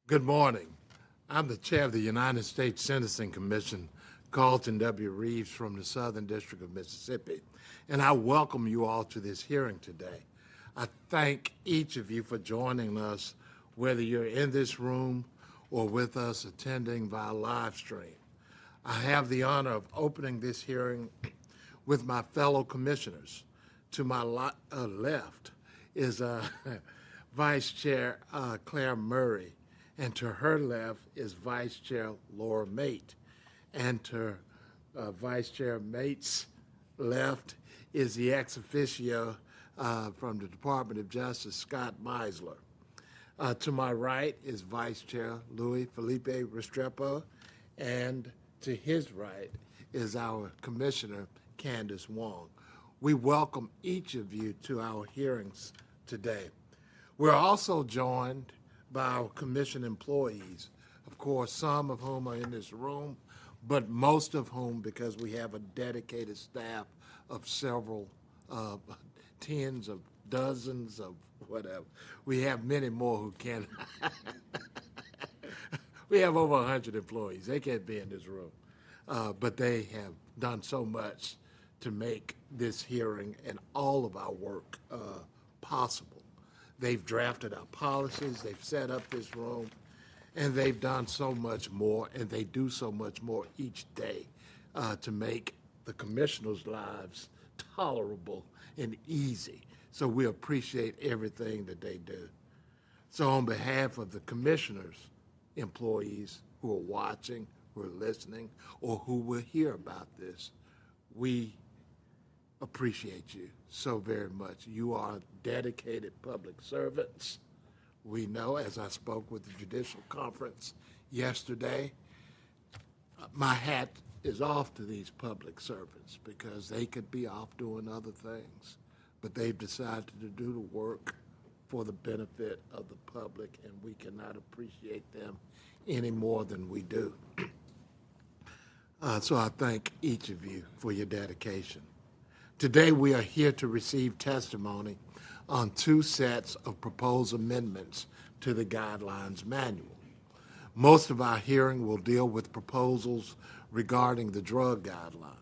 Good morning. I'm the chair of the United States Sentencing Commission, Carlton W. Reeves from the Southern District of Mississippi, and I welcome you all to this hearing today. I thank each of you for joining us, whether you're in this room or with us attending via live stream. I have the honor of opening this hearing with my fellow commissioners. To my left is Vice Chair Claire Murray, and to her left is Vice Chair Laura Mate, and to Vice Chair Mate's left is the ex officio from the Department of Justice, Scott Meisler. To my right is Vice Chair Louis Felipe Restrepo, and to his right is our Commissioner, Candace Wong. We welcome each of you to our hearings today. We're also joined by our commission employees, of course, some of whom are in this room, but most of whom, because we have a dedicated staff of several tens of dozens of whatever. We have many more who can. We have over 100 employees. They can't be in this room, but they have done so much to make this hearing and all of our work possible. They've drafted our policies, they've set up this room, and they've done so much more, and they do so much more each day to make the commissioners' lives tolerable and easy. So we appreciate everything that they do. So on behalf of the commissioners' employees who are watching, who are listening, or who will hear about this, we appreciate you so very much. You are dedicated public servants. We know, as I spoke with the Judicial Conference yesterday, my hat is off to these public servants because they could be off doing other things, but they've decided to do the work for the benefit of the public, and we cannot appreciate them any more than we do. So I thank each of you for your dedication. Today we are here to receive testimony on two sets of proposed amendments to the Guidelines Manual. Most of our hearing will deal with proposals regarding the drug guideline.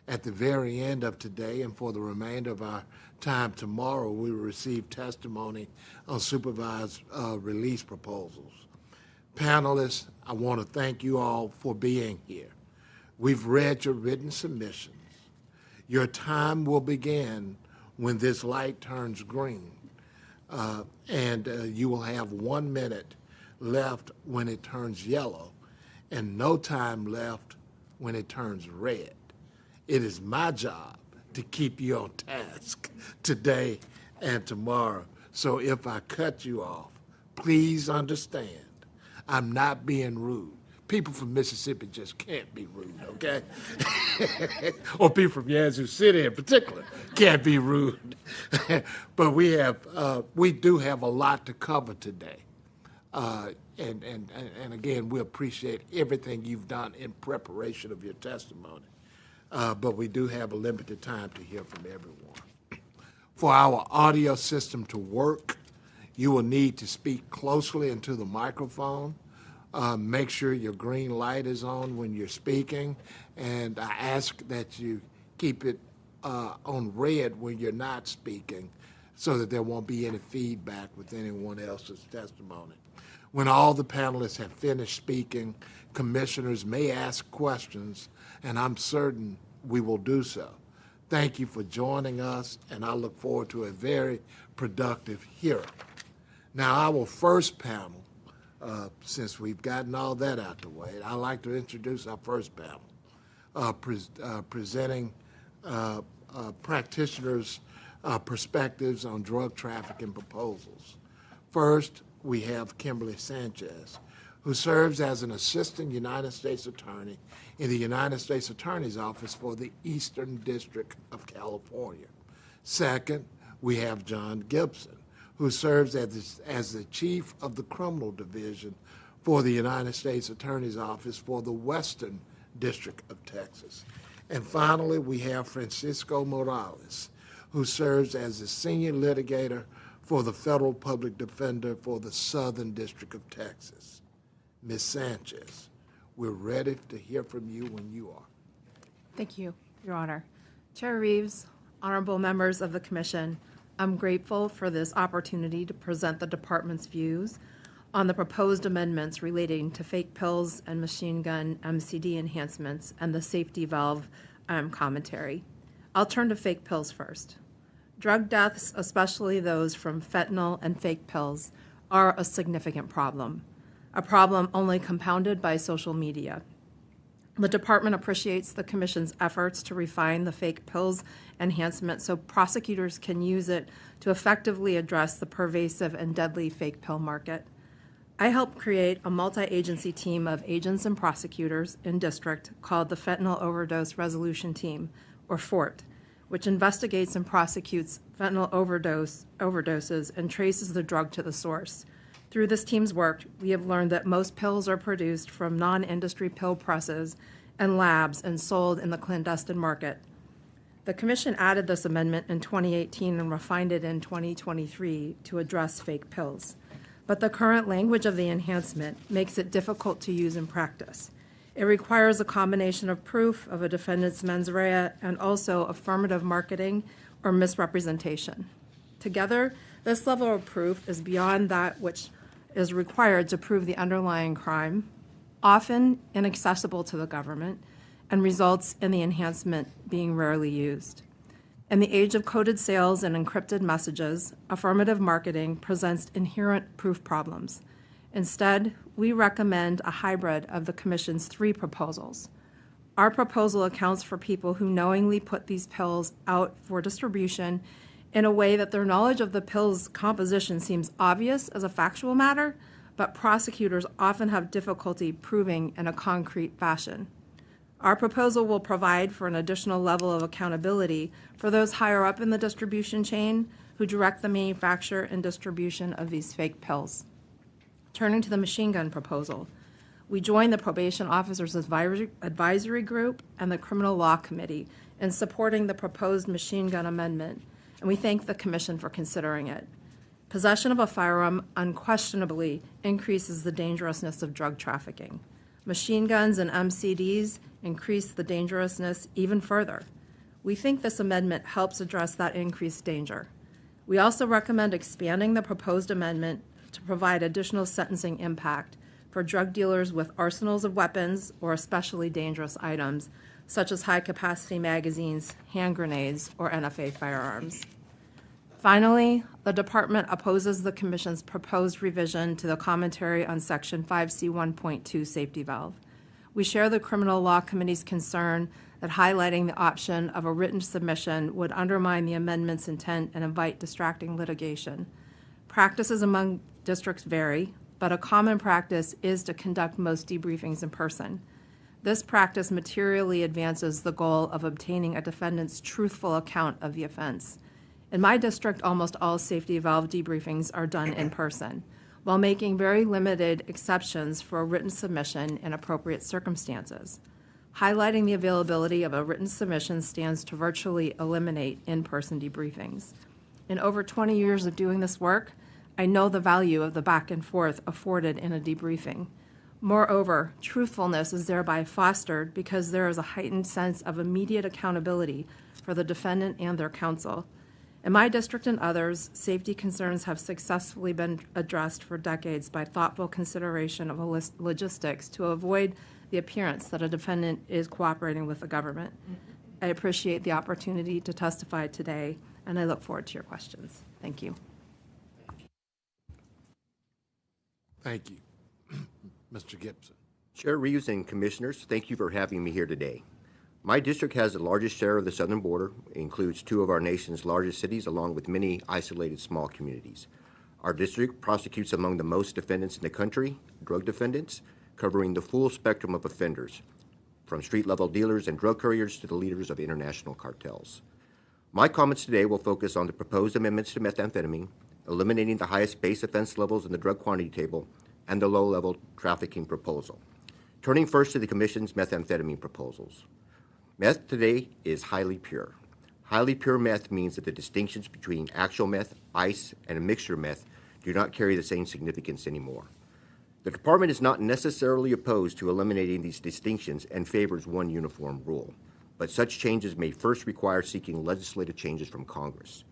At the very end of today and for the remainder of our time tomorrow, we will receive testimony on supervised release proposals. Panelists, I want to thank you all for being here. We've read your written submissions. Your time will begin when this light turns green, and you will have 1 minute left when it turns yellow, and no time left when it turns red. It is my job to keep you on task today and tomorrow. So if I cut you off, please understand, I'm not being rude. People from Mississippi just can't be rude, okay? Or people from Yazoo City in particular can't be rude. But we do have a lot to cover today. And again, we appreciate everything you've done in preparation of your testimony. But we do have a limited time to hear from everyone. For our audio system to work, you will need to speak closely into the microphone. Make sure your green light is on when you're speaking, and I ask that you keep it on red when you're not speaking so that there won't be any feedback with anyone else's testimony. When all the panelists have finished speaking, commissioners may ask questions, and I'm certain we will do so. Thank you for joining us, and I look forward to a very productive hearing. Now, our first panel, since we've gotten all that out the way, I'd like to introduce our first panel, presenting practitioners' perspectives on drug trafficking proposals. First, we have Kimberly Sanchez, who serves as an assistant United States attorney in the United States Attorney's Office for the Eastern District of California. Second, we have John Gibson, who serves as the chief of the criminal division for the United States Attorney's Office for the Western District of Texas. And finally, we have Francisco Morales, who serves as the senior litigator for the Federal Public Defender for the Southern District of Texas. Ms. Sanchez, we're ready to hear from you when you are. Thank you, Your Honor. Chair Reeves, honorable members of the Commission, I'm grateful for this opportunity to present the Department's views on the proposed amendments relating to fake pills and machine gun MCD enhancements and the safety valve commentary. I'll turn to fake pills first. Drug deaths, especially those from fentanyl and fake pills, are a significant problem, a problem only compounded by social media. The Department appreciates the Commission's efforts to refine the fake pills enhancement so prosecutors can use it to effectively address the pervasive and deadly fake pill market. I helped create a multi-agency team of agents and prosecutors in district called the Fentanyl Overdose Resolution Team, or FORT, which investigates and prosecutes fentanyl overdoses and traces the drug to the source. Through this team's work, we have learned that most pills are produced from non-industry pill presses and labs and sold in the clandestine market. The Commission added this amendment in 2018 and refined it in 2023 to address fake pills. But the current language of the enhancement makes it difficult to use in practice. It requires a combination of proof of a defendant's mens rea and also affirmative marketing or misrepresentation. Together, this level of proof is beyond that which is required to prove the underlying crime, often inaccessible to the government, and results in the enhancement being rarely used. In the age of coded sales and encrypted messages, affirmative marketing presents inherent proof problems. Instead, we recommend a hybrid of the Commission's 3 proposals. Our proposal accounts for people who knowingly put these pills out for distribution in a way that their knowledge of the pill's composition seems obvious as a factual matter, but prosecutors often have difficulty proving in a concrete fashion. Our proposal will provide for an additional level of accountability for those higher up in the distribution chain who direct the manufacture and distribution of these fake pills. Turning to the machine gun proposal, we joined the Probation Officers Advisory Group and the Criminal Law Committee in supporting the proposed machine gun amendment, and we thank the Commission for considering it. Possession of a firearm unquestionably increases the dangerousness of drug trafficking. Machine guns and MCDs increase the dangerousness even further. We think this amendment helps address that increased danger. We also recommend expanding the proposed amendment to provide additional sentencing impact for drug dealers with arsenals of weapons or especially dangerous items, such as high-capacity magazines, hand grenades, or NFA firearms. Finally, the Department opposes the Commission's proposed revision to the commentary on Section 5C1.2 safety valve. We share the Criminal Law Committee's concern that highlighting the option of a written submission would undermine the amendment's intent and invite distracting litigation. Practices among districts vary, but a common practice is to conduct most debriefings in person. This practice materially advances the goal of obtaining a defendant's truthful account of the offense. In my district, almost all safety valve debriefings are done in person, while making very limited exceptions for a written submission in appropriate circumstances. Highlighting the availability of a written submission stands to virtually eliminate in-person debriefings. In over 20 years of doing this work, I know the value of the back and forth afforded in a debriefing. Moreover, truthfulness is thereby fostered because there is a heightened sense of immediate accountability for the defendant and their counsel. In my district and others, safety concerns have successfully been addressed for decades by thoughtful consideration of logistics to avoid the appearance that a defendant is cooperating with the government. I appreciate the opportunity to testify today, and I look forward to your questions. Thank you. Thank you. Mr. Gibson. Chair Reeves and Commissioners, thank you for having me here today. My district has the largest share of the southern border. It includes 2 of our nation's largest cities, along with many isolated small communities. Our district prosecutes among the most defendants in the country, drug defendants, covering the full spectrum of offenders, from street-level dealers and drug couriers to the leaders of international cartels. My comments today will focus on the proposed amendments to methamphetamine, eliminating the highest base offense levels in the drug quantity table, and the low-level trafficking proposal. Turning first to the Commission's methamphetamine proposals. Meth today is highly pure. Highly pure meth means that the distinctions between actual meth, ice, and a mixture of meth do not carry the same significance anymore. The Department is not necessarily opposed to eliminating these distinctions and favors one uniform rule, but such changes may first require seeking legislative changes from Congress.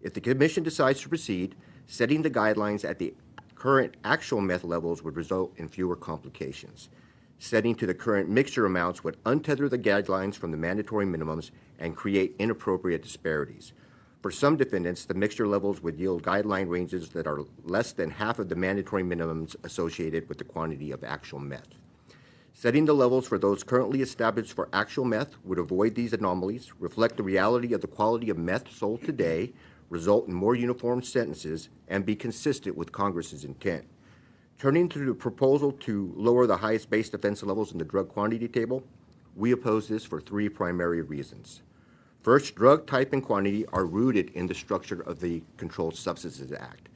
If the Commission decides to proceed, setting the guidelines at the current actual meth levels would result in fewer complications. Setting to the current mixture amounts would untether the guidelines from the mandatory minimums and create inappropriate disparities. For some defendants, the mixture levels would yield guideline ranges that are less than half of the mandatory minimums associated with the quantity of actual meth. Setting the levels for those currently established for actual meth would avoid these anomalies, reflect the reality of the quality of meth sold today, result in more uniform sentences, and be consistent with Congress's intent. Turning to the proposal to lower the highest base offense levels in the drug quantity table, we oppose this for three primary reasons. First, drug type and quantity are rooted in the structure of the Controlled Substances Act.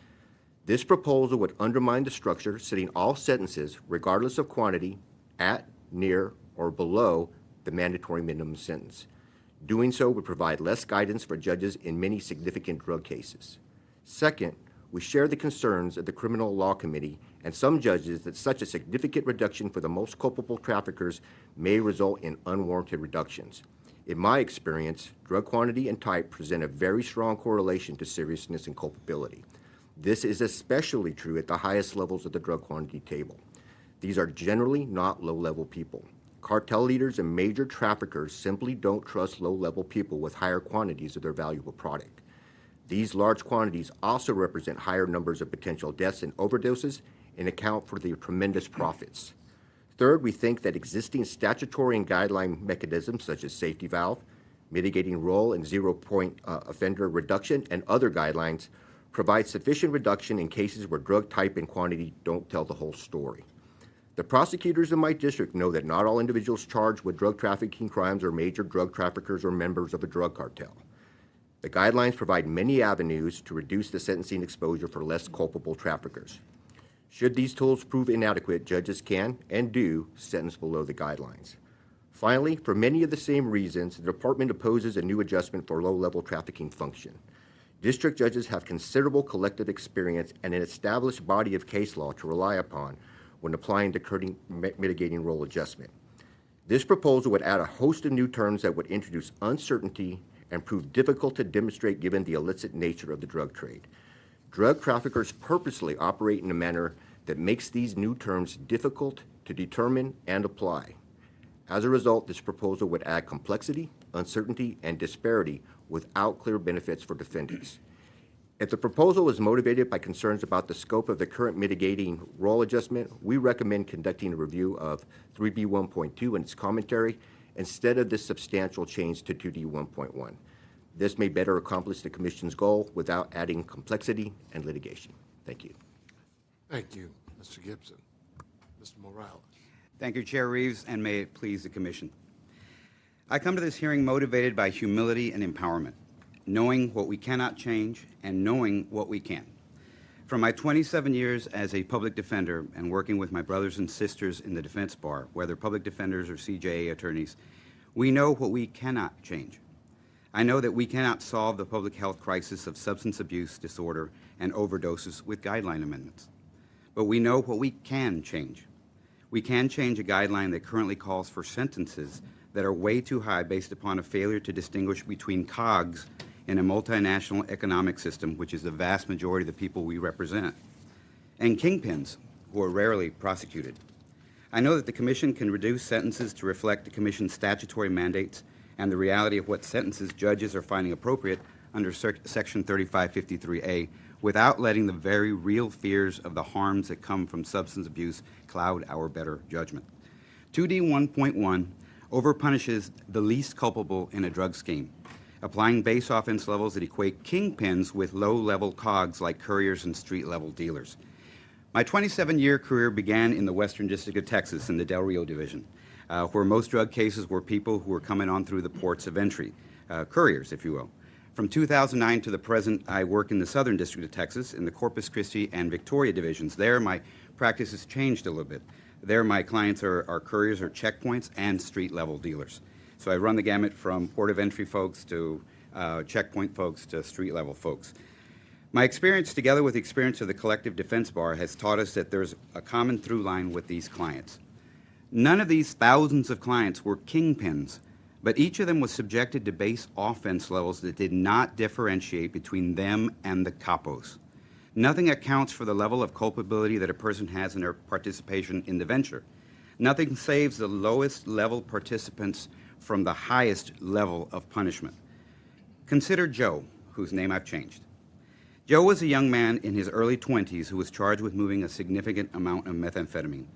This proposal would undermine the structure, setting all sentences, regardless of quantity, at, near, or below the mandatory minimum sentence. Doing so would provide less guidance for judges in many significant drug cases. Second, we share the concerns of the Criminal Law Committee and some judges that such a significant reduction for the most culpable traffickers may result in unwarranted reductions. In my experience, drug quantity and type present a very strong correlation to seriousness and culpability. This is especially true at the highest levels of the drug quantity table. These are generally not low-level people. Cartel leaders and major traffickers simply don't trust low-level people with higher quantities of their valuable product. These large quantities also represent higher numbers of potential deaths and overdoses and account for the tremendous profits. Third, we think that existing statutory and guideline mechanisms such as safety valve, mitigating role and zero-point offender reduction, and other guidelines provide sufficient reduction in cases where drug type and quantity don't tell the whole story. The prosecutors in my district know that not all individuals charged with drug trafficking crimes are major drug traffickers or members of a drug cartel. The guidelines provide many avenues to reduce the sentencing exposure for less culpable traffickers. Should these tools prove inadequate, judges can and do sentence below the guidelines. Finally, for many of the same reasons, the Department opposes a new adjustment for low-level trafficking function. District judges have considerable collective experience and an established body of case law to rely upon when applying the current mitigating role adjustment. This proposal would add a host of new terms that would introduce uncertainty and prove difficult to demonstrate given the illicit nature of the drug trade. Drug traffickers purposely operate in a manner that makes these new terms difficult to determine and apply. As a result, this proposal would add complexity, uncertainty, and disparity without clear benefits for defendants. If the proposal is motivated by concerns about the scope of the current mitigating role adjustment, we recommend conducting a review of 3B1.2 and its commentary instead of this substantial change to 2D1.1. This may better accomplish the Commission's goal without adding complexity and litigation. Thank you. Thank you, Mr. Gibson. Mr. Morales. Thank you, Chair Reeves, and may it please the Commission. I come to this hearing motivated by humility and empowerment, knowing what we cannot change and knowing what we can. From my 27 years as a public defender and working with my brothers and sisters in the defense bar, whether public defenders or CJA attorneys, we know what we cannot change. I know that we cannot solve the public health crisis of substance abuse disorder and overdoses with guideline amendments. But we know what we can change. We can change a guideline that currently calls for sentences that are way too high based upon a failure to distinguish between cogs in a multinational economic system, which is the vast majority of the people we represent, and kingpins, who are rarely prosecuted. I know that the Commission can reduce sentences to reflect the Commission's statutory mandates and the reality of what sentences judges are finding appropriate under Section 3553A without letting the very real fears of the harms that come from substance abuse cloud our better judgment. 2D1.1 overpunishes the least culpable in a drug scheme, applying base offense levels that equate kingpins with low-level cogs like couriers and street-level dealers. My 27-year career began in the Western District of Texas in the Del Rio Division, where most drug cases were people who were coming on through the ports of entry, couriers, if you will. From 2009 to the present, I work in the Southern District of Texas in the Corpus Christi and Victoria divisions. There, my practice has changed a little bit. There, my clients are couriers or checkpoints and street-level dealers. So I run the gamut from port of entry folks to checkpoint folks to street-level folks. My experience, together with the experience of the Collective Defense Bar, has taught us that there's a common through line with these clients. None of these thousands of clients were kingpins, but each of them was subjected to base offense levels that did not differentiate between them and the capos. Nothing accounts for the level of culpability that a person has in their participation in the venture. Nothing saves the lowest level participants from the highest level of punishment. Consider Joe, whose name I've changed. Joe was a young man in his early 20s who was charged with moving a significant amount of methamphetamine.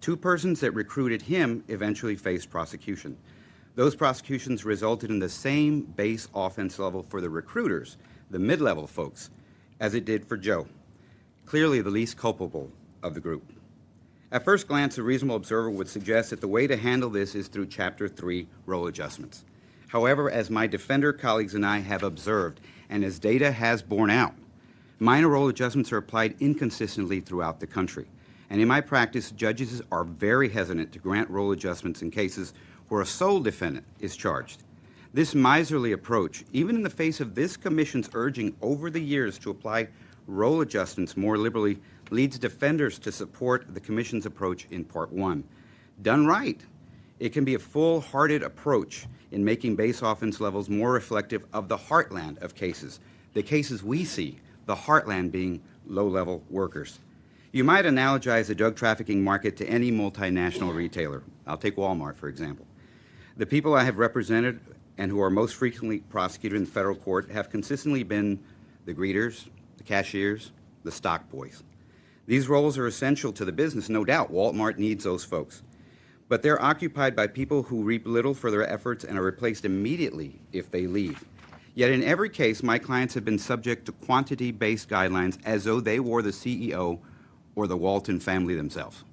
Two persons that recruited him eventually faced prosecution. Those prosecutions resulted in the same base offense level for the recruiters, the mid-level folks, as it did for Joe, clearly the least culpable of the group. At first glance, a reasonable observer would suggest that the way to handle this is through Chapter 3 role adjustments. However, as my defender colleagues and I have observed, and as data has borne out, minor role adjustments are applied inconsistently throughout the country. And in my practice, judges are very hesitant to grant role adjustments in cases where a sole defendant is charged. This miserly approach, even in the face of this Commission's urging over the years to apply role adjustments more liberally, leads defenders to support the Commission's approach in Part 1. Done right, it can be a full-hearted approach in making base offense levels more reflective of the heartland of cases, the cases we see, the heartland being low-level workers. You might analogize the drug trafficking market to any multinational retailer. I'll take Walmart, for example. The people I have represented and who are most frequently prosecuted in the federal court have consistently been the greeters, the cashiers, the stock boys. These roles are essential to the business, no doubt. Walmart needs those folks. But they're occupied by people who reap little for their efforts and are replaced immediately if they leave. Yet in every case, my clients have been subject to quantity-based guidelines as though they were the CEO or the Walton family themselves.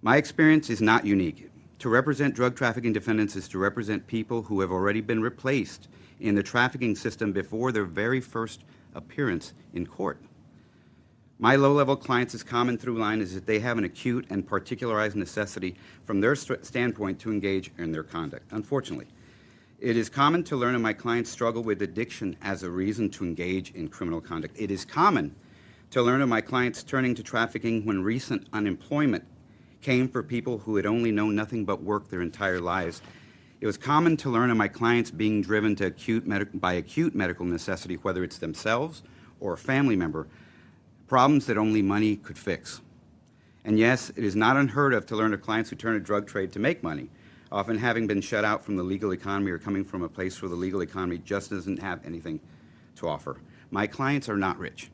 My experience is not unique. To represent drug trafficking defendants is to represent people who have already been replaced in the trafficking system before their very first appearance in court. My low-level clients' common through line is that they have an acute and particularized necessity from their standpoint to engage in their conduct. Unfortunately, it is common to learn of my clients struggle with addiction as a reason to engage in criminal conduct. It is common to learn of my clients turning to trafficking when recent unemployment came for people who had only known nothing but work their entire lives. It was common to learn of my clients being driven to by acute medical necessity, whether it's themselves or a family member, problems that only money could fix. And yes, it is not unheard of to learn of clients who turn to drug trade to make money, often having been shut out from the legal economy or coming from a place where the legal economy just doesn't have anything to offer. My clients are not rich.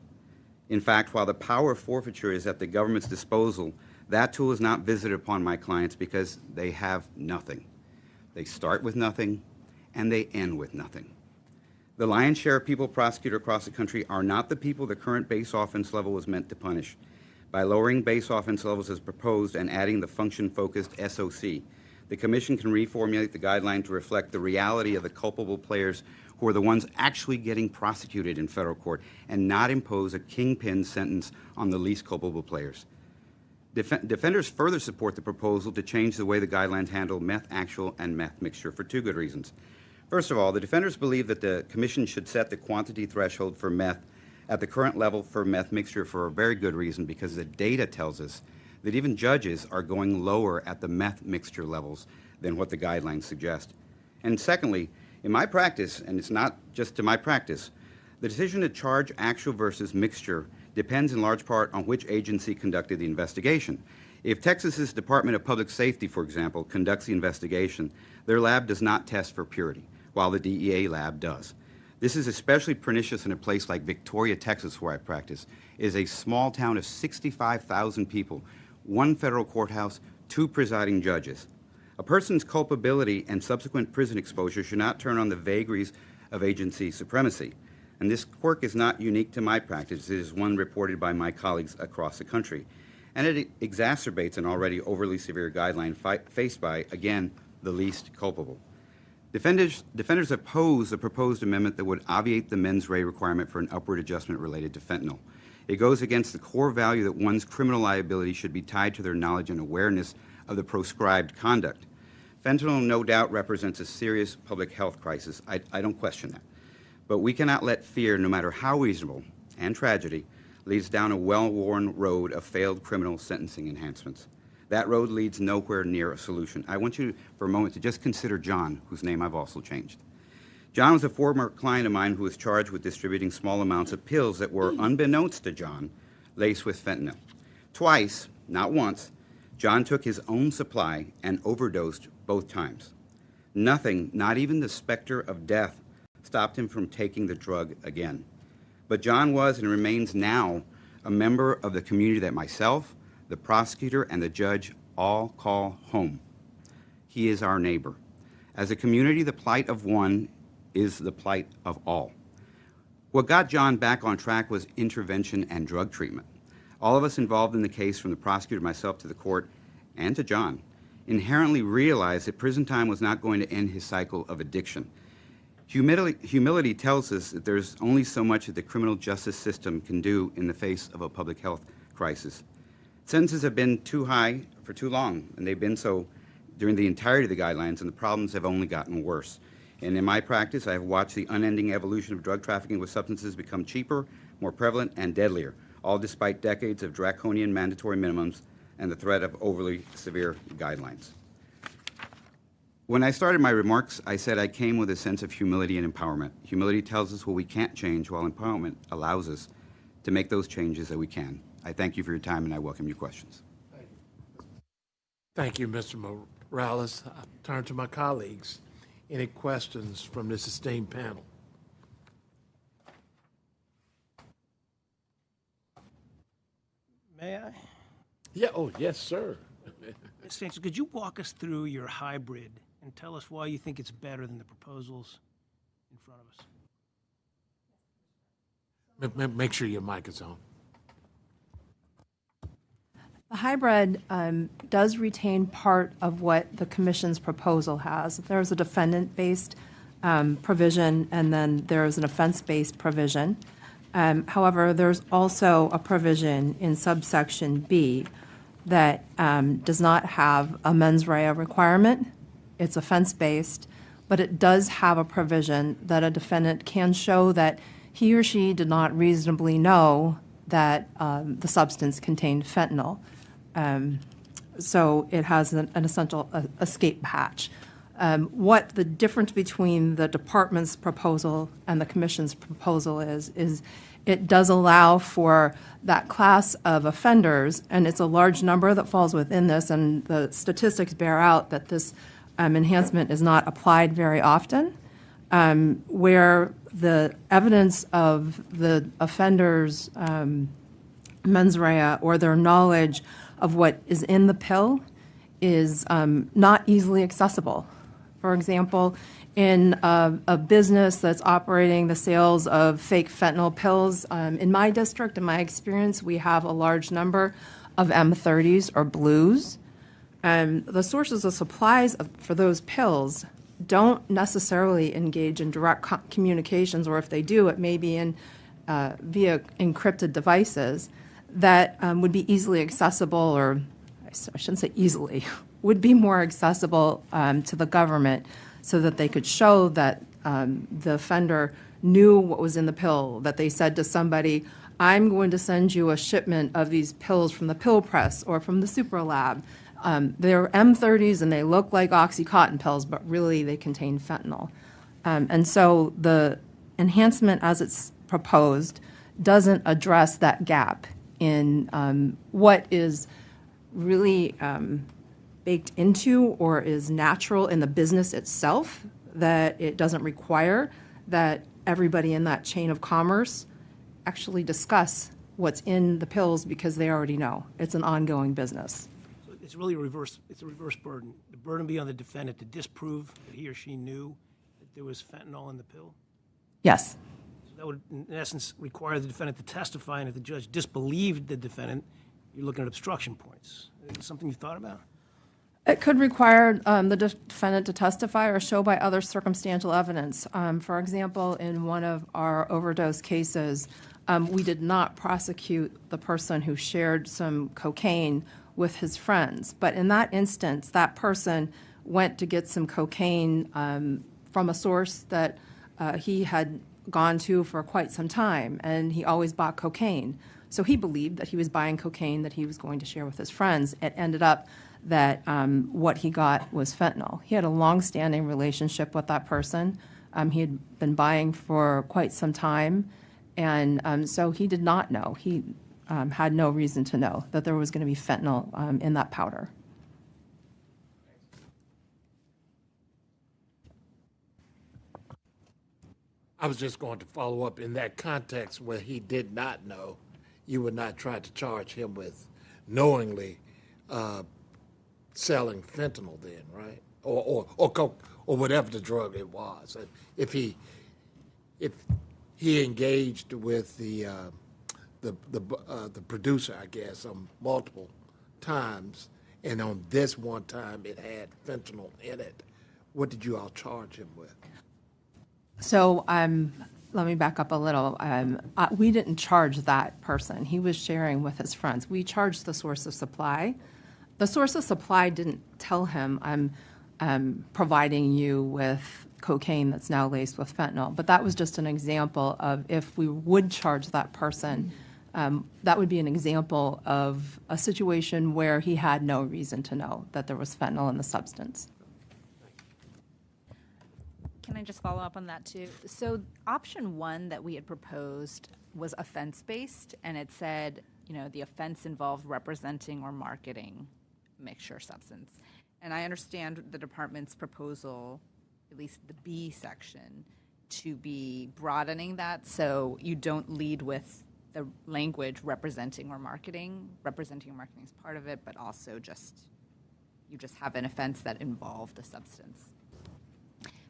In fact, while the power of forfeiture is at the government's disposal, that tool is not visited upon my clients because they have nothing. They start with nothing, and they end with nothing. The lion's share of people prosecuted across the country are not the people the current base offense level was meant to punish. By lowering base offense levels as proposed and adding the function-focused SOC, the Commission can reformulate the guideline to reflect the reality of the culpable players who are the ones actually getting prosecuted in federal court and not impose a kingpin sentence on the least culpable players. Defenders further support the proposal to change the way the guidelines handle meth actual and meth mixture for two good reasons. First of all, the defenders believe that the Commission should set the quantity threshold for meth at the current level for meth mixture for a very good reason, because the data tells us that even judges are going lower at the meth mixture levels than what the guidelines suggest. And secondly, in my practice, and it's not just to my practice, the decision to charge actual versus mixture depends in large part on which agency conducted the investigation. If Texas's Department of Public Safety, for example, conducts the investigation, their lab does not test for purity, while the DEA lab does. This is especially pernicious in a place like Victoria, Texas, where I practice. It is a small town of 65,000 people, one federal courthouse, 2 presiding judges. A person's culpability and subsequent prison exposure should not turn on the vagaries of agency supremacy. And this quirk is not unique to my practice. It is one reported by my colleagues across the country. And it exacerbates an already overly severe guideline faced by, again, the least culpable. Defenders oppose the proposed amendment that would obviate the mens rea requirement for an upward adjustment related to fentanyl. It goes against the core value that one's criminal liability should be tied to their knowledge and awareness of the proscribed conduct. Fentanyl no doubt represents a serious public health crisis. I don't question that. But we cannot let fear, no matter how reasonable, and tragedy, leads down a well-worn road of failed criminal sentencing enhancements. That road leads nowhere near a solution. I want you for a moment to just consider John, whose name I've also changed. John was a former client of mine who was charged with distributing small amounts of pills that were, unbeknownst to John, laced with fentanyl. Twice, not once, John took his own supply and overdosed both times. Nothing, not even the specter of death, stopped him from taking the drug again. But John was and remains now a member of the community that myself, the prosecutor, and the judge all call home. He is our neighbor. As a community, the plight of one is the plight of all. What got John back on track was intervention and drug treatment. All of us involved in the case, from the prosecutor, myself, to the court, and to John, inherently realized that prison time was not going to end his cycle of addiction. Humility tells us that there's only so much that the criminal justice system can do in the face of a public health crisis. Sentences have been too high for too long, and they've been so during the entirety of the guidelines, and the problems have only gotten worse. And in my practice, I have watched the unending evolution of drug trafficking with substances become cheaper, more prevalent, and deadlier, all despite decades of draconian mandatory minimums and the threat of overly severe guidelines. When I started my remarks, I said I came with a sense of humility and empowerment. Humility tells us what we can't change, while empowerment allows us to make those changes that we can. I thank you for your time, and I welcome your questions. Thank you, Mr. Morales. I turn to my colleagues. Any questions from this esteemed panel? May I? Yeah, oh, yes, sir. Ms. Sanchez, could you walk us through your hybrid and tell us why you think it's better than the proposals in front of us? Make sure your mic is on. The hybrid does retain part of what the Commission's proposal has. There's a defendant-based provision, and then there's an offense-based provision. However, there's also a provision in subsection B that does not have a mens rea requirement. It's offense-based, but it does have a provision that a defendant can show that he or she did not reasonably know that the substance contained fentanyl. So it has an essential escape hatch. What the difference between the department's proposal and the Commission's proposal is it does allow for that class of offenders, and it's a large number that falls within this, and the statistics bear out that this enhancement is not applied very often, where the evidence of the offender's mens rea or their knowledge of what is in the pill is not easily accessible. For example, in a business that's operating the sales of fake fentanyl pills, in my district, in my experience, we have a large number of M30s or blues. The sources of supplies for those pills don't necessarily engage in direct communications, or if they do, it may be in via encrypted devices that would be easily accessible, or I shouldn't say easily, would be more accessible to the government, so that they could show that the offender knew what was in the pill, that they said to somebody, I'm going to send you a shipment of these pills from the pill press or from the super lab. They're M30s and they look like Oxycontin pills, but really they contain fentanyl. And so the enhancement as it's proposed doesn't address that gap in what is really baked into or is natural in the business itself, that it doesn't require that everybody in that chain of commerce actually discuss what's in the pills because they already know. It's an ongoing business. So it's really a reverse burden. The burden would be on the defendant to disprove that he or she knew that there was fentanyl in the pill? Yes. So that would, in essence, require the defendant to testify, and if the judge disbelieved the defendant, you're looking at obstruction points. Is it something you've thought about? It could require the defendant to testify or show by other circumstantial evidence. For example, in one of our overdose cases, we did not prosecute the person who shared some cocaine with his friends. But in that instance, that person went to get some cocaine from a source that he had gone to for quite some time, and he always bought cocaine. So he believed that he was buying cocaine that he was going to share with his friends. It ended up that what he got was fentanyl. He had a long-standing relationship with that person. He had been buying for quite some time, and so he did not know. He had no reason to know that there was going to be fentanyl in that powder. I was just going to follow up in that context where he did not know. You would not try to charge him with knowingly selling fentanyl then, right? Or coke, or whatever the drug it was. If he engaged with the producer, I guess, on multiple times, and on this one time it had fentanyl in it, what did you all charge him with? So let me back up a little. We didn't charge that person. He was sharing with his friends. We charged the source of supply. The source of supply didn't tell him, I'm providing you with cocaine that's now laced with fentanyl. But that was just an example of if we would charge that person, that would be an example of a situation where he had no reason to know that there was fentanyl in the substance. Can I just follow up on that too? So option one that we had proposed was offense-based, and it said, the offense involved representing or marketing mixture substance. And I understand the department's proposal, at least the B section, to be broadening that so you don't lead with the language representing or marketing. Representing or marketing is part of it, but also you just have an offense that involved a substance.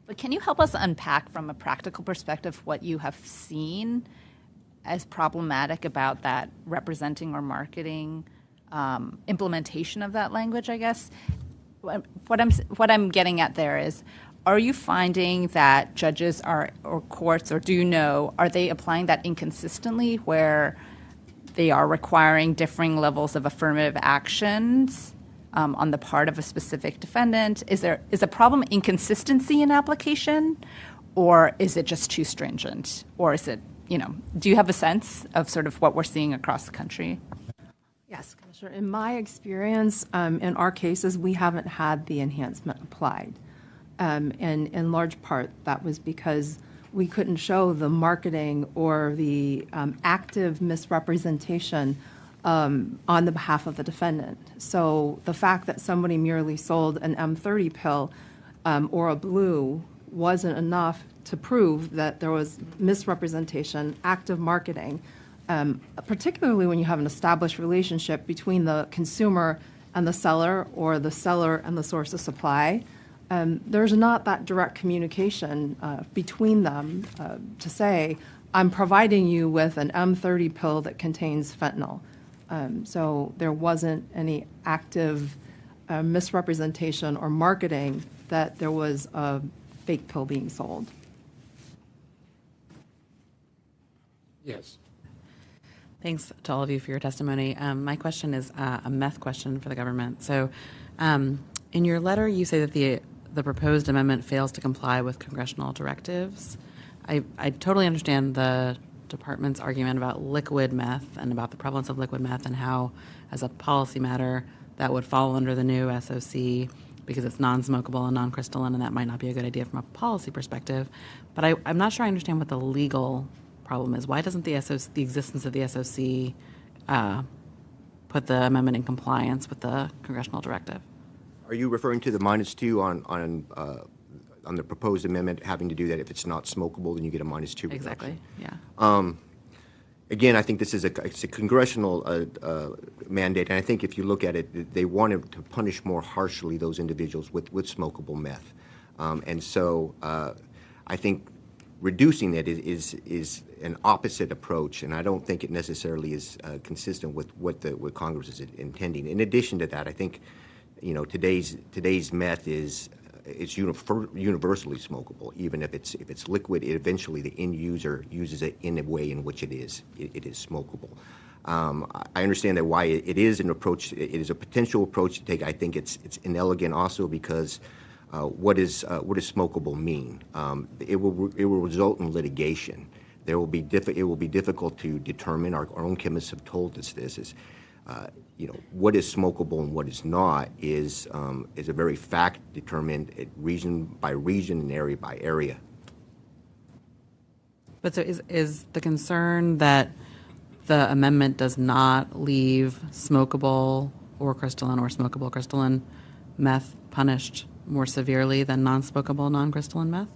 But can you help us unpack from a practical perspective what you have seen as problematic about that representing or marketing implementation of that language, I guess? What I'm getting at there is, are you finding that judges or courts, or do you know, are they applying that inconsistently where they are requiring differing levels of affirmative actions on the part of a specific defendant? Is a problem inconsistency in application, or is it just too stringent? Or is it, do you have a sense of sort of what we're seeing across the country? Yes, Commissioner. In my experience, in our cases, we haven't had the enhancement applied. And in large part, that was because we couldn't show the marketing or the active misrepresentation on the behalf of the defendant. So the fact that somebody merely sold an M30 pill or a blue wasn't enough to prove that there was misrepresentation, active marketing, particularly when you have an established relationship between the consumer and the seller, or the seller and the source of supply. There's not that direct communication between them to say, I'm providing you with an M30 pill that contains fentanyl. So there wasn't any active misrepresentation or marketing that there was a fake pill being sold. Yes. Thanks to all of you for your testimony. My question is a meth question for the government. So in your letter, you say that the proposed amendment fails to comply with congressional directives. I totally understand the department's argument about liquid meth and about the prevalence of liquid meth and how, as a policy matter, that would fall under the new SOC because it's non-smokable and non-crystalline, and that might not be a good idea from a policy perspective. But I'm not sure I understand what the legal problem is. Why doesn't the existence of the SOC put the amendment in compliance with the congressional directive? Are you referring to the -2 on the proposed amendment having to do that if it's not smokable, then you get a -2 reduction? Exactly, yeah. Again, I think this is it's a congressional mandate, and I think if you look at it, they wanted to punish more harshly those individuals with smokable meth. And so I think reducing it is an opposite approach, and I don't think it necessarily is consistent with what Congress is intending. In addition to that, I think today's meth it's universally smokable. Even if it's liquid, eventually the end user uses it in a way in which it is smokable. I understand that why it is an approach. It is a potential approach to take. I think it's inelegant also because what does smokable mean? It will result in litigation. It will be difficult to determine. Our own chemists have told us this is, what is smokable and what is not is a very fact determined region by region and area by area. But so is the concern that the amendment does not leave smokable or smokable crystalline meth punished more severely than non-smokable non-crystalline meth?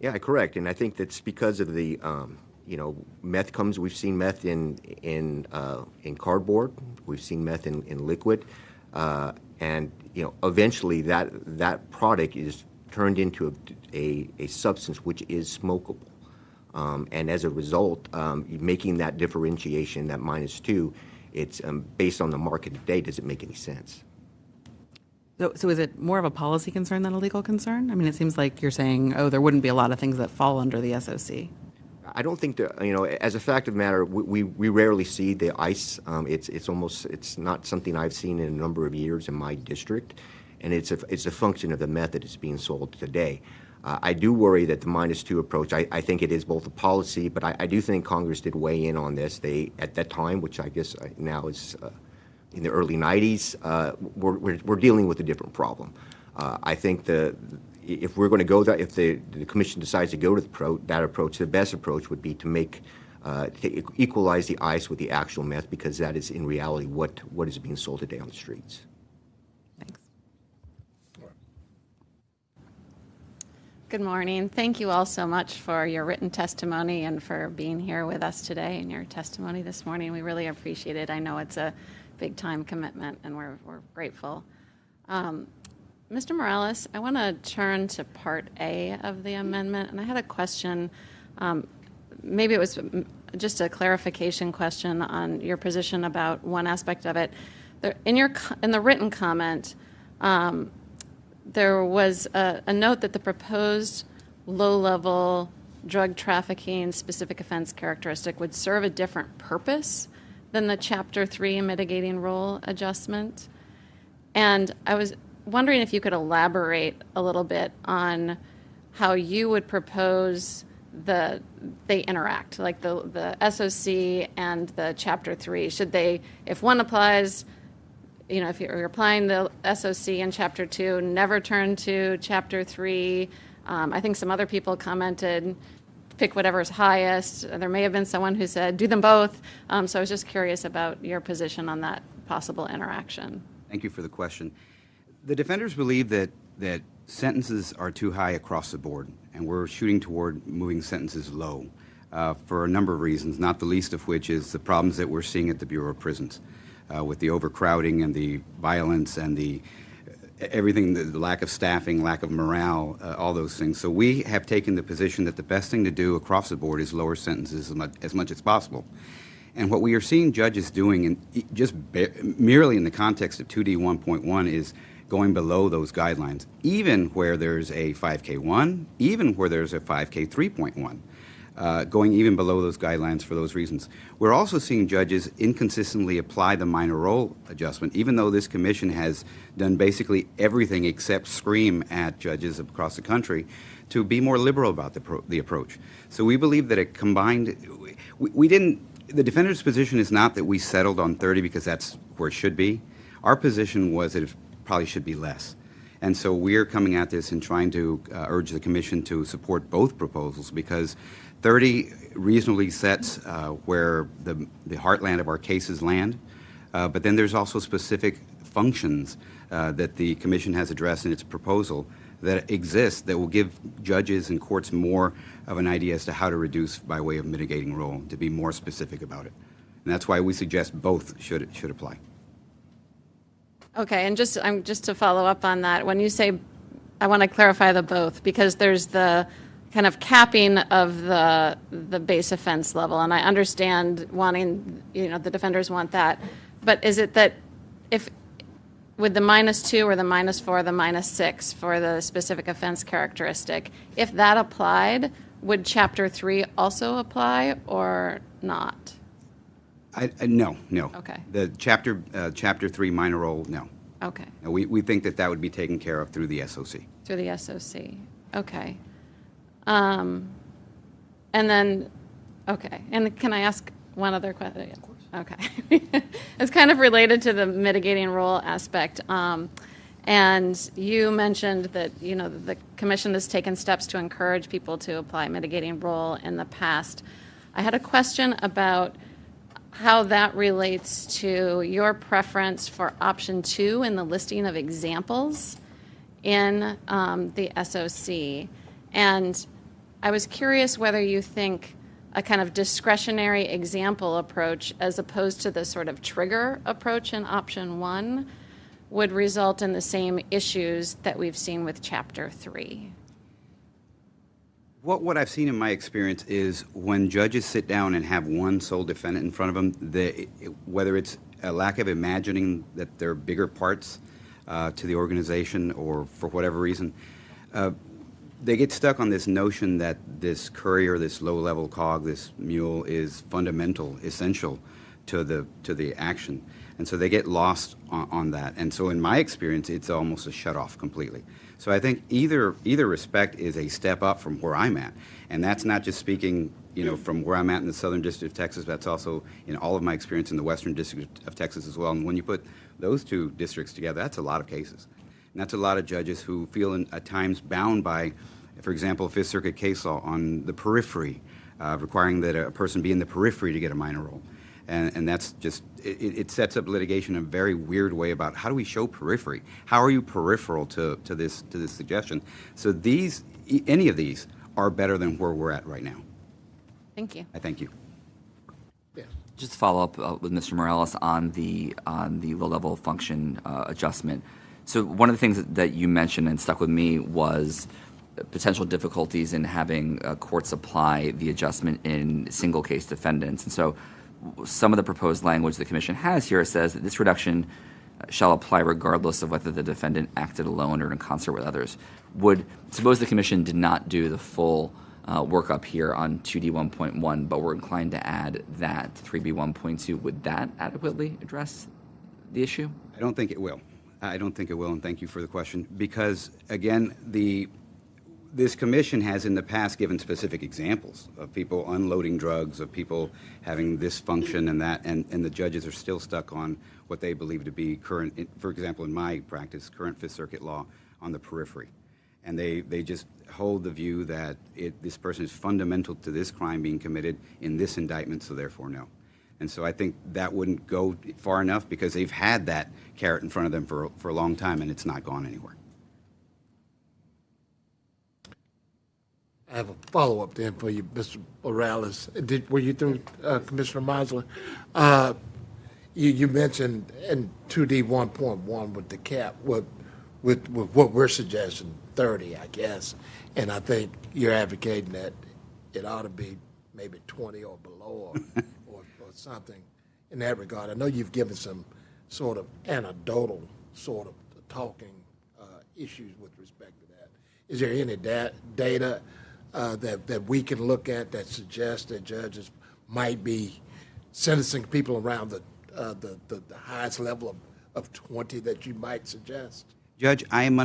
Yeah, correct. And I think that's because of the, meth comes. We've seen meth in cardboard. We've seen meth in liquid, and eventually that product is turned into a substance which is smokable. And as a result, making that differentiation, that -2, it's based on the market today. Does it make any sense? So is it more of a policy concern than a legal concern? I mean, it seems like you're saying, there wouldn't be a lot of things that fall under the SOC. I don't think that, as a fact of the matter, we rarely see the ice. It's not something I've seen in a number of years in my district, and it's a function of the meth that is being sold today. I do worry that the -2 approach, I think it is both a policy, but I do think Congress did weigh in on this. They, at that time, which I guess now is in the early 90s, we're dealing with a different problem. I think if we're going to go if the Commission decides to go to that approach, the best approach would be to equalize the ice with the actual meth, because that is in reality what is being sold today on the streets. Thanks. Good morning. Thank you all so much for your written testimony and for being here with us today and your testimony this morning. We really appreciate it. I know it's a big time commitment, and we're grateful. Mr. Morales, I want to turn to Part A of the amendment, and I had a question. Maybe it was just a clarification question on your position about one aspect of it. In the written comment, there was a note that the proposed low-level drug trafficking specific offense characteristic would serve a different purpose than the Chapter 3 mitigating role adjustment. And I was wondering if you could elaborate a little bit on how you would propose they interact, like the SOC and the Chapter 3. Should they, if one applies, if you're applying the SOC in Chapter 2, never turn to Chapter 3? I think some other people commented, pick whatever's highest. There may have been someone who said, do them both. So I was just curious about your position on that possible interaction. Thank you for the question. The defenders believe that sentences are too high across the board, and we're shooting toward moving sentences low for a number of reasons, not the least of which is the problems that we're seeing at the Bureau of Prisons with the overcrowding and the violence and the lack of staffing, lack of morale, all those things. So we have taken the position that the best thing to do across the board is lower sentences as much as possible. And what we are seeing judges doing, merely in the context of 2D1.1, is going below those guidelines, even where there's a 5K1, even where there's a 5K3.1, going even below those guidelines for those reasons. We're also seeing judges inconsistently apply the minor role adjustment, even though this commission has done basically everything except scream at judges across the country to be more liberal about the approach. So we believe that a combined, the defender's position is not that we settled on 30 because that's where it should be. Our position was that it probably should be less. And so we're coming at this and trying to urge the commission to support both proposals, because 30 reasonably sets where the heartland of our cases land, but then there's also specific functions that the commission has addressed in its proposal that exist that will give judges and courts more of an idea as to how to reduce by way of mitigating role, to be more specific about it. And that's why we suggest both should apply. Okay, and just to follow up on that, when you say, I want to clarify the both, because there's the kind of capping of the base offense level, and I understand wanting, the defenders want that, but is it that if with the -2 or the -4, the -6 for the specific offense characteristic, if that applied, would Chapter 3 also apply or not? No. Okay. The Chapter 3 minor role, no. Okay. And we think that that would be taken care of through the SOC. Through the SOC. Okay. And then, okay. And can I ask one other question? Of course. Okay. It's kind of related to the mitigating role aspect. And you mentioned that, the commission has taken steps to encourage people to apply mitigating role in the past. I had a question about how that relates to your preference for option 2 in the listing of examples in the SOC. And I was curious whether you think a kind of discretionary example approach as opposed to the sort of trigger approach in option 1 would result in the same issues that we've seen with Chapter 3. What I've seen in my experience is when judges sit down and have one sole defendant in front of them, whether it's a lack of imagining that there are bigger parts to the organization or for whatever reason, they get stuck on this notion that this courier, this low-level cog, this mule is fundamental, essential to the action. And so they get lost on that. And so in my experience, it's almost a shut-off completely. So I think either respect is a step up from where I'm at. And that's not just speaking, from where I'm at in the Southern District of Texas, that's also in all of my experience in the Western District of Texas as well. And when you put those two districts together, that's a lot of cases. And that's a lot of judges who feel at times bound by, for example, Fifth Circuit case law on the periphery, requiring that a person be in the periphery to get a minor role. And that's just, it sets up litigation in a very weird way about how do we show periphery? How are you peripheral to this suggestion? So any of these are better than where we're at right now. Thank you. I thank you. Yes. Just to follow up with Mr. Morales on the low-level function adjustment. So one of the things that you mentioned and stuck with me was potential difficulties in having courts apply the adjustment in single-case defendants. And so some of the proposed language the Commission has here says that this reduction shall apply regardless of whether the defendant acted alone or in concert with others. Suppose the Commission did not do the full workup here on 2D1.1, but we're inclined to add that to 3B1.2. Would that adequately address the issue? I don't think it will. And thank you for the question. Because, again, this commission has in the past given specific examples of people unloading drugs, of people having this function and that, and the judges are still stuck on what they believe to be current, for example, in my practice, current Fifth Circuit law on the periphery. And they just hold the view that this person is fundamental to this crime being committed in this indictment, so therefore no. And so I think that wouldn't go far enough because they've had that carrot in front of them for a long time and it's not gone anywhere. I have a follow-up then for you, Mr. Morales. Were you through, Commissioner Meisler? You mentioned in 2D1.1 with the cap, with what we're suggesting, 30, I guess. And I think you're advocating that it ought to be maybe 20 or below or something in that regard. I know you've given some sort of anecdotal sort of talking issues with respect to that. Is there any data that we can look at that suggests that judges might be sentencing people around the highest level of 20 that you might suggest? Judge, I'm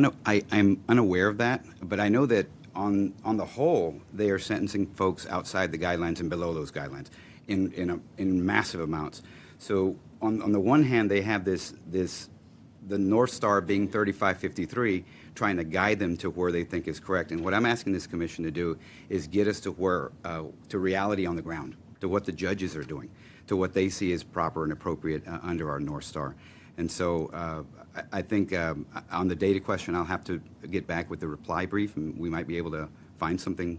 unaware of that, but I know that on the whole, they are sentencing folks outside the guidelines and below those guidelines in massive amounts. So on the one hand, they have the North Star being 3553, trying to guide them to where they think is correct. And what I'm asking this commission to do is get us to to reality on the ground, to what the judges are doing, to what they see as proper and appropriate under our North Star. And so I think on the data question, I'll have to get back with the reply brief, and we might be able to find something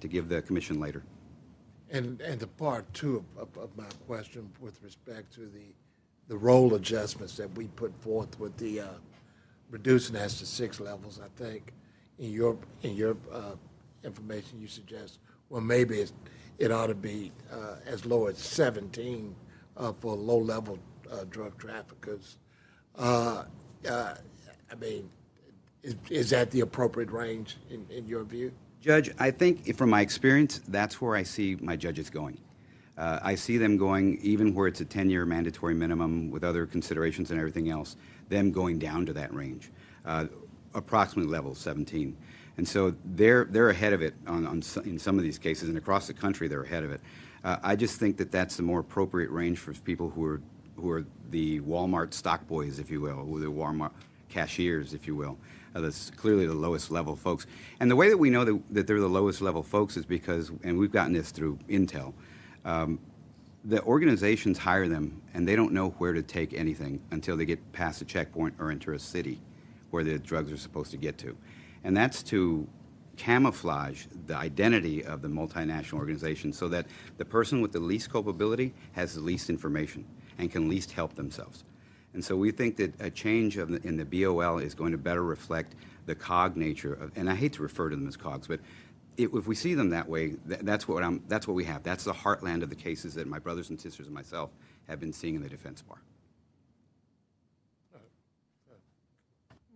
to give the commission later. And the part two of my question with respect to the role adjustments that we put forth with the reducing us to 6 levels, I think in your information you suggest, well, maybe it ought to be as low as 17 for low-level drug traffickers. I mean, is that the appropriate range in your view? Judge, I think from my experience, that's where I see my judges going. I see them going, even where it's a 10-year mandatory minimum with other considerations and everything else, them going down to that range, approximately level 17. And so they're ahead of it in some of these cases, and across the country they're ahead of it. I just think that that's the more appropriate range for people who are the Walmart stock boys, if you will, or the Walmart cashiers, if you will. That's clearly the lowest level folks. And the way that we know that they're the lowest level folks is because, and we've gotten this through intel, the organizations hire them and they don't know where to take anything until they get past a checkpoint or enter a city where the drugs are supposed to get to. And that's to camouflage the identity of the multinational organization so that the person with the least culpability has the least information and can least help themselves. And so we think that a change in the BOL is going to better reflect the COG nature of, and I hate to refer to them as COGs, but if we see them that way, that's what we have. That's the heartland of the cases that my brothers and sisters and myself have been seeing in the defense bar.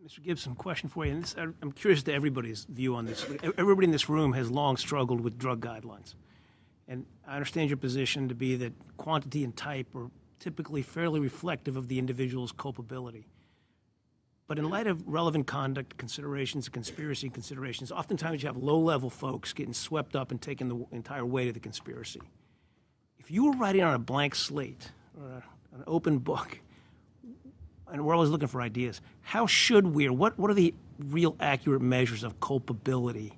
Mr. Gibson, question for you. And this, I'm curious to everybody's view on this. Everybody in this room has long struggled with drug guidelines. And I understand your position to be that quantity and type are typically fairly reflective of the individual's culpability. But in light of relevant conduct considerations and conspiracy considerations, oftentimes you have low-level folks getting swept up and taking the entire weight of the conspiracy. If you were writing on a blank slate or an open book, and we're always looking for ideas, how should we, or what are the real accurate measures of culpability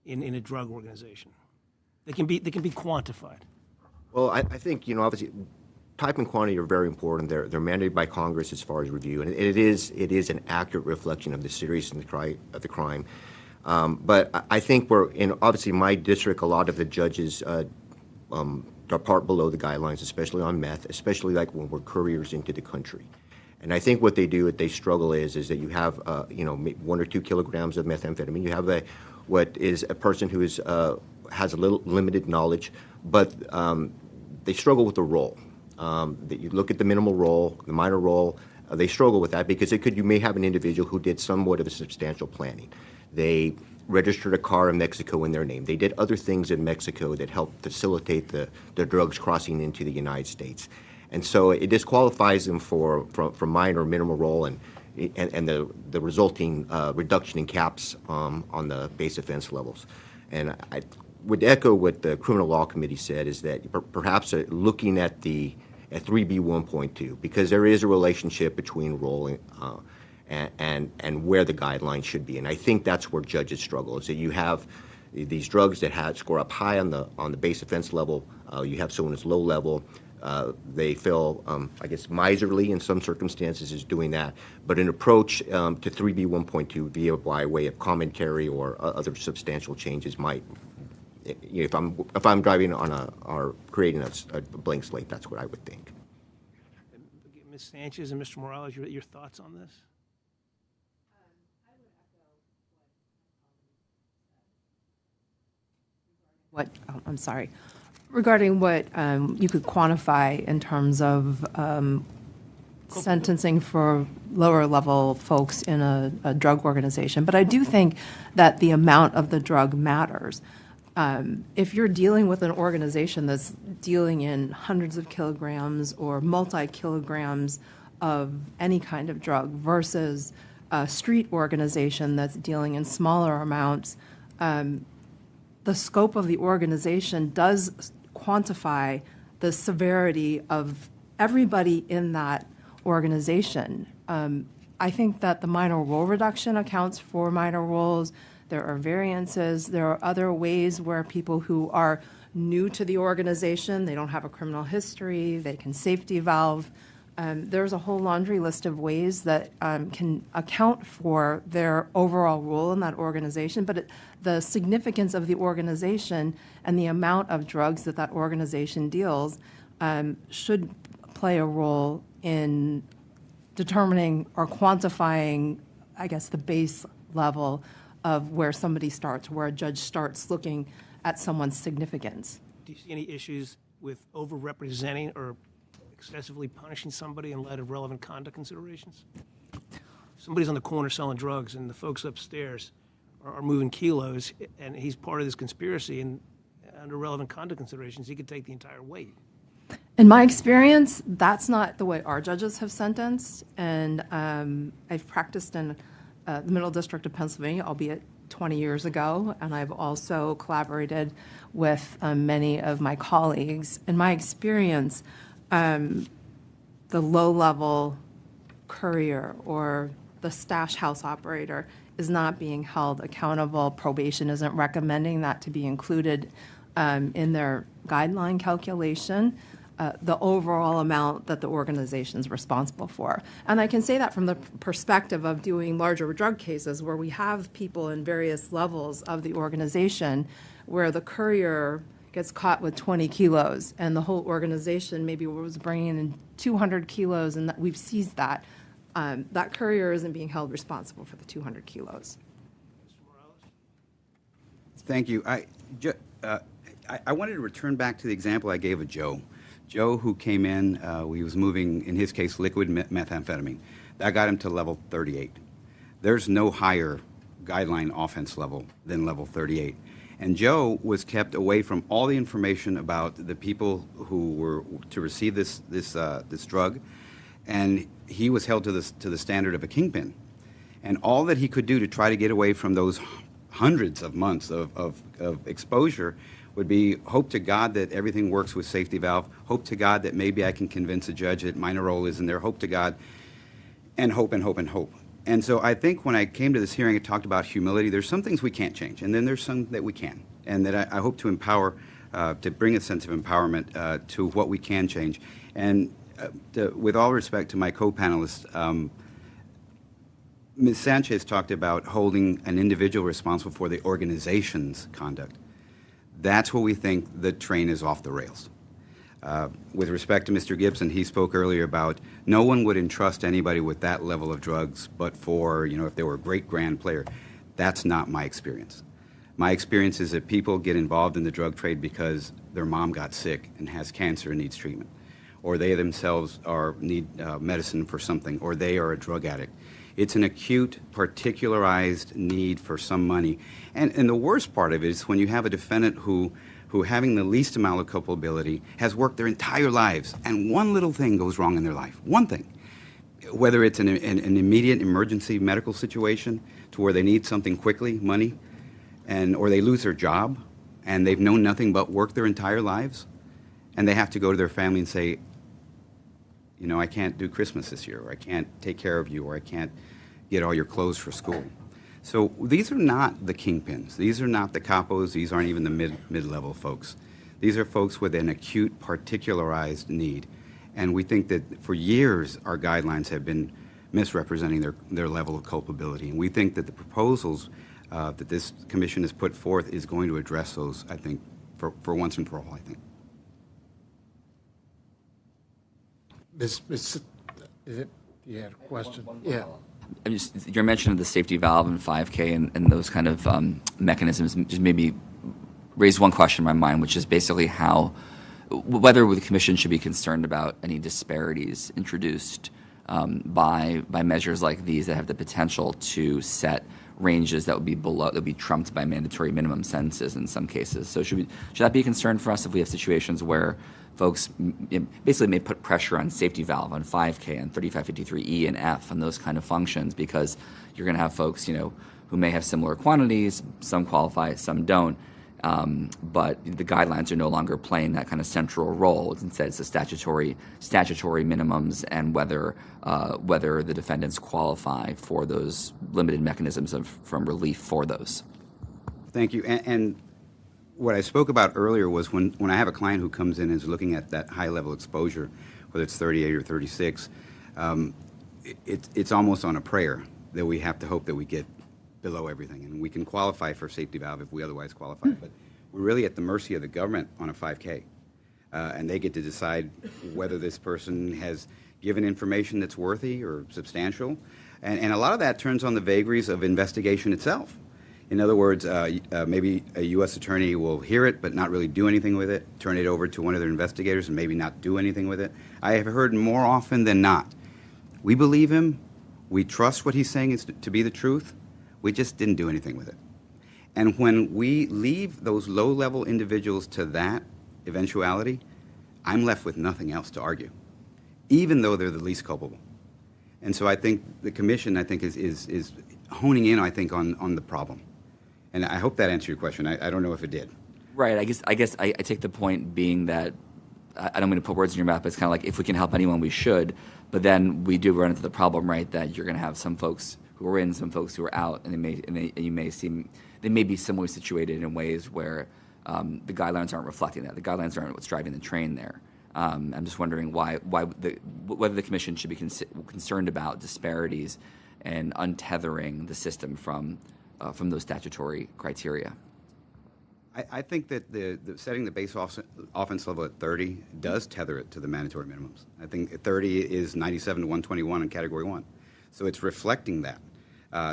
in a drug organization? They can be quantified. Well, I think, obviously, type and quantity are very important. They're mandated by Congress as far as review, and it is an accurate reflection of the seriousness of the crime. But I think obviously my district, a lot of the judges are part below the guidelines, especially on meth, especially like when we're couriers into the country. And I think what they do, what they struggle is that you have 1 or 2 kilograms of methamphetamine. You have what is a person who has a little limited knowledge, but they struggle with the role. That you look at the minimal role, the minor role, they struggle with that because you may have an individual who did somewhat of a substantial planning. They registered a car in Mexico in their name. They did other things in Mexico that helped facilitate the drugs crossing into the United States. And so it disqualifies them for minor or minimal role and the resulting reduction in caps on the base offense levels. And I would echo what the Criminal Law Committee said is that perhaps looking at 3B1.2, because there is a relationship between role and where the guidelines should be. And I think that's where judges struggle, is that you have these drugs that score up high on the base offense level. You have someone who's low level. They feel, I guess, miserly in some circumstances is doing that. But an approach to 3B1.2 by way of commentary or other substantial changes might, if I'm driving on or creating a blank slate, that's what I would think. Ms. Sanchez and Mr. Morales, your thoughts on this? I'm sorry. Regarding what you could quantify in terms of sentencing for lower level folks in a drug organization. But I do think that the amount of the drug matters. If you're dealing with an organization that's dealing in hundreds of kilograms or multi-kilograms of any kind of drug versus a street organization that's dealing in smaller amounts, the scope of the organization does quantify the severity of everybody in that organization. I think that the minor role reduction accounts for minor roles. There are variances. There are other ways where people who are new to the organization, they don't have a criminal history, they can safety valve. There's a whole laundry list of ways that can account for their overall role in that organization, but the significance of the organization and the amount of drugs that organization deals should play a role in determining or quantifying, I guess, the base level of where somebody starts, where a judge starts looking at someone's significance. Do you see any issues with over-representing or excessively punishing somebody in light of relevant conduct considerations? Somebody's on the corner selling drugs and the folks upstairs are moving kilos and he's part of this conspiracy, and under relevant conduct considerations, he could take the entire weight. In my experience, that's not the way our judges have sentenced, and I've practiced in the Middle District of Pennsylvania, albeit 20 years ago, and I've also collaborated with many of my colleagues. In my experience, the low-level courier or the stash house operator is not being held accountable. Probation isn't recommending that to be included in their guideline calculation, the overall amount that the organization is responsible for. And I can say that from the perspective of doing larger drug cases where we have people in various levels of the organization where the courier gets caught with 20 kilos and the whole organization maybe was bringing in 200 kilos and that we've seized that. That courier isn't being held responsible for the 200 kilos. Thank you. I wanted to return back to the example I gave of Joe. Joe, who came in, he was moving, in his case, liquid methamphetamine. That got him to level 38. There's no higher guideline offense level than level 38. And Joe was kept away from all the information about the people who were to receive this drug, and he was held to the standard of a kingpin. And all that he could do to try to get away from those hundreds of months of exposure would be hope to God that everything works with safety valve, hope to God that maybe I can convince a judge that minor role isn't there, hope to God, and hope and hope and hope. And so I think when I came to this hearing, it talked about humility. There's some things we can't change, and then there's some that we can, and that I hope to empower, to bring a sense of empowerment to what we can change. And with all respect to my co-panelists, Ms. Sanchez talked about holding an individual responsible for the organization's conduct. That's where we think the train is off the rails. With respect to Mr. Gibson, he spoke earlier about no one would entrust anybody with that level of drugs but for, if they were a great grand player. That's not my experience. My experience is that people get involved in the drug trade because their mom got sick and has cancer and needs treatment, or they themselves need medicine for something, or they are a drug addict. It's an acute, particularized need for some money. And the worst part of it is when you have a defendant who having the least amount of culpability has worked their entire lives, and one little thing goes wrong in their life, one thing. Whether it's an immediate emergency medical situation to where they need something quickly, money, or they lose their job, and they've known nothing but work their entire lives, and they have to go to their family and say, I can't do Christmas this year, or I can't take care of you, or I can't get all your clothes for school. So these are not the kingpins. These are not the capos. These aren't even the mid-level folks. These are folks with an acute, particularized need. And we think that for years our guidelines have been misrepresenting their level of culpability. And we think that the proposals that this commission has put forth is going to address those, I think, for once and for all, I think. You had a question? Yeah. Your mention of the safety valve and 5K and those kind of mechanisms just made me raise one question in my mind, which is basically whether the commission should be concerned about any disparities introduced by measures like these that have the potential to set ranges that would be trumped by mandatory minimum sentences in some cases. So should that be a concern for us if we have situations where folks basically may put pressure on safety valve, on 5K, on 3553E and F, and those kind of functions, because you're going to have folks, who may have similar quantities, some qualify, some don't, but the guidelines are no longer playing that kind of central role. Instead, it's the statutory minimums and whether the defendants qualify for those limited mechanisms from relief for those. Thank you. And what I spoke about earlier was when I have a client who comes in and is looking at that high-level exposure, whether it's 38 or 36, it's almost on a prayer that we have to hope that we get below everything. And we can qualify for safety valve if we otherwise qualify. But we're really at the mercy of the government on a 5K. And they get to decide whether this person has given information that's worthy or substantial. And a lot of that turns on the vagaries of investigation itself. In other words, maybe a U.S. attorney will hear it but not really do anything with it, turn it over to one of their investigators and maybe not do anything with it. I have heard more often than not, we believe him, we trust what he's saying is to be the truth, we just didn't do anything with it. And when we leave those low-level individuals to that eventuality, I'm left with nothing else to argue, even though they're the least culpable. And so I think the commission, is honing in, on the problem. And I hope that answered your question. I don't know if it did. Right. I guess I take the point being that I don't mean to put words in your mouth, but it's kind of like if we can help anyone, we should. But then we do run into the problem, right, that you're going to have some folks who are in, some folks who are out, and they may be similarly situated in ways where the guidelines aren't reflecting that. The guidelines aren't what's driving the train there. I'm just wondering whether the commission should be concerned about disparities and untethering the system from those statutory criteria. I think that the setting the base offense level at 30 does tether it to the mandatory minimums. I think 30 is 97 to 121 in Category 1, so it's reflecting that.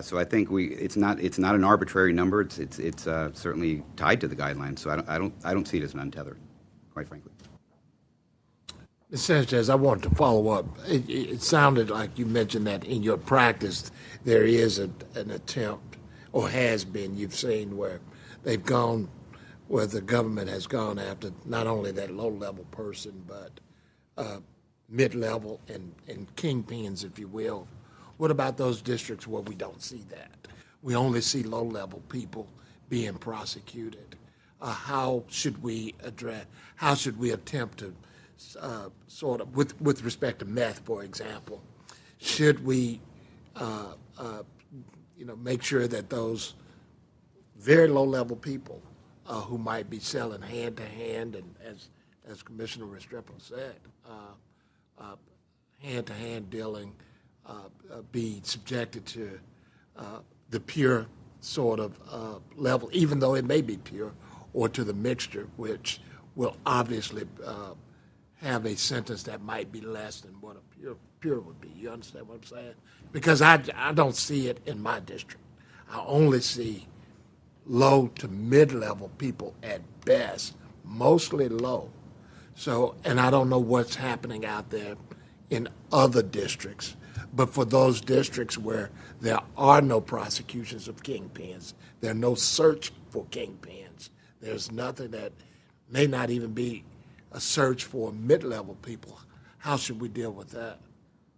So I think it's not an arbitrary number. It's certainly tied to the guidelines. So I don't see it as an untethered, quite frankly. Ms. Sanchez, I wanted to follow up. It sounded like you mentioned that in your practice there is an attempt, or has been, you've seen where they've gone, where the government has gone after not only that low-level person, but mid-level and kingpins, if you will. What about those districts where we don't see that? We only see low-level people being prosecuted. How should we attempt to sort of, with respect to meth, for example, should we, make sure that those very low-level people who might be selling hand-to-hand, and as Commissioner Restrepo said, hand-to-hand dealing, be subjected to the pure sort of level, even though it may be pure, or to the mixture, which will obviously have a sentence that might be less than what a pure would be. You understand what I'm saying? Because I don't see it in my district. I only see low to mid-level people at best, mostly low. So, and I don't know what's happening out there in other districts, but for those districts where there are no prosecutions of kingpins, there are no search for kingpins, there's nothing that may not even be a search for mid-level people, how should we deal with that?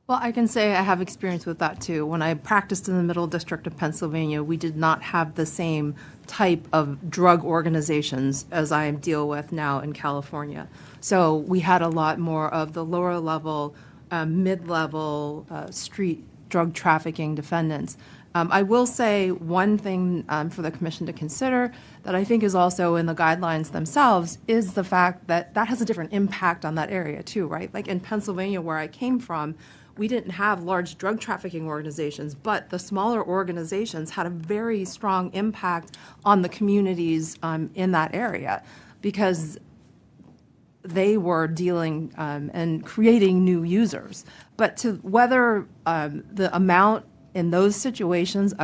Well, I can say I have experience with that too. When I practiced in the Middle District of Pennsylvania, we did not have the same type of drug organizations as I deal with now in California. So we had a lot more of the lower level, mid-level street drug trafficking defendants. I will say one thing for the commission to consider that I think is also in the guidelines themselves is the fact that that has a different impact on that area too, right? Like in Pennsylvania, where I came from, we didn't have large drug trafficking organizations, but the smaller organizations had a very strong impact on the communities in that area because they were dealing and creating new users. But to whether the amount in those situations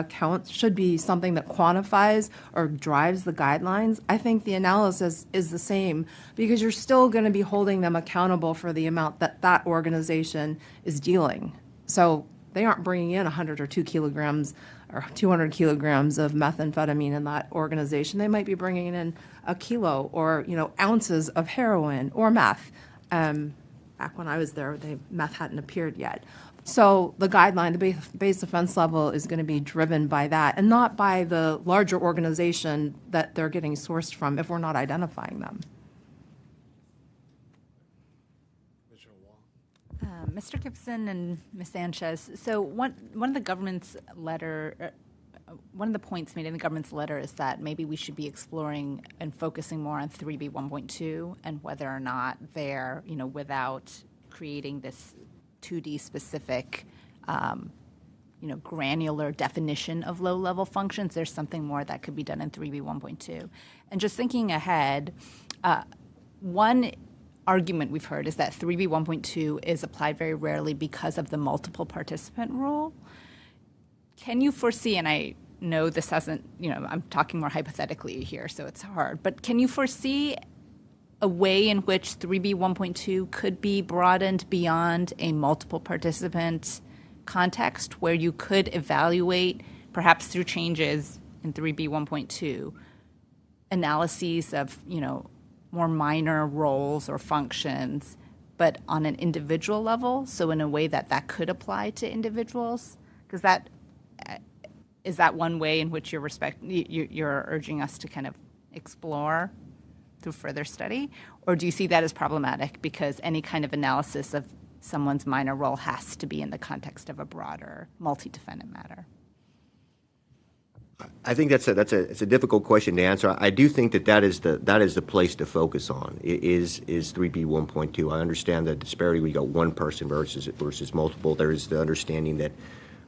should be something that quantifies or drives the guidelines, I think the analysis is the same because you're still going to be holding them accountable for the amount that that organization is dealing. So they aren't bringing in 100 or 2 kilograms or 200 kilograms of methamphetamine in that organization. They might be bringing in a kilo or ounces of heroin or meth. Back when I was there, meth hadn't appeared yet. So the guideline, the base offense level is going to be driven by that and not by the larger organization that they're getting sourced from if we're not identifying them. Mr. Gibson and Ms. Sanchez, so one of the government's letter, one of the points made in the government's letter is that maybe we should be exploring and focusing more on 3B 1.2 and whether or not they're, without creating this 2D specific, granular definition of low-level functions, there's something more that could be done in 3B 1.2. And just thinking ahead, one argument we've heard is that 3B 1.2 is applied very rarely because of the multiple participant rule. Can you foresee, and I know this hasn't, I'm talking more hypothetically here, so it's hard, but can you foresee a way in which 3B 1.2 could be broadened beyond a multiple participant context where you could evaluate, perhaps through changes in 3B 1.2 analyses of, more minor roles or functions, but on an individual level, so in a way that could apply to individuals? Because is that one way in which you're urging us to kind of explore through further study? Or do you see that as problematic because any kind of analysis of someone's minor role has to be in the context of a broader multi-defendant matter? I think it's a difficult question to answer. I do think that is the place to focus on is 3B 1.2. I understand the disparity. We got one person versus multiple. There is the understanding that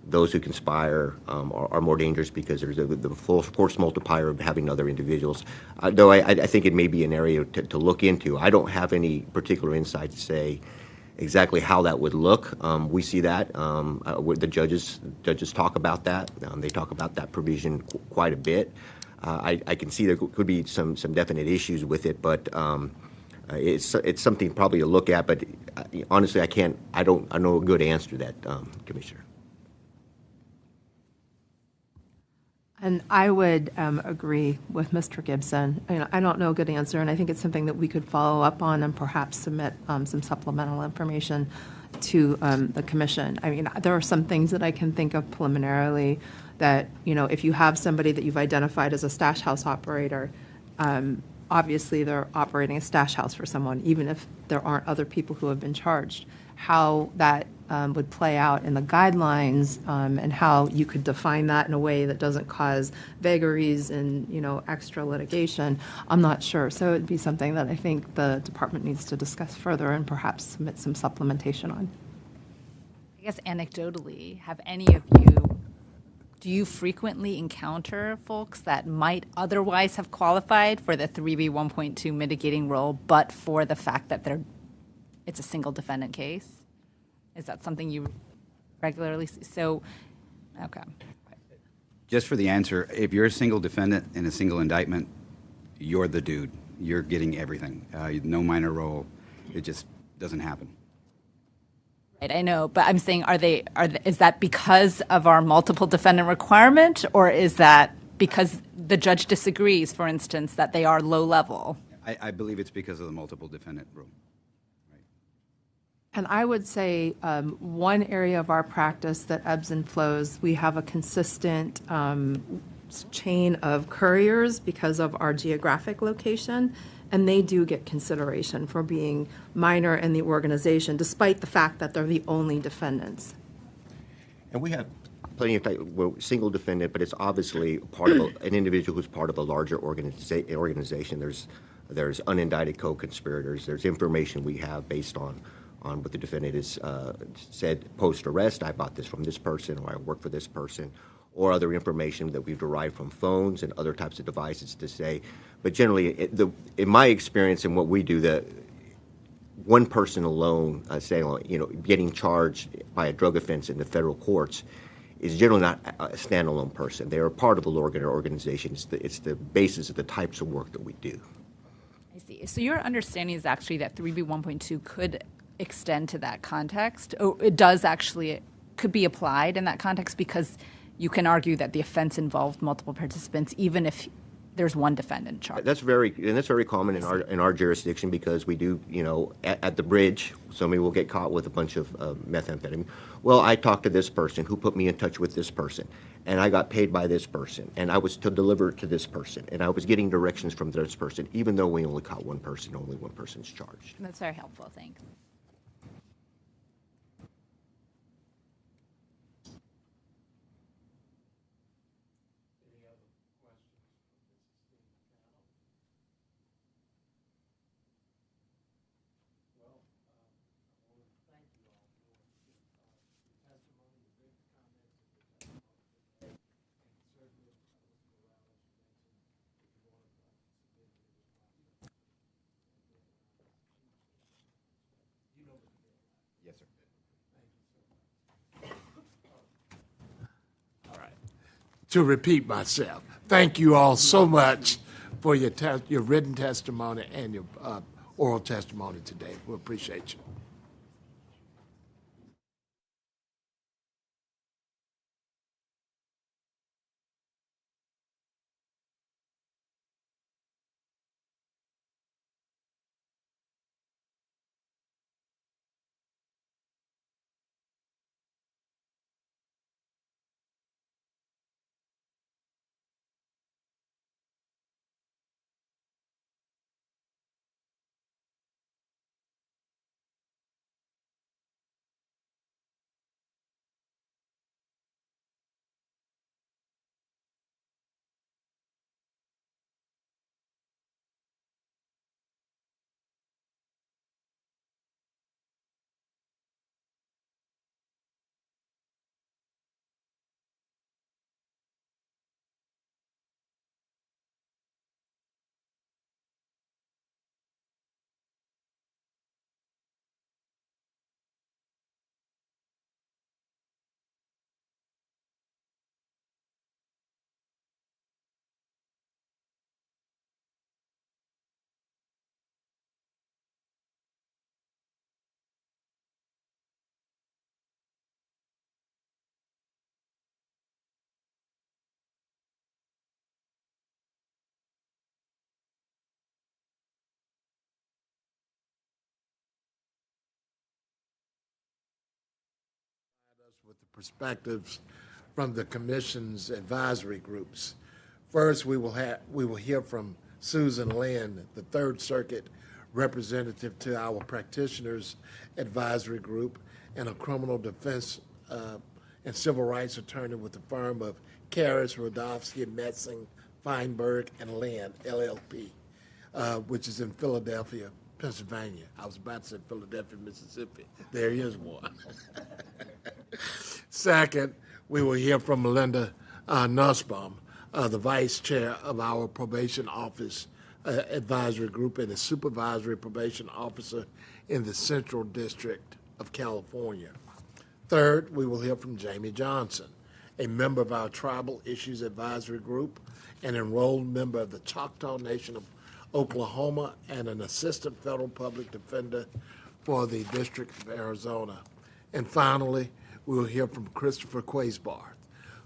those who conspire are more dangerous because there's the force multiplier of having other individuals. Though I think it may be an area to look into. I don't have any particular insight to say exactly how that would look. We see that. The judges talk about that. They talk about that provision quite a bit. I can see there could be some definite issues with it, but it's something probably to look at. But honestly, I don't know a good answer to that, Commissioner. And I would agree with Mr. Gibson. I don't know a good answer, and I think it's something that we could follow up on and perhaps submit some supplemental information to the commission. I mean, there are some things that I can think of preliminarily that, if you have somebody that you've identified as a stash house operator, obviously they're operating a stash house for someone, even if there aren't other people who have been charged. How that would play out in the guidelines and how you could define that in a way that doesn't cause vagaries and, extra litigation, I'm not sure. So it'd be something that I think the department needs to discuss further and perhaps submit some supplementation on. I guess anecdotally, do you frequently encounter folks that might otherwise have qualified for the 3B 1.2 mitigating role, but for the fact that it's a single defendant case? Is that something you regularly see? So, okay. Just for the answer, if you're a single defendant in a single indictment, you're the dude. You're getting everything. No minor role. It just doesn't happen. Right, I know, but I'm saying, is that because of our multiple defendant requirement, or is that because the judge disagrees, for instance, that they are low level? I believe it's because of the multiple defendant rule. And I would say one area of our practice that ebbs and flows, we have a consistent chain of couriers because of our geographic location, and they do get consideration for being minor in the organization, despite the fact that they're the only defendants. And we have plenty of single defendant, but it's obviously part of an individual who's part of a larger organization. There's unindicted co-conspirators. There's information we have based on what the defendant has said post-arrest. I bought this from this person, or I work for this person, or other information that we've derived from phones and other types of devices to say. But generally, in my experience and what we do, the one person alone getting charged by a drug offense in the federal courts is generally not a standalone person. They are part of a larger organization. It's the basis of the types of work that we do. I see. So your understanding is actually that 3B 1.2 could extend to that context. It does actually, could be applied in that context because you can argue that the offense involved multiple participants, even if there's one defendant charged. That's very common in our jurisdiction because we do, at the bridge, somebody will get caught with a bunch of methamphetamine. Well, I talked to this person who put me in touch with this person, and I got paid by this person, and I was to deliver it to this person, and I was getting directions from this person, even though we only caught one person, only one person's charged. That's very helpful. Thanks. Yes, sir. All right. To repeat myself, thank you all so much for your written testimony and your oral testimony today. We appreciate you. with the perspectives from the Commission's advisory groups. First, we will hear from Susan Lynn, the Third Circuit representative to our Practitioners Advisory Group and a criminal defense and civil rights attorney with the firm of Karras, Rodofsky, Metzing, Feinberg, and Lynn, LLP, which is in Philadelphia, Pennsylvania. I was about to say Philadelphia, Mississippi. There is one. Second, we will hear from Melinda Nussbaum, the vice chair of our probation office advisory group and a supervisory probation officer in the Central District of California. Third, we will hear from Jamie Johnson, a member of our Tribal Issues Advisory Group, an enrolled member of the Choctaw Nation of Oklahoma, and an assistant federal public defender for the District of Arizona. And finally, we will hear from Christopher Quaisbarth,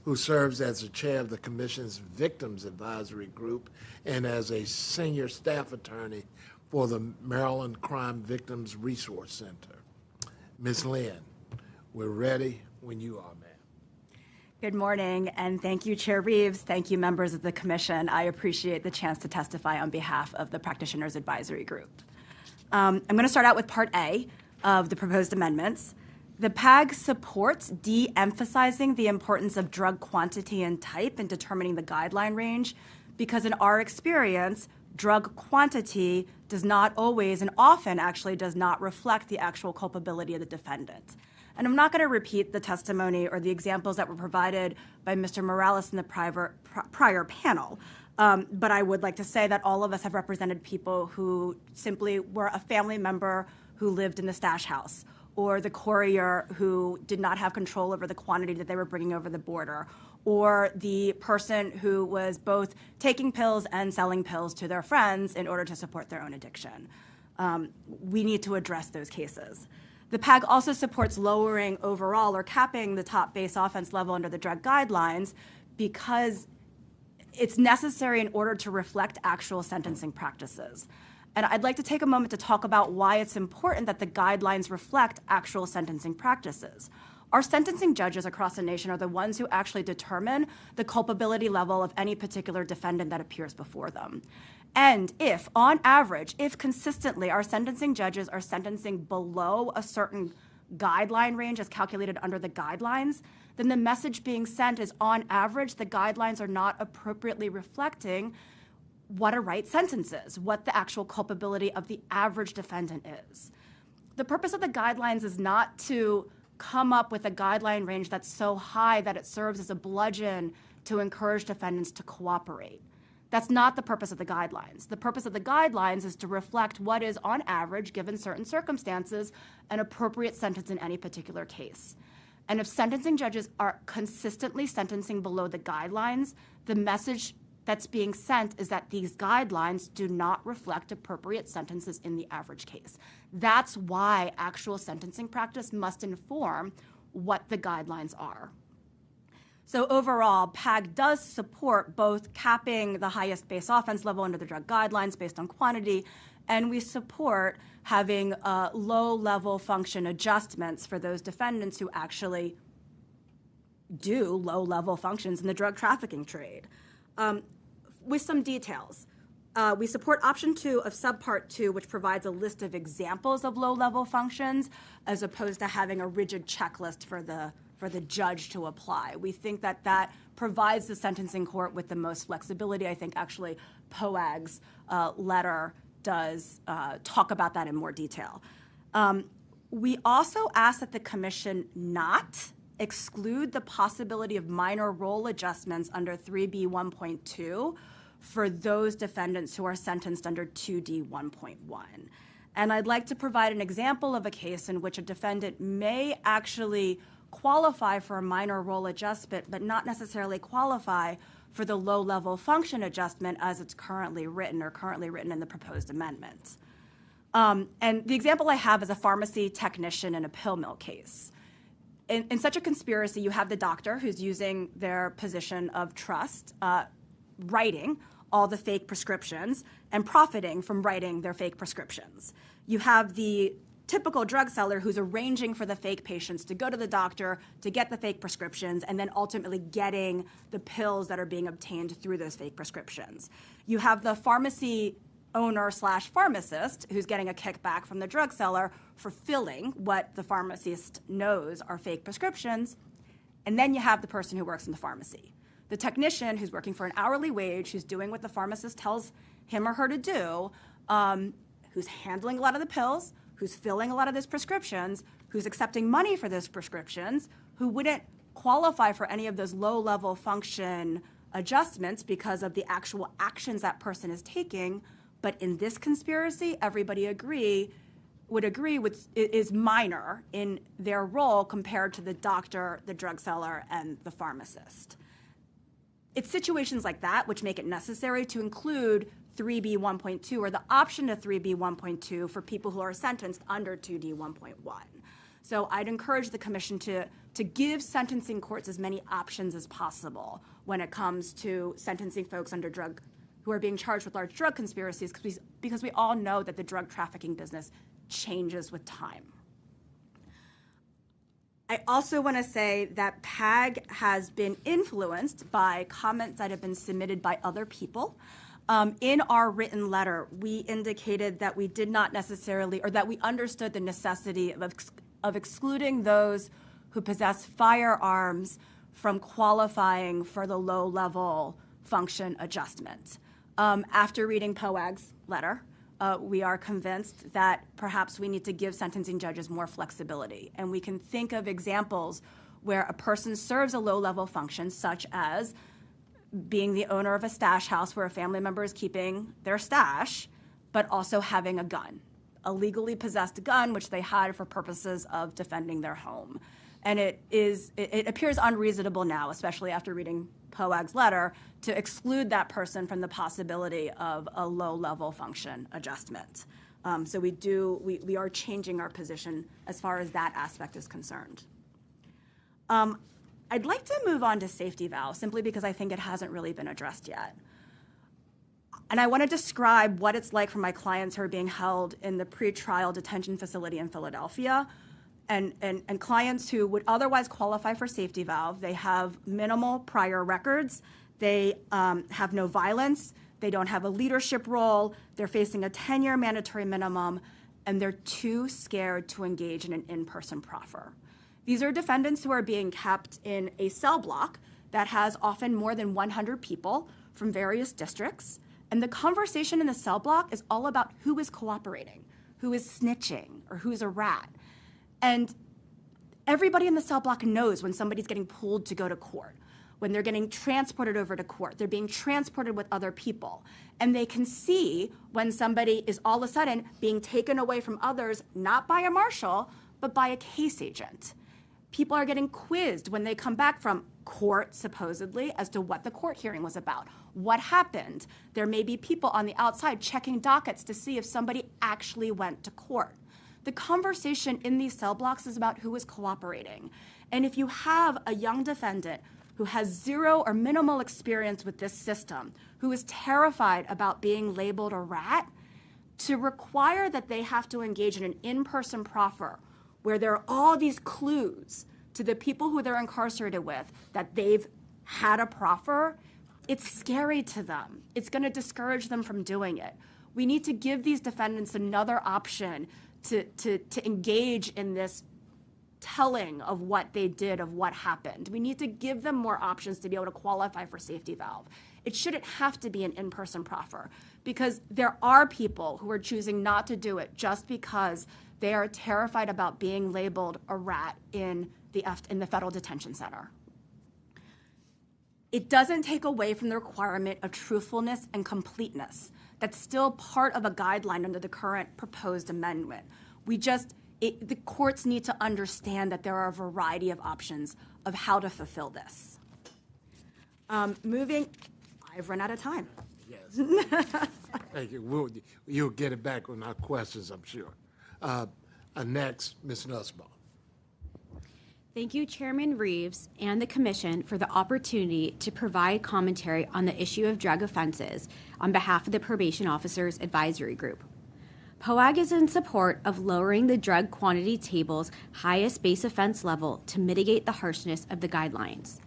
who serves as the chair of the Commission's Victims Advisory Group and as a senior staff attorney for the Maryland Crime Victims Resource Center. Ms. Lynn, we're ready when you are, ma'am. Good morning, and thank you, Chair Reeves. Thank you, members of the Commission. I appreciate the chance to testify on behalf of the Practitioners Advisory Group. I'm going to start out with Part A of the proposed amendments. The PAG supports de-emphasizing the importance of drug quantity and type in determining the guideline range because in our experience, drug quantity does not always and often actually does not reflect the actual culpability of the defendant. And I'm not going to repeat the testimony or the examples that were provided by Mr. Morales in the prior panel, but I would like to say that all of us have represented people who simply were a family member who lived in the stash house, or the courier who did not have control over the quantity that they were bringing over the border, or the person who was both taking pills and selling pills to their friends in order to support their own addiction. We need to address those cases. The PAG also supports lowering overall or capping the top base offense level under the drug guidelines because it's necessary in order to reflect actual sentencing practices. And I'd like to take a moment to talk about why it's important that the guidelines reflect actual sentencing practices. Our sentencing judges across the nation are the ones who actually determine the culpability level of any particular defendant that appears before them. And if, on average, if consistently our sentencing judges are sentencing below a certain guideline range as calculated under the guidelines, then the message being sent is, on average, the guidelines are not appropriately reflecting what a right sentence is, what the actual culpability of the average defendant is. The purpose of the guidelines is not to come up with a guideline range that's so high that it serves as a bludgeon to encourage defendants to cooperate. That's not the purpose of the guidelines. The purpose of the guidelines is to reflect what is, on average, given certain circumstances, an appropriate sentence in any particular case. And if sentencing judges are consistently sentencing below the guidelines, the message that's being sent is that these guidelines do not reflect appropriate sentences in the average case. That's why actual sentencing practice must inform what the guidelines are. So overall, PAG does support both capping the highest base offense level under the drug guidelines based on quantity, and we support having low-level function adjustments for those defendants who actually do low-level functions in the drug trafficking trade. With some details, we support option 2 of subpart 2, which provides a list of examples of low-level functions, as opposed to having a rigid checklist for the judge to apply. We think that that provides the sentencing court with the most flexibility. I think actually POAG's letter does talk about that in more detail. We also ask that the Commission not exclude the possibility of minor role adjustments under 3B1.2 for those defendants who are sentenced under 2D1.1. And I'd like to provide an example of a case in which a defendant may actually qualify for a minor role adjustment, but not necessarily qualify for the low-level function adjustment as it's currently written in the proposed amendment. And the example I have is a pharmacy technician in a pill mill case. In such a conspiracy, you have the doctor who's using their position of trust, writing all the fake prescriptions and profiting from writing their fake prescriptions. You have the typical drug seller who's arranging for the fake patients to go to the doctor to get the fake prescriptions and then ultimately getting the pills that are being obtained through those fake prescriptions. You have the pharmacy owner / pharmacist who's getting a kickback from the drug seller for filling what the pharmacist knows are fake prescriptions. And then you have the person who works in the pharmacy. The technician who's working for an hourly wage, who's doing what the pharmacist tells him or her to do, who's handling a lot of the pills, who's filling a lot of those prescriptions, who's accepting money for those prescriptions, who wouldn't qualify for any of those low-level function adjustments because of the actual actions that person is taking. But in this conspiracy, everybody would agree with is minor in their role compared to the doctor, the drug seller, and the pharmacist. It's situations like that which make it necessary to include 3B1.2 or the option to 3B1.2 for people who are sentenced under 2D1.1. So I'd encourage the commission to give sentencing courts as many options as possible when it comes to sentencing folks under who are being charged with large drug conspiracies, because we all know that the drug trafficking business changes with time. I also want to say that PAG has been influenced by comments that have been submitted by other people. In our written letter, we indicated that we did not necessarily, or that we understood the necessity of excluding those who possess firearms from qualifying for the low-level function adjustment. After reading POAG's letter, we are convinced that perhaps we need to give sentencing judges more flexibility. And we can think of examples where a person serves a low-level function, such as being the owner of a stash house where a family member is keeping their stash, but also having a gun, a legally possessed gun, which they had for purposes of defending their home. And it appears unreasonable now, especially after reading POAG's letter, to exclude that person from the possibility of a low-level function adjustment. So we are changing our position as far as that aspect is concerned. I'd like to move on to safety valve, simply because I think it hasn't really been addressed yet. And I want to describe what it's like for my clients who are being held in the pretrial detention facility in Philadelphia, and clients who would otherwise qualify for safety valve. They have minimal prior records. They have no violence. They don't have a leadership role. They're facing a 10-year mandatory minimum, and they're too scared to engage in an in-person proffer. These are defendants who are being kept in a cell block that has often more than 100 people from various districts. And the conversation in the cell block is all about who is cooperating, who is snitching, or who's a rat. And everybody in the cell block knows when somebody's getting pulled to go to court, when they're getting transported over to court, they're being transported with other people. And they can see when somebody is all of a sudden being taken away from others, not by a marshal, but by a case agent. People are getting quizzed when they come back from court, supposedly, as to what the court hearing was about, what happened. There may be people on the outside checking dockets to see if somebody actually went to court. The conversation in these cell blocks is about who is cooperating. And if you have a young defendant who has zero or minimal experience with this system, who is terrified about being labeled a rat, to require that they have to engage in an in-person proffer where there are all these clues to the people who they're incarcerated with that they've had a proffer, it's scary to them. It's going to discourage them from doing it. We need to give these defendants another option to engage in this telling of what they did, of what happened. We need to give them more options to be able to qualify for safety valve. It shouldn't have to be an in-person proffer, because there are people who are choosing not to do it just because they are terrified about being labeled a rat in the federal detention center. It doesn't take away from the requirement of truthfulness and completeness. That's still part of a guideline under the current proposed amendment. The courts need to understand that there are a variety of options of how to fulfill this. I've run out of time. Yes. Thank you. You'll get it back on our questions, I'm sure. Next, Ms. Nussbaum. Thank you, Chairman Reeves and the Commission, for the opportunity to provide commentary on the issue of drug offenses on behalf of the Probation Officers Advisory Group. POAG is in support of lowering the drug quantity table's highest base offense level to mitigate the harshness of the guidelines.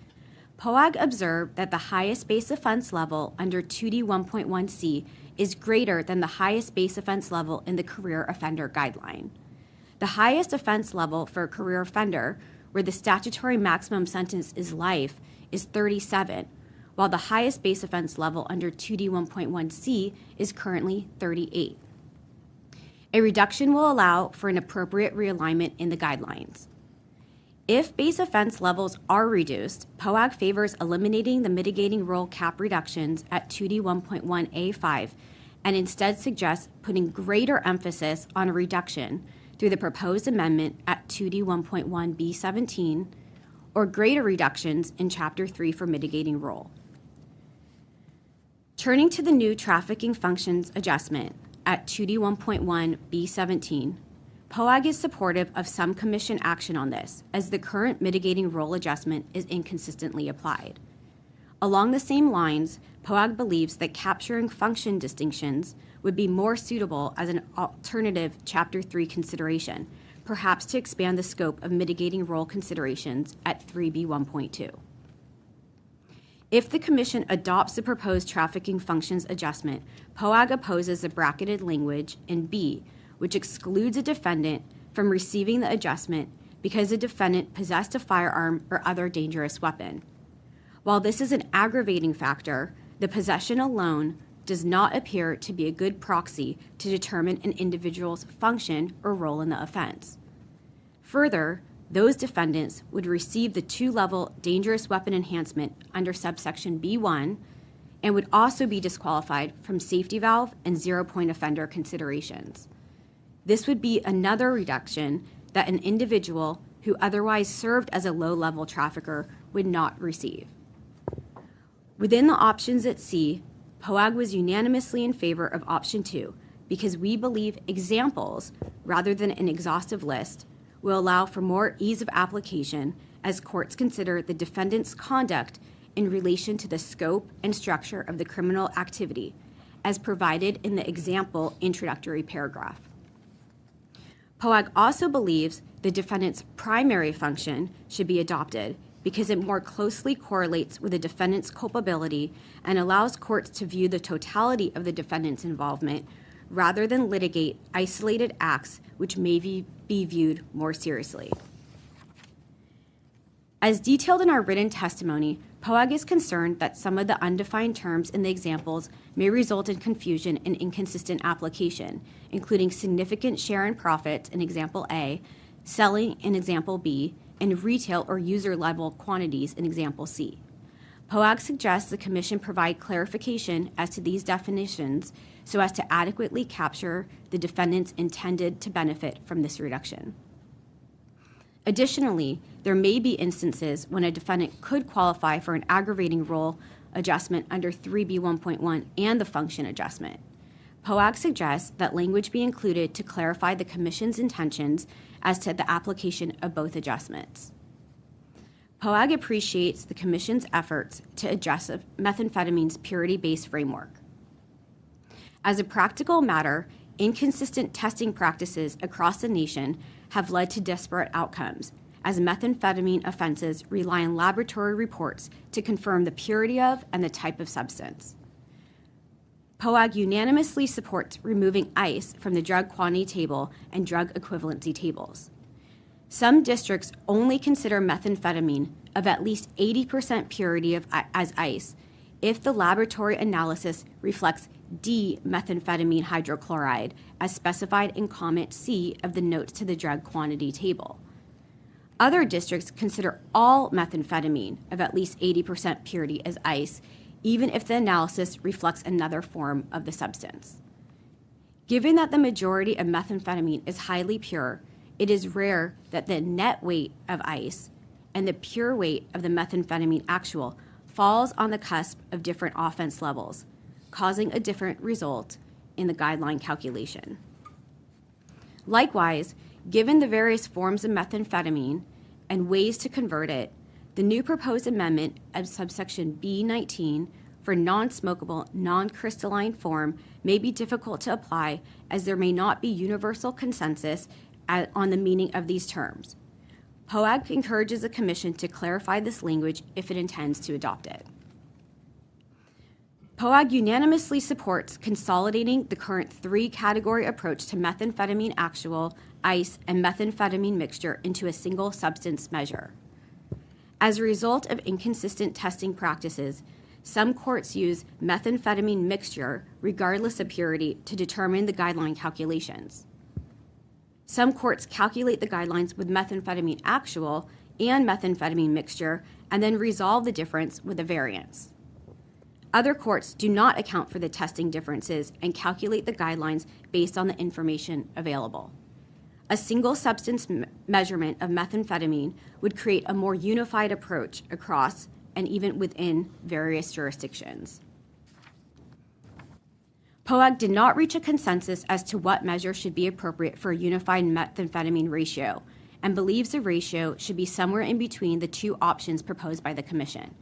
POAG observed that the highest base offense level under 2D 1.1c is greater than the highest base offense level in the career offender guideline. The highest offense level for a career offender, where the statutory maximum sentence is life, is 37, while the highest base offense level under 2D 1.1c is currently 38. A reduction will allow for an appropriate realignment in the guidelines. If base offense levels are reduced, POAG favors eliminating the mitigating role cap reductions at 2D 1.1a5 and instead suggests putting greater emphasis on a reduction through the proposed amendment at 2D 1.1b17 or greater reductions in Chapter 3 for mitigating role. Turning to the new trafficking functions adjustment at 2D 1.1b17, POAG is supportive of some Commission action on this, as the current mitigating role adjustment is inconsistently applied. Along the same lines, POAG believes that capturing function distinctions would be more suitable as an alternative Chapter 3 consideration, perhaps to expand the scope of mitigating role considerations at 3B 1.2. If the Commission adopts the proposed trafficking functions adjustment, POAG opposes the bracketed language in B, which excludes a defendant from receiving the adjustment because the defendant possessed a firearm or other dangerous weapon. While this is an aggravating factor, the possession alone does not appear to be a good proxy to determine an individual's function or role in the offense. Further, those defendants would receive the 2-level dangerous weapon enhancement under subsection B1 and would also be disqualified from safety valve and 0-point offender considerations. This would be another reduction that an individual who otherwise served as a low-level trafficker would not receive. Within the options at C, POAG was unanimously in favor of option 2 because we believe examples, rather than an exhaustive list, will allow for more ease of application as courts consider the defendant's conduct in relation to the scope and structure of the criminal activity, as provided in the example introductory paragraph. POAG also believes the defendant's primary function should be adopted because it more closely correlates with the defendant's culpability and allows courts to view the totality of the defendant's involvement rather than litigate isolated acts which may be viewed more seriously. As detailed in our written testimony, POAG is concerned that some of the undefined terms in the examples may result in confusion and inconsistent application, including significant share in profits in example A, selling in example B, and retail or user level quantities in example C. POAG suggests the Commission provide clarification as to these definitions so as to adequately capture the defendants intended to benefit from this reduction. Additionally, there may be instances when a defendant could qualify for an aggravating role adjustment under 3B 1.1 and the function adjustment. POAG suggests that language be included to clarify the Commission's intentions as to the application of both adjustments. POAG appreciates the Commission's efforts to adjust methamphetamine's purity-based framework. As a practical matter, inconsistent testing practices across the nation have led to disparate outcomes, as methamphetamine offenses rely on laboratory reports to confirm the purity of and the type of substance. POAG unanimously supports removing ICE from the drug quantity table and drug equivalency tables. Some districts only consider methamphetamine of at least 80% purity as ICE if the laboratory analysis reflects D-methamphetamine hydrochloride as specified in comment C of the notes to the drug quantity table. Other districts consider all methamphetamine of at least 80% purity as ICE, even if the analysis reflects another form of the substance. Given that the majority of methamphetamine is highly pure, it is rare that the net weight of ICE and the pure weight of the methamphetamine actual falls on the cusp of different offense levels, causing a different result in the guideline calculation. Likewise, given the various forms of methamphetamine and ways to convert it, the new proposed amendment of subsection B19 for non-smokable, non-crystalline form may be difficult to apply as there may not be universal consensus on the meaning of these terms. POAG encourages the Commission to clarify this language if it intends to adopt it. POAG unanimously supports consolidating the current three-category approach to methamphetamine actual, ice, and methamphetamine mixture into a single substance measure. As a result of inconsistent testing practices, some courts use methamphetamine mixture, regardless of purity, to determine the guideline calculations. Some courts calculate the guidelines with methamphetamine actual and methamphetamine mixture and then resolve the difference with a variance. Other courts do not account for the testing differences and calculate the guidelines based on the information available. A single substance measurement of methamphetamine would create a more unified approach across and even within various jurisdictions. POAG did not reach a consensus as to what measure should be appropriate for a unified methamphetamine ratio and believes the ratio should be somewhere in between the two options proposed by the Commission.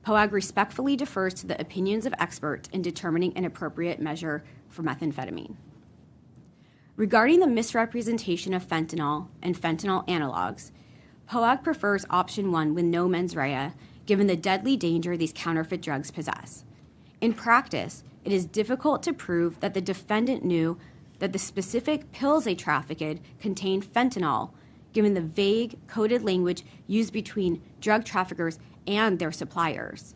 POAG respectfully defers to the opinions of experts in determining an appropriate measure for methamphetamine. Regarding the misrepresentation of fentanyl and fentanyl analogs, POAG prefers option 1 with no mens rea, given the deadly danger these counterfeit drugs possess. In practice, it is difficult to prove that the defendant knew that the specific pills they trafficked contained fentanyl, given the vague, coded language used between drug traffickers and their suppliers.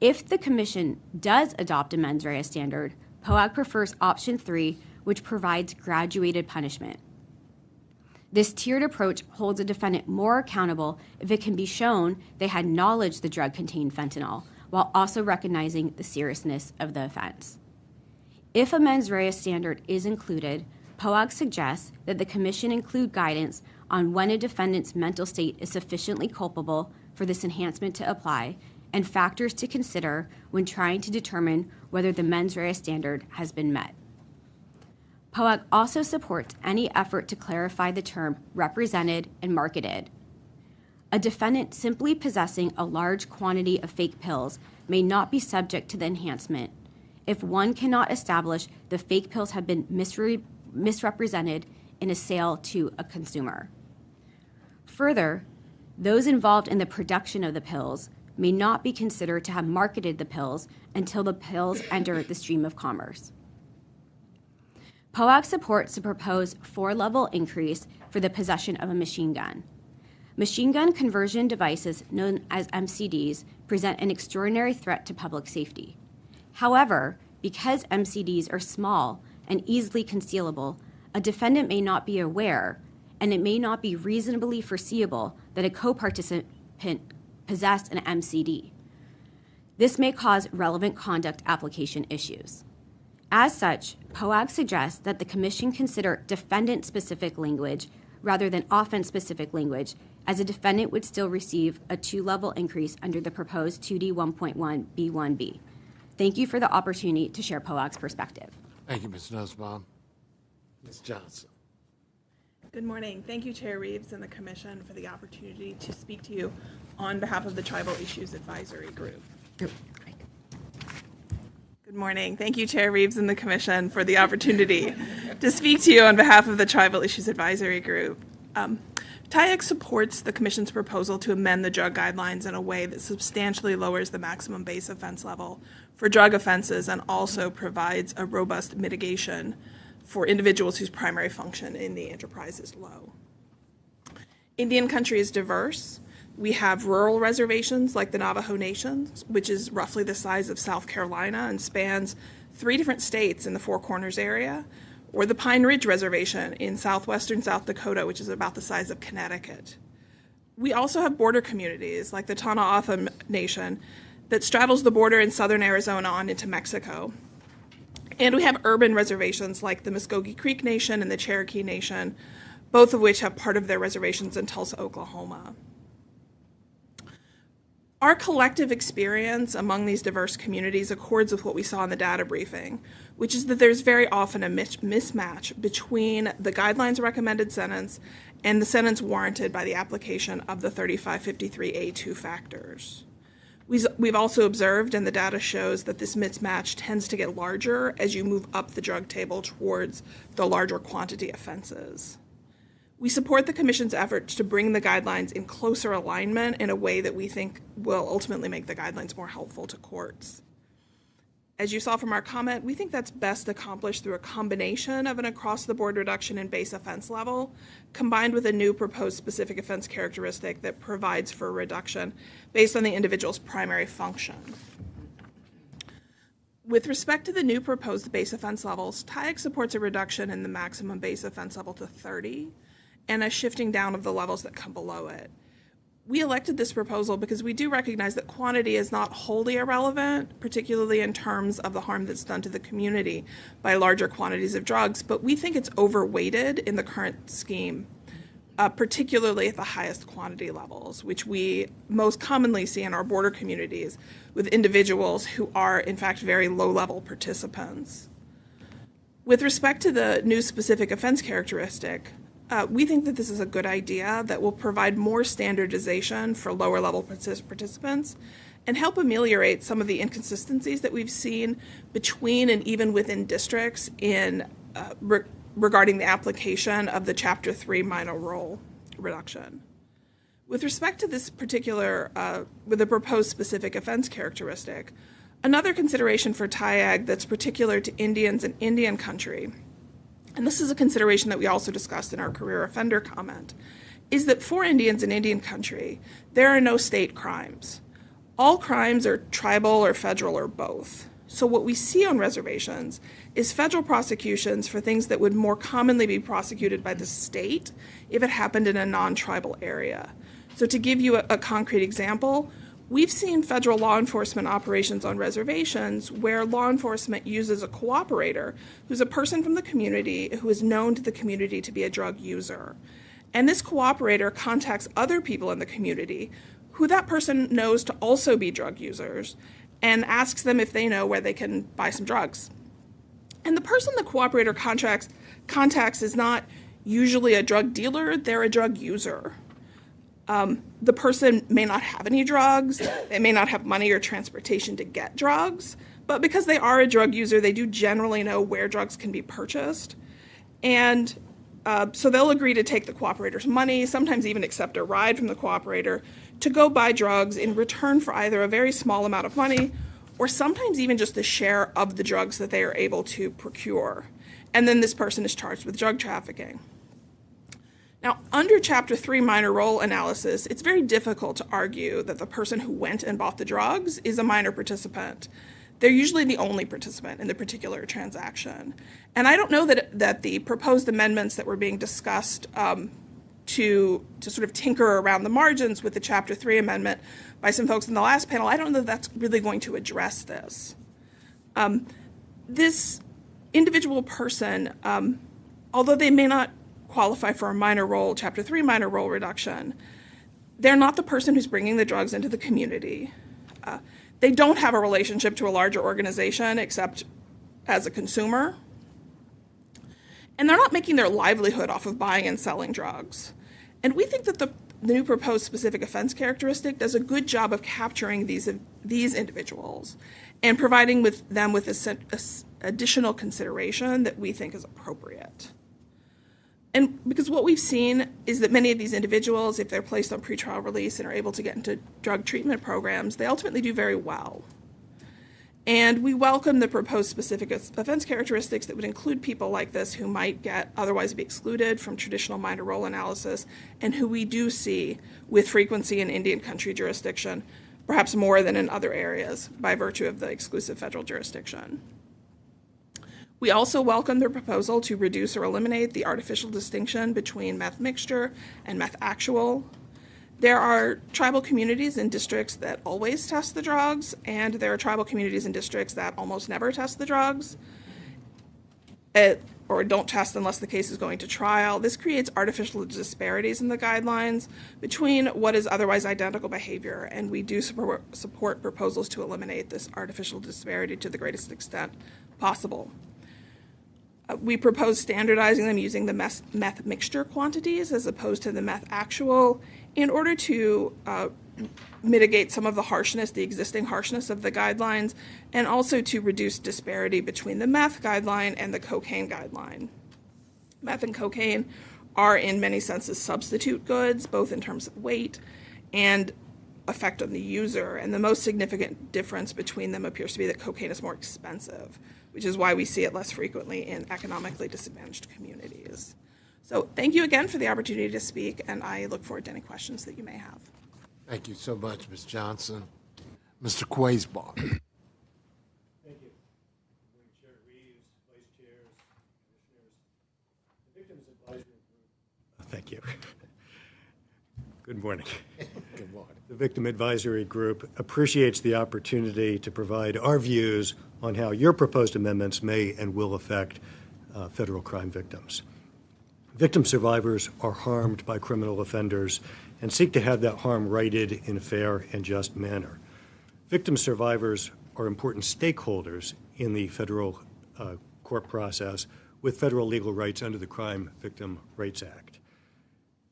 If the Commission does adopt a mens rea standard, POAG prefers option 3, which provides graduated punishment. This tiered approach holds a defendant more accountable if it can be shown they had knowledge the drug contained fentanyl, while also recognizing the seriousness of the offense. If a mens rea standard is included, POAG suggests that the Commission include guidance on when a defendant's mental state is sufficiently culpable for this enhancement to apply, and factors to consider when trying to determine whether the mens rea standard has been met. POAG also supports any effort to clarify the term represented and marketed. A defendant simply possessing a large quantity of fake pills may not be subject to the enhancement if one cannot establish the fake pills have been misrepresented in a sale to a consumer. Further, those involved in the production of the pills may not be considered to have marketed the pills until the pills enter the stream of commerce. POAG supports the proposed 4-level increase for the possession of a machine gun. Machine gun conversion devices, known as MCDs, present an extraordinary threat to public safety. However, because MCDs are small and easily concealable, a defendant may not be aware, and it may not be reasonably foreseeable that a co-participant possessed an MCD. This may cause relevant conduct application issues. As such, POAG suggests that the Commission consider defendant-specific language rather than offense-specific language, as a defendant would still receive a 2-level increase under the proposed 2D 1.1 B1B. Thank you for the opportunity to share POAG's perspective. Thank you, Ms. Nussbaum. Ms. Johnson. Good morning. Thank you, Chair Reeves and the Commission, for the opportunity to speak to you on behalf of the Tribal Issues Advisory Group. Good morning. Thank you, Chair Reeves and the Commission, for the opportunity to speak to you on behalf of the Tribal Issues Advisory Group. TIAC supports the Commission's proposal to amend the drug guidelines in a way that substantially lowers the maximum base offense level for drug offenses and also provides a robust mitigation for individuals whose primary function in the enterprise is low. Indian country is diverse. We have rural reservations like the Navajo Nation, which is roughly the size of South Carolina and spans 3 different states in the Four Corners area, or the Pine Ridge Reservation in southwestern South Dakota, which is about the size of Connecticut. We also have border communities like the Tohono Nation that straddles the border in southern Arizona on into Mexico. And we have urban reservations like the Muskogee Creek Nation and the Cherokee Nation, both of which have part of their reservations in Tulsa, Oklahoma. Our collective experience among these diverse communities accords with what we saw in the data briefing, which is that there's very often a mismatch between the guidelines recommended sentence and the sentence warranted by the application of the 3553A2 factors. We've also observed, and the data shows, that this mismatch tends to get larger as you move up the drug table towards the larger quantity offenses. We support the Commission's efforts to bring the guidelines in closer alignment in a way that we think will ultimately make the guidelines more helpful to courts. As you saw from our comment, we think that's best accomplished through a combination of an across-the-board reduction in base offense level, combined with a new proposed specific offense characteristic that provides for a reduction based on the individual's primary function. With respect to the new proposed base offense levels, TIAC supports a reduction in the maximum base offense level to 30 and a shifting down of the levels that come below it. We elected this proposal because we do recognize that quantity is not wholly irrelevant, particularly in terms of the harm that's done to the community by larger quantities of drugs, but we think it's overweighted in the current scheme, particularly at the highest quantity levels, which we most commonly see in our border communities with individuals who are, in fact, very low-level participants. With respect to the new specific offense characteristic, we think that this is a good idea that will provide more standardization for lower level participants and help ameliorate some of the inconsistencies that we've seen between and even within districts in regarding the application of the Chapter 3 minor role reduction. With respect to this particular, with the proposed specific offense characteristic, another consideration for TIAG that's particular to Indians and Indian country, and this is a consideration that we also discussed in our career offender comment, is that for Indians in Indian country, there are no state crimes. All crimes are tribal or federal or both. So what we see on reservations is federal prosecutions for things that would more commonly be prosecuted by the state if it happened in a non-tribal area. So to give you a concrete example, we've seen federal law enforcement operations on reservations where law enforcement uses a cooperator who's a person from the community who is known to the community to be a drug user. And this cooperator contacts other people in the community who that person knows to also be drug users and asks them if they know where they can buy some drugs. And the person the cooperator contacts is not usually a drug dealer, they're a drug user. The person may not have any drugs, they may not have money or transportation to get drugs, but because they are a drug user, they do generally know where drugs can be purchased. And so they'll agree to take the cooperator's money, sometimes even accept a ride from the cooperator to go buy drugs in return for either a very small amount of money or sometimes even just a share of the drugs that they are able to procure. And then this person is charged with drug trafficking. Now, under Chapter 3 minor role analysis, it's very difficult to argue that the person who went and bought the drugs is a minor participant. They're usually the only participant in the particular transaction. And I don't know that the proposed amendments that were being discussed to sort of tinker around the margins with the Chapter 3 amendment by some folks in the last panel, I don't know that that's really going to address this. This individual person, although they may not qualify for a minor role, Chapter 3 minor role reduction, they're not the person who's bringing the drugs into the community. They don't have a relationship to a larger organization except as a consumer. And they're not making their livelihood off of buying and selling drugs. And we think that the new proposed specific offense characteristic does a good job of capturing these individuals and providing them with additional consideration that we think is appropriate. And because what we've seen is that many of these individuals, if they're placed on pretrial release and are able to get into drug treatment programs, they ultimately do very well. And we welcome the proposed specific offense characteristics that would include people like this who might otherwise be excluded from traditional minor role analysis and who we do see with frequency in Indian country jurisdiction, perhaps more than in other areas by virtue of the exclusive federal jurisdiction. We also welcome the proposal to reduce or eliminate the artificial distinction between meth mixture and meth actual. There are tribal communities and districts that always test the drugs, and there are tribal communities and districts that almost never test the drugs, or don't test unless the case is going to trial. This creates artificial disparities in the guidelines between what is otherwise identical behavior, and we do support proposals to eliminate this artificial disparity to the greatest extent possible. We propose standardizing them using the meth mixture quantities as opposed to the meth actual in order to mitigate some of the harshness, the existing harshness of the guidelines, and also to reduce disparity between the meth guideline and the cocaine guideline. Meth and cocaine are in many senses substitute goods, both in terms of weight and effect on the user, and the most significant difference between them appears to be that cocaine is more expensive, which is why we see it less frequently in economically disadvantaged communities. So thank you again for the opportunity to speak, and I look forward to any questions that you may have. Thank you so much, Ms. Johnson. Mr. Quaisbar. Thank you. Chair Reeves, Vice Chairs, Commissioners. The Victims Advisory Group. Thank you. Good morning. Good morning. The Victim Advisory Group appreciates the opportunity to provide our views on how your proposed amendments may and will affect federal crime victims. Victim survivors are harmed by criminal offenders and seek to have that harm righted in a fair and just manner. Victim survivors are important stakeholders in the federal court process with federal legal rights under the Crime Victim Rights Act.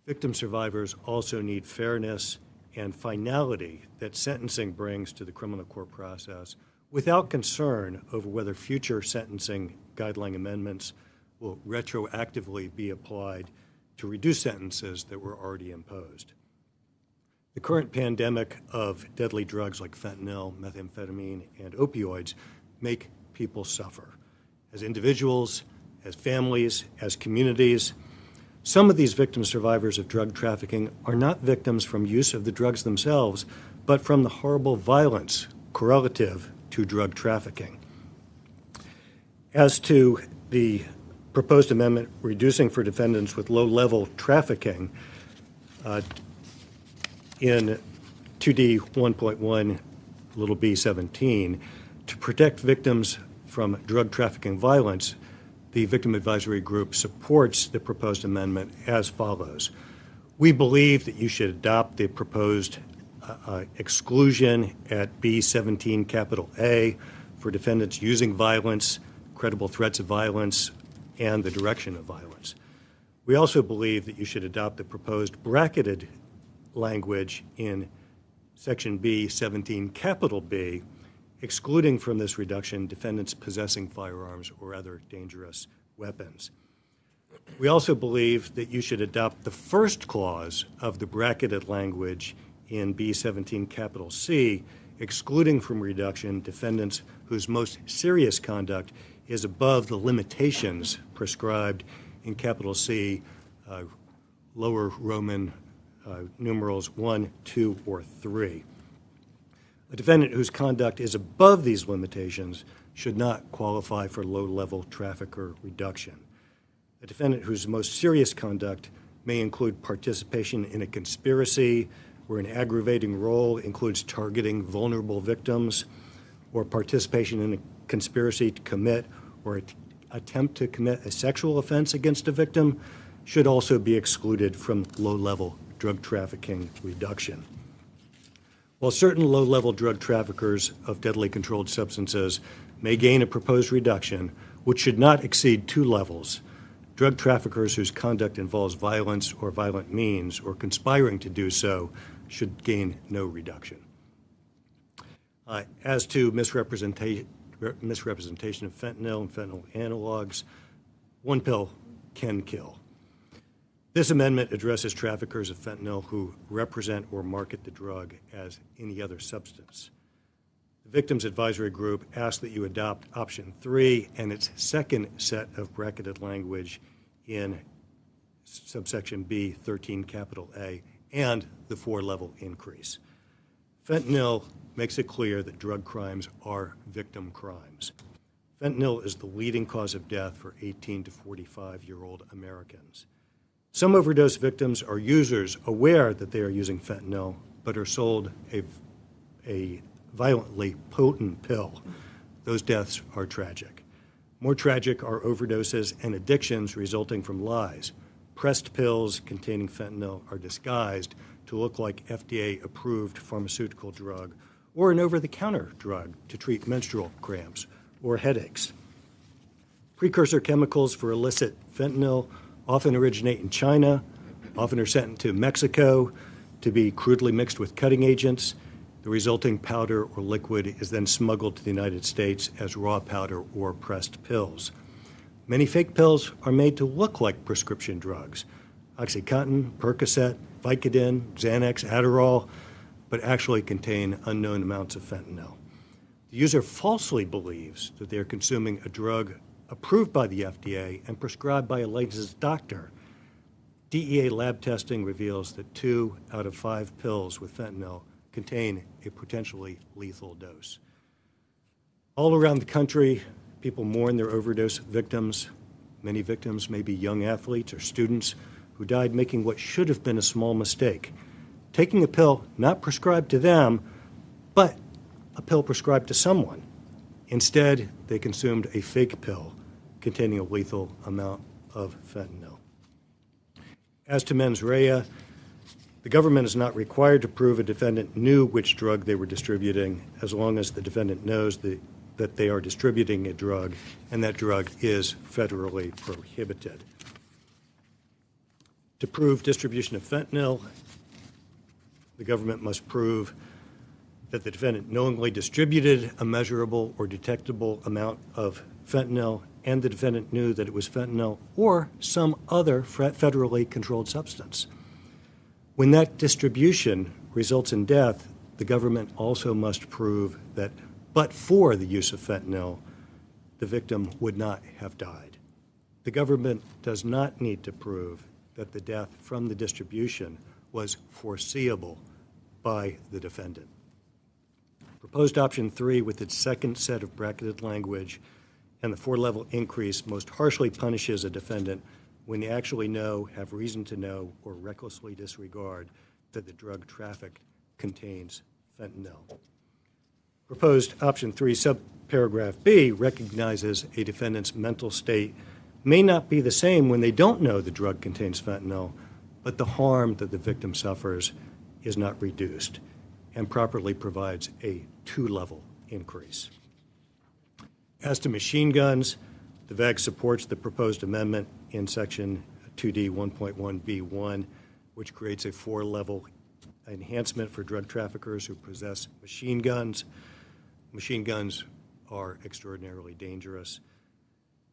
Victim survivors also need fairness and finality that sentencing brings to the criminal court process without concern over whether future sentencing guideline amendments will retroactively be applied to reduce sentences that were already imposed. The current pandemic of deadly drugs like fentanyl, methamphetamine, and opioids make people suffer. As individuals, as families, as communities, some of these victim survivors of drug trafficking are not victims from use of the drugs themselves, but from the horrible violence correlative to drug trafficking. As to the proposed amendment reducing for defendants with low-level trafficking, in 2D 1.1 little b 17, to protect victims from drug trafficking violence, the Victim Advisory Group supports the proposed amendment as follows. We believe that you should adopt the proposed exclusion at B17 capital A for defendants using violence, credible threats of violence, and the direction of violence. We also believe that you should adopt the proposed bracketed language in section B17 capital B, excluding from this reduction defendants possessing firearms or other dangerous weapons. We also believe that you should adopt the first clause of the bracketed language in B17 capital C, excluding from reduction defendants whose most serious conduct is above the limitations prescribed in capital C, lower Roman numerals 1, 2, or 3. A defendant whose conduct is above these limitations should not qualify for low-level trafficker reduction. A defendant whose most serious conduct may include participation in a conspiracy where an aggravating role includes targeting vulnerable victims, or participation in a conspiracy to commit or attempt to commit a sexual offense against a victim should also be excluded from low-level drug trafficking reduction. While certain low-level drug traffickers of deadly controlled substances may gain a proposed reduction, which should not exceed 2 levels, drug traffickers whose conduct involves violence or violent means or conspiring to do so should gain no reduction. As to misrepresentation of fentanyl and fentanyl analogs, one pill can kill. This amendment addresses traffickers of fentanyl who represent or market the drug as any other substance. The Victims Advisory Group asks that you adopt option 3 and its second set of bracketed language in subsection B, 13 capital A, and the 4-level increase. Fentanyl makes it clear that drug crimes are victim crimes. Fentanyl is the leading cause of death for 18 to 45-year-old Americans. Some overdose victims are users aware that they are using fentanyl, but are sold a violently potent pill. Those deaths are tragic. More tragic are overdoses and addictions resulting from lies. Pressed pills containing fentanyl are disguised to look like FDA-approved pharmaceutical drug or an over-the-counter drug to treat menstrual cramps or headaches. Precursor chemicals for illicit fentanyl often originate in China, often are sent to Mexico, to be crudely mixed with cutting agents. The resulting powder or liquid is then smuggled to the United States as raw powder or pressed pills. Many fake pills are made to look like prescription drugs: OxyContin, Percocet, Vicodin, Xanax, Adderall, but actually contain unknown amounts of fentanyl. The user falsely believes that they are consuming a drug approved by the FDA and prescribed by a licensed doctor. DEA lab testing reveals that 2 out of 5 pills with fentanyl contain a potentially lethal dose. All around the country, people mourn their overdose victims. Many victims may be young athletes or students who died making what should have been a small mistake, taking a pill not prescribed to them, but a pill prescribed to someone. Instead, they consumed a fake pill containing a lethal amount of fentanyl. As to mens rea, the government is not required to prove a defendant knew which drug they were distributing, as long as the defendant knows that they are distributing a drug and that drug is federally prohibited. To prove distribution of fentanyl, the government must prove that the defendant knowingly distributed a measurable or detectable amount of fentanyl and the defendant knew that it was fentanyl or some other federally controlled substance. When that distribution results in death, the government also must prove that, but for the use of fentanyl, the victim would not have died. The government does not need to prove that the death from the distribution was foreseeable by the defendant. Proposed option 3, with its second set of bracketed language and the 4-level increase, most harshly punishes a defendant when they actually know, have reason to know, or recklessly disregard that the drug trafficked contains fentanyl. Proposed option 3, subparagraph B, recognizes a defendant's mental state may not be the same when they don't know the drug contains fentanyl, but the harm that the victim suffers is not reduced, and properly provides a 2-level increase. As to machine guns, the VAG supports the proposed amendment in Section 2D 1.1b1, which creates a 4-level enhancement for drug traffickers who possess machine guns. Machine guns are extraordinarily dangerous.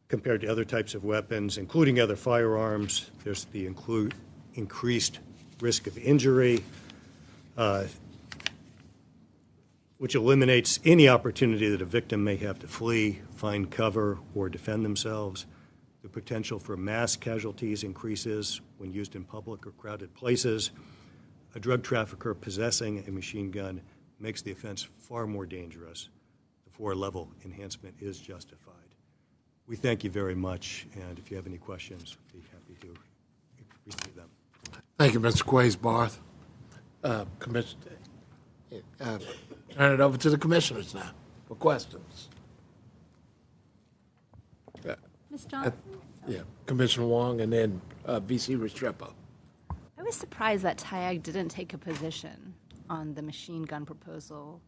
Compared to other types of weapons, including other firearms, there's the increased risk of injury, which eliminates any opportunity that a victim may have to flee, find cover, or defend themselves. The potential for mass casualties increases when used in public or crowded places. A drug trafficker possessing a machine gun makes the offense far more dangerous. The 4-level enhancement is justified. We thank you very much, and if you have any questions, we'd be happy to receive them. Thank you, Mr. Quays-Barth. Turn it over to the commissioners now for questions. Ms. Johnson? Yeah, Commissioner Wong and then V.C. Restrepo. I was surprised that TIAG didn't take a position on the machine gun proposal,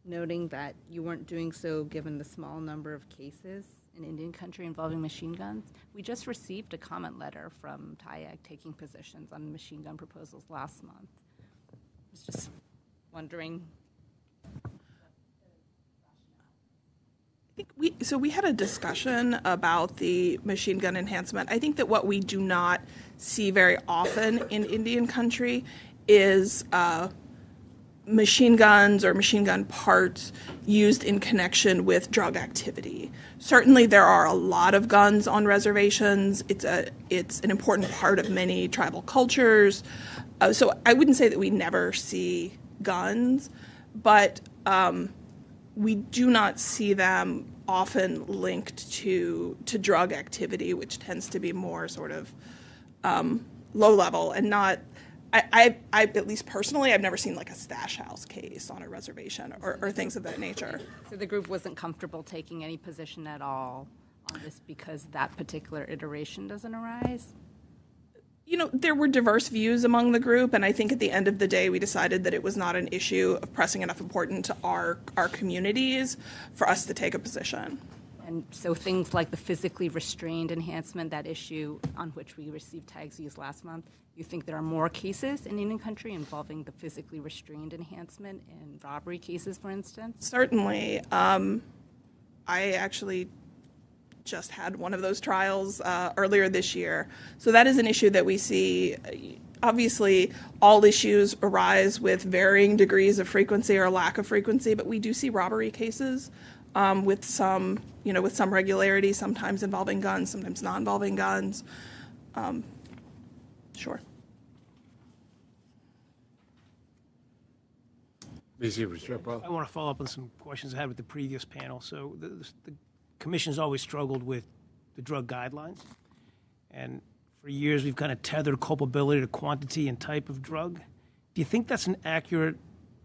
noting that you weren't doing so given the small number of cases in Indian country involving machine guns. We just received a comment letter from TIAG taking positions on machine gun proposals last month. I was just wondering. We had a discussion about the machine gun enhancement. I think that what we do not see very often in Indian country is machine guns or machine gun parts used in connection with drug activity. Certainly there are a lot of guns on reservations. It's an important part of many tribal cultures. So I wouldn't say that we never see guns, but we do not see them often linked to drug activity, which tends to be more sort of low level and not. I at least personally, I've never seen like a stash house case on a reservation or things of that nature. So the group wasn't comfortable taking any position at all on this because that particular iteration doesn't arise? You know, there were diverse views among the group, and I think at the end of the day, we decided that it was not an issue of pressing enough importance to our communities for us to take a position. And so things like the physically restrained enhancement, that issue on which we received tags used last month, you think there are more cases in Indian country involving the physically restrained enhancement in robbery cases, for instance? Certainly. I actually just had one of those trials earlier this year. So that is an issue that we see. Obviously, all issues arise with varying degrees of frequency or lack of frequency, but we do see robbery cases with some regularity, sometimes involving guns, sometimes not involving guns. Sure. I want to follow up on some questions I had with the previous panel. So the Commission's always struggled with the drug guidelines, and for years we've kind of tethered culpability to quantity and type of drug. Do you think that's an accurate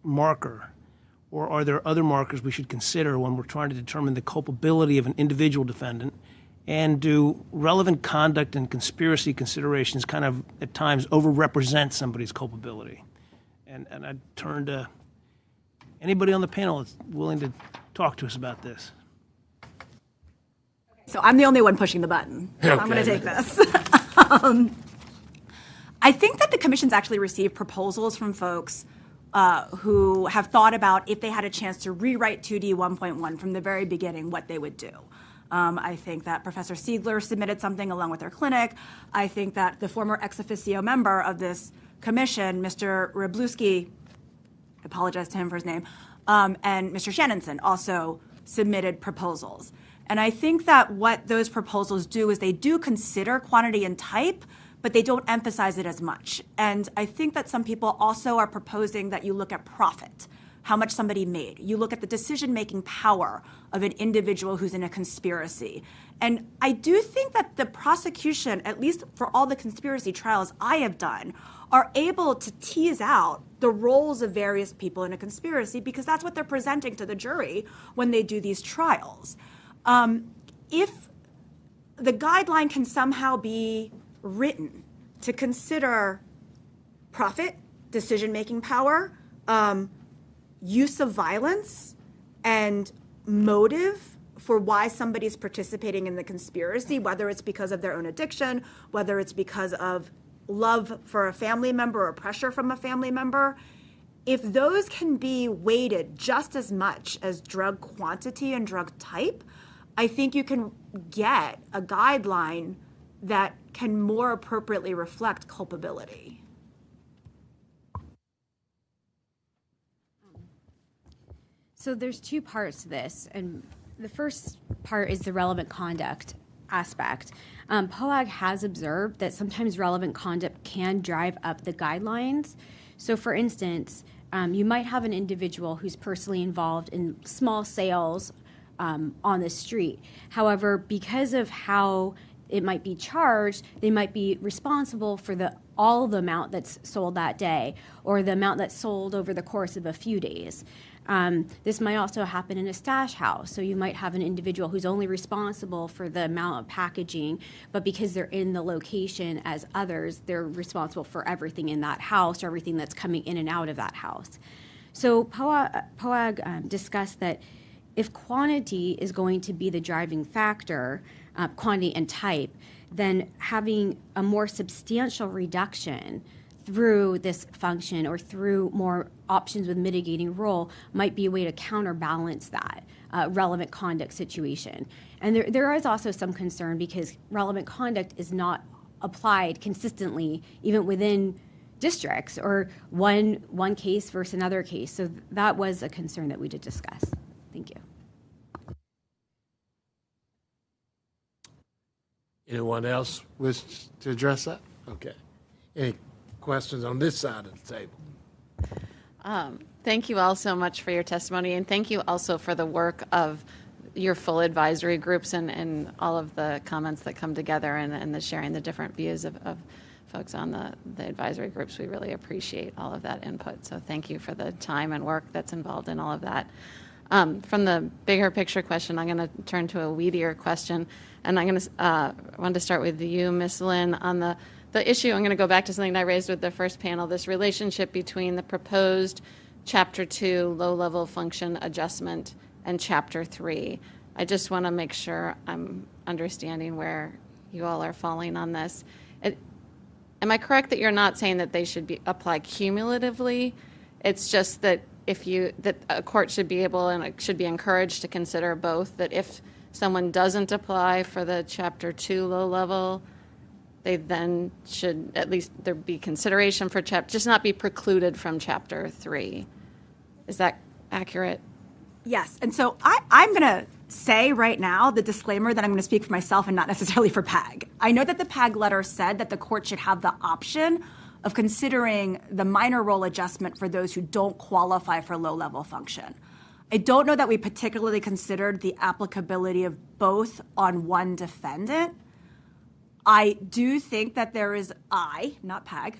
marker, or are there other markers we should consider when we're trying to determine the culpability of an individual defendant? And do relevant conduct and conspiracy considerations kind of at times overrepresent somebody's culpability? And I turn to anybody on the panel that's willing to talk to us about this. So I'm the only one pushing the button. Okay. I'm going to take this. I think that the Commission's actually received proposals from folks who have thought about if they had a chance to rewrite 2D 1.1 from the very beginning, what they would do. I think that Professor Siegler submitted something along with their clinic. I think that the former ex officio member of this commission, Mr. Ryblewski, I apologize to him for his name, and Mr. Shannonson also submitted proposals. And I think that what those proposals do is they do consider quantity and type, but they don't emphasize it as much. And I think that some people also are proposing that you look at profit, how much somebody made. You look at the decision-making power of an individual who's in a conspiracy. And I do think that the prosecution, at least for all the conspiracy trials I have done, are able to tease out the roles of various people in a conspiracy because that's what they're presenting to the jury when they do these trials. If the guideline can somehow be written to consider profit, decision-making power, use of violence, and motive for why somebody's participating in the conspiracy, whether it's because of their own addiction, whether it's because of love for a family member or pressure from a family member, if those can be weighted just as much as drug quantity and drug type, I think you can get a guideline that can more appropriately reflect culpability. So there's two parts to this, and the first part is the relevant conduct aspect. POAG has observed that sometimes relevant conduct can drive up the guidelines. So for instance, you might have an individual who's personally involved in small sales on the street. However, because of how it might be charged, they might be responsible for all the amount that's sold that day or the amount that's sold over the course of a few days. This might also happen in a stash house. So you might have an individual who's only responsible for the amount of packaging, but because they're in the location as others, they're responsible for everything in that house or everything that's coming in and out of that house. So POAG discussed that if quantity is going to be the driving factor, quantity and type, then having a more substantial reduction through this function or through more options with mitigating role might be a way to counterbalance that relevant conduct situation. And there is also some concern because relevant conduct is not applied consistently even within districts or one case versus another case. So that was a concern that we did discuss. Thank you. Anyone else wish to address that? Okay. Any questions on this side of the table? Thank you all so much for your testimony, and thank you also for the work of your full advisory groups and all of the comments that come together and the sharing the different views of folks on the advisory groups. We really appreciate all of that input. So thank you for the time and work that's involved in all of that. From the bigger picture question, I'm going to turn to a weedier question, and I want to start with you, Ms. Lynn, on the issue. I'm going to go back to something that I raised with the first panel, this relationship between the proposed Chapter 2 low-level function adjustment and Chapter 3. I just want to make sure I'm understanding where you all are falling on this. Am I correct that you're not saying that they should be applied cumulatively? It's just that that a court should be able and it should be encouraged to consider both, that if someone doesn't apply for the Chapter 2 low level, they then should at least there be consideration for just not be precluded from Chapter 3. Is that accurate? Yes. And so I'm going to say right now the disclaimer that I'm going to speak for myself and not necessarily for PAG. I know that the PAG letter said that the court should have the option of considering the minor role adjustment for those who don't qualify for low-level function. I don't know that we particularly considered the applicability of both on one defendant. I do think that there is, not PAG,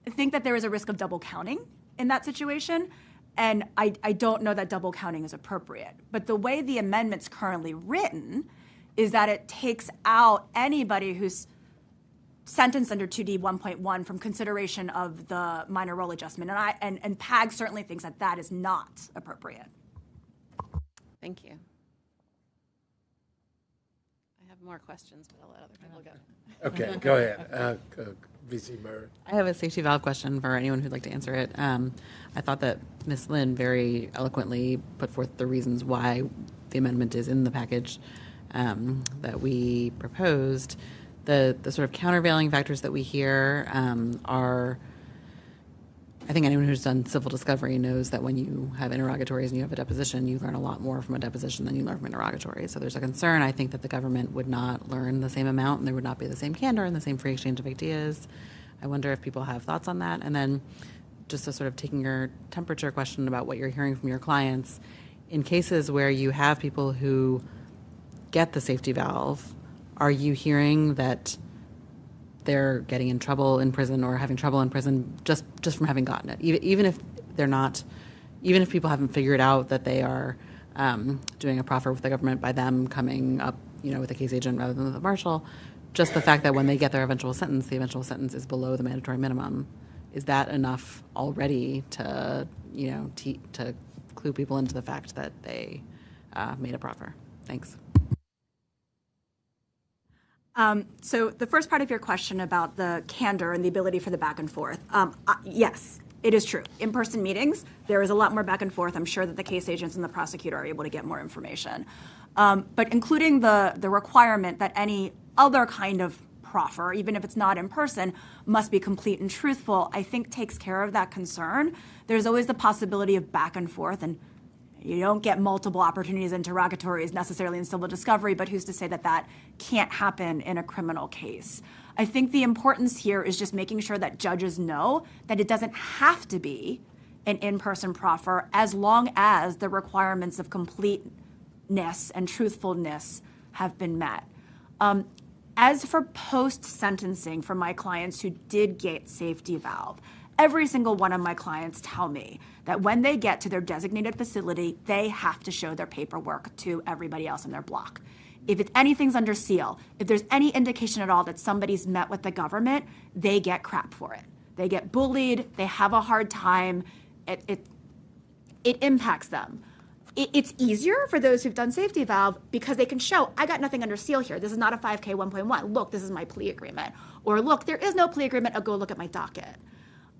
think that there is a risk of double counting in that situation. And I don't know that double counting is appropriate. But the way the amendment's currently written is that it takes out anybody who's sentenced under 2D 1.1 from consideration of the minor role adjustment. And PAG certainly thinks that that is not appropriate. Thank you. I have more questions, but I'll let other people go. Okay, go ahead. VC Murray. I have a safety valve question for anyone who'd like to answer it. I thought that Ms. Lynn very eloquently put forth the reasons why the amendment is in the package that we proposed. The sort of countervailing factors that we hear are, I think anyone who's done civil discovery knows that when you have interrogatories and you have a deposition, you learn a lot more from a deposition than you learn from interrogatories. So there's a concern, I think, that the government would not learn the same amount and there would not be the same candor and the same free exchange of ideas. I wonder if people have thoughts on that. And then just a sort of taking your temperature question about what you're hearing from your clients, in cases where you have people who get the safety valve, are you hearing that they're getting in trouble in prison or having trouble in prison just from having gotten it? Even if they're not, even if people haven't figured out that they are doing a proffer with the government by them coming up, with a case agent rather than with a marshal, just the fact that when they get their eventual sentence, the eventual sentence is below the mandatory minimum, is that enough already to, to clue people into the fact that they made a proffer? Thanks. So the first part of your question about the candor and the ability for the back and forth, yes, it is true. In-person meetings, there is a lot more back and forth. I'm sure that the case agents and the prosecutor are able to get more information. But including the requirement that any other kind of proffer, even if it's not in person, must be complete and truthful, I think takes care of that concern. There's always the possibility of back and forth, and you don't get multiple opportunities interrogatories necessarily in civil discovery, but who's to say that that can't happen in a criminal case? I think the importance here is just making sure that judges know that it doesn't have to be an in-person proffer as long as the requirements of completeness and truthfulness have been met. As for post-sentencing for my clients who did get safety valve, every single one of my clients tell me that when they get to their designated facility, they have to show their paperwork to everybody else in their block. If anything's under seal, if there's any indication at all that somebody's met with the government, they get crap for it. They get bullied, they have a hard time, it impacts them. It's easier for those who've done safety valve because they can show, I got nothing under seal here. This is not a 5K 1.1. Look, this is my plea agreement. Or look, there is no plea agreement. I'll go look at my docket.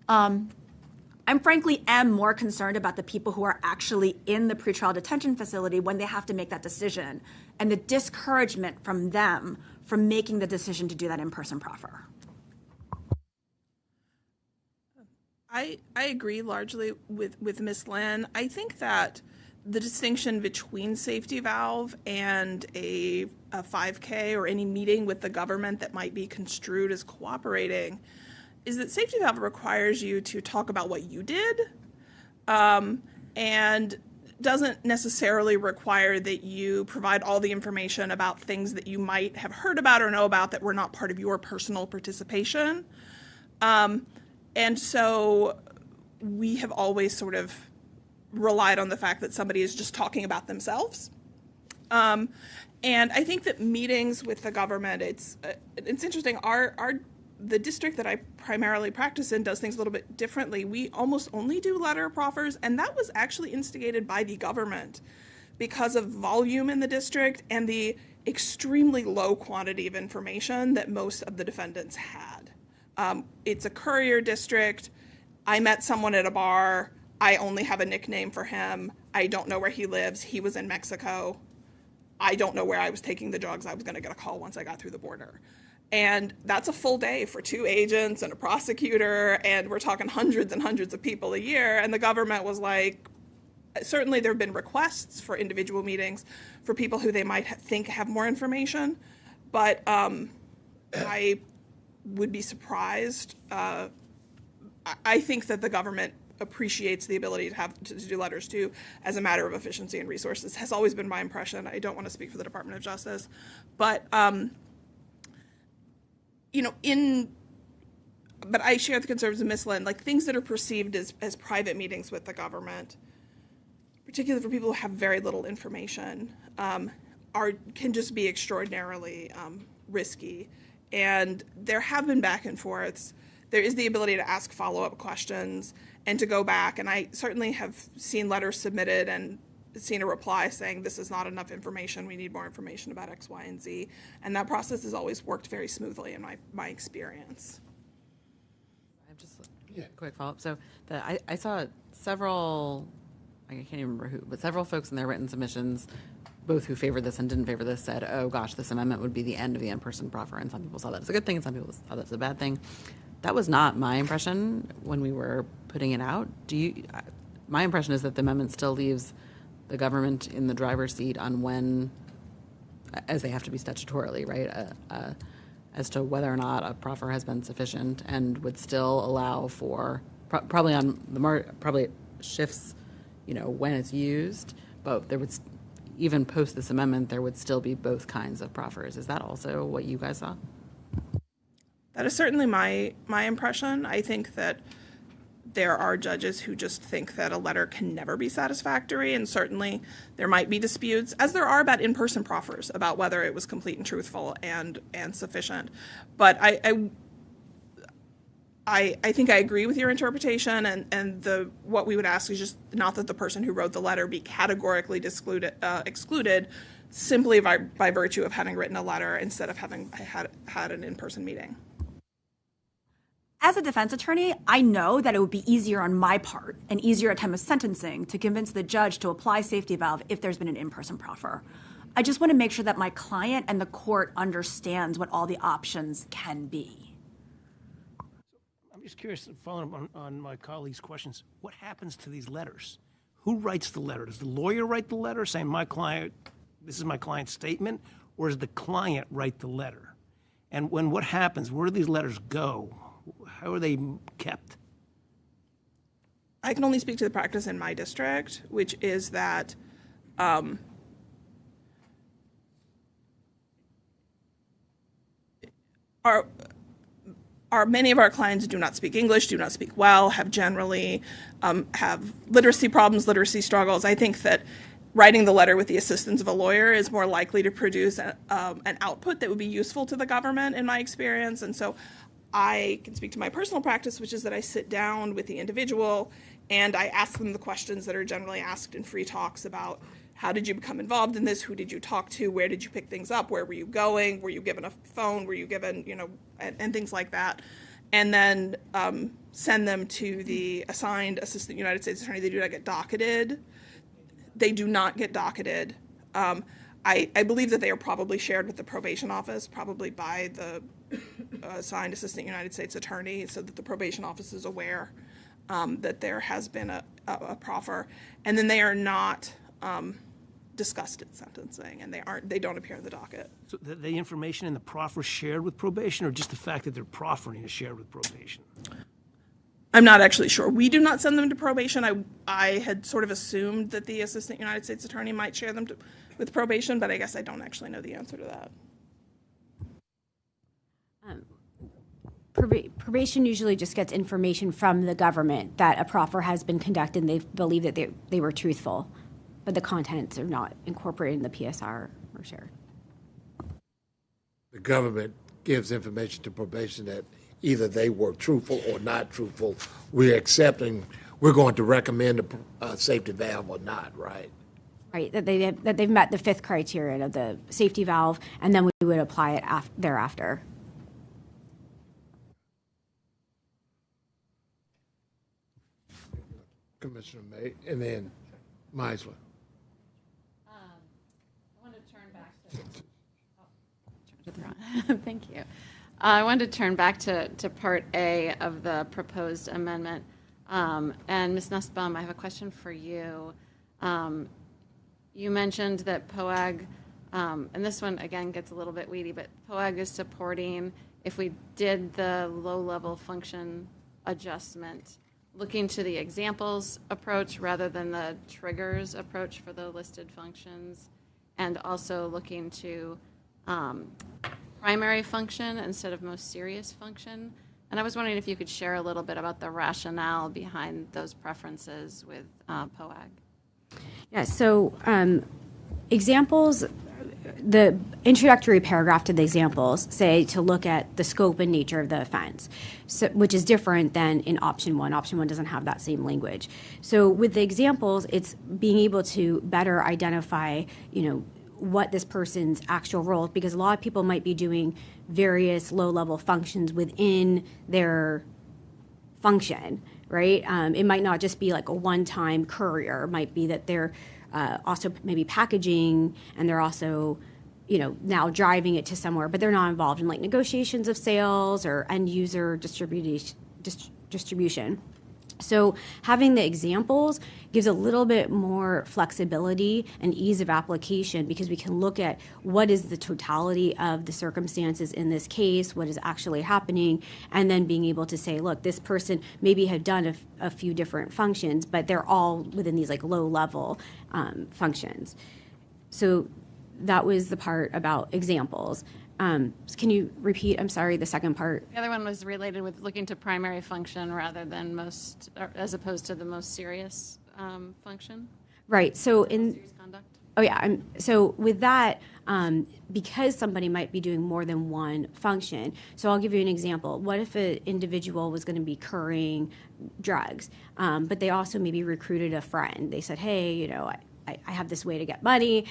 I frankly am more concerned about the people who are actually in the pretrial detention facility when they have to make that decision and the discouragement from them from making the decision to do that in-person proffer. I agree largely with Ms. Lynn. I think that the distinction between safety valve and a 5K or any meeting with the government that might be construed as cooperating is that safety valve requires you to talk about what you did and doesn't necessarily require that you provide all the information about things that you might have heard about or know about that were not part of your personal participation. And so we have always sort of relied on the fact that somebody is just talking about themselves. And I think that meetings with the government, it's interesting. The district that I primarily practice in does things a little bit differently. We almost only do letter proffers, and that was actually instigated by the government because of volume in the district and the extremely low quantity of information that most of the defendants had. It's a courier district. I met someone at a bar. I only have a nickname for him. I don't know where he lives. He was in Mexico. I don't know where I was taking the drugs. I was going to get a call once I got through the border. And that's a full day for 2 agents and a prosecutor, and we're talking hundreds and hundreds of people a year. And the government was like, certainly there have been requests for individual meetings for people who they might think have more information, but I would be surprised. I think that the government appreciates the ability to do letters too as a matter of efficiency and resources. Has always been my impression. I don't want to speak for the Department of Justice, but but I share the concerns of Ms. Lynn, like things that are perceived as private meetings with the government, particularly for people who have very little information, can just be extraordinarily risky. And there have been back and forths. There is the ability to ask follow-up questions and to go back. And I certainly have seen letters submitted and seen a reply saying this is not enough information. We need more information about X, Y, and Z. And that process has always worked very smoothly in my experience. I have just a quick follow-up. So I saw several, I can't even remember who, but several folks in their written submissions, both who favored this and didn't favor this, said, oh gosh, this amendment would be the end of the in-person proffer. And some people saw that as a good thing, and some people saw that as a bad thing. That was not my impression when we were putting it out. My impression is that the amendment still leaves the government in the driver's seat on when, as they have to be statutorily, right, as to whether or not a proffer has been sufficient, and would still allow for, probably on the probably it shifts, when it's used, but there would, even post this amendment, there would still be both kinds of proffers. Is that also what you guys saw? That is certainly my impression. I think that there are judges who just think that a letter can never be satisfactory, and certainly there might be disputes, as there are about in-person proffers, about whether it was complete and truthful and sufficient. But I think I agree with your interpretation, and what we would ask is just not that the person who wrote the letter be categorically excluded simply by virtue of having written a letter instead of having had an in-person meeting. As a defense attorney, I know that it would be easier on my part and easier at time of sentencing to convince the judge to apply safety valve if there's been an in-person proffer. I just want to make sure that my client and the court understands what all the options can be. I'm just curious, following on my colleague's questions, what happens to these letters? Who writes the letter? Does the lawyer write the letter saying, this is my client's statement, or does the client write the letter? And what happens? Where do these letters go? How are they kept? I can only speak to the practice in my district, which is that many of our clients do not speak English, do not speak well, have generally have literacy problems, literacy struggles. I think that writing the letter with the assistance of a lawyer is more likely to produce an output that would be useful to the government, in my experience. And so I can speak to my personal practice, which is that I sit down with the individual and I ask them the questions that are generally asked in free talks about how did you become involved in this, who did you talk to, where did you pick things up, where were you going, were you given a phone, were you given, and things like that. And then send them to the assigned assistant United States attorney. They do not get docketed. They do not get docketed. I believe that they are probably shared with the probation office, probably by the assigned assistant United States attorney, so that the probation office is aware that there has been a proffer. And then they are not discussed at sentencing, and they don't appear in the docket. So the information in the proffer shared with probation, or just the fact that they're proffering is shared with probation? I'm not actually sure. We do not send them to probation. I had sort of assumed that the assistant United States attorney might share them with probation, but I guess I don't actually know the answer to that. Probation usually just gets information from the government that a proffer has been conducted and they believe that they were truthful, but the contents are not incorporated in the PSR or shared. The government gives information to probation that either they were truthful or not truthful. We're going to recommend a safety valve or not, right? Right, that they've met the fifth criterion of the safety valve, and then we would apply it thereafter. Commissioner May, and then Meisler. I want to turn back to. Thank you. I wanted to turn back to Part A of the proposed amendment. And Ms. Nussbaum, I have a question for you. You mentioned that POAG, and this one again gets a little bit weedy, but POAG is supporting, if we did the low-level function adjustment, looking to the examples approach rather than the triggers approach for the listed functions, and also looking to primary function instead of most serious function. And I was wondering if you could share a little bit about the rationale behind those preferences with POAG. Yeah, so examples, the introductory paragraph to the examples say to look at the scope and nature of the offense, so, which is different than in option one. Option one doesn't have that same language. So with the examples, it's being able to better identify, what this person's actual role, because a lot of people might be doing various low-level functions within their function, right? It might not just be like a one-time courier. It might be that they're also maybe packaging, and they're also, now driving it to somewhere, but they're not involved in like negotiations of sales or end-user distribution. So having the examples gives a little bit more flexibility and ease of application, because we can look at what is the totality of the circumstances in this case, what is actually happening, and then being able to say, look, this person maybe had done a few different functions, but they're all within these like low-level functions. So that was the part about examples. Can you repeat, I'm sorry, the second part? The other one was related with looking to primary function rather than as opposed to the most serious function. Right. So serious conduct. Oh yeah. So with that, because somebody might be doing more than one function. So I'll give you an example. What if an individual was going to be currying drugs, but they also maybe recruited a friend? They said, hey, I have this way to get money.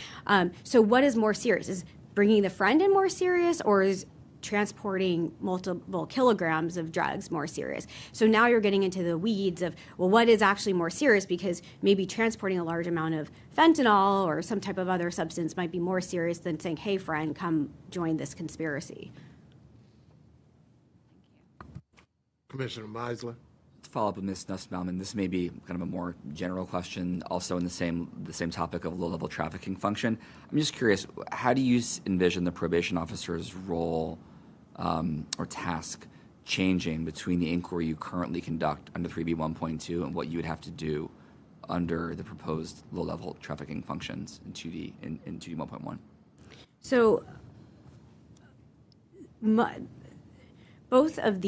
So what is more serious? Is bringing the friend in more serious, or is transporting multiple kilograms of drugs more serious? So now you're getting into the weeds of, well, what is actually more serious? Because maybe transporting a large amount of fentanyl or some type of other substance might be more serious than saying, hey, friend, come join this conspiracy. Commissioner Meisler. To follow up with Ms. Nussbaum, and this may be kind of a more general question, also in the same topic of low-level trafficking function. I'm just curious, how do you envision the probation officer's role or task changing between the inquiry you currently conduct under 3B1.2 and what you would have to do under the proposed low-level trafficking functions in 2D 1.1? So both of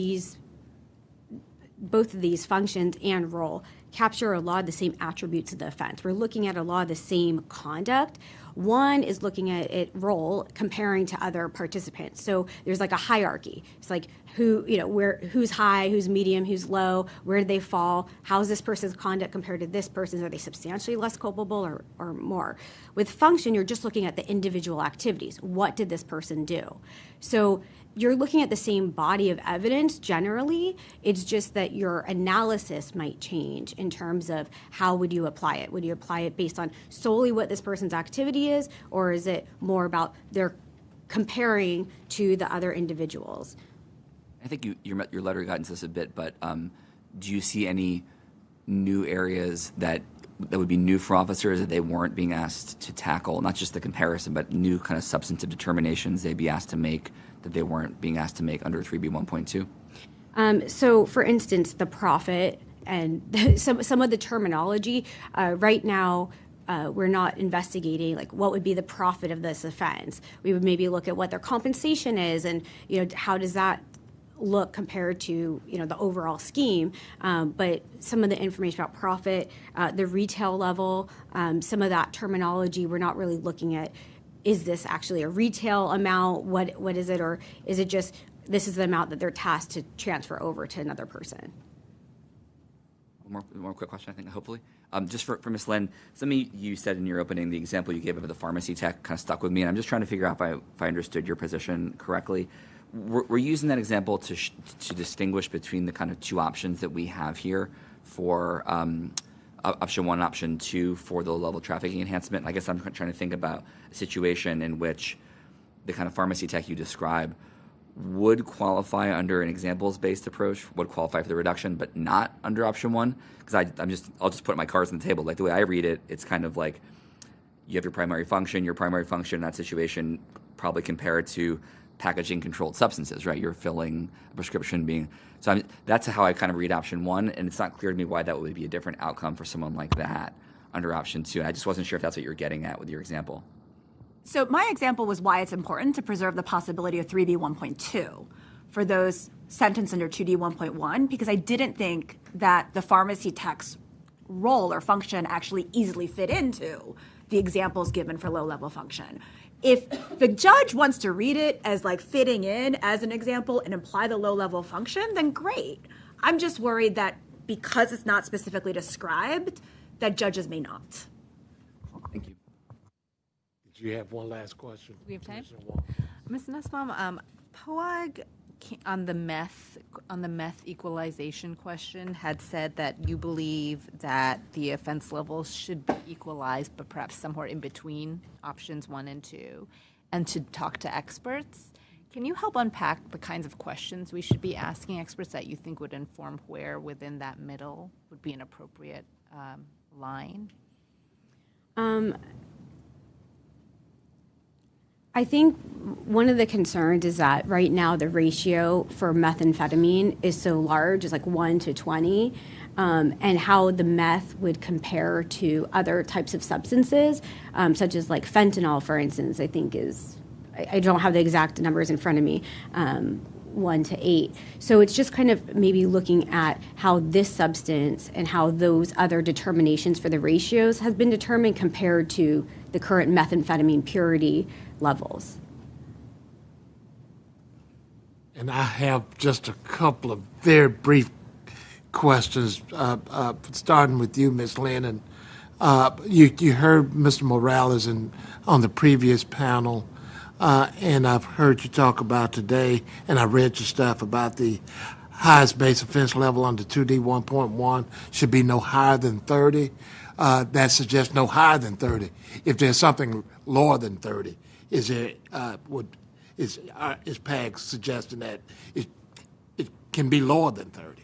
these functions and role capture a lot of the same attributes of the offense. We're looking at a lot of the same conduct. One is looking at it role comparing to other participants. So there's like a hierarchy. It's like who's high, who's medium, who's low, where do they fall, how's this person's conduct compared to this person's, are they substantially less culpable or more? With function, you're just looking at the individual activities. What did this person do? So you're looking at the same body of evidence generally. It's just that your analysis might change in terms of how would you apply it. Would you apply it based on solely what this person's activity is, or is it more about they're comparing to the other individuals? I think your letter got into this a bit, but do you see any new areas that would be new for officers that they weren't being asked to tackle, not just the comparison, but new kind of substantive determinations they'd be asked to make that they weren't being asked to make under 3B1.2? So, for instance, the profit and some of the terminology, right now, we're not investigating like what would be the profit of this offense. We would maybe look at what their compensation is, and how does that look compared to the overall scheme. But some of the information about profit, the retail level, some of that terminology, we're not really looking at. Is this actually a retail amount? What is it, or is it just this is the amount that they're tasked to transfer over to another person? One more quick question, I think, hopefully. Just for Ms. Lynn, something you said in your opening, the example you gave of the pharmacy tech kind of stuck with me, and I'm just trying to figure out if I understood your position correctly. We're using that example to distinguish between the kind of two options that we have here for option one and option two for the low-level trafficking enhancement. And I guess I'm trying to think about a situation in which the kind of pharmacy tech you describe would qualify under an examples-based approach, would qualify for the reduction, but not under option one. Because I'll just put my cards on the table. Like the way I read it, it's kind of like you have your primary function in that situation probably compared to packaging controlled substances, right? You're filling a prescription being. So that's how I kind of read option one, and it's not clear to me why that would be a different outcome for someone like that under option two. And I just wasn't sure if that's what you're getting at with your example. So my example was why it's important to preserve the possibility of 3B 1.2 for those sentenced under 2D 1.1, because I didn't think that the pharmacy tech's role or function actually easily fit into the examples given for low-level function. If the judge wants to read it as like fitting in as an example and imply the low-level function, then great. I'm just worried that because it's not specifically described, that judges may not. Thank you. Did you have one last question? We have time. Ms. Nussbaum, POAG on the meth equalization question had said that you believe that the offense levels should be equalized, but perhaps somewhere in between options 1 and 2, and to talk to experts. Can you help unpack the kinds of questions we should be asking experts that you think would inform where within that middle would be an appropriate line? I think one of the concerns is that right now the ratio for methamphetamine is so large, it's like 1 to 20, and how the meth would compare to other types of substances, such as like fentanyl, for instance, I think is, I don't have the exact numbers in front of me, 1 to 8. So it's just kind of maybe looking at how this substance and how those other determinations for the ratios has been determined compared to the current methamphetamine purity levels. And I have just a couple of very brief questions, starting with you, Ms. Lynn. And you heard Mr. Morales on the previous panel, and I've heard you talk about today, and I read your stuff about the highest base offense level under 2D 1.1 should be no higher than 30. That suggests no higher than 30. If there's something lower than 30, is PAG suggesting that it can be lower than 30?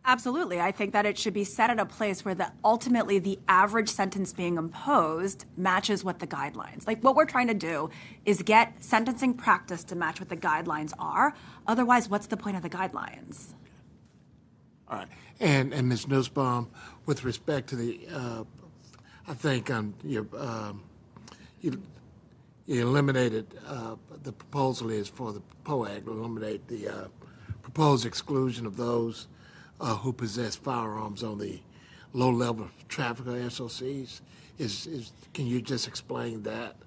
Absolutely. I think that it should be set at a place where ultimately the average sentence being imposed matches what the guidelines. Like what we're trying to do is get sentencing practice to match what the guidelines are. Otherwise, what's the point of the guidelines? All right. And Ms. Nussbaum, with respect to the, I think you eliminated, the proposal is for the POAG to eliminate the proposed exclusion of those who possess firearms on the low-level trafficker SOCs. Can you just explain that?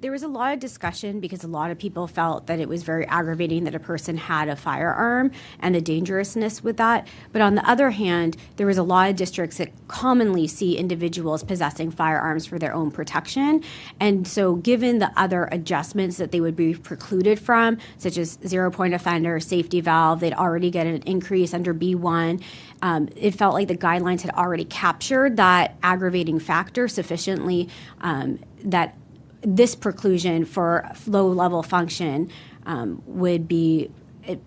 There was a lot of discussion because a lot of people felt that it was very aggravating that a person had a firearm and the dangerousness with that. But on the other hand, there was a lot of districts that commonly see individuals possessing firearms for their own protection. And so given the other adjustments that they would be precluded from, such as 0-point offender, safety valve, they'd already get an increase under B1. It felt like the guidelines had already captured that aggravating factor sufficiently that this preclusion for low-level function would be, it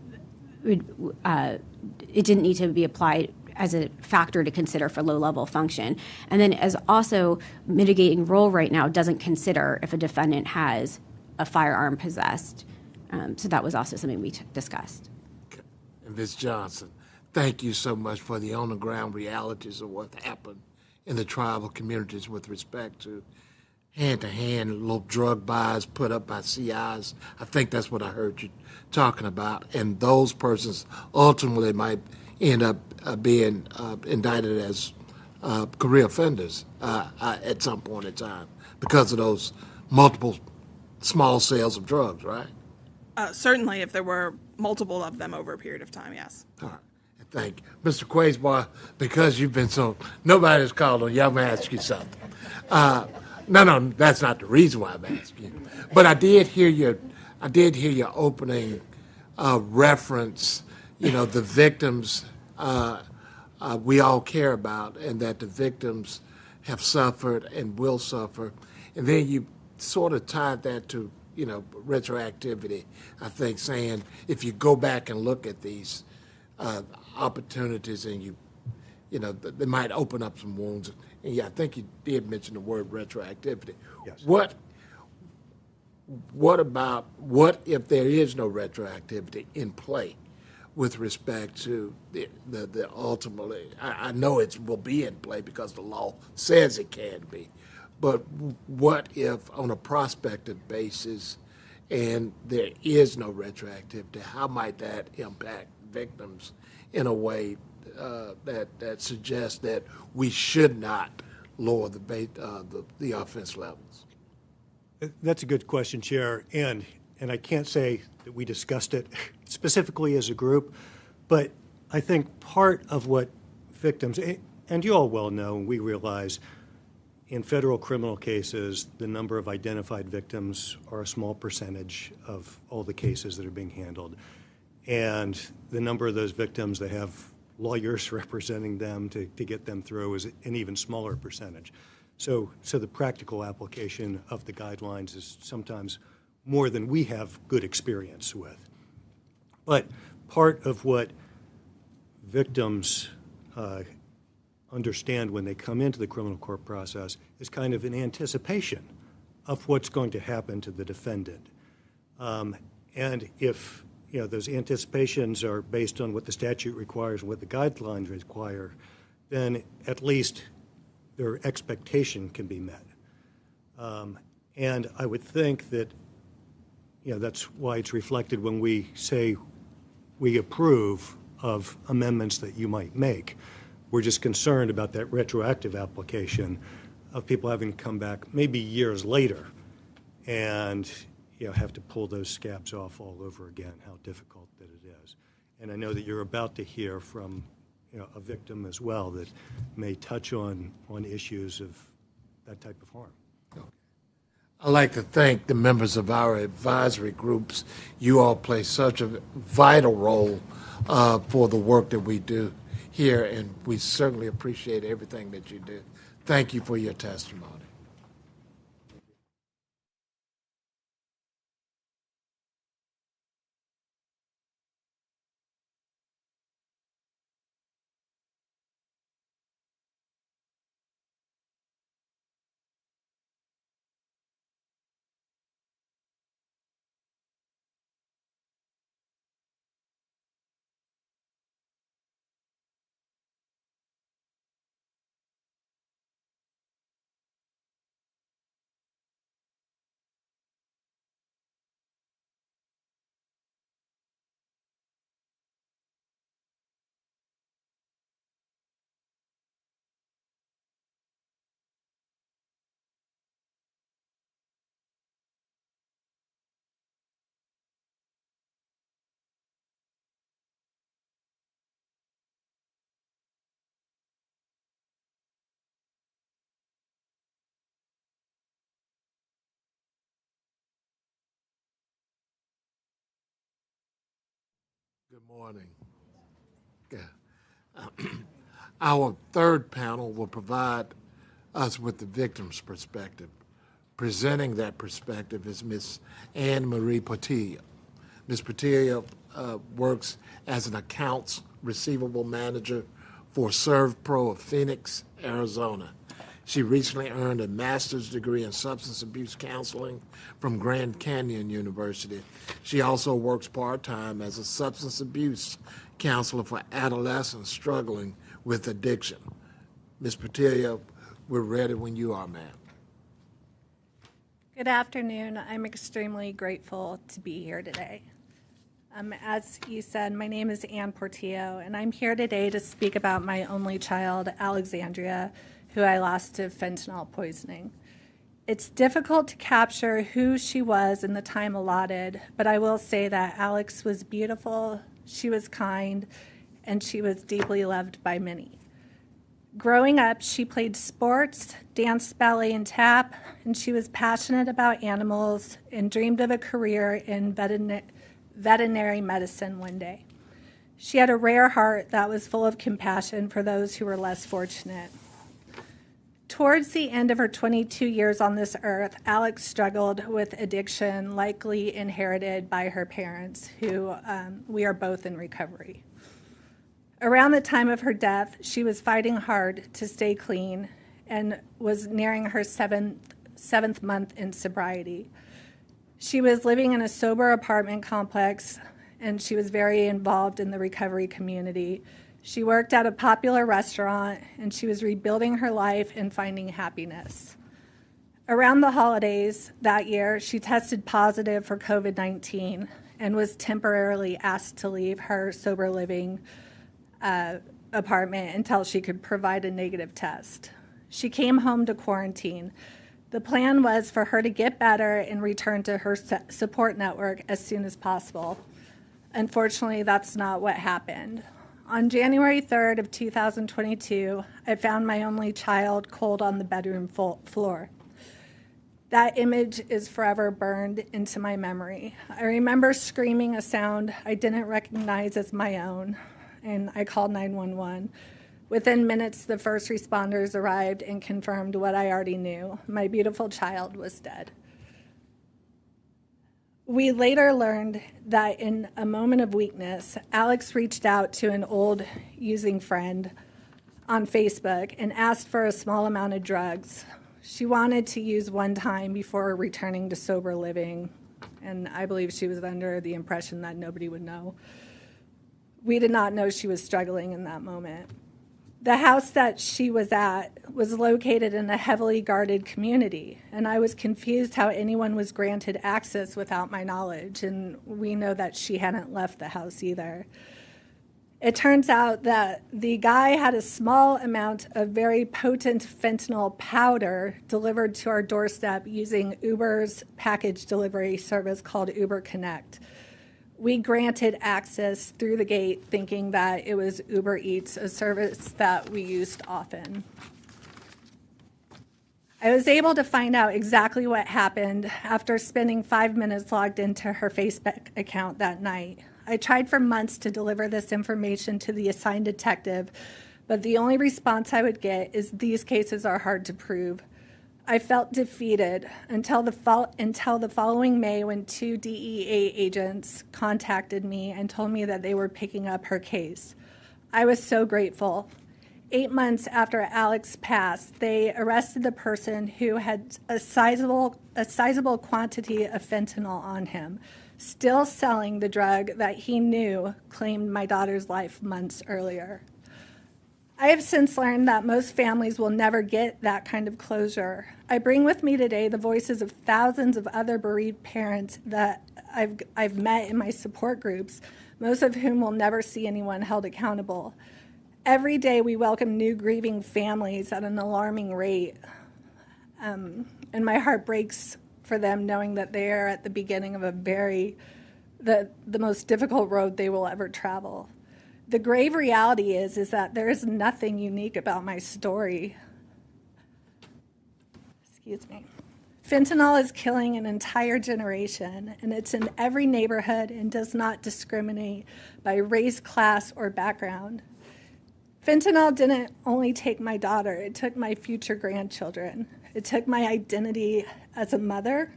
didn't need to be applied as a factor to consider for low-level function. And then as also mitigating role right now doesn't consider if a defendant has a firearm possessed. So that was also something we discussed. Okay. And Ms. Johnson, thank you so much for the on-the-ground realities of what happened in the tribal communities with respect to hand-to-hand little drug buys put up by CIs. I think that's what I heard you talking about. And those persons ultimately might end up being indicted as career offenders at some point in time because of those multiple small sales of drugs, right? Certainly, if there were multiple of them over a period of time, yes. All right. And Thank you. Mr. Quaysbar, because you've been so, nobody's called on you, I'm going to ask you something. No, that's not the reason why I'm asking you. But I did hear your opening reference, the victims we all care about, and that the victims have suffered and will suffer. And then you sort of tied that to, retroactivity, I think, saying if you go back and look at these opportunities and they might open up some wounds. And yeah, I think you did mention the word retroactivity. Yes. What if there is no retroactivity in play with respect to the ultimately, I know it will be in play because the law says it can be, but what if on a prospective basis and there is no retroactivity, how might that impact victims in a way that suggests that we should not lower the offense levels? That's a good question, Chair, and I can't say that we discussed it specifically as a group, but I think part of what victims, and you all well know, and we realize, in federal criminal cases, the number of identified victims are a small percentage of all the cases that are being handled. And the number of those victims that have lawyers representing them to get them through is an even smaller percentage. So the practical application of the guidelines is sometimes more than we have good experience with. But part of what victims understand when they come into the criminal court process is kind of an anticipation of what's going to happen to the defendant. And if those anticipations are based on what the statute requires and what the guidelines require, then at least their expectation can be met. And I would think that that's why it's reflected when we say we approve of amendments that you might make. We're just concerned about that retroactive application of people having to come back maybe years later and have to pull those scabs off all over again, how difficult that it is. And I know that you're about to hear from a victim as well that may touch on issues of that type of harm. I'd like to thank the members of our advisory groups. You all play such a vital role for the work that we do here, and we certainly appreciate everything that you do. Thank you for your testimony. Good morning. Our third panel will provide us with the victim's perspective. Presenting that perspective is Ms. Anne Marie Portillo. Ms. Portillo works as an accounts receivable manager for ServPro of Phoenix, Arizona. She recently earned a master's degree in substance abuse counseling from Grand Canyon University. She also works part-time as a substance abuse counselor for adolescents struggling with addiction. Ms. Portillo, we're ready when you are, ma'am. Good afternoon. I'm extremely grateful to be here today. As you said, my name is Anne Portillo, and I'm here today to speak about my only child, Alexandria, who I lost to fentanyl poisoning. It's difficult to capture who she was in the time allotted, but I will say that Alex was beautiful, she was kind, and she was deeply loved by many. Growing up, she played sports, danced ballet and tap, and she was passionate about animals and dreamed of a career in veterinary medicine one day. She had a rare heart that was full of compassion for those who were less fortunate. Towards the end of her 22 years on this earth, Alex struggled with addiction, likely inherited by her parents, who we are both in recovery. Around the time of her death, she was fighting hard to stay clean and was nearing her seventh month in sobriety. She was living in a sober apartment complex, and she was very involved in the recovery community. She worked at a popular restaurant, and she was rebuilding her life and finding happiness. Around the holidays that year, she tested positive for COVID-19 and was temporarily asked to leave her sober living apartment until she could provide a negative test. She came home to quarantine. The plan was for her to get better and return to her support network as soon as possible. Unfortunately, that's not what happened. On January 3rd of 2022, I found my only child cold on the bedroom floor. That image is forever burned into my memory. I remember screaming a sound I didn't recognize as my own, and I called 911. Within minutes, the first responders arrived and confirmed what I already knew. My beautiful child was dead. We later learned that in a moment of weakness, Alex reached out to an old using friend on Facebook and asked for a small amount of drugs. She wanted to use one time before returning to sober living, and I believe she was under the impression that nobody would know. We did not know she was struggling in that moment. The house that she was at was located in a heavily guarded community, and I was confused how anyone was granted access without my knowledge, and we know that she hadn't left the house either. It turns out that the guy had a small amount of very potent fentanyl powder delivered to our doorstep using Uber's package delivery service called Uber Connect. We granted access through the gate thinking that it was Uber Eats, a service that we used often. I was able to find out exactly what happened after spending 5 minutes logged into her Facebook account that night. I tried for months to deliver this information to the assigned detective, but the only response I would get is these cases are hard to prove. I felt defeated until the following May when 2 DEA agents contacted me and told me that they were picking up her case. I was so grateful. 8 months after Alex passed, they arrested the person who had a sizable quantity of fentanyl on him, still selling the drug that he knew claimed my daughter's life months earlier. I have since learned that most families will never get that kind of closure. I bring with me today the voices of thousands of other bereaved parents that I've met in my support groups, most of whom will never see anyone held accountable. Every day we welcome new grieving families at an alarming rate, and my heart breaks for them knowing that they are at the beginning of the most difficult road they will ever travel. The grave reality is that there is nothing unique about my story. Excuse me. Fentanyl is killing an entire generation, and it's in every neighborhood and does not discriminate by race, class, or background. Fentanyl didn't only take my daughter, it took my future grandchildren. It took my identity as a mother.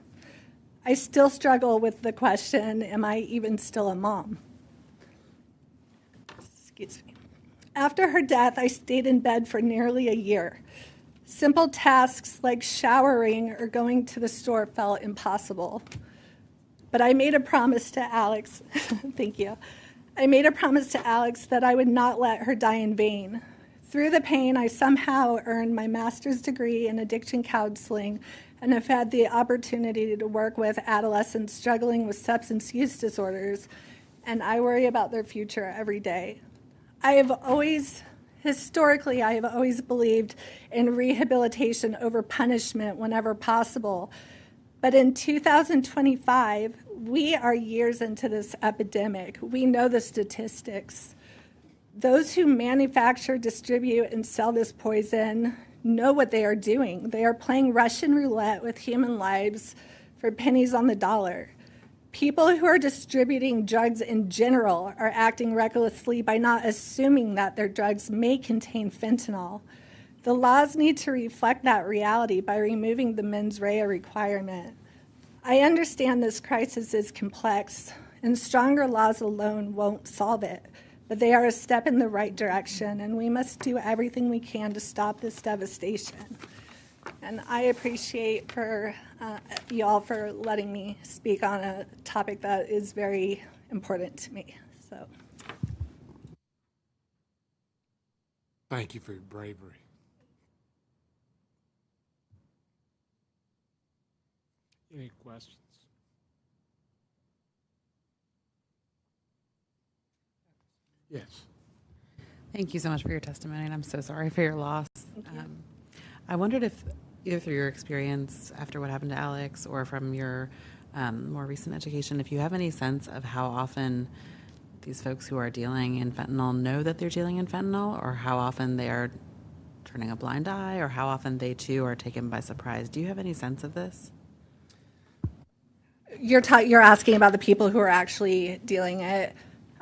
I still struggle with the question, am I even still a mom? Excuse me. After her death, I stayed in bed for nearly a year. Simple tasks like showering or going to the store felt impossible. But I made a promise to Alex, thank you. I made a promise to Alex that I would not let her die in vain. Through the pain, I somehow earned my master's degree in addiction counseling and have had the opportunity to work with adolescents struggling with substance use disorders, and I worry about their future every day. Historically, I have always believed in rehabilitation over punishment whenever possible. But in 2025, we are years into this epidemic. We know the statistics. Those who manufacture, distribute, and sell this poison know what they are doing. They are playing Russian roulette with human lives for pennies on the dollar. People who are distributing drugs in general are acting recklessly by not assuming that their drugs may contain fentanyl. The laws need to reflect that reality by removing the mens rea requirement. I understand this crisis is complex, and stronger laws alone won't solve it, but they are a step in the right direction, and we must do everything we can to stop this devastation. And I appreciate for you all for letting me speak on a topic that is very important to me. So, thank you for your bravery. Any questions? Yes. Thank you so much for your testimony, and I'm so sorry for your loss. I wondered if, either through your experience after what happened to Alex or from your more recent education, if you have any sense of how often these folks who are dealing in fentanyl know that they're dealing in fentanyl, or how often they are turning a blind eye, or how often they too are taken by surprise. Do you have any sense of this? You're asking about the people who are actually dealing it.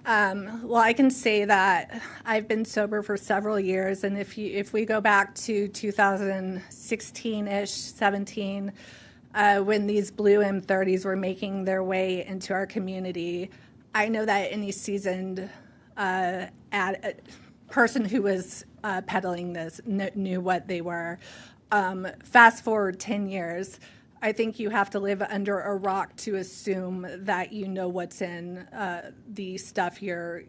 Well, I can say that I've been sober for several years, and if we go back to 2016-ish, 17, when these blue M30s were making their way into our community, I know that any seasoned person who was peddling this knew what they were. Fast forward 10 years. I think you have to live under a rock to assume that you know what's in the stuff you're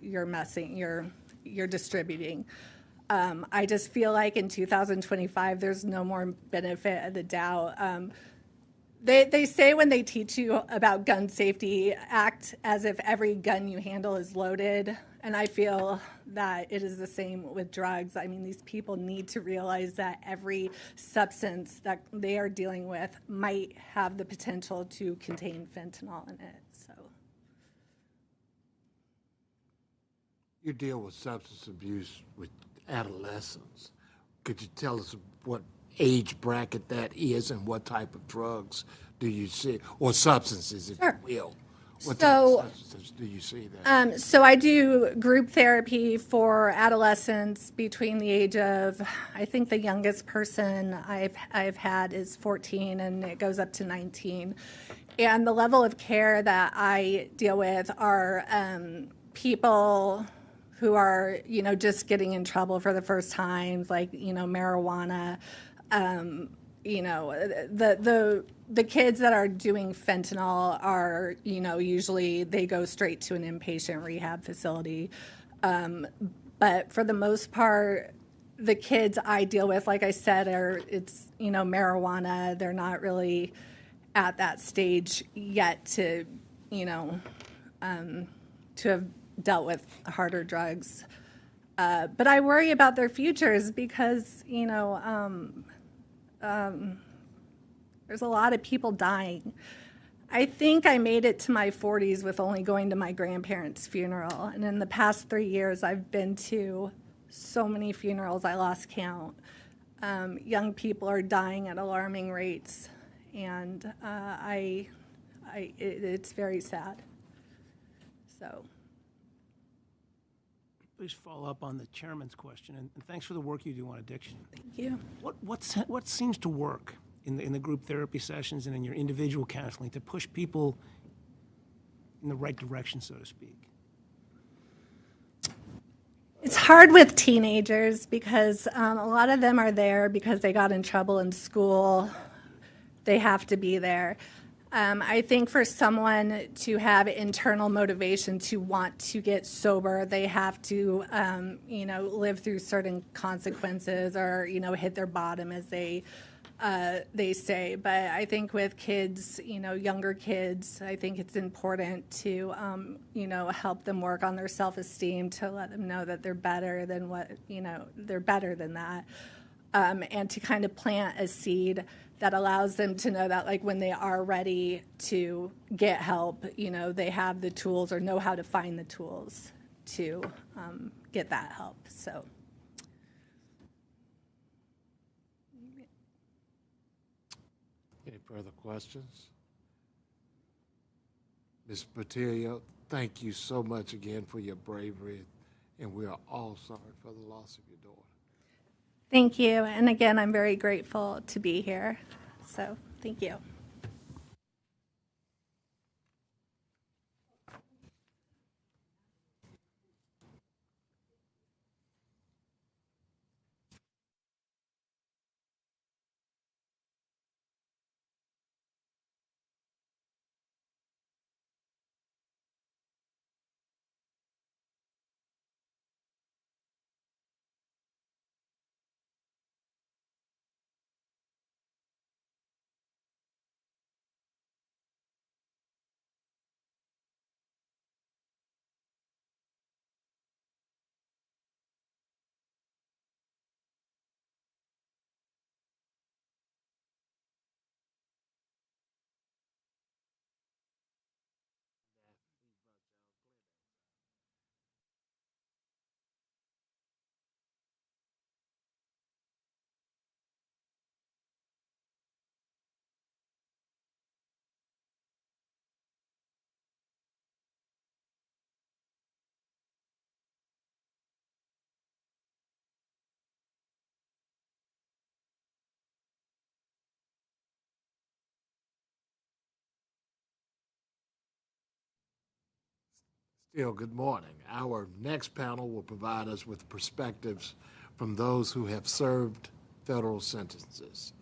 distributing. I just feel like in 2025, there's no more benefit of the doubt. They say when they teach you about gun safety, act as if every gun you handle is loaded. And I feel that it is the same with drugs. I mean, these people need to realize that every substance that they are dealing with might have the potential to contain fentanyl in it. So, You deal with substance abuse with adolescents. Could you tell us what age bracket that is and what type of drugs do you see, or substances, if Sure. you will? What So, type of substances do you see there? So I do group therapy for adolescents between the age of, I think the youngest person I've had is 14, and it goes up to 19. And the level of care that I deal with are people who are, just getting in trouble for the first time, like, marijuana. The kids that are doing fentanyl are, usually they go straight to an inpatient rehab facility. But for the most part, the kids I deal with, like I said, it's marijuana. They're not really at that stage yet to have dealt with harder drugs. But I worry about their futures because, there's a lot of people dying. I think I made it to my 40s with only going to my grandparents' funeral. And in the past 3 years, I've been to so many funerals, I lost count. Young people are dying at alarming rates. And it's very sad. So. Please follow up on the chairman's question, and thanks for the work you do on addiction. Thank you. What seems to work in the group therapy sessions and in your individual counseling to push people in the right direction, so to speak? It's hard with teenagers because a lot of them are there because they got in trouble in school. They have to be there. I think for someone to have internal motivation to want to get sober, they have to, live through certain consequences or, hit their bottom, as they say. But I think with kids, younger kids, I think it's important to, help them work on their self-esteem, to let them know that they're better than they're better than that. And to kind of plant a seed that allows them to know that, like, when they are ready to get help, they have the tools or know how to find the tools to get that help. So. Any further questions? Ms. Portillo, thank you so much again for your bravery, and we are all sorry for the loss of your daughter. Thank you. And again, I'm very grateful to be here. So thank you. Still, good morning. Our next panel will provide us with perspectives from those who have served federal sentences.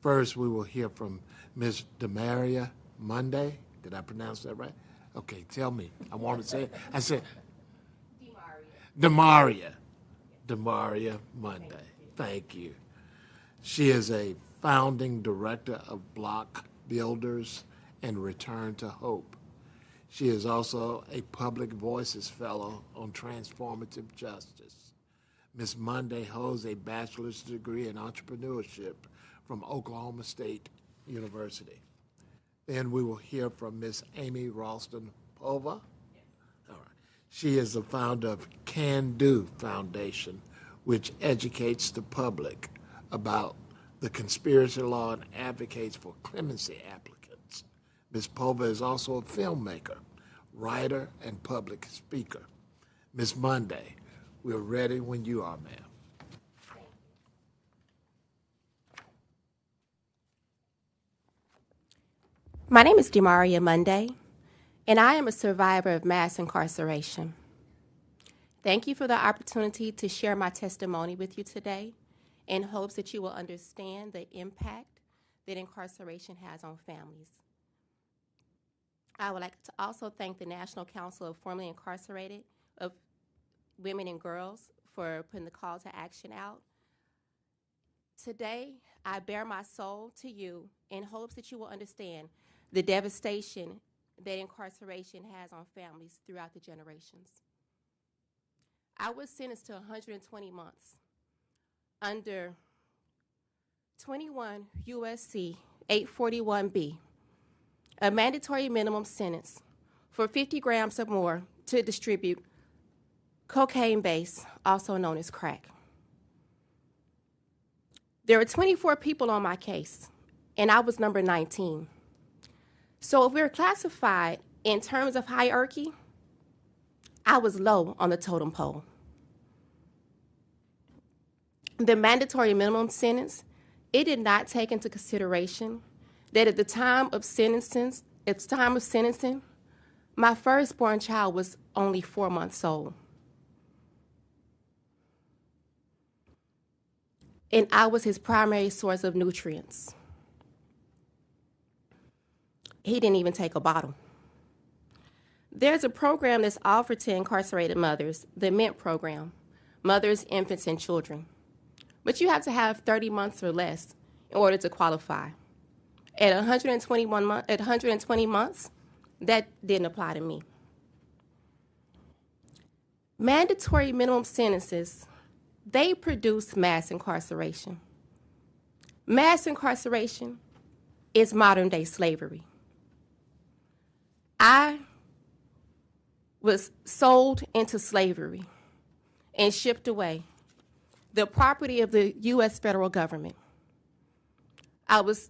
First, we will hear from Ms. Demaria Monday. Did I pronounce that right? Okay, tell me. I want to say it. I said Demaria Monday. Thank you. She is a founding director of Block Builders and Return to Hope. She is also a Public Voices Fellow on Transformative Justice. Ms. Monday holds a bachelor's degree in entrepreneurship from Oklahoma State University. Then we will hear from Ms. Amy Ralston Pova. All right. She is the founder of Can Do Foundation, which educates the public about the conspiracy law and advocates for clemency applicants. Ms. Pova is also a filmmaker, writer, and public speaker. Ms. Monday, we're ready when you are, ma'am. My name is Demaria Monday, and I am a survivor of mass incarceration. Thank you for the opportunity to share my testimony with you today in hopes that you will understand the impact that incarceration has on families. I would like to also thank the National Council of Formerly Incarcerated of Women and Girls for putting the call to action out. Today, I bare my soul to you in hopes that you will understand the devastation that incarceration has on families throughout the generations. I was sentenced to 120 months under 21 USC 841B, a mandatory minimum sentence for 50 grams or more to distribute cocaine base, also known as crack. There were 24 people on my case, and I was number 19. So if we're classified in terms of hierarchy, I was low on the totem pole. The mandatory minimum sentence, it did not take into consideration that at the time of sentencing, my firstborn child was only 4 months old. And I was his primary source of nutrients. He didn't even take a bottle. There's a program that's offered to incarcerated mothers, the MENT program, Mothers, Infants, and Children. But you have to have 30 months or less in order to qualify. At 120 months, that didn't apply to me. Mandatory minimum sentences, they produce mass incarceration. Mass incarceration is modern-day slavery. I was sold into slavery and shipped away, the property of the U.S. federal government. I was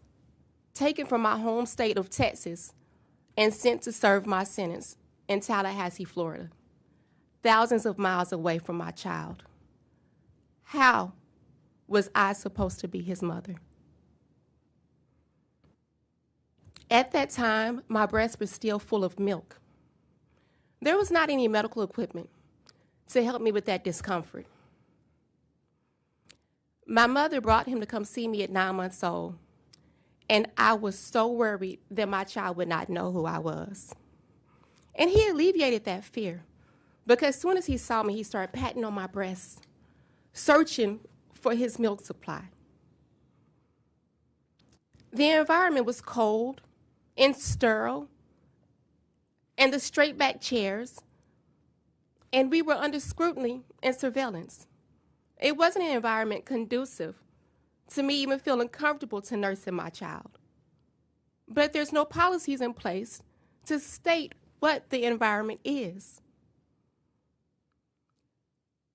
taken from my home state of Texas and sent to serve my sentence in Tallahassee, Florida, thousands of miles away from my child. How was I supposed to be his mother? At that time, my breast was still full of milk. There was not any medical equipment to help me with that discomfort. My mother brought him to come see me at 9 months old, and I was so worried that my child would not know who I was. And he alleviated that fear, because as soon as he saw me, he started patting on my breast, searching for his milk supply. The environment was cold and sterile, and the straight back chairs, and we were under scrutiny and surveillance. It wasn't an environment conducive to me even feeling comfortable to nursing my child. But there's no policies in place to state what the environment is.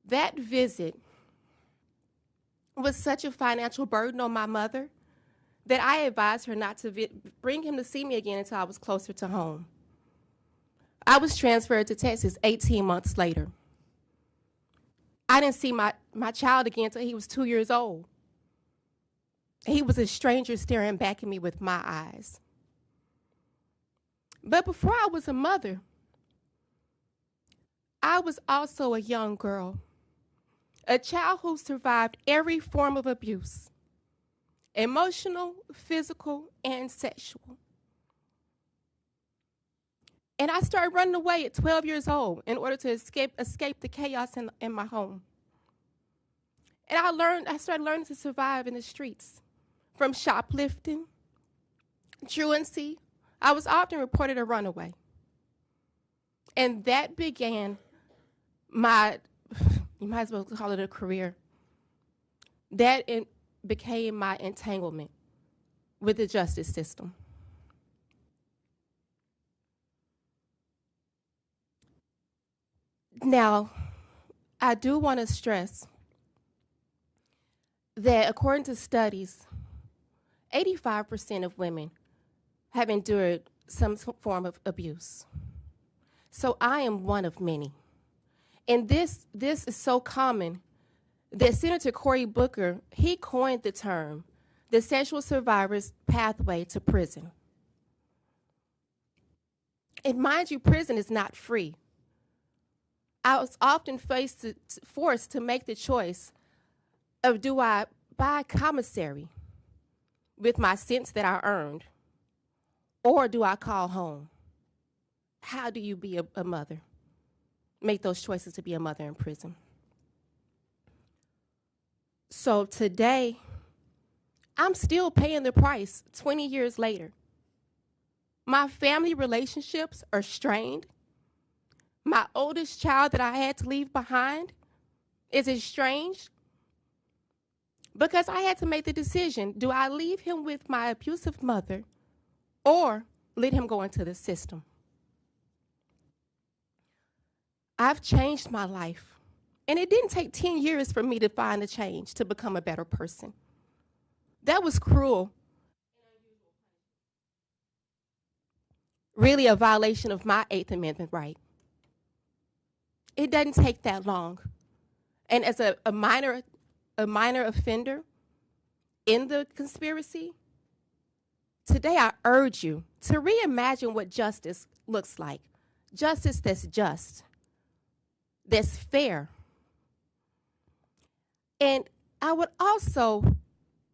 That visit was such a financial burden on my mother that I advised her not to bring him to see me again until I was closer to home. I was transferred to Texas 18 months later. I didn't see my child again until he was 2 years old. He was a stranger staring back at me with my eyes. But before I was a mother, I was also a young girl, a child who survived every form of abuse, emotional, physical, and sexual. And I started running away at 12 years old in order to escape the chaos in my home. And I started learning to survive in the streets, from shoplifting, truancy. I was often reported a runaway. And that began my, you might as well call it a career. That became my entanglement with the justice system. Now, I do want to stress that according to studies, 85% of women have endured some form of abuse. So I am one of many. And this is so common that Senator Cory Booker, he coined the term, the sexual survivor's pathway to prison. And mind you, prison is not free. I was often forced to make the choice of, do I buy a commissary with my sentence that I earned, or do I call home? How do you be a mother? Make those choices to be a mother in prison. So today, I'm still paying the price 20 years later. My family relationships are strained. My oldest child that I had to leave behind is estranged because I had to make the decision, do I leave him with my abusive mother or let him go into the system? I've changed my life, and it didn't take 10 years for me to find a change, to become a better person. That was cruel. Really a violation of my Eighth Amendment right. It doesn't take that long. And as a minor offender in the conspiracy, today I urge you to reimagine what justice looks like. Justice that's just, that's fair. And I would also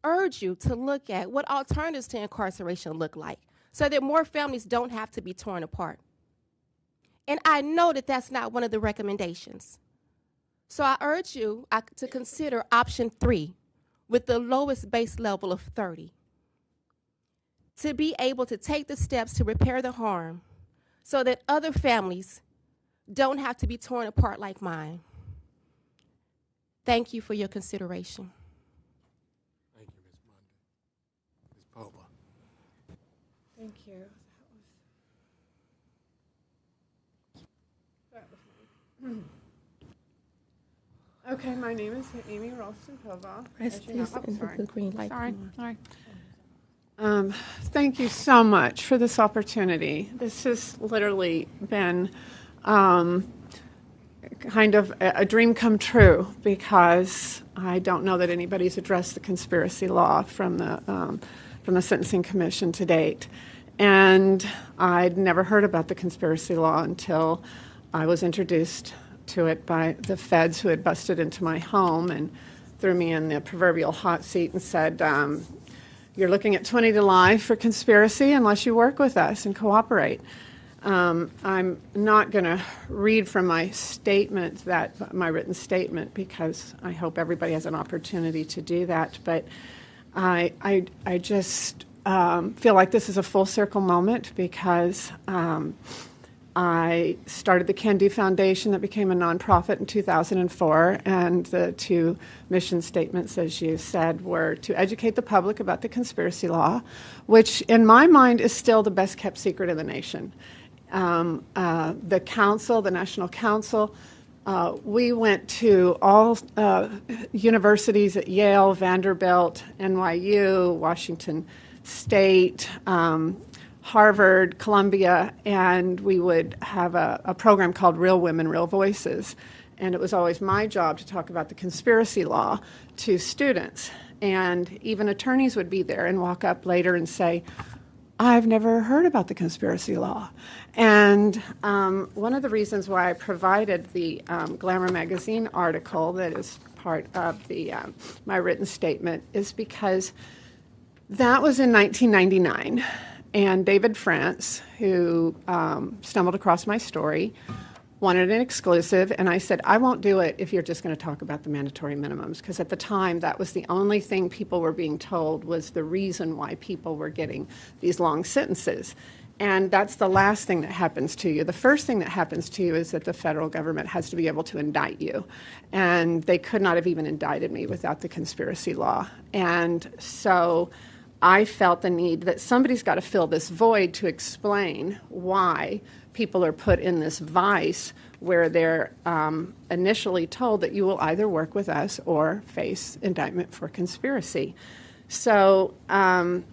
urge you to look at what alternatives to incarceration look like so that more families don't have to be torn apart. And I know that that's not one of the recommendations. So I urge you to consider option 3 with the lowest base level of 30, to be able to take the steps to repair the harm so that other families don't have to be torn apart like mine. Thank you for your consideration. Thank you, Ms. Monday. Ms. Pova. Thank you. Okay, my name is Amy Ralston-Pova. Press this and the green light. Sorry. Thank you so much for this opportunity. This has literally been kind of a dream come true, because I don't know that anybody's addressed the conspiracy law from the Sentencing Commission to date. And I'd never heard about the conspiracy law until I was introduced to it by the feds, who had busted into my home and threw me in the proverbial hot seat and said, you're looking at 20 to life for conspiracy unless you work with us and cooperate. I'm not going to read from my statement, my written statement, because I hope everybody has an opportunity to do that. But I just feel like this is a full circle moment, because I started the Can Do Foundation that became a nonprofit in 2004, and the two mission statements, as you said, were to educate the public about the conspiracy law, which in my mind is still the best kept secret in the nation. The council, the National Council, we went to all universities at Yale, Vanderbilt, NYU, Washington State, Harvard, Columbia, and we would have a program called Real Women, Real Voices. And it was always my job to talk about the conspiracy law to students. And even attorneys would be there and walk up later and say, I've never heard about the conspiracy law. And one of the reasons why I provided the Glamour magazine article that is part of my written statement is because that was in 1999. And David France, who stumbled across my story, wanted an exclusive, and I said, I won't do it if you're just going to talk about the mandatory minimums, because at the time that was the only thing people were being told was the reason why people were getting these long sentences. And that's the last thing that happens to you. The first thing that happens to you is that the federal government has to be able to indict you. And they could not have even indicted me without the conspiracy law. And so I felt the need that somebody's got to fill this void to explain why people are put in this vice where they're initially told that you will either work with us or face indictment for conspiracy. So the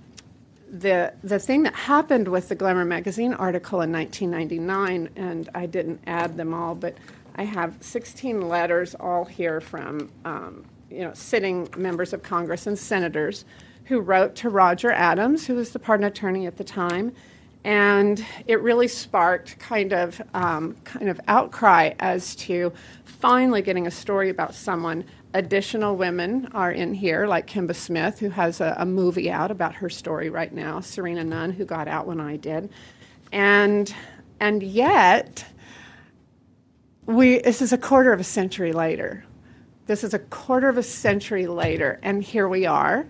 thing that happened with the Glamour magazine article in 1999, and I didn't add them all, but I have 16 letters all here from sitting members of Congress and senators who wrote to Roger Adams, who was the pardon attorney at the time, and it really sparked kind of outcry as to finally getting a story about someone. Additional women are in here, like Kimba Smith, who has a movie out about her story right now, Serena Nunn, who got out when I did, and yet this is a quarter of a century later. This is a quarter of a century later, and here we are.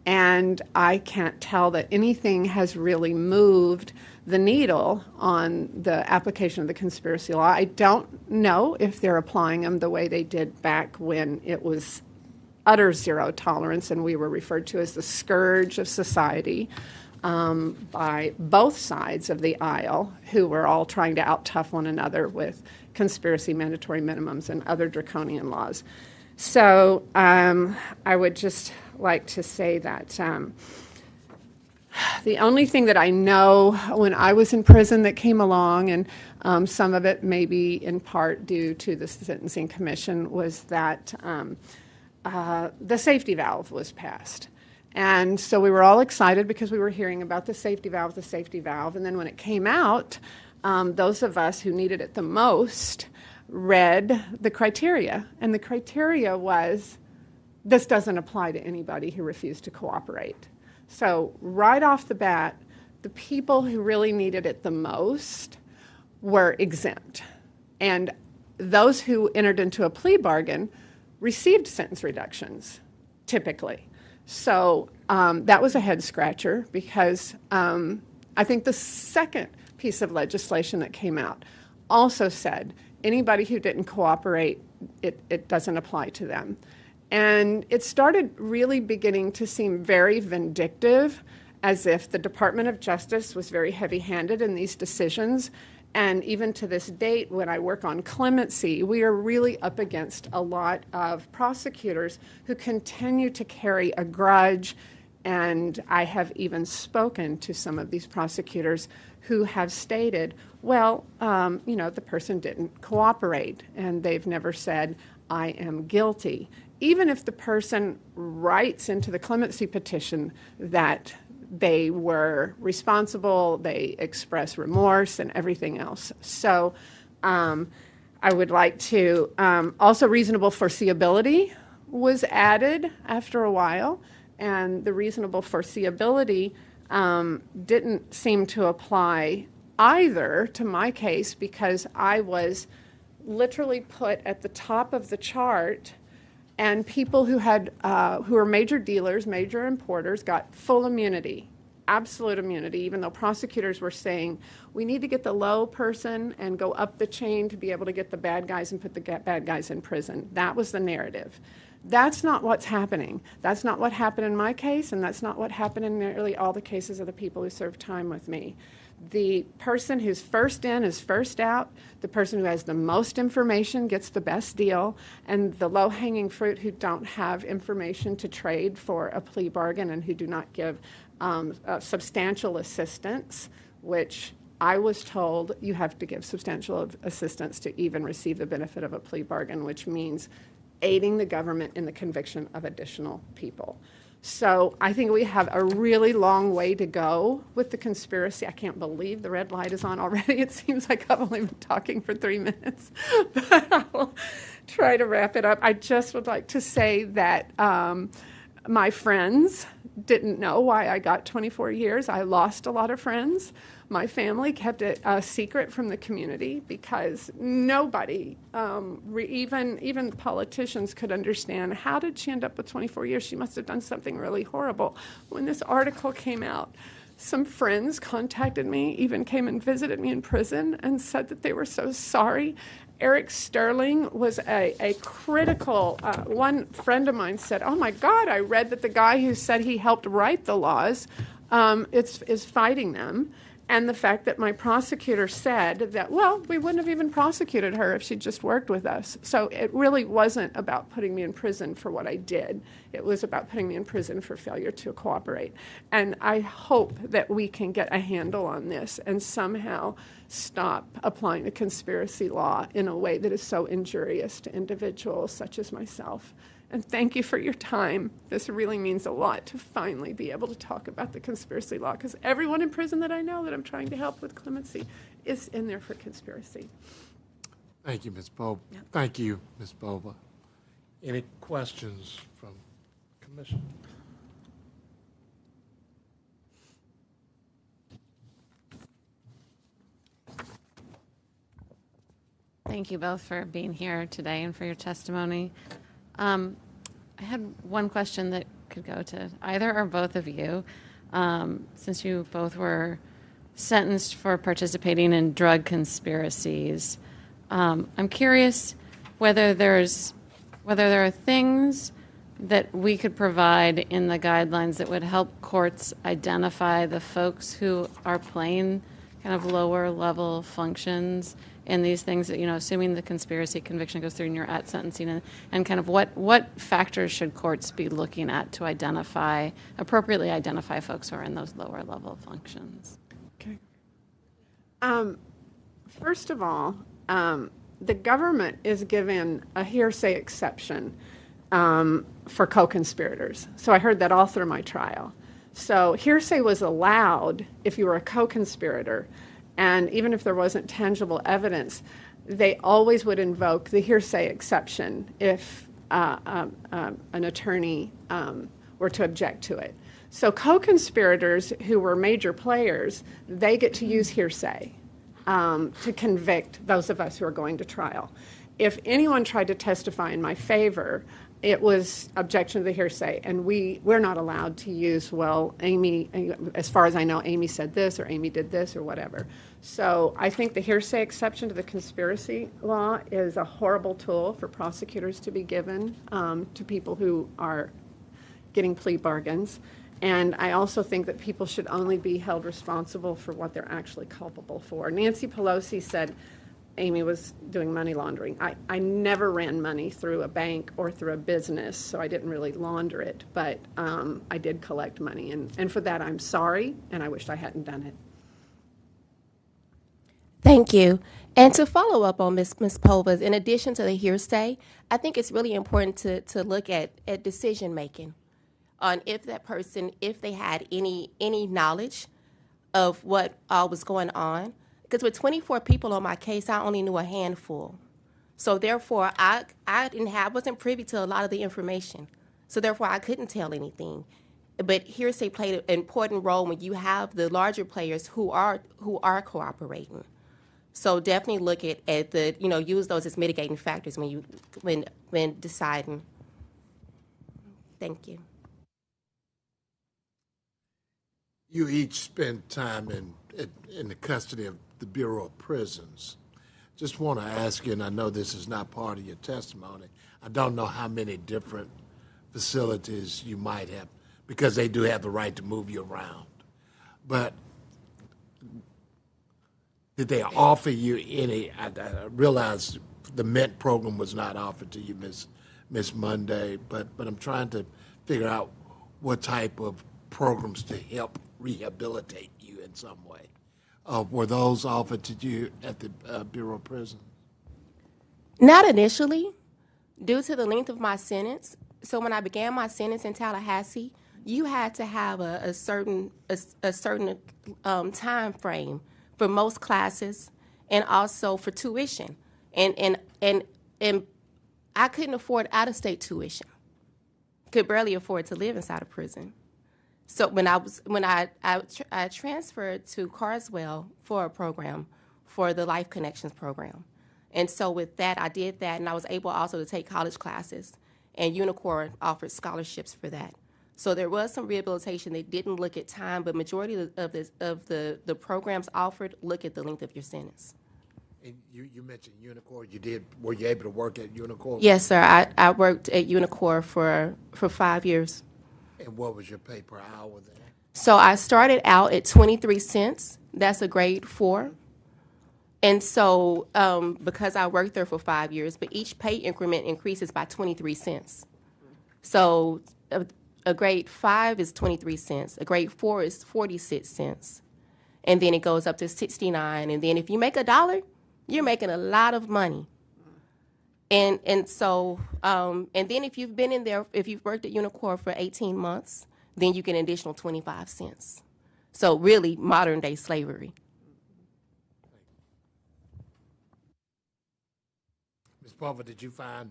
And I can't tell that anything has really moved the needle on the application of the conspiracy law. I don't know if they're applying them the way they did back when it was utter zero tolerance and we were referred to as the scourge of society by both sides of the aisle, who were all trying to out-tough one another with conspiracy mandatory minimums and other draconian laws. So I would just like to say that the only thing that I know when I was in prison that came along, and some of it may be in part due to the Sentencing Commission, was that the safety valve was passed. And so we were all excited because we were hearing about the safety valve. And then when it came out, those of us who needed it the most read the criteria. And the criteria was, this doesn't apply to anybody who refused to cooperate. So right off the bat, the people who really needed it the most were exempt. And those who entered into a plea bargain received sentence reductions, typically. So that was a head scratcher, because I think the second piece of legislation that came out also said anybody who didn't cooperate, it doesn't apply to them. And it started really beginning to seem very vindictive, as if the Department of Justice was very heavy-handed in these decisions, And even to this date, when I work on clemency, we are really up against a lot of prosecutors who continue to carry a grudge. And I have even spoken to some of these prosecutors who have stated, well, the person didn't cooperate, and they've never said, I am guilty. Even if the person writes into the clemency petition that they were responsible, they express remorse and everything else. So I would like to, also reasonable foreseeability was added after a while, and the reasonable foreseeability didn't seem to apply either to my case, because I was literally put at the top of the chart, and people who were major dealers, major importers, got full immunity, absolute immunity, even though prosecutors were saying, we need to get the low person and go up the chain to be able to get the bad guys and put the bad guys in prison. That was the narrative. That's not what's happening. That's not what happened in my case, and that's not what happened in nearly all the cases of the people who served time with me. The person who's first in is first out. The person who has the most information gets the best deal, and the low-hanging fruit who don't have information to trade for a plea bargain and who do not give substantial assistance, which I was told you have to give substantial assistance to even receive the benefit of a plea bargain, which means aiding the government in the conviction of additional people. So I think we have a really long way to go with the conspiracy. I can't believe the red light is on already. It seems like I've only been talking for 3 minutes, but I will try to wrap it up. I just would like to say that my friends didn't know why I got 24 years. I lost a lot of friends. My family kept it a secret from the community because nobody, even politicians, could understand, how did she end up with 24 years? She must have done something really horrible. When this article came out, some friends contacted me, even came and visited me in prison and said that they were so sorry. Eric Sterling was a critical, one friend of mine said, oh my God, I read that the guy who said he helped write the laws is fighting them. And the fact that my prosecutor said that, well, we wouldn't have even prosecuted her if she'd just worked with us. So it really wasn't about putting me in prison for what I did. It was about putting me in prison for failure to cooperate. And I hope that we can get a handle on this and somehow stop applying the conspiracy law in a way that is so injurious to individuals such as myself. And thank you for your time. This really means a lot to finally be able to talk about the conspiracy law, because everyone in prison that I know that I'm trying to help with clemency is in there for conspiracy. Thank you, Ms. Bova. Yep. Thank you, Ms. Bova. Any questions from Commission? Thank you both for being here today and for your testimony. I had one question that could go to either or both of you, since you both were sentenced for participating in drug conspiracies. I'm curious whether there are things that we could provide in the guidelines that would help courts identify the folks who are playing kind of lower level functions in these things that, assuming the conspiracy conviction goes through and you're at sentencing, and kind of what factors should courts be looking at to appropriately identify folks who are in those lower level functions? Okay. First of all, the government is given a hearsay exception for co-conspirators. So I heard that all through my trial. So hearsay was allowed if you were a co-conspirator. And even if there wasn't tangible evidence, they always would invoke the hearsay exception if an attorney were to object to it. So co-conspirators who were major players, they get to use hearsay to convict those of us who are going to trial. If anyone tried to testify in my favor, it was objection to the hearsay, and we're not allowed to use, well, Amy, as far as I know, Amy said this, or Amy did this, or whatever. So I think the hearsay exception to the conspiracy law is a horrible tool for prosecutors to be given to people who are getting plea bargains. And I also think that people should only be held responsible for what they're actually culpable for. Nancy Pelosi said Amy was doing money laundering. I never ran money through a bank or through a business, so I didn't really launder it, but I did collect money, and for that I'm sorry, and I wish I hadn't done it. Thank you. And to follow up on Ms. Povas, in addition to the hearsay, I think it's really important to look at decision making on if that person, if they had any knowledge of what all was going on. Because with 24 people on my case, I only knew a handful. So therefore, I wasn't privy to a lot of the information. So therefore, I couldn't tell anything. But hearsay played an important role when you have the larger players who are cooperating. So definitely look at the, use those as mitigating factors when deciding. Thank you. You each spent time in the custody of the Bureau of Prisons. Just want to ask you, and I know this is not part of your testimony, I don't know how many different facilities you might have, because they do have the right to move you around. But did they offer you any? I realize the Meth program was not offered to you, Miss Monday, but I'm trying to figure out what type of programs to help rehabilitate you in some way. Were those offered to you at the Bureau of Prisons? Not initially, due to the length of my sentence. So when I began my sentence in Tallahassee, you had to have a certain time frame for most classes, and also for tuition, and I couldn't afford out-of-state tuition. Could barely afford to live inside a prison. So when I transferred to Carswell for a program, for the Life Connections program, and so with that I did that, and I was able also to take college classes, and Unicor offered scholarships for that. So there was some rehabilitation. They didn't look at time, but majority of the programs offered look at the length of your sentence. And you mentioned Unicor. Were you able to work at Unicor? Yes, sir. I worked at Unicor for 5 years. And what was your pay per hour there? So I started out at 23 cents. That's a grade 4. And so because I worked there for 5 years, but each pay increment increases by 23 cents. So a grade 5 is 23 cents. A grade 4 is 46 cents. And then it goes up to 69. And then if you make $1, you're making a lot of money. And so, and then if you've been in there, if you've worked at Unicor for 18 months, then you get an additional 25 cents. So really modern day slavery. Ms. Pulver, did you find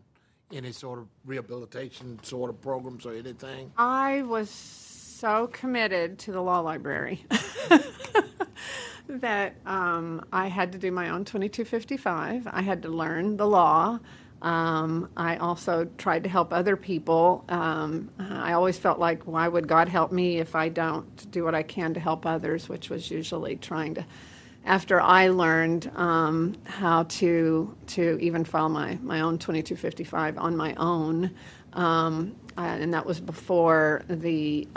any sort of rehabilitation sort of programs or anything? I was so committed to the law library that I had to do my own 2255. I had to learn the law. I also tried to help other people. I always felt like, why would God help me if I don't do what I can to help others, which was usually trying to, after I learned how to even file my own 2255 on my own, and that was before the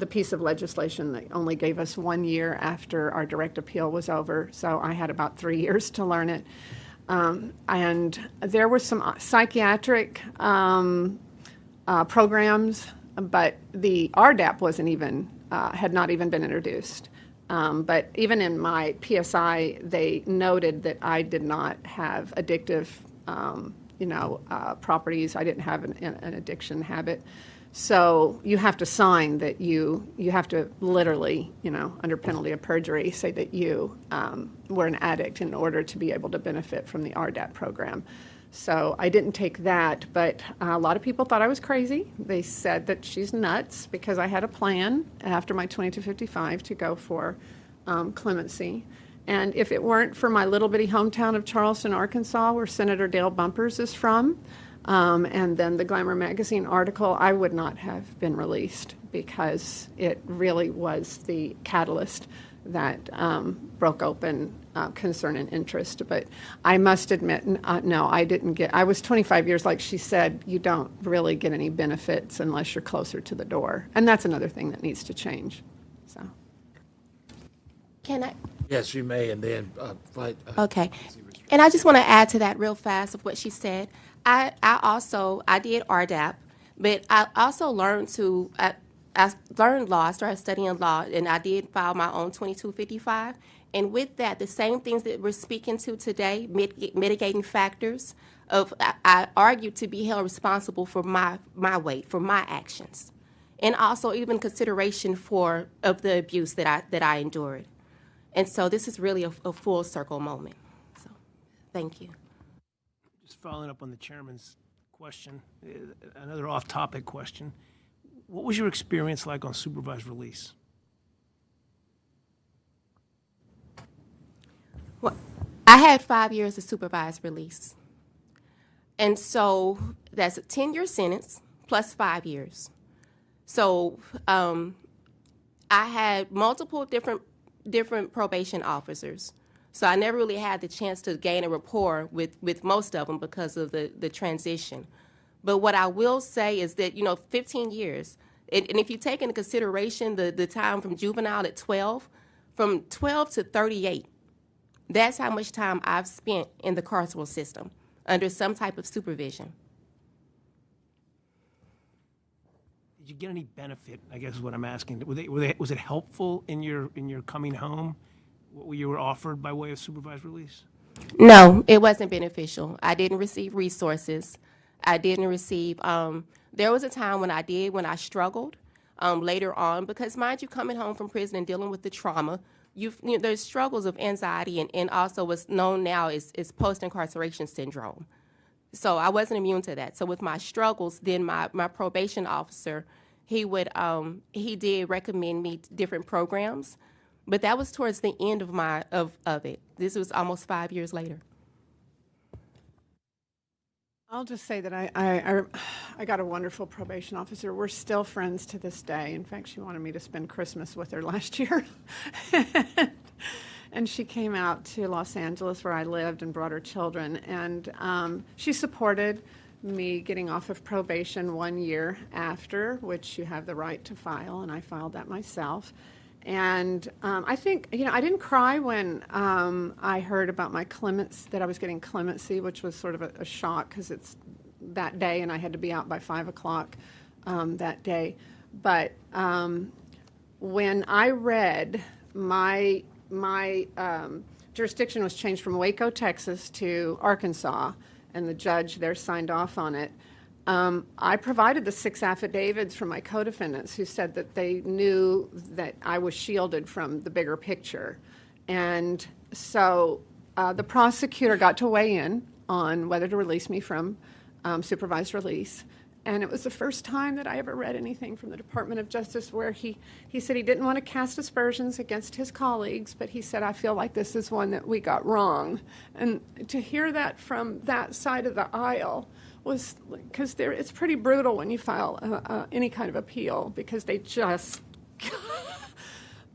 piece of legislation that only gave us 1 year after our direct appeal was over, so I had about 3 years to learn it. And there were some psychiatric programs, but the RDAP wasn't even, had not even been introduced. But even in my PSI, they noted that I did not have addictive, properties. I didn't have an addiction habit. So you have to sign that you have to literally, under penalty of perjury, say that you were an addict in order to be able to benefit from the RDAP program. So I didn't take that, but a lot of people thought I was crazy. They said that she's nuts because I had a plan after my 2255 to go for clemency. And if it weren't for my little bitty hometown of Charleston, Arkansas, where Senator Dale Bumpers is from, and then the Glamour magazine article, I would not have been released because it really was the catalyst that broke open concern and interest. But I must admit, no, I didn't get, I was 25 years, like she said, you don't really get any benefits unless you're closer to the door. And that's another thing that needs to change. So. Can I? Yes, you may, and then Okay. And I just want to add to that real fast of what she said. I did RDAP, but I also learned I learned law. I started studying law, and I did file my own 2255. And with that, the same things that we're speaking to today, mitigating factors, I argued to be held responsible for my weight, for my actions, and also even consideration of the abuse that I endured. And so this is really a full circle moment. So, thank you. Just following up on the chairman's question, another off-topic question. What was your experience like on supervised release? Well, I had 5 years of supervised release. And so that's a 10-year sentence plus 5 years. So I had multiple different probation officers. So I never really had the chance to gain a rapport with most of them because of the transition. But what I will say is that, 15 years, and if you take into consideration the time from juvenile at 12, from 12 to 38, that's how much time I've spent in the carceral system under some type of supervision. Did you get any benefit, I guess is what I'm asking. Was it helpful in your coming home, what you were offered by way of supervised release? No, it wasn't beneficial. I didn't receive resources. I didn't receive, there was a time when I struggled later on, because mind you, coming home from prison and dealing with the trauma, there's struggles of anxiety and also what's known now is post-incarceration syndrome. So I wasn't immune to that. So with my struggles, then my probation officer, he did recommend me different programs, but that was towards the end of it. This was almost 5 years later. I'll just say that I got a wonderful probation officer. We're still friends to this day. In fact, she wanted me to spend Christmas with her last year. And she came out to Los Angeles where I lived and brought her children. And she supported me getting off of probation 1 year after, which you have the right to file, and I filed that myself. And I think, I didn't cry when I heard about that I was getting clemency, which was sort of a shock because it's that day and I had to be out by 5 o'clock that day. But when I read my jurisdiction was changed from Waco, Texas to Arkansas, and the judge there signed off on it, I provided the 6 affidavits from my co-defendants who said that they knew that I was shielded from the bigger picture. And so the prosecutor got to weigh in on whether to release me from supervised release. And it was the first time that I ever read anything from the Department of Justice where he said he didn't want to cast aspersions against his colleagues, but he said, I feel like this is one that we got wrong. And to hear that from that side of the aisle was, because it's pretty brutal when you file any kind of appeal, because they just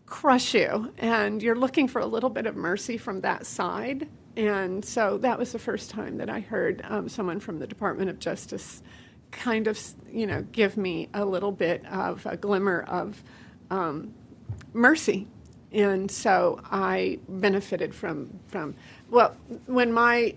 crush you, and you're looking for a little bit of mercy from that side. And so that was the first time that I heard someone from the Department of Justice kind of, give me a little bit of a glimmer of mercy. And so I benefited from well, when my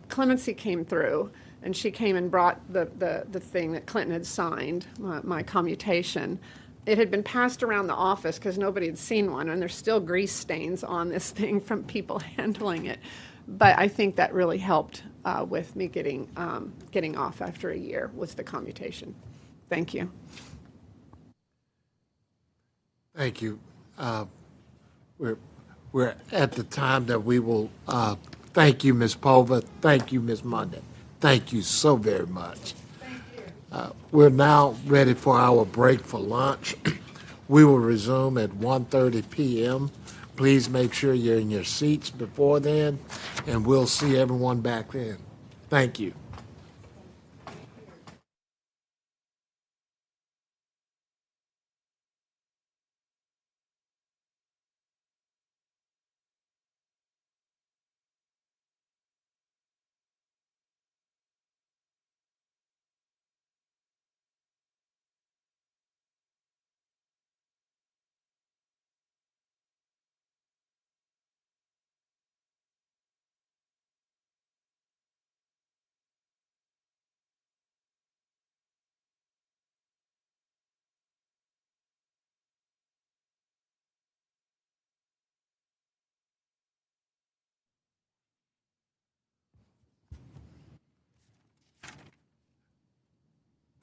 clemency came through, and she came and brought the thing that Clinton had signed, my commutation, it had been passed around the office because nobody had seen one, and there's still grease stains on this thing from people handling it. But I think that really helped with me getting off after a year, was the commutation. Thank you. Thank you. We're at the time that we will thank you, Ms. Pova. Thank you, Ms. Monday. Thank you so very much. Thank you. We're now ready for our break for lunch. We will resume at 1:30 p.m. Please make sure you're in your seats before then, and we'll see everyone back then. Thank you.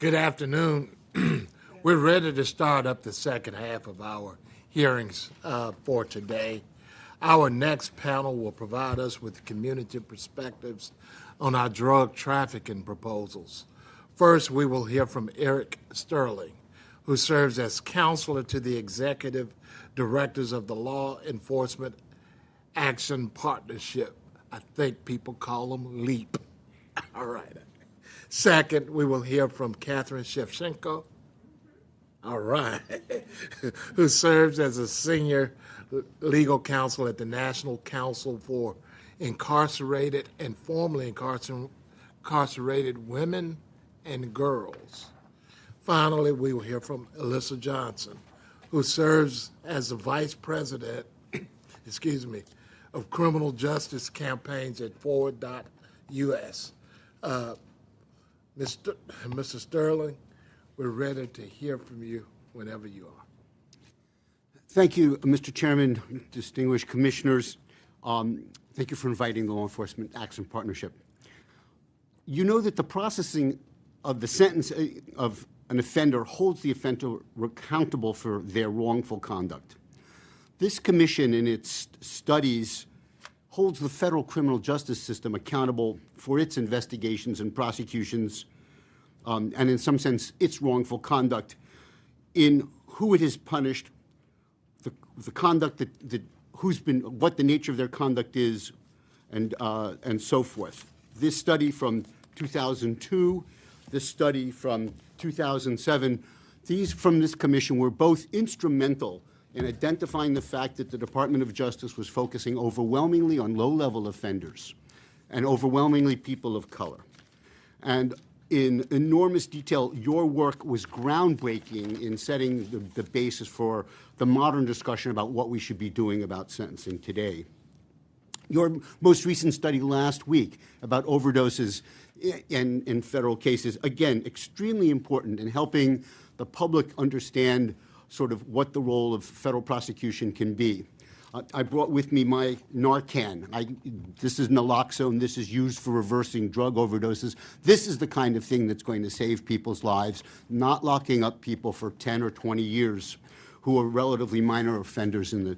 Good afternoon. We're ready to start up the second half of our hearings for today. Our next panel will provide us with community perspectives on our drug trafficking proposals. First, we will hear from Eric Sterling, who serves as counselor to the executive directors of the Law Enforcement Action Partnership. I think people call them LEAP. All right. Second, we will hear from Catherine Shevchenko, all right, who serves as a senior legal counsel at the National Council for Incarcerated and Formerly Incarcerated Women and Girls. Finally, we will hear from Alyssa Johnson, who serves as the Vice President, of Criminal Justice Campaigns at Forward.us. Mr. Sterling, we're ready to hear from you whenever you are. Thank you, Mr. Chairman, distinguished commissioners. Thank you for inviting the Law Enforcement Action Partnership. You know that the processing of the sentence of an offender holds the offender accountable for their wrongful conduct. This commission, in its studies, holds the federal criminal justice system accountable for its investigations and prosecutions, and in some sense, its wrongful conduct in who it has punished, the conduct what the nature of their conduct is, and so forth. This study from 2002, this study from 2007, these from this commission were both instrumental in identifying the fact that the Department of Justice was focusing overwhelmingly on low-level offenders and overwhelmingly people of color. And in enormous detail, your work was groundbreaking in setting the basis for the modern discussion about what we should be doing about sentencing today. Your most recent study last week about overdoses in federal cases, again, extremely important in helping the public understand sort of what the role of federal prosecution can be. I brought with me my Narcan. This is naloxone. This is used for reversing drug overdoses. This is the kind of thing that's going to save people's lives, not locking up people for 10 or 20 years who are relatively minor offenders in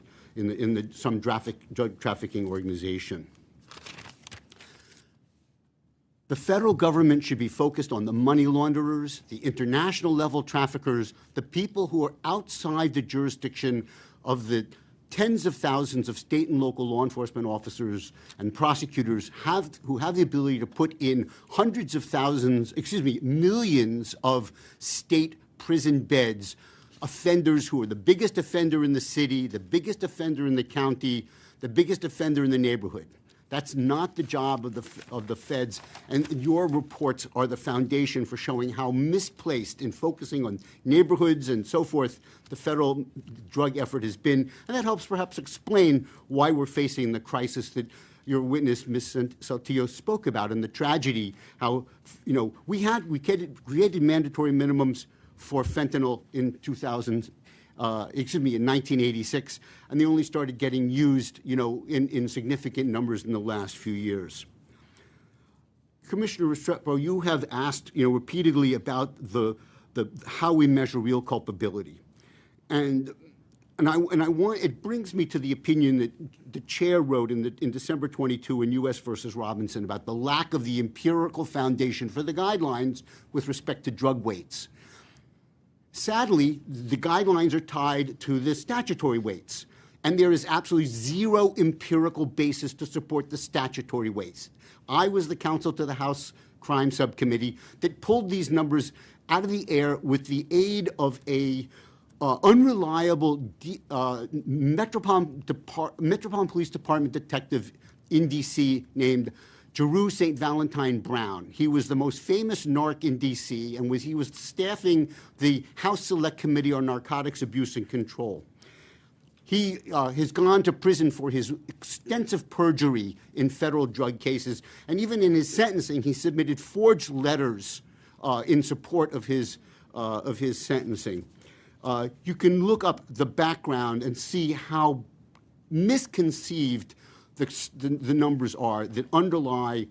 some drug trafficking organization. The federal government should be focused on the money launderers, the international level traffickers, the people who are outside the jurisdiction of the tens of thousands of state and local law enforcement officers and prosecutors who have the ability to put in millions of state prison beds, offenders who are the biggest offender in the city, the biggest offender in the county, the biggest offender in the neighborhood. That's not the job of the feds, and your reports are the foundation for showing how misplaced in focusing on neighborhoods and so forth the federal drug effort has been, and that helps perhaps explain why we're facing the crisis that your witness, Ms. Saltillo, spoke about, and the tragedy, how, we created mandatory minimums for fentanyl in 1986, and they only started getting used, in significant numbers in the last few years. Commissioner Restrepo, you have asked, repeatedly about how we measure real culpability, and it brings me to the opinion that the chair wrote in December 22 in U.S. versus Robinson about the lack of the empirical foundation for the guidelines with respect to drug weights. Sadly, the guidelines are tied to the statutory weights, and there is absolutely zero empirical basis to support the statutory weights. I was the counsel to the House Crime Subcommittee that pulled these numbers out of the air with the aid of a unreliable Metropolitan Police Department detective in D.C. named Jeru St. Valentine Brown. He was the most famous narc in D.C., and he was staffing the House Select Committee on Narcotics Abuse and Control. He has gone to prison for his extensive perjury in federal drug cases, and even in his sentencing, he submitted forged letters in support of his sentencing. You can look up the background and see how misconceived the numbers are that underlie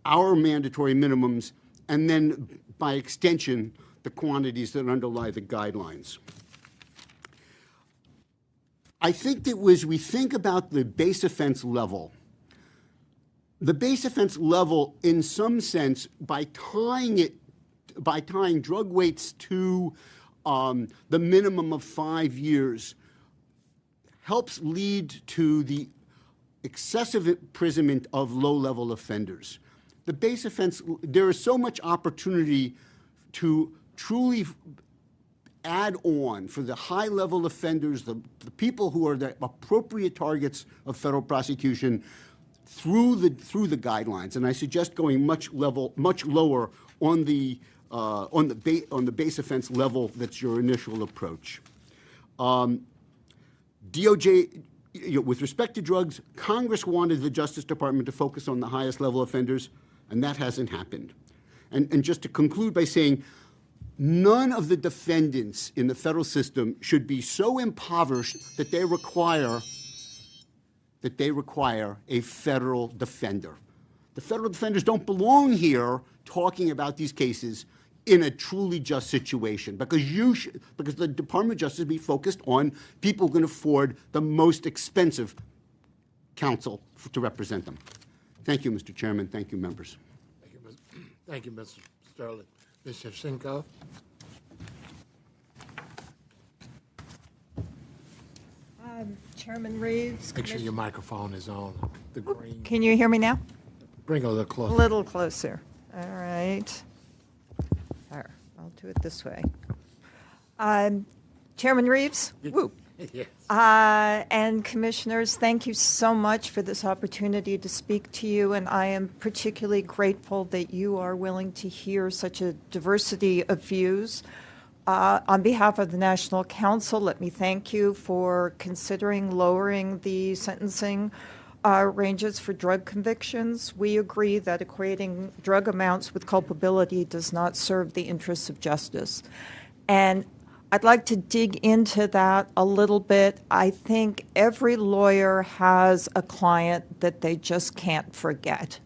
our mandatory minimums, and then by extension, the quantities that underlie the guidelines. I think that as we think about the base offense level, in some sense, by tying drug weights to the minimum of 5 years, helps lead to the excessive imprisonment of low-level offenders. The base offense, there is so much opportunity to truly add on for the high-level offenders, the people who are the appropriate targets of federal prosecution through the guidelines. And I suggest going much lower on the base offense level. That's your initial approach. DOJ, with respect to drugs, Congress wanted the Justice Department to focus on the highest level offenders, and that hasn't happened. And just to conclude by saying, none of the defendants in the federal system should be so impoverished that they require a federal defender. The federal defenders don't belong here talking about these cases in a truly just situation, because the Department of Justice be focused on people who can afford the most expensive counsel to represent them. Thank you, Mr. Chairman. Thank you, members. Thank you, Mr. Sterling. Ms. Shevchenko. Chairman Reeves. Make sure your microphone is on. The green. Can you hear me now? Bring a little closer. A little closer. All right. There, I'll do it this way. Chairman Reeves. Woo. Yes. And commissioners, thank you so much for this opportunity to speak to you, and I am particularly grateful that you are willing to hear such a diversity of views. On behalf of the National Council, let me thank you for considering lowering the sentencing ranges for drug convictions. We agree that equating drug amounts with culpability does not serve the interests of justice. And I'd like to dig into that a little bit. I think every lawyer has a client that they just can't forget.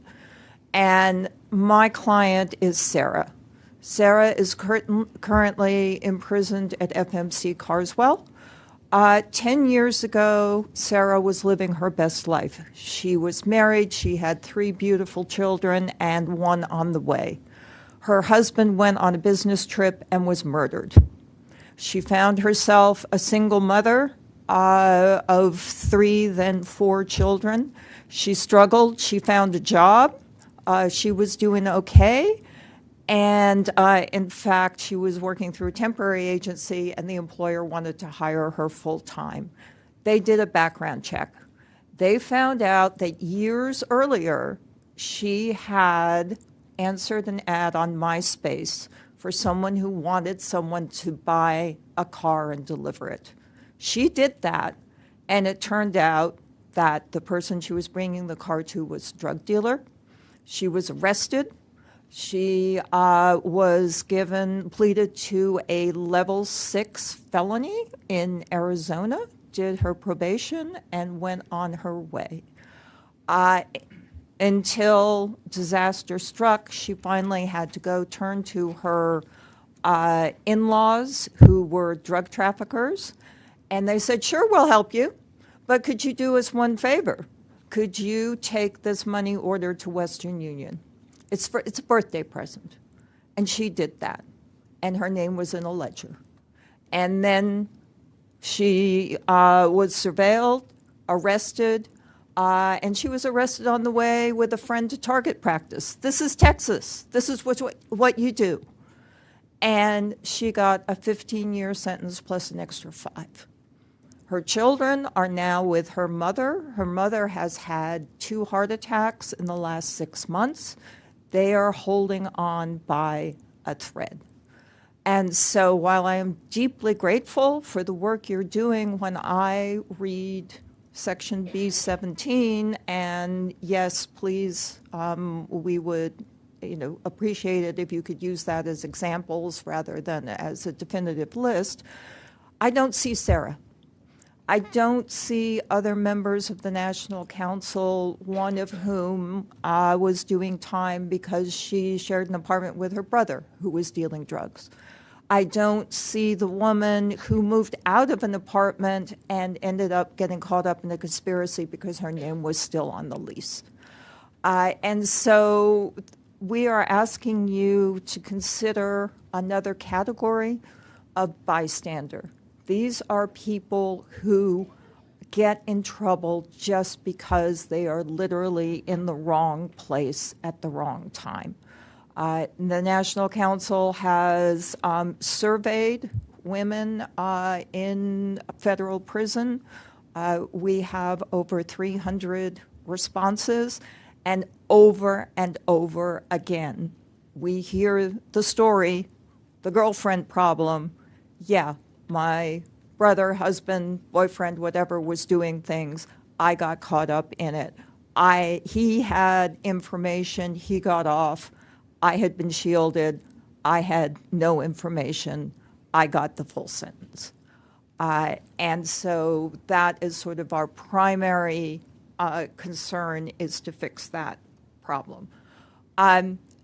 And my client is Sarah. Sarah is currently imprisoned at FMC Carswell. 10 years ago, Sarah was living her best life. She was married, she had 3 beautiful children, and 1 on the way. Her husband went on a business trip and was murdered. She found herself a single mother of 3, then 4 children. She struggled. She found a job. She was doing okay. And in fact, she was working through a temporary agency, and the employer wanted to hire her full-time. They did a background check. They found out that years earlier, she had answered an ad on MySpace for someone who wanted someone to buy a car and deliver it. She did that, and it turned out that the person she was bringing the car to was a drug dealer. She was arrested. She was pleaded to a level 6 felony in Arizona, did her probation, and went on her way. Until disaster struck, she finally had to turn to her in-laws, who were drug traffickers, and they said, sure, we'll help you, but could you do us one favor? Could you take this money order to Western Union? It's a birthday present. And she did that, and her name was in a ledger. And then she was surveilled, arrested, and she was arrested on the way with a friend to target practice. This is Texas. This is what you do. And she got a 15-year sentence plus an extra 5. Her children are now with her mother. Her mother has had 2 heart attacks in the last 6 months. They are holding on by a thread. And so while I am deeply grateful for the work you're doing, when I read Section B17, and yes, please, we would appreciate it if you could use that as examples rather than as a definitive list, I don't see Sarah. I don't see other members of the National Council, one of whom was doing time because she shared an apartment with her brother who was dealing drugs. I don't see the woman who moved out of an apartment and ended up getting caught up in a conspiracy because her name was still on the lease. And so we are asking you to consider another category of bystander. These are people who get in trouble just because they are literally in the wrong place at the wrong time. The National Council has surveyed women in federal prison. We have over 300 responses, and over again, we hear the story, the girlfriend problem. Yeah, my brother, husband, boyfriend, whatever was doing things. I got caught up in it. He had information, he got off. I had been shielded. I had no information. I got the full sentence. And so that is sort of our primary concern, is to fix that problem.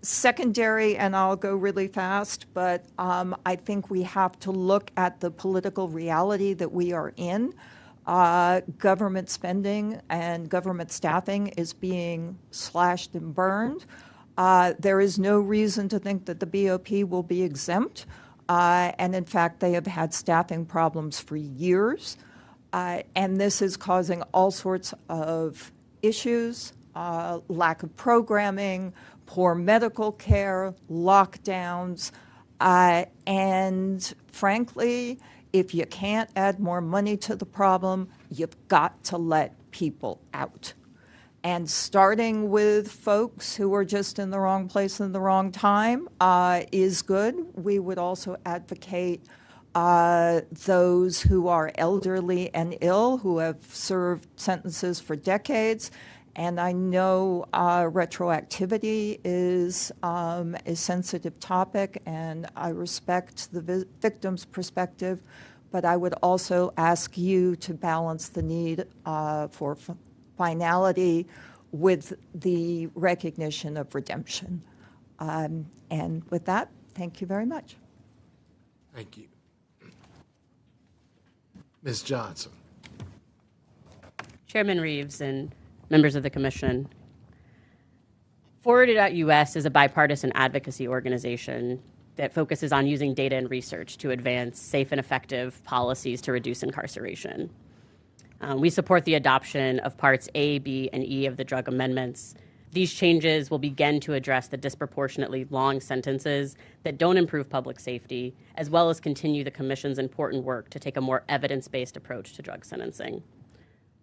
Secondary, and I'll go really fast, but I think we have to look at the political reality that we are in. Government spending and government staffing is being slashed and burned. There is no reason to think that the BOP will be exempt, and in fact, they have had staffing problems for years, and this is causing all sorts of issues, lack of programming, poor medical care, lockdowns, and frankly, if you can't add more money to the problem, you've got to let people out. And starting with folks who are just in the wrong place in the wrong time is good. We would also advocate those who are elderly and ill, who have served sentences for decades. And I know retroactivity is a sensitive topic, and I respect the victim's perspective, but I would also ask you to balance the need for finality with the recognition of redemption. And with that, thank you very much. Thank you. Ms. Johnson. Chairman Reeves and members of the Commission, Forwarded.us is a bipartisan advocacy organization that focuses on using data and research to advance safe and effective policies to reduce incarceration. We support the adoption of Parts A, B, and E of the drug amendments. These changes will begin to address the disproportionately long sentences that don't improve public safety, as well as continue the Commission's important work to take a more evidence-based approach to drug sentencing.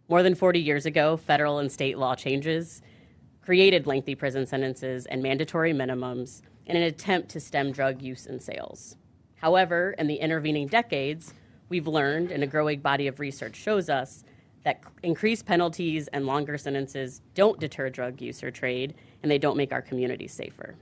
More than 40 years ago, federal and state law changes created lengthy prison sentences and mandatory minimums in an attempt to stem drug use and sales. However, in the intervening decades, we've learned, and a growing body of research shows us, that increased penalties and longer sentences don't deter drug use or trade, and they don't make our communities safer.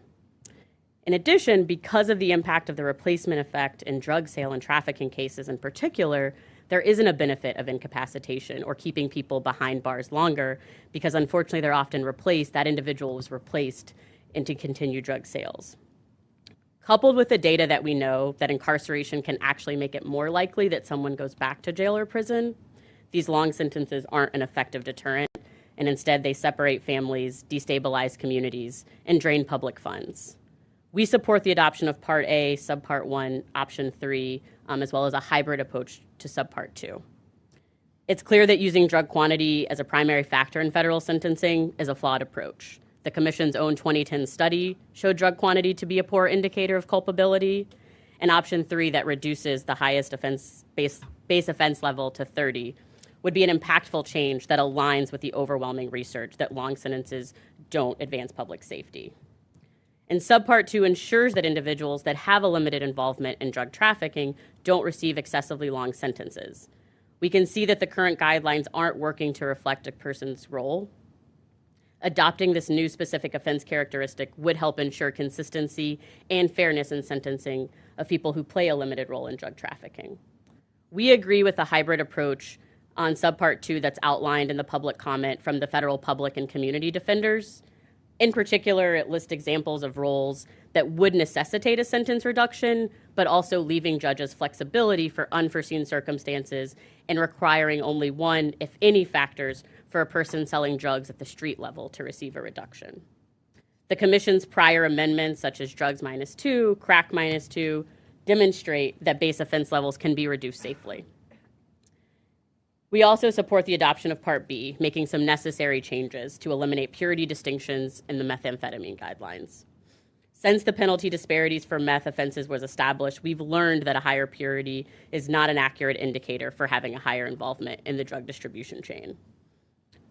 In addition, because of the impact of the replacement effect in drug sale and trafficking cases in particular, there isn't a benefit of incapacitation or keeping people behind bars longer, because unfortunately they're often replaced, that individual was replaced into continued drug sales. Coupled with the data that we know that incarceration can actually make it more likely that someone goes back to jail or prison, these long sentences aren't an effective deterrent, and instead they separate families, destabilize communities, and drain public funds. We support the adoption of Part A, Subpart 1, Option 3, as well as a hybrid approach to Subpart 2. It's clear that using drug quantity as a primary factor in federal sentencing is a flawed approach. The Commission's own 2010 study showed drug quantity to be a poor indicator of culpability, and Option 3, that reduces the highest base offense level to 30, would be an impactful change that aligns with the overwhelming research that long sentences don't advance public safety. And Subpart 2 ensures that individuals that have a limited involvement in drug trafficking don't receive excessively long sentences. We can see that the current guidelines aren't working to reflect a person's role. Adopting this new specific offense characteristic would help ensure consistency and fairness in sentencing of people who play a limited role in drug trafficking. We agree with the hybrid approach on subpart 2 that's outlined in the public comment from the federal public and community defenders. In particular, it lists examples of roles that would necessitate a sentence reduction, but also leaving judges flexibility for unforeseen circumstances and requiring only one, if any, factors for a person selling drugs at the street level to receive a reduction. The Commission's prior amendments, such as drugs -2, crack -2, demonstrate that base offense levels can be reduced safely. We also support the adoption of Part B, making some necessary changes to eliminate purity distinctions in the methamphetamine guidelines. Since the penalty disparities for meth offenses was established, we've learned that a higher purity is not an accurate indicator for having a higher involvement in the drug distribution chain.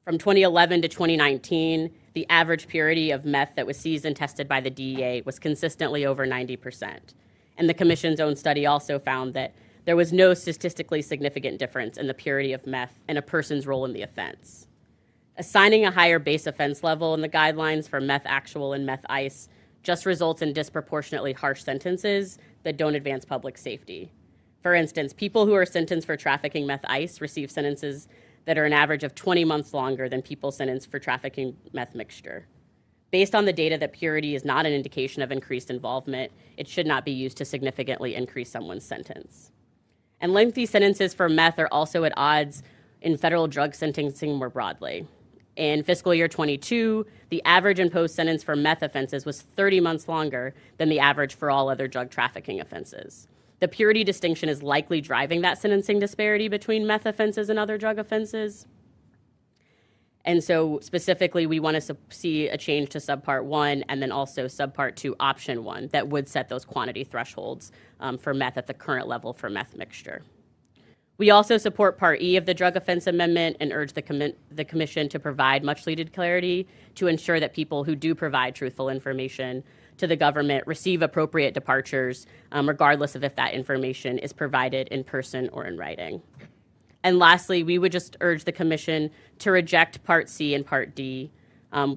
From 2011 to 2019, the average purity of meth that was seized and tested by the DEA was consistently over 90%. And the Commission's own study also found that there was no statistically significant difference in the purity of meth and a person's role in the offense. Assigning a higher base offense level in the guidelines for meth actual and meth ice just results in disproportionately harsh sentences that don't advance public safety. For instance, people who are sentenced for trafficking meth ice receive sentences that are an average of 20 months longer than people sentenced for trafficking meth mixture. Based on the data that purity is not an indication of increased involvement, it should not be used to significantly increase someone's sentence. And lengthy sentences for meth are also at odds in federal drug sentencing more broadly. In fiscal year 22, the average imposed sentence for meth offenses was 30 months longer than the average for all other drug trafficking offenses. The purity distinction is likely driving that sentencing disparity between meth offenses and other drug offenses. And so specifically, we want to see a change to subpart 1 and then also subpart 2 option 1 that would set those quantity thresholds for meth at the current level for meth mixture. We also support Part E of the Drug Offense Amendment and urge the Commission to provide much needed clarity to ensure that people who do provide truthful information to the government receive appropriate departures, regardless of if that information is provided in person or in writing. And lastly, we would just urge the Commission to reject Part C and Part D.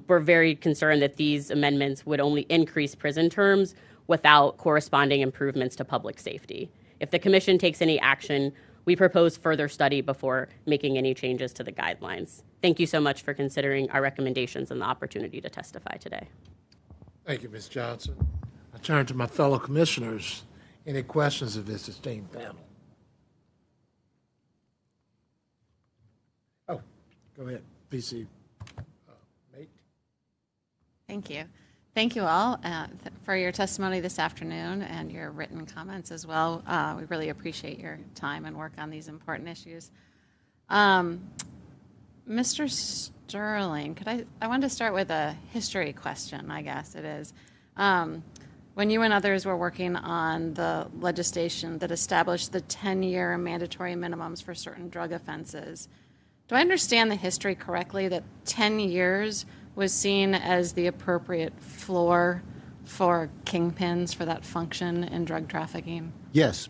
We're very concerned that these amendments would only increase prison terms without corresponding improvements to public safety. If the Commission takes any action, we propose further study before making any changes to the guidelines. Thank you so much for considering our recommendations and the opportunity to testify today. Thank you, Ms. Johnson. I turn to my fellow commissioners. Any questions of this esteemed panel? Oh, go ahead, PC mate. Thank you. Thank you all for your testimony this afternoon and your written comments as well. We really appreciate your time and work on these important issues. Mr. Sterling, I wanted to start with a history question, I guess it is. When you and others were working on the legislation that established the 10-year mandatory minimums for certain drug offenses, do I understand the history correctly that 10 years was seen as the appropriate floor for kingpins for that function in drug trafficking? Yes.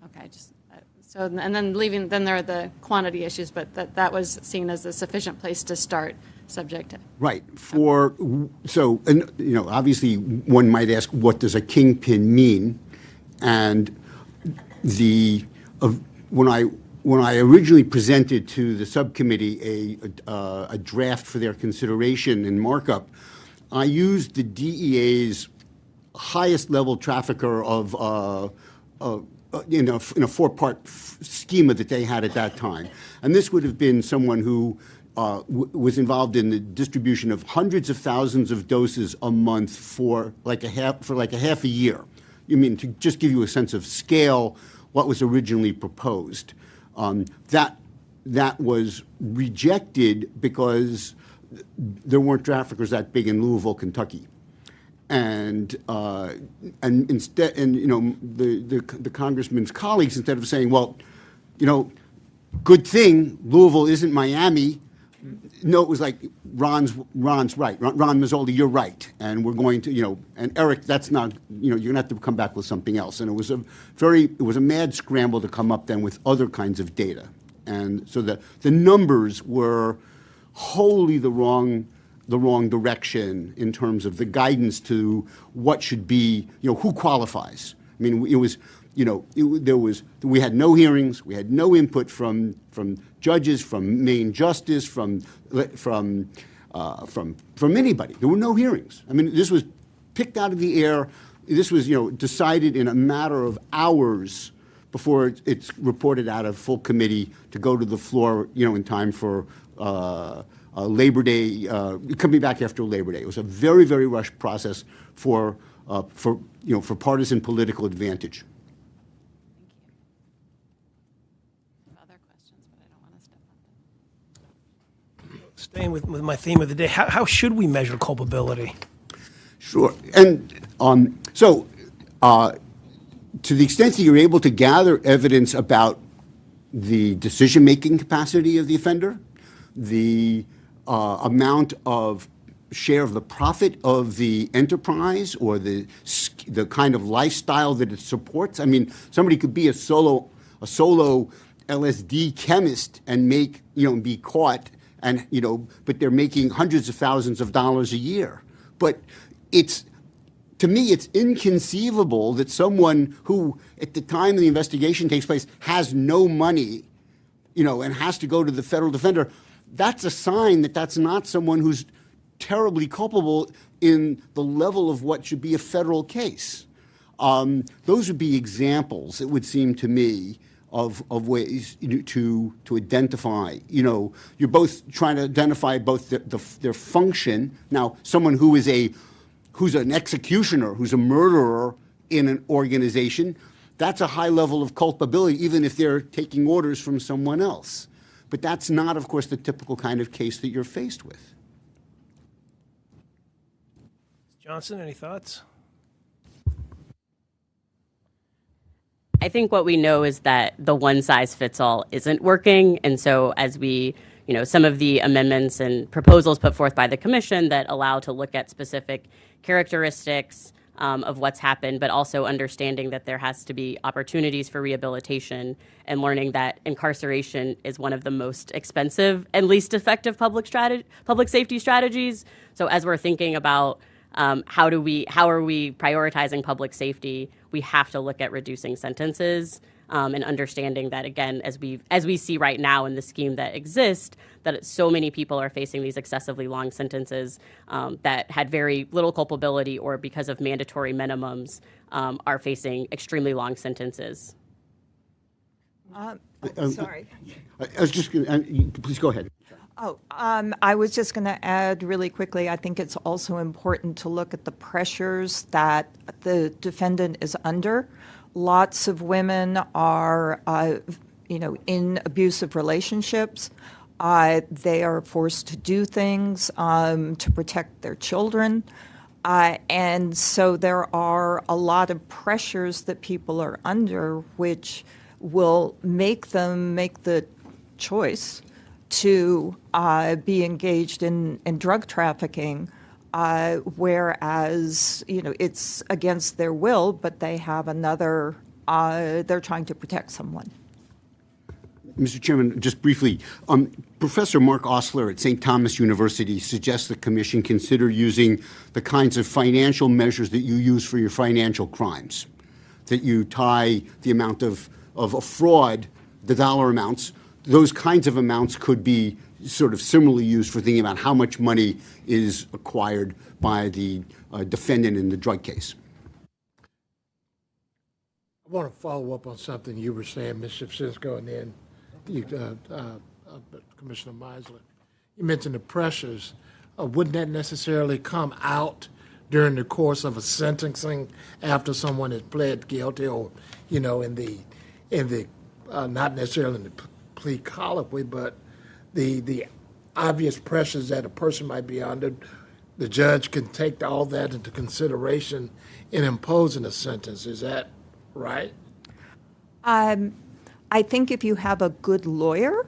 Okay, then there are the quantity issues, but that was seen as a sufficient place to start, subject to. Right. Obviously one might ask, what does a kingpin mean? And when I originally presented to the subcommittee a draft for their consideration and markup, I used the DEA's highest level trafficker in a four-part schema that they had at that time. And this would have been someone who was involved in the distribution of hundreds of thousands of doses a month for like a half a year. You mean, to just give you a sense of scale, what was originally proposed. That was rejected because there weren't traffickers that big in Louisville, Kentucky. And instead, the congressman's colleagues, instead of saying, well, good thing Louisville isn't Miami. No, it was like Ron's right. Ron Mazzoli, you're right, and we're going to, and Eric, that's not, you're gonna have to come back with something else. And it was a mad scramble to come up then with other kinds of data, and so the numbers were wholly the wrong direction in terms of the guidance to what should be, who qualifies. I mean, it was we had no hearings, we had no input from judges, from Maine Justice, from anybody. There were no hearings. I mean, this was picked out of the air. This was, decided in a matter of hours before it's reported out of full committee to go to the floor, in time for Labor Day, coming back after Labor Day. It was a very, very rushed process for partisan political advantage. Staying with my theme of the day, how should we measure culpability? Sure. And to the extent that you're able to gather evidence about the decision-making capacity of the offender, the amount of share of the profit of the enterprise, or the kind of lifestyle that it supports. I mean, somebody could be a solo LSD chemist and be caught, and but they're making hundreds of thousands of dollars a year. But to me, it's inconceivable that someone who, at the time the investigation takes place, has no money, and has to go to the federal defender. That's a sign that that's not someone who's terribly culpable in the level of what should be a federal case. Those would be examples, it would seem to me, of ways to identify. You're both trying to identify both their function. Now, someone who's an executioner, who's a murderer in an organization, that's a high level of culpability, even if they're taking orders from someone else. But that's not, of course, the typical kind of case that you're faced with. Johnson, any thoughts? I think what we know is that the one-size-fits-all isn't working. And so as we, some of the amendments and proposals put forth by the commission that allow to look at specific characteristics of what's happened, but also understanding that there has to be opportunities for rehabilitation, and learning that incarceration is one of the most expensive and least effective public safety strategies. So as we're thinking about how are we prioritizing public safety, we have to look at reducing sentences, and understanding that, again, as we see right now in the scheme that exists, that so many people are facing these excessively long sentences that had very little culpability, or because of mandatory minimums are facing extremely long sentences. Sorry. I was just going to, please go ahead. I was just going to add really quickly, I think it's also important to look at the pressures that the defendant is under. Lots of women are, in abusive relationships. They are forced to do things to protect their children. And so there are a lot of pressures that people are under, which will make them make the choice to be engaged in drug trafficking, whereas, it's against their will, but they have another, they're trying to protect someone. Mr. Chairman, just briefly, Professor Mark Osler at St. Thomas University suggests the Commission consider using the kinds of financial measures that you use for your financial crimes, that you tie the amount of a fraud, the dollar amounts. Those kinds of amounts could be sort of similarly used for thinking about how much money is acquired by the defendant in the drug case. I want to follow up on something you were saying, Ms. Shevchenko, and then Commissioner Meisler. You mentioned the pressures. Wouldn't that necessarily come out during the course of a sentencing after someone has pled guilty, or in the not necessarily in the plea colloquy, but the obvious pressures that a person might be under? The judge can take all that into consideration in imposing a sentence. Is that right? I think if you have a good lawyer,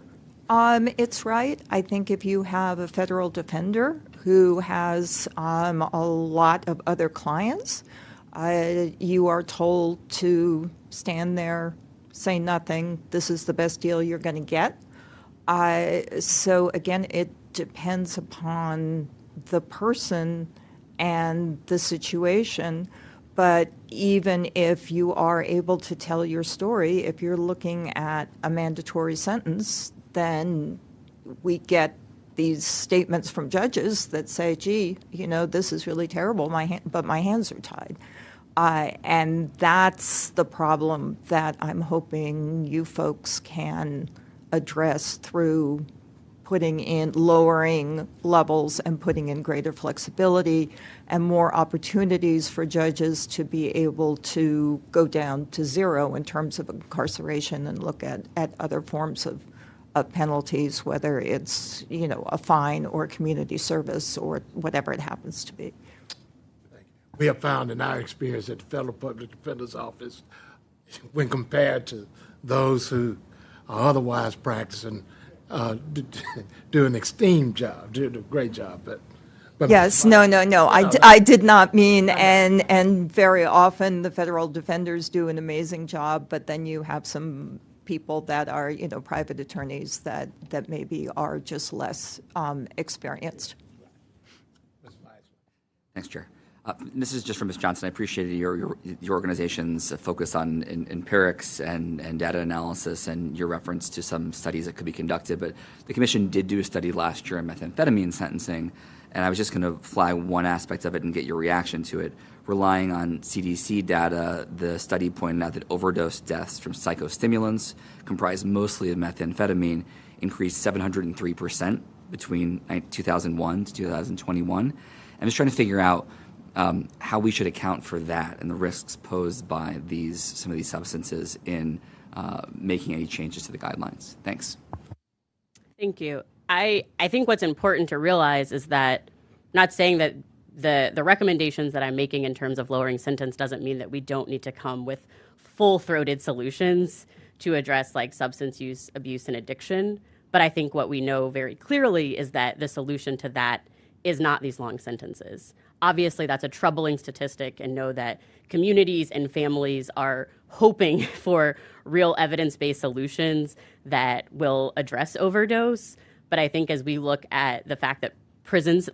it's right. I think if you have a federal defender who has a lot of other clients, you are told to stand there, say nothing. This is the best deal you're going to get. So again, it depends upon the person and the situation. But even if you are able to tell your story, if you're looking at a mandatory sentence, then we get these statements from judges that say, gee, this is really terrible, but my hands are tied. And that's the problem that I'm hoping you folks can address through lowering levels and putting in greater flexibility and more opportunities for judges to be able to go down to zero in terms of incarceration and look at other forms of penalties, whether it's, a fine or community service or whatever it happens to be. We have found in our experience at the Federal Public Defender's Office, when compared to those who are otherwise practicing, do an esteemed job, do a great job. But yes, no. I did not mean, and very often the federal defenders do an amazing job, but then you have some people that are, private attorneys that maybe are just less experienced. Thanks, Chair. This is just from Ms. Johnson. I appreciated your organization's focus on empirics and data analysis and your reference to some studies that could be conducted. But the Commission did do a study last year on methamphetamine sentencing, and I was just going to flag one aspect of it and get your reaction to it. Relying on CDC data, the study pointed out that overdose deaths from psychostimulants, comprised mostly of methamphetamine, increased 703% between 2001 to 2021. I'm just trying to figure out how we should account for that and the risks posed by some of these substances in making any changes to the guidelines. Thanks. Thank you. I think what's important to realize is that I'm not saying that the recommendations that I'm making in terms of lowering sentence doesn't mean that we don't need to come with full-throated solutions to address like substance use, abuse, and addiction. But I think what we know very clearly is that the solution to that is not these long sentences. Obviously, that's a troubling statistic, and know that communities and families are hoping for real evidence-based solutions that will address overdose. But I think as we look at the fact that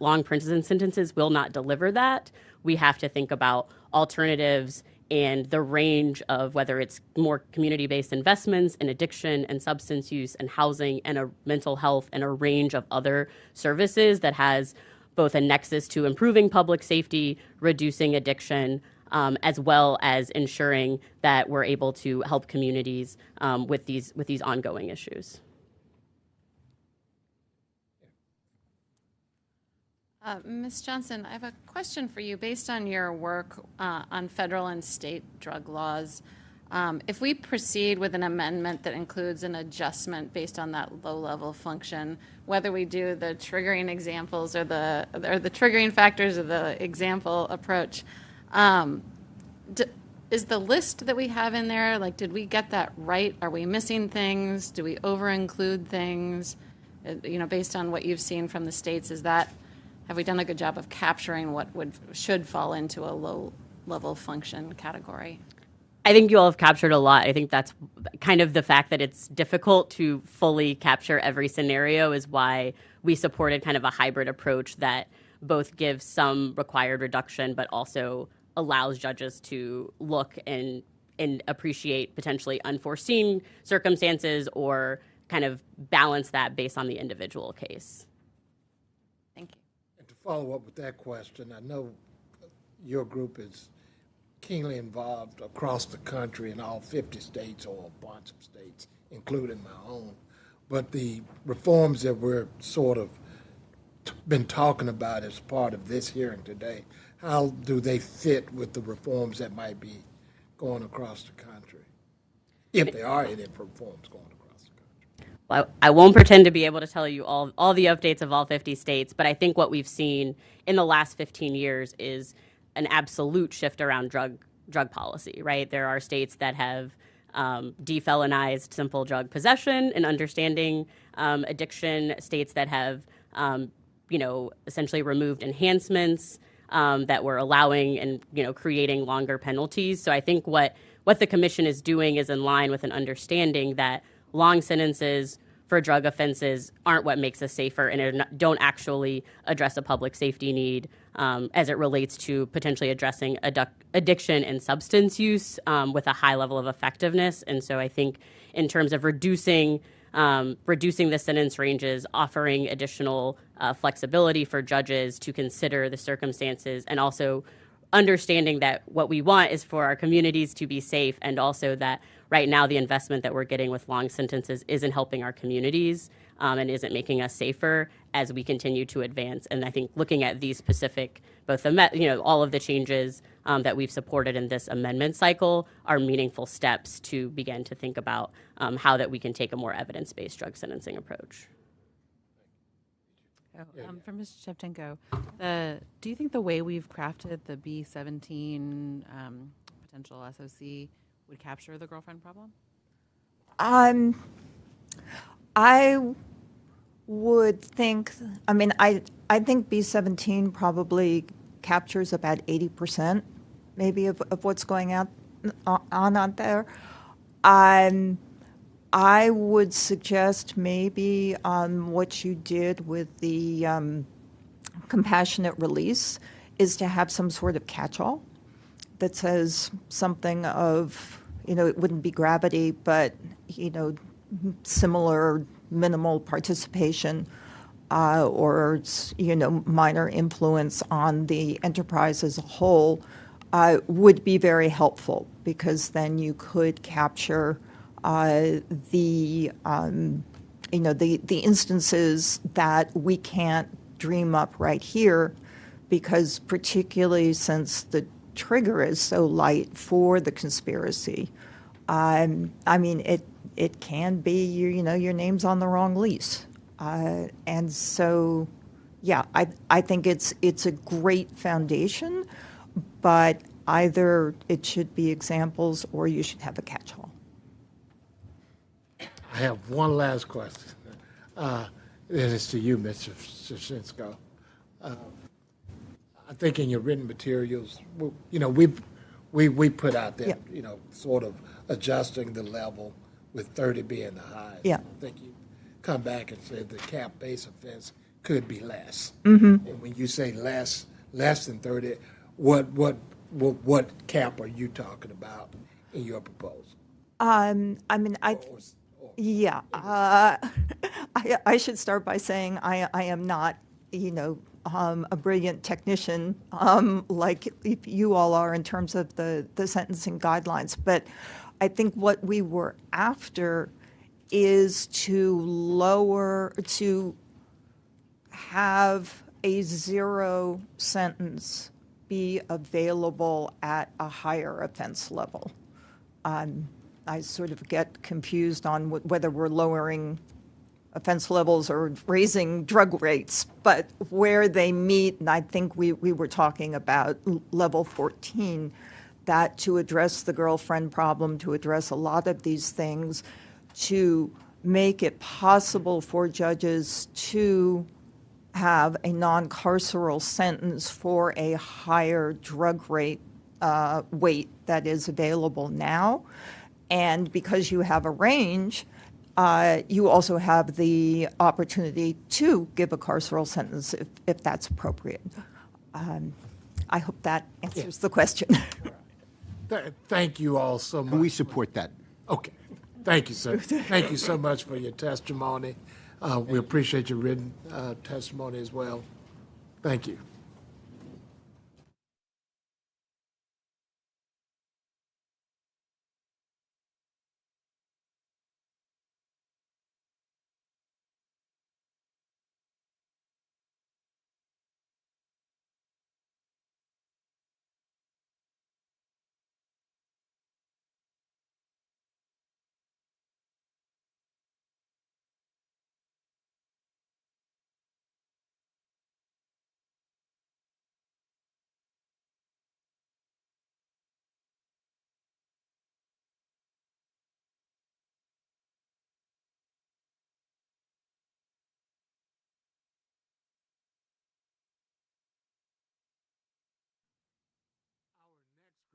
long prison sentences will not deliver that, we have to think about alternatives and the range of whether it's more community-based investments in addiction and substance use and housing and a mental health and a range of other services that has both a nexus to improving public safety, reducing addiction, as well as ensuring that we're able to help communities with these ongoing issues. Ms. Johnson, I have a question for you based on your work on federal and state drug laws. If we proceed with an amendment that includes an adjustment based on that low-level function, whether we do the triggering examples or the triggering factors of the example approach, is the list that we have in there, like, did we get that right? Are we missing things? Do we over-include things? Based on what you've seen from the states, have we done a good job of capturing what should fall into a low-level function category? I think you all have captured a lot. I think that's kind of the fact that it's difficult to fully capture every scenario is why we supported kind of a hybrid approach that both gives some required reduction but also allows judges to look and appreciate potentially unforeseen circumstances or kind of balance that based on the individual case. Thank you. And to follow up with that question, I know your group is keenly involved across the country in all 50 states or a bunch of states, including my own. But the reforms that we're sort of been talking about as part of this hearing today, how do they fit with the reforms that might be going across the country, if there are any reforms going across the country? Well, I won't pretend to be able to tell you all the updates of all 50 states, but I think what we've seen in the last 15 years is an absolute shift around drug policy, right? There are states that have defelonized simple drug possession and understanding addiction, states that have, essentially removed enhancements that were allowing and, creating longer penalties. So I think what the commission is doing is in line with an understanding that long sentences for drug offenses aren't what makes us safer and don't actually address a public safety need. as it relates to potentially addressing addiction and substance use with a high level of effectiveness. And so I think in terms of reducing the sentence ranges, offering additional flexibility for judges to consider the circumstances, and also understanding that what we want is for our communities to be safe, and also that right now the investment that we're getting with long sentences isn't helping our communities and isn't making us safer as we continue to advance. And I think looking at these specific, both all of the changes that we've supported in this amendment cycle are meaningful steps to begin to think about how that we can take a more evidence-based drug sentencing approach. From Mr. Shevchenko, do you think the way we've crafted the B-17 potential SOC would capture the girlfriend problem? I would think, I think B-17 probably captures about 80% maybe of what's going on out there. I would suggest maybe what you did with the compassionate release is to have some sort of catch-all that says something of, it wouldn't be gravity, but, similar minimal participation or, minor influence on the enterprise as a whole would be very helpful, because then you could capture the instances that we can't dream up right here, because particularly since the trigger is so light for the conspiracy, it can be your name's on the wrong lease, and so I think it's a great foundation, but either it should be examples or you should have a catch-all. I have one last question. It is to you, Mr. Shevchenko. I think in your written materials, we put out there, sort of adjusting the level with 30 being the highest. Yeah. I think you come back and said the cap base offense could be less. Mm-hmm. And when you say less than 30, what cap are you talking about in your proposal? I should start by saying I am not, a brilliant technician like you all are in terms of the sentencing guidelines. But I think what we were after is to have a zero sentence be available at a higher offense level. I sort of get confused on whether we're lowering offense levels or raising drug rates, but where they meet, and I think we were talking about level 14, that to address the girlfriend problem, to address a lot of these things, to make it possible for judges to have a non-carceral sentence for a higher drug rate weight that is available now. And because you have a range, you also have the opportunity to give a carceral sentence if that's appropriate. I hope that answers the question. Thank you all so much. We support that. Okay. Thank you, sir. Thank you so much for your testimony. We appreciate your written testimony as well. Thank you.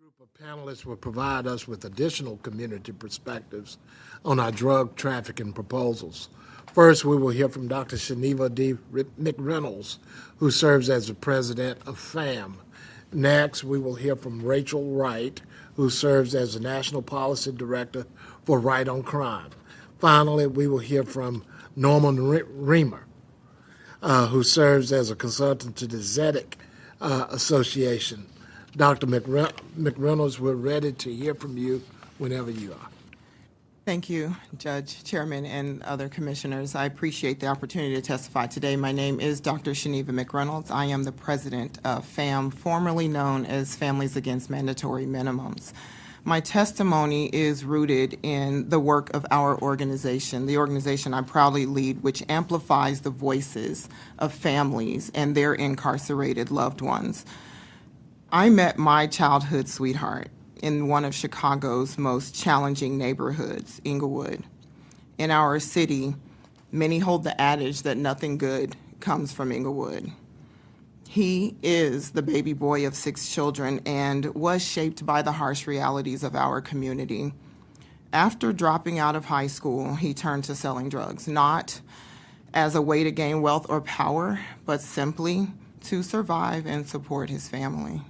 Group of panelists will provide us with additional community perspectives on our drug trafficking proposals. First, we will hear from Dr. Shaniva D. McReynolds, who serves as the president of FAM. Next, we will hear from Rachel Wright, who serves as the National Policy Director for Right on Crime. Finally, we will hear from Norman Reamer, who serves as a consultant to the ZEDIC Association. Dr. McReynolds, we're ready to hear from you whenever you are. Thank you, Judge, Chairman, and other commissioners. I appreciate the opportunity to testify today. My name is Dr. Shaniva McReynolds. I am the president of FAM, formerly known as Families Against Mandatory Minimums. My testimony is rooted in the work of our organization, the organization I proudly lead, which amplifies the voices of families and their incarcerated loved ones. I met my childhood sweetheart in one of Chicago's most challenging neighborhoods, Inglewood. In our city, many hold the adage that nothing good comes from Inglewood. He is the baby boy of 6 children and was shaped by the harsh realities of our community. After dropping out of high school, he turned to selling drugs, not as a way to gain wealth or power, but simply to survive and support his family.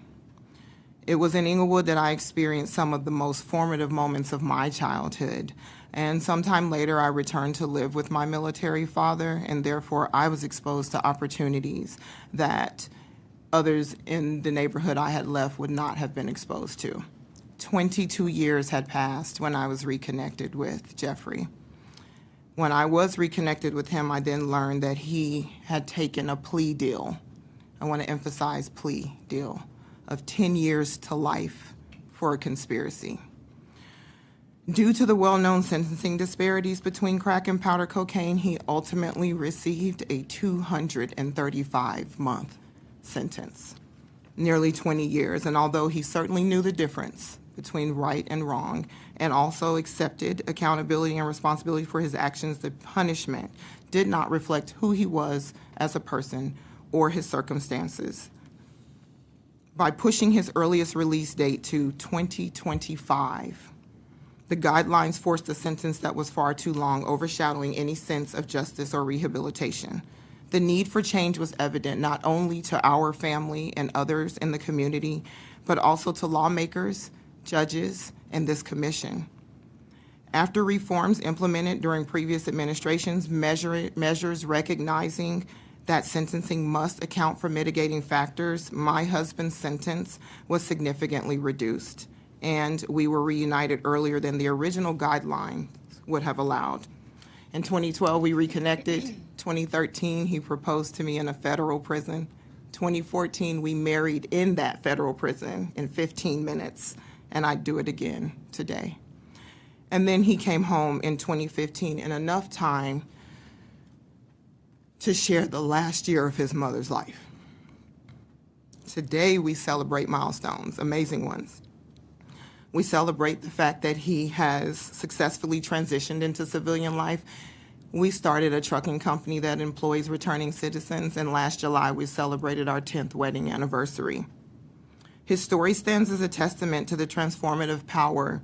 It was in Inglewood that I experienced some of the most formative moments of my childhood. And sometime later, I returned to live with my military father, and therefore I was exposed to opportunities that others in the neighborhood I had left would not have been exposed to. 22 years had passed when I was reconnected with Jeffrey. When I was reconnected with him, I then learned that he had taken a plea deal. I want to emphasize plea deal of 10 years to life for a conspiracy. Due to the well-known sentencing disparities between crack and powder cocaine, he ultimately received a 235-month sentence, nearly 20 years. And although he certainly knew the difference between right and wrong, and also accepted accountability and responsibility for his actions, the punishment did not reflect who he was as a person or his circumstances. By pushing his earliest release date to 2025, the guidelines forced a sentence that was far too long, overshadowing any sense of justice or rehabilitation. The need for change was evident not only to our family and others in the community, but also to lawmakers, judges, and this commission. After reforms implemented during previous administrations, measures recognizing that sentencing must account for mitigating factors, my husband's sentence was significantly reduced, and we were reunited earlier than the original guidelines would have allowed. In 2012, we reconnected. 2013, he proposed to me in a federal prison. 2014, we married in that federal prison in 15 minutes, and I'd do it again today. And then he came home in 2015 in enough time to share the last year of his mother's life. Today, we celebrate milestones, amazing ones. We celebrate the fact that he has successfully transitioned into civilian life. We started a trucking company that employs returning citizens, and last July, we celebrated our 10th wedding anniversary. His story stands as a testament to the transformative power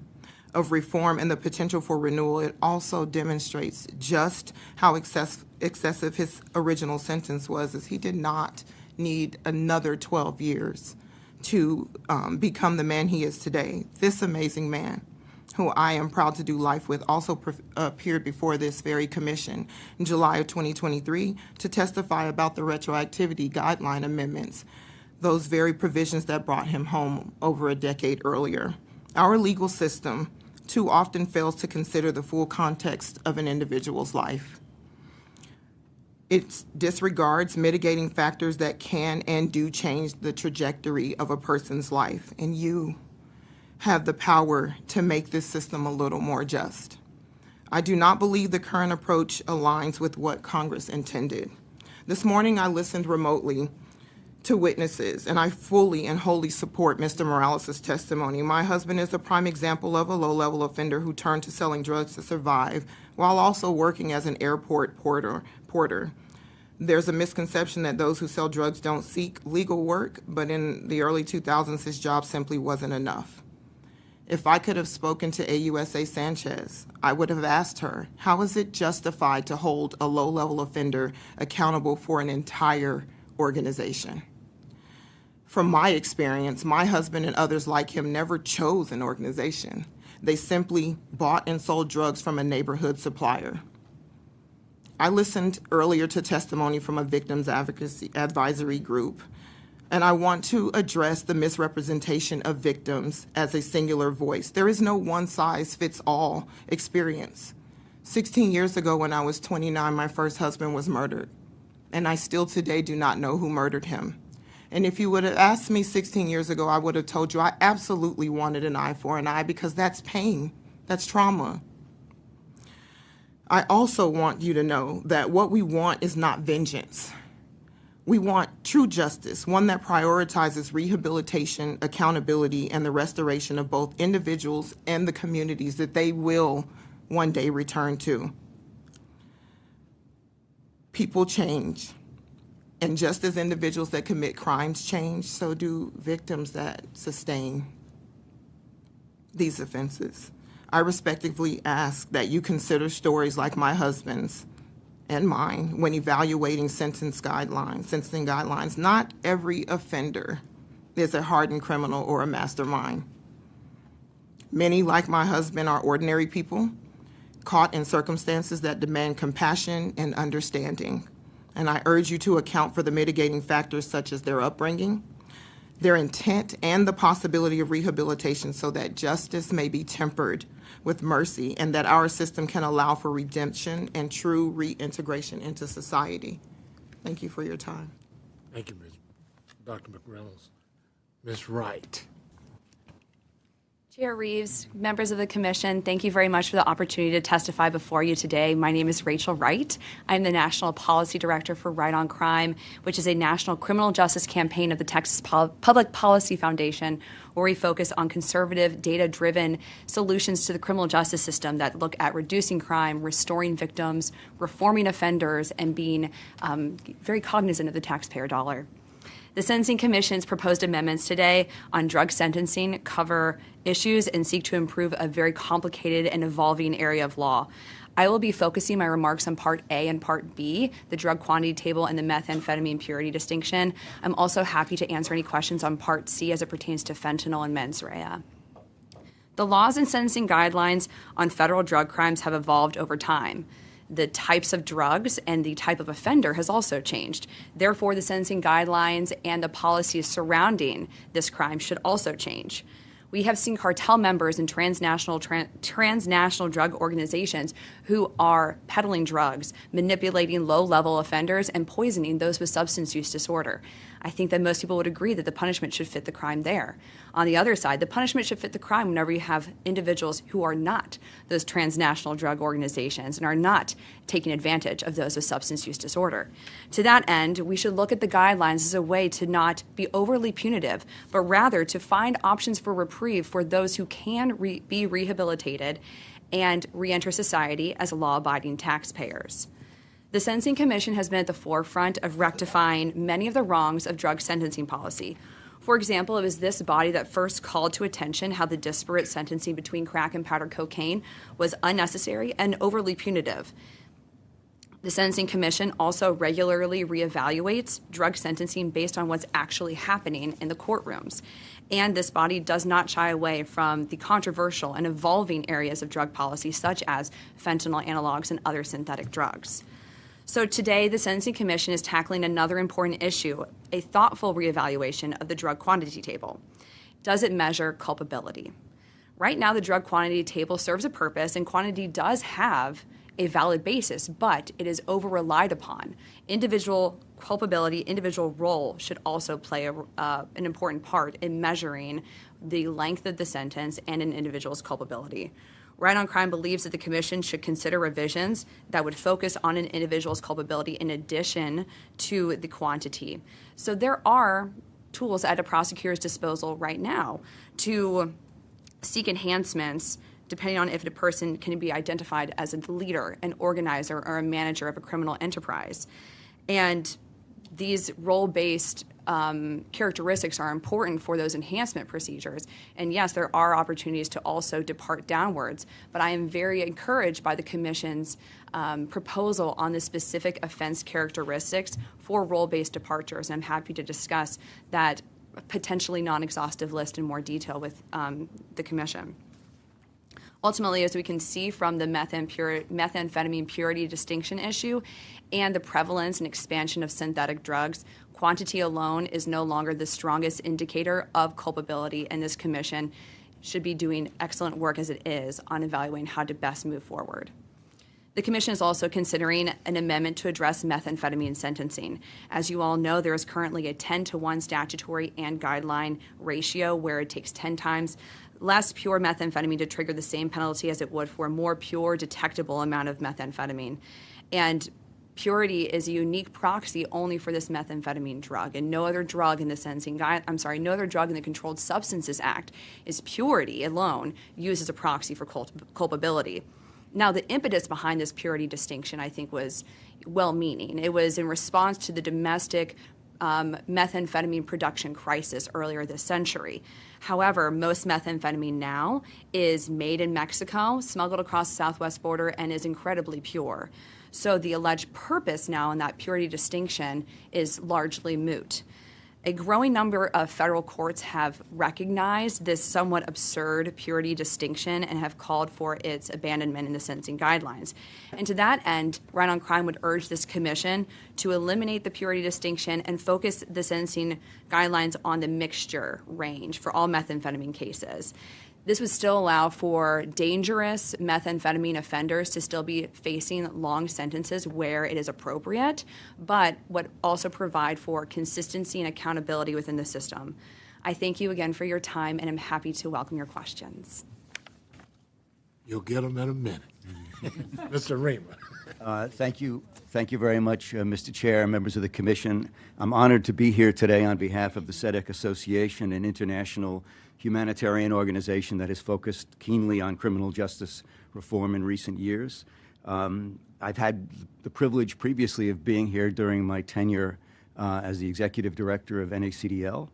of reform and the potential for renewal. It also demonstrates just how excessive his original sentence was, as he did not need another 12 years to become the man he is today. This amazing man, who I am proud to do life with, also appeared before this very commission in July of 2023 to testify about the retroactivity guideline amendments, those very provisions that brought him home over a decade earlier. Our legal system too often fails to consider the full context of an individual's life. It disregards mitigating factors that can and do change the trajectory of a person's life, and you have the power to make this system a little more just. I do not believe the current approach aligns with what Congress intended. This morning, I listened remotely to witnesses, and I fully and wholly support Mr. Morales' testimony. My husband is a prime example of a low-level offender who turned to selling drugs to survive while also working as an airport porter. There's a misconception that those who sell drugs don't seek legal work, but in the early 2000s, his job simply wasn't enough. If I could have spoken to AUSA Sanchez, I would have asked her, how is it justified to hold a low-level offender accountable for an entire organization? From my experience, my husband and others like him never chose an organization. They simply bought and sold drugs from a neighborhood supplier. I listened earlier to testimony from a victims advocacy advisory group, and I want to address the misrepresentation of victims as a singular voice. There is no one-size-fits-all experience. 16 years ago, when I was 29, my first husband was murdered, and I still today do not know who murdered him. And if you would have asked me 16 years ago, I would have told you I absolutely wanted an eye for an eye, because that's pain, that's trauma. I also want you to know that what we want is not vengeance. We want true justice, one that prioritizes rehabilitation, accountability, and the restoration of both individuals and the communities that they will one day return to. People change, and just as individuals that commit crimes change, so do victims that sustain these offenses. I respectfully ask that you consider stories like my husband's and mine when evaluating sentencing guidelines. Not every offender is a hardened criminal or a mastermind. Many, like my husband, are ordinary people caught in circumstances that demand compassion and understanding. And I urge you to account for the mitigating factors such as their upbringing, their intent, and the possibility of rehabilitation, so that justice may be tempered with mercy and that our system can allow for redemption and true reintegration into society. Thank you for your time. Thank you, Dr. McReynolds. Ms. Wright. Chair Reeves, members of the Commission, thank you very much for the opportunity to testify before you today. My name is Rachel Wright. I'm the National Policy Director for Right on Crime, which is a national criminal justice campaign of the Texas Public Policy Foundation, where we focus on conservative, data-driven solutions to the criminal justice system that look at reducing crime, restoring victims, reforming offenders, and being very cognizant of the taxpayer dollar. The Sentencing Commission's proposed amendments today on drug sentencing cover issues and seek to improve a very complicated and evolving area of law. I will be focusing my remarks on Part A and Part B, the drug quantity table and the methamphetamine purity distinction. I'm also happy to answer any questions on Part C as it pertains to fentanyl and mens rea. The laws and sentencing guidelines on federal drug crimes have evolved over time. The types of drugs and the type of offender has also changed. Therefore, the sentencing guidelines and the policies surrounding this crime should also change. We have seen cartel members and transnational drug organizations who are peddling drugs, manipulating low-level offenders, and poisoning those with substance use disorder. I think that most people would agree that the punishment should fit the crime there. On the other side, the punishment should fit the crime whenever you have individuals who are not those transnational drug organizations and are not taking advantage of those with substance use disorder. To that end, we should look at the guidelines as a way to not be overly punitive, but rather to find options for reprieve for those who can be rehabilitated and reenter society as law-abiding taxpayers. The Sentencing Commission has been at the forefront of rectifying many of the wrongs of drug sentencing policy. For example, it was this body that first called to attention how the disparate sentencing between crack and powder cocaine was unnecessary and overly punitive. The Sentencing Commission also regularly reevaluates drug sentencing based on what's actually happening in the courtrooms. And this body does not shy away from the controversial and evolving areas of drug policy, such as fentanyl analogs and other synthetic drugs. So today, the Sentencing Commission is tackling another important issue, a thoughtful reevaluation of the drug quantity table. Does it measure culpability? Right now, the drug quantity table serves a purpose, and quantity does have a valid basis, but it is over-relied upon. Individual culpability, individual role should also play an important part in measuring the length of the sentence and an individual's culpability. Right on Crime believes that the Commission should consider revisions that would focus on an individual's culpability in addition to the quantity. So there are tools at a prosecutor's disposal right now to seek enhancements depending on if a person can be identified as a leader, an organizer, or a manager of a criminal enterprise. And these role-based characteristics are important for those enhancement procedures. And yes, there are opportunities to also depart downwards, but I am very encouraged by the Commission's proposal on the specific offense characteristics for role-based departures. And I'm happy to discuss that potentially non-exhaustive list in more detail with the Commission. Ultimately, as we can see from the methamphetamine purity distinction issue and the prevalence and expansion of synthetic drugs, quantity alone is no longer the strongest indicator of culpability, and this Commission should be doing excellent work as it is on evaluating how to best move forward. The Commission is also considering an amendment to address methamphetamine sentencing. As you all know, there is currently a 10-to-1 statutory and guideline ratio where it takes 10 times less pure methamphetamine to trigger the same penalty as it would for a more pure, detectable amount of methamphetamine. And purity is a unique proxy only for this methamphetamine drug, and no other drug in the no other drug in the Controlled Substances Act is purity alone used as a proxy for culpability. Now, the impetus behind this purity distinction, I think, was well-meaning. It was in response to the domestic methamphetamine production crisis earlier this century. However, most methamphetamine now is made in Mexico, smuggled across the southwest border, and is incredibly pure. So the alleged purpose now in that purity distinction is largely moot. A growing number of federal courts have recognized this somewhat absurd purity distinction and have called for its abandonment in the sentencing guidelines. And to that end, Right on Crime would urge this Commission to eliminate the purity distinction and focus the sentencing guidelines on the mixture range for all methamphetamine cases. This would still allow for dangerous methamphetamine offenders to still be facing long sentences where it is appropriate, but would also provide for consistency and accountability within the system. I thank you again for your time, and I'm happy to welcome your questions. You'll get them in a minute. Mr. Rima. Thank you. Thank you very much, Mr. Chair, members of the Commission. I'm honored to be here today on behalf of the SEDEC Association, an international humanitarian organization that has focused keenly on criminal justice reform in recent years. I've had the privilege previously of being here during my tenure as the executive director of NACDL.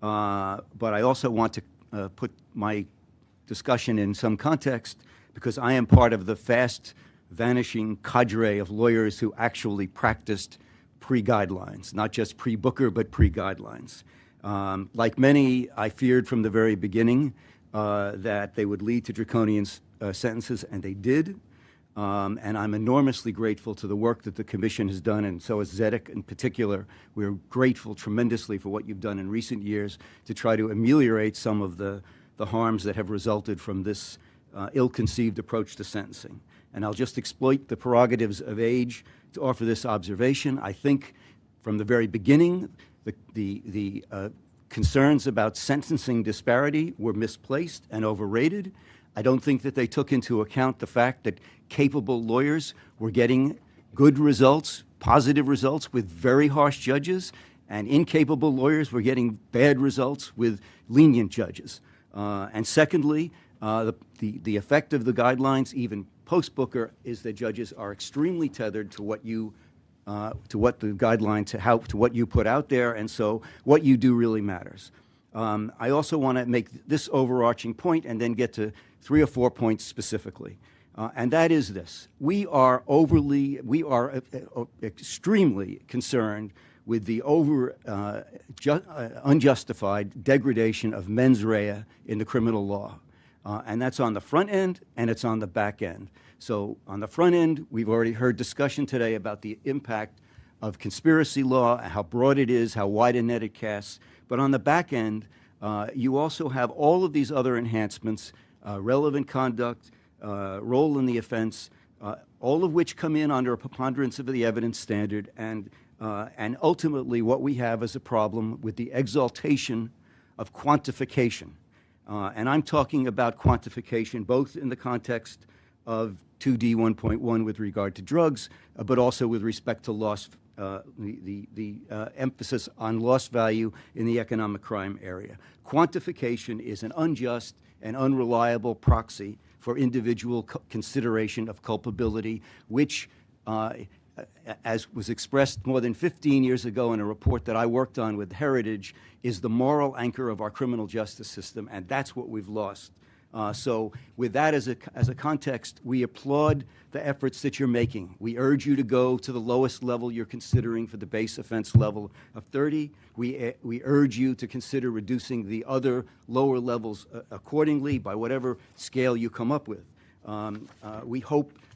But I also want to put my discussion in some context because I am part of the fast vanishing cadre of lawyers who actually practiced pre-guidelines, not just pre-Booker, but pre-guidelines. Like many, I feared from the very beginning that they would lead to draconian sentences, and they did. And I'm enormously grateful to the work that the Commission has done, and so is ZEDEC in particular. We're grateful tremendously for what you've done in recent years to try to ameliorate some of the harms that have resulted from this ill-conceived approach to sentencing. And I'll just exploit the prerogatives of age to offer this observation. I think from the very beginning, the concerns about sentencing disparity were misplaced and overrated. I don't think that they took into account the fact that capable lawyers were getting good results, positive results with very harsh judges, and incapable lawyers were getting bad results with lenient judges. And secondly, the effect of the guidelines, even post-Booker, is that judges are extremely tethered to what you to what the guidelines, to what you put out there, and so what you do really matters. I also want to make this overarching point and then get to 3 or 4 points specifically. And that is this. We are extremely concerned with the unjustified degradation of mens rea in the criminal law. And that's on the front end and it's on the back end. So on the front end, we've already heard discussion today about the impact of conspiracy law, how broad it is, how wide a net it casts. But on the back end, you also have all of these other enhancements, relevant conduct, role in the offense, all of which come in under a preponderance of the evidence standard. And ultimately, what we have is a problem with the exaltation of quantification. And I'm talking about quantification both in the context of 2D 1.1 with regard to drugs, but also with respect to loss, the emphasis on loss value in the economic crime area. Quantification is an unjust and unreliable proxy for individual consideration of culpability, which as was expressed more than 15 years ago in a report that I worked on with Heritage, is the moral anchor of our criminal justice system, and that's what we've lost. So with that as a context, we applaud the efforts that you're making. We urge you to go to the lowest level you're considering for the base offense level of 30. We urge you to consider reducing the other lower levels accordingly by whatever scale you come up with.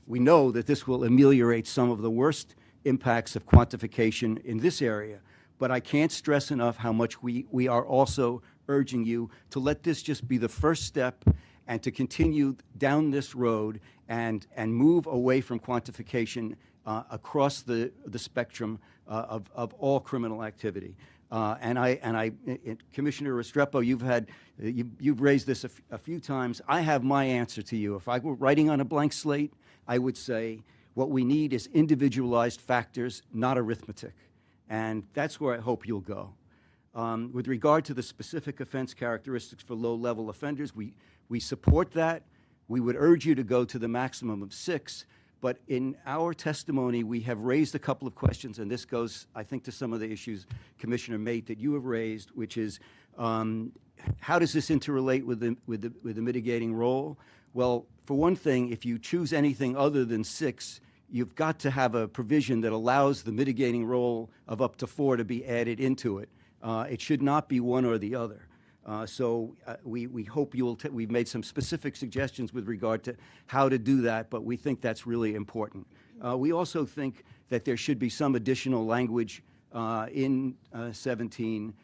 We know that this will ameliorate some of the worst impacts of quantification in this area, but I can't stress enough how much we are also urging you to let this just be the first step and to continue down this road and move away from quantification across the spectrum of all criminal activity. Commissioner Restrepo, you've raised this a few times. I have my answer to you. If I were writing on a blank slate, I would say what we need is individualized factors, not arithmetic. And that's where I hope you'll go. With regard to the specific offense characteristics for low-level offenders, we support that. We would urge you to go to the maximum of 6. But in our testimony, we have raised a couple of questions, and this goes, I think, to some of the issues, Commissioner Mate, that you have raised, which is how does this interrelate with the mitigating role? Well, for one thing, if you choose anything other than 6, you've got to have a provision that allows the mitigating role of up to 4 to be added into it. It should not be one or the other. So we hope we've made some specific suggestions with regard to how to do that, but we think that's really important. We also think that there should be some additional language in 17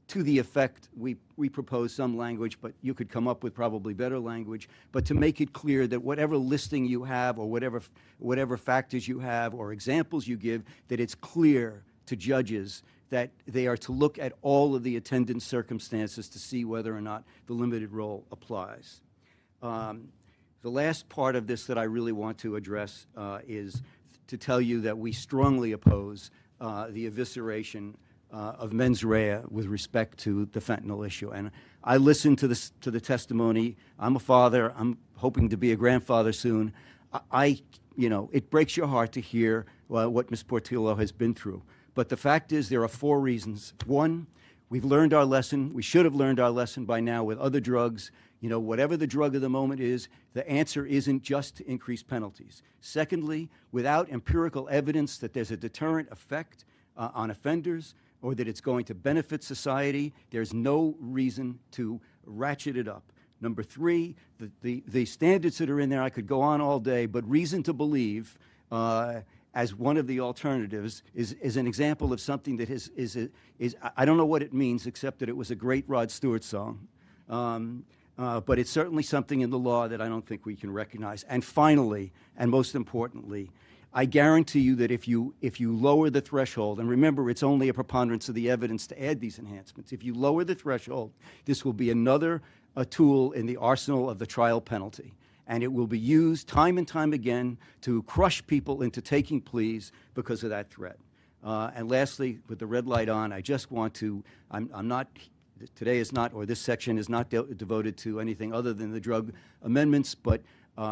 to the effect, we propose some language, but you could come up with probably better language, but to make it clear that whatever listing you have or whatever factors you have or examples you give, that it's clear to judges that they are to look at all of the attendant circumstances to see whether or not the limited role applies. The last part of this that I really want to address is to tell you that we strongly oppose the evisceration of mens rea with respect to the fentanyl issue. And I listened to the testimony. I'm a father. I'm hoping to be a grandfather soon. It breaks your heart to hear what Ms. Portillo has been through. But the fact is there are 4 reasons. 1, we've learned our lesson. We should have learned our lesson by now with other drugs. Whatever the drug of the moment is, the answer isn't just to increase penalties. Secondly, without empirical evidence that there's a deterrent effect on offenders or that it's going to benefit society, there's no reason to ratchet it up. Number 3, the standards that are in there, I could go on all day, but reason to believe as one of the alternatives is an example of something that is I don't know what it means except that it was a great Rod Stewart song. But it's certainly something in the law that I don't think we can recognize. And finally, and most importantly, I guarantee you that if you lower the threshold, and remember it's only a preponderance of the evidence to add these enhancements, if you lower the threshold, this will be another tool in the arsenal of the trial penalty. And it will be used time and time again to crush people into taking pleas because of that threat. And lastly, with the red light on, I just want to, today is not, or this section is not devoted to anything other than the drug amendments, but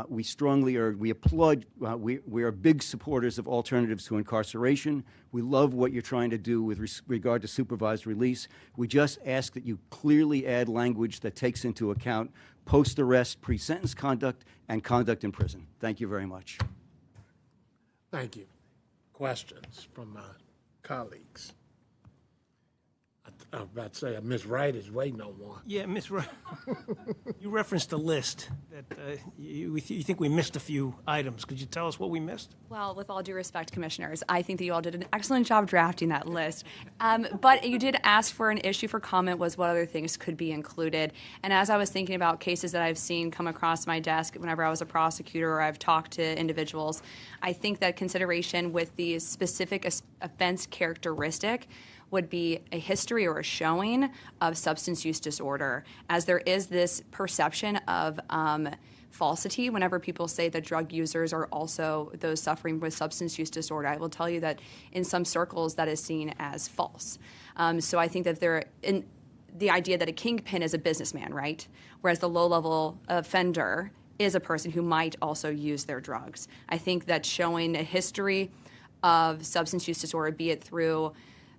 we strongly we applaud, we are big supporters of alternatives to incarceration. We love what you're trying to do with regard to supervised release. We just ask that you clearly add language that takes into account post-arrest, pre-sentence conduct, and conduct in prison. Thank you very much. Thank you. Questions from my colleagues? I was about to say, Ms. Wright is waiting on one. Yeah, Ms. Wright, you referenced a list that you think we missed a few items. Could you tell us what we missed? Well, with all due respect, commissioners, I think that you all did an excellent job drafting that list. But you did ask for an issue for comment was what other things could be included. And as I was thinking about cases that I've seen come across my desk whenever I was a prosecutor or I've talked to individuals, I think that consideration with the specific offense characteristic would be a history or a showing of substance use disorder, as there is this perception of falsity whenever people say that drug users are also those suffering with substance use disorder. I will tell you that in some circles that is seen as false. So I think that the idea that a kingpin is a businessman, right? Whereas the low-level offender is a person who might also use their drugs. I think that showing a history of substance use disorder, be it through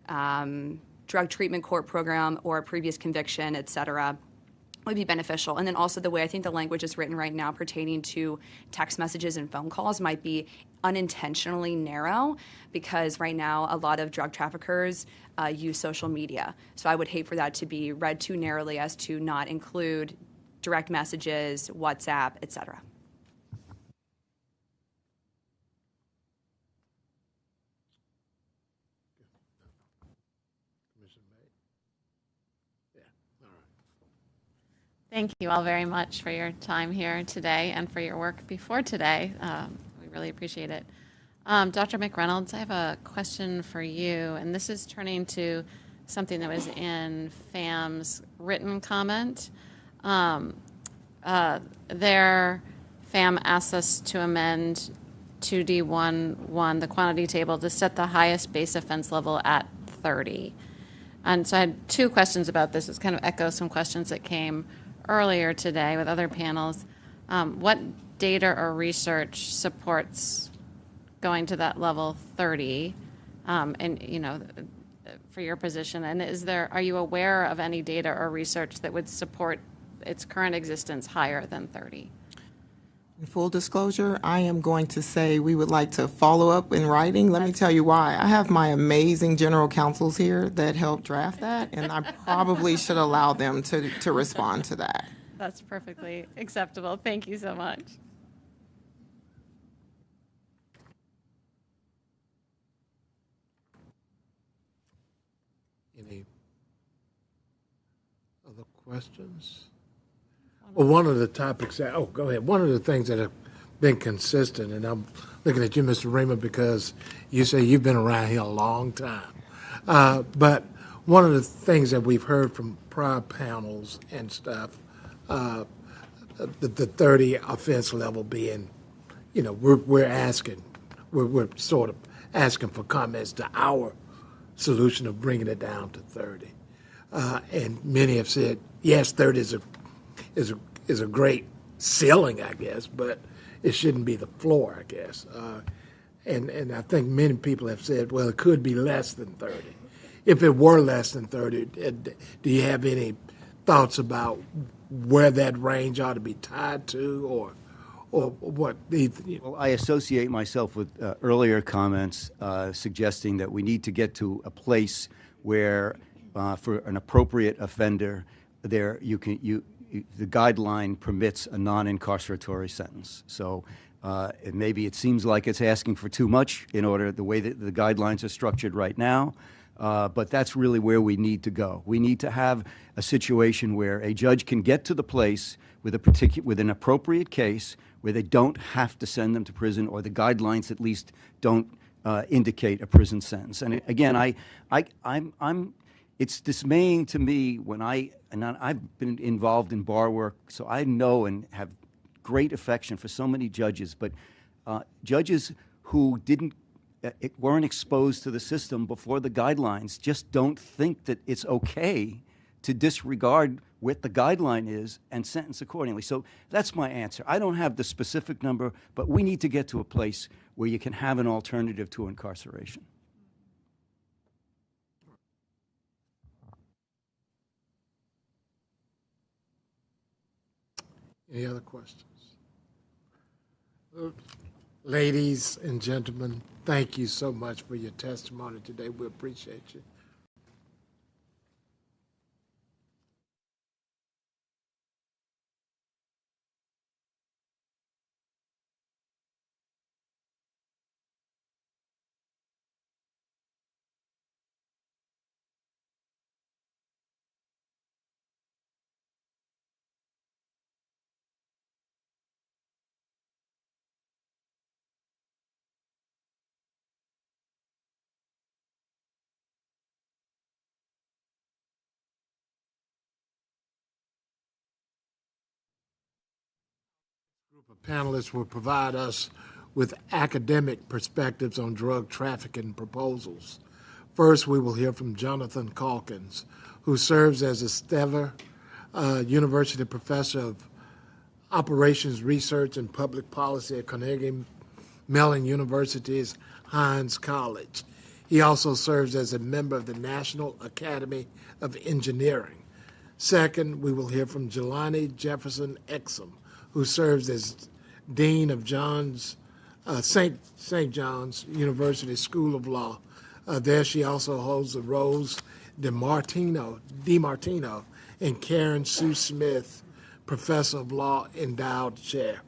drug treatment court program or a previous conviction, et cetera, would be beneficial. And then also the way I think the language is written right now pertaining to text messages and phone calls might be unintentionally narrow, because right now a lot of drug traffickers use social media. So I would hate for that to be read too narrowly as to not include direct messages, WhatsApp, et cetera. Thank you all very much for your time here today and for your work before today. We really appreciate it. Dr. McReynolds, I have a question for you, and this is turning to something that was in FAM's written comment. Their FAM asked us to amend 2D11, the quantity table, to set the highest base offense level at 30. And so I had two questions about this. It's kind of echo some questions that came earlier today with other panels. What data or research supports going to that level 30, and for your position? And are you aware of any data or research that would support its current existence higher than 30? In full disclosure, I am going to say we would like to follow up in writing. Let me tell you why. I have my amazing general counsels here that helped draft that, and I probably should allow them to respond to that. That's perfectly acceptable. Thank you so much. Any other questions? Well, one of the topics that, go ahead. One of the things that have been consistent, and I'm looking at you, Mr. Raymond, because you say you've been around here a long time. But one of the things that we've heard from prior panels and stuff, the 30 offense level being, we're sort of asking for comments to our solution of bringing it down to 30. And many have said, yes, 30 is a great ceiling, I guess, but it shouldn't be the floor, I guess. And I think many people have said, well, it could be less than 30. If it were less than 30, do you have any thoughts about where that range ought to be tied to, or what? Well, I associate myself with earlier comments suggesting that we need to get to a place where, for an appropriate offender, the guideline permits a non-incarceratory sentence. So maybe it seems like it's asking for too much in order the way that the guidelines are structured right now, but that's really where we need to go. We need to have a situation where a judge can get to the place with an appropriate case where they don't have to send them to prison, or the guidelines at least don't indicate a prison sentence. And again, it's dismaying to me when I've been involved in bar work, so I know and have great affection for so many judges, but judges who weren't exposed to the system before the guidelines just don't think that it's okay to disregard what the guideline is and sentence accordingly. So that's my answer. I don't have the specific number, but we need to get to a place where you can have an alternative to incarceration. Any other questions? Ladies and gentlemen, thank you so much for your testimony today. We appreciate you. Group of panelists will provide us with academic perspectives on drug trafficking proposals. First, we will hear from Jonathan Calkins, who serves as a Stever University Professor of Operations Research and Public Policy at Carnegie Mellon University's Hines College. He also serves as a member of the National Academy of Engineering. Second, we will hear from Jelani Jefferson Exum, who serves as Dean of St. John's University School of Law. There she also holds the Rose DiMartino and Karen Sue Smith Professor of Law Endowed Chair.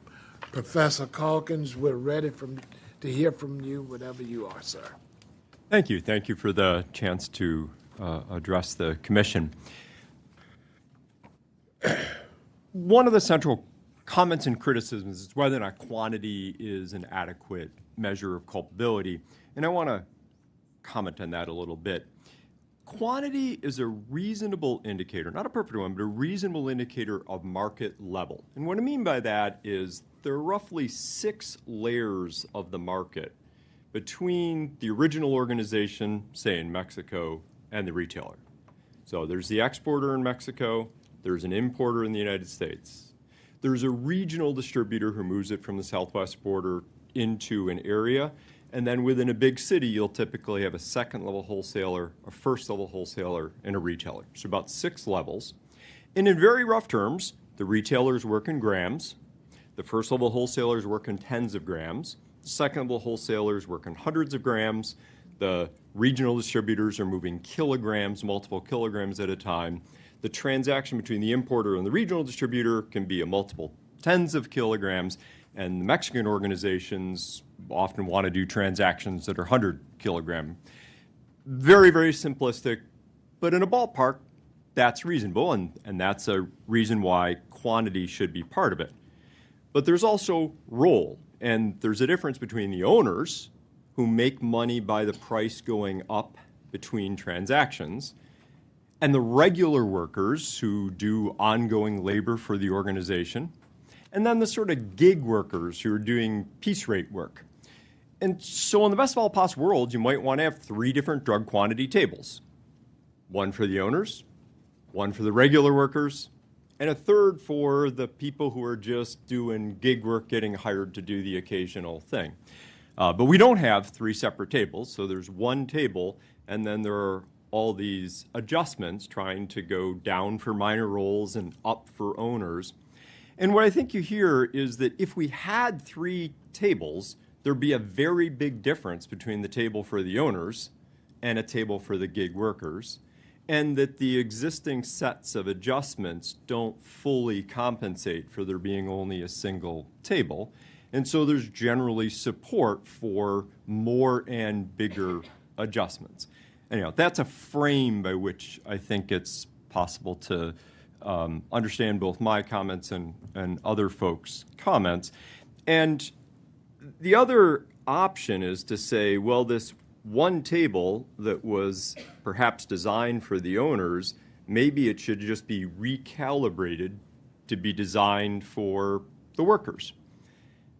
Professor Calkins, we're ready to hear from you whenever you are, sir. Thank you. Thank you for the chance to address the commission. One of the central comments and criticisms is whether or not quantity is an adequate measure of culpability, and I want to comment on that a little bit. Quantity is a reasonable indicator, not a perfect one, but a reasonable indicator of market level. And what I mean by that is there are roughly 6 layers of the market between the original organization, say in Mexico, and the retailer. So there's the exporter in Mexico, there's an importer in the United States. There's a regional distributor who moves it from the southwest border into an area, and then within a big city, you'll typically have a second-level wholesaler, a first-level wholesaler, and a retailer. So about 6 levels. And in very rough terms, the retailers work in grams, the first-level wholesalers work in tens of grams, the second-level wholesalers work in hundreds of grams, the regional distributors are moving kilograms, multiple kilograms at a time. The transaction between the importer and the regional distributor can be a multiple tens of kilograms, and the Mexican organizations often want to do transactions that are 100-kilogram. Very, very simplistic, but in a ballpark, that's reasonable, and that's a reason why quantity should be part of it. But there's also role, and there's a difference between the owners, who make money by the price going up between transactions, and the regular workers who do ongoing labor for the organization, and then the sort of gig workers who are doing piece rate work. And so in the best of all possible worlds, you might want to have 3 different drug quantity tables. One for the owners, one for the regular workers, and a third for the people who are just doing gig work, getting hired to do the occasional thing. But we don't have 3 separate tables, so there's one table, and then there are all these adjustments trying to go down for minor roles and up for owners. And what I think you hear is that if we had 3 tables, there'd be a very big difference between the table for the owners and a table for the gig workers, and that the existing sets of adjustments don't fully compensate for there being only a single table. And so there's generally support for more and bigger adjustments. Anyhow, that's a frame by which I think it's possible to understand both my comments and other folks' comments. And the other option is to say, well, this one table that was perhaps designed for the owners, maybe it should just be recalibrated to be designed for the workers.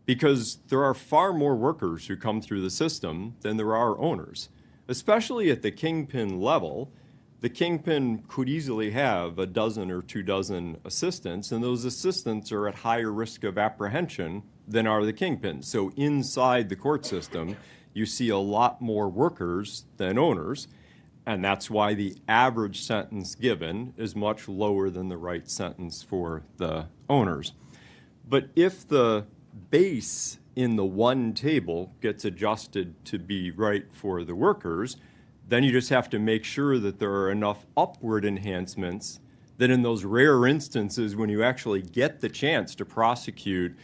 Because there are far more workers who come through the system than there are owners. Especially at the kingpin level, the kingpin could easily have a dozen or 2 dozen assistants, and those assistants are at higher risk of apprehension than are the kingpins. So inside the court system, you see a lot more workers than owners, and that's why the average sentence given is much lower than the right sentence for the owners. But if the base in the one table gets adjusted to be right for the workers, then you just have to make sure that there are enough upward enhancements that in those rare instances when you actually get the chance to prosecute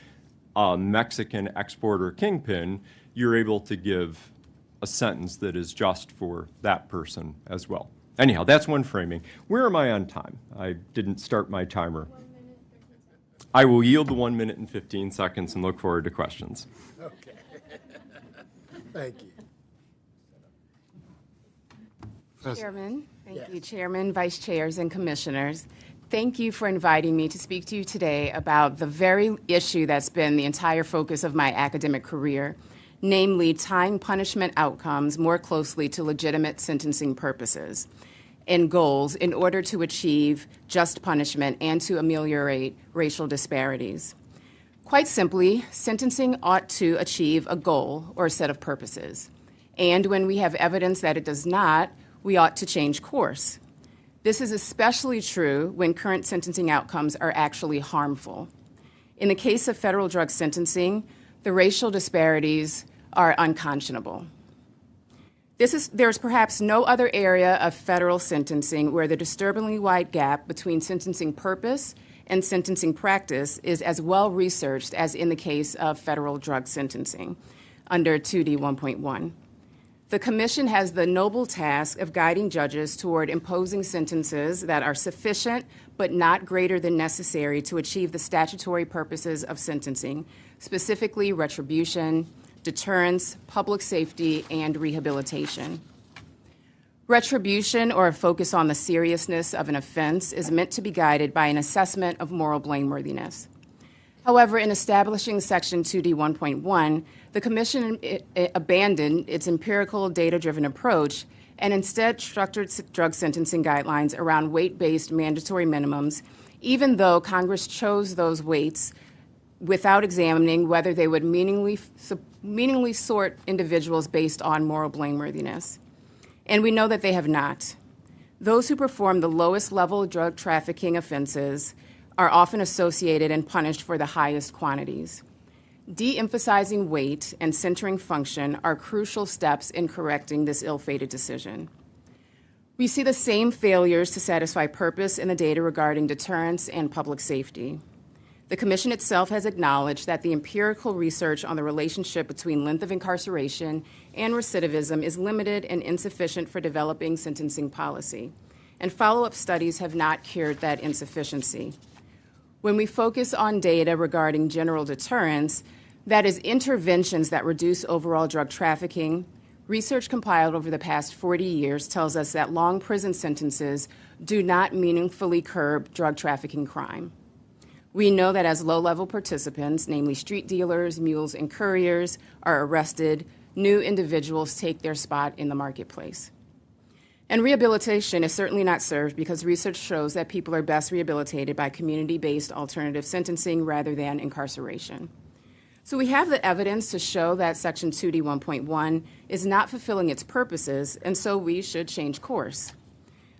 a Mexican exporter kingpin, you're able to give a sentence that is just for that person as well. Anyhow, that's one framing. Where am I on time? I didn't start my timer. I will yield the 1 minute and 15 seconds and look forward to questions. Okay. Thank you. Chairman, thank Yes. you, Chairman, Vice Chairs, and Commissioners. Thank you for inviting me to speak to you today about the very issue that's been the entire focus of my academic career, namely tying punishment outcomes more closely to legitimate sentencing purposes and goals in order to achieve just punishment and to ameliorate racial disparities. Quite simply, sentencing ought to achieve a goal or a set of purposes. And when we have evidence that it does not, we ought to change course. This is especially true when current sentencing outcomes are actually harmful. In the case of federal drug sentencing, the racial disparities are unconscionable. There's perhaps no other area of federal sentencing where the disturbingly wide gap between sentencing purpose and sentencing practice is as well researched as in the case of federal drug sentencing under 2D 1.1. The Commission has the noble task of guiding judges toward imposing sentences that are sufficient but not greater than necessary to achieve the statutory purposes of sentencing, specifically retribution, deterrence, public safety, and rehabilitation. Retribution, or a focus on the seriousness of an offense, is meant to be guided by an assessment of moral blameworthiness. However, in establishing Section 2D 1.1, the Commission abandoned its empirical, data-driven approach and instead structured drug sentencing guidelines around weight-based mandatory minimums, even though Congress chose those weights without examining whether they would meaningfully sort individuals based on moral blameworthiness. And we know that they have not. Those who perform the lowest level drug trafficking offenses are often associated and punished for the highest quantities. De-emphasizing weight and centering function are crucial steps in correcting this ill-fated decision. We see the same failures to satisfy purpose in the data regarding deterrence and public safety. The Commission itself has acknowledged that the empirical research on the relationship between length of incarceration and recidivism is limited and insufficient for developing sentencing policy, and follow-up studies have not cured that insufficiency. When we focus on data regarding general deterrence, that is, interventions that reduce overall drug trafficking, research compiled over the past 40 years tells us that long prison sentences do not meaningfully curb drug trafficking crime. We know that as low-level participants, namely street dealers, mules, and couriers, are arrested, new individuals take their spot in the marketplace. And rehabilitation is certainly not served because research shows that people are best rehabilitated by community-based alternative sentencing rather than incarceration. So we have the evidence to show that Section 2D 1.1 is not fulfilling its purposes, and so we should change course.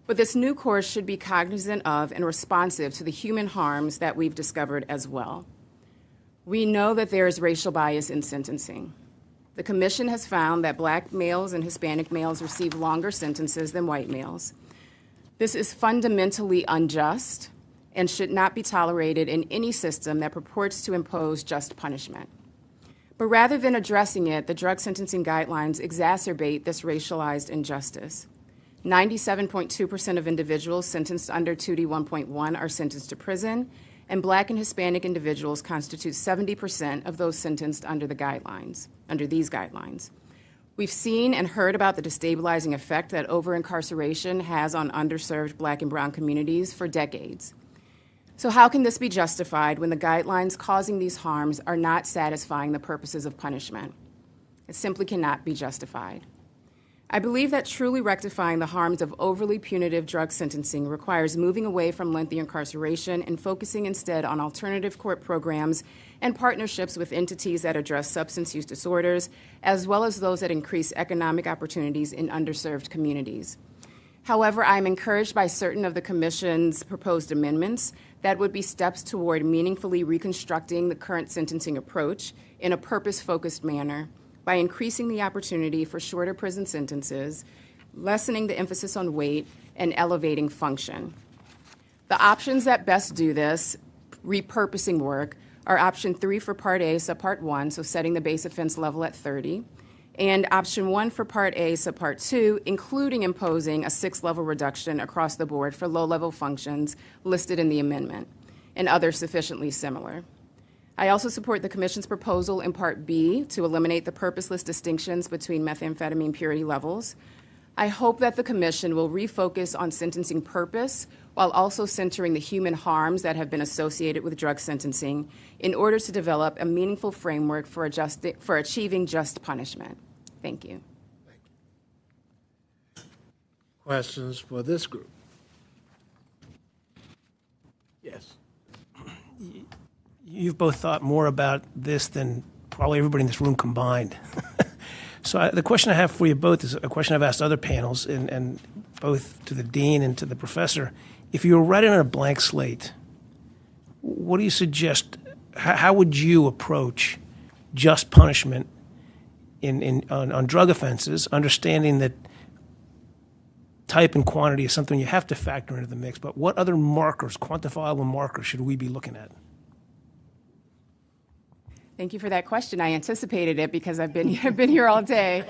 But this new course should be cognizant of and responsive to the human harms that we've discovered as well. We know that there is racial bias in sentencing. The Commission has found that Black males and Hispanic males receive longer sentences than white males. This is fundamentally unjust and should not be tolerated in any system that purports to impose just punishment. But rather than addressing it, the drug sentencing guidelines exacerbate this racialized injustice. 97.2% of individuals sentenced under 2D 1.1 are sentenced to prison, and Black and Hispanic individuals constitute 70% of those sentenced under these guidelines. We've seen and heard about the destabilizing effect that over-incarceration has on underserved Black and brown communities for decades. So how can this be justified when the guidelines causing these harms are not satisfying the purposes of punishment? It simply cannot be justified. I believe that truly rectifying the harms of overly punitive drug sentencing requires moving away from lengthy incarceration and focusing instead on alternative court programs and partnerships with entities that address substance use disorders, as well as those that increase economic opportunities in underserved communities. However, I am encouraged by certain of the Commission's proposed amendments that would be steps toward meaningfully reconstructing the current sentencing approach in a purpose-focused manner by increasing the opportunity for shorter prison sentences, lessening the emphasis on weight, and elevating function. The options that best do this repurposing work are option 3 for Part A, subpart 1, so setting the base offense level at 30, and option 1 for Part A, subpart 2, including imposing a 6-level reduction across the board for low-level functions listed in the amendment, and others sufficiently similar. I also support the Commission's proposal in Part B to eliminate the purposeless distinctions between methamphetamine purity levels. I hope that the Commission will refocus on sentencing purpose while also centering the human harms that have been associated with drug sentencing in order to develop a meaningful framework for achieving just punishment. Thank you. Questions for this group? Yes. You've both thought more about this than probably everybody in this room combined. So the question I have for you both is a question I've asked other panels, and both to the dean and to the professor. If you were writing on a blank slate, what do you suggest? How would you approach just punishment on drug offenses, understanding that type and quantity is something you have to factor into the mix, but what other markers, quantifiable markers, should we be looking at? Thank you for that question. I anticipated it because I've been here all day.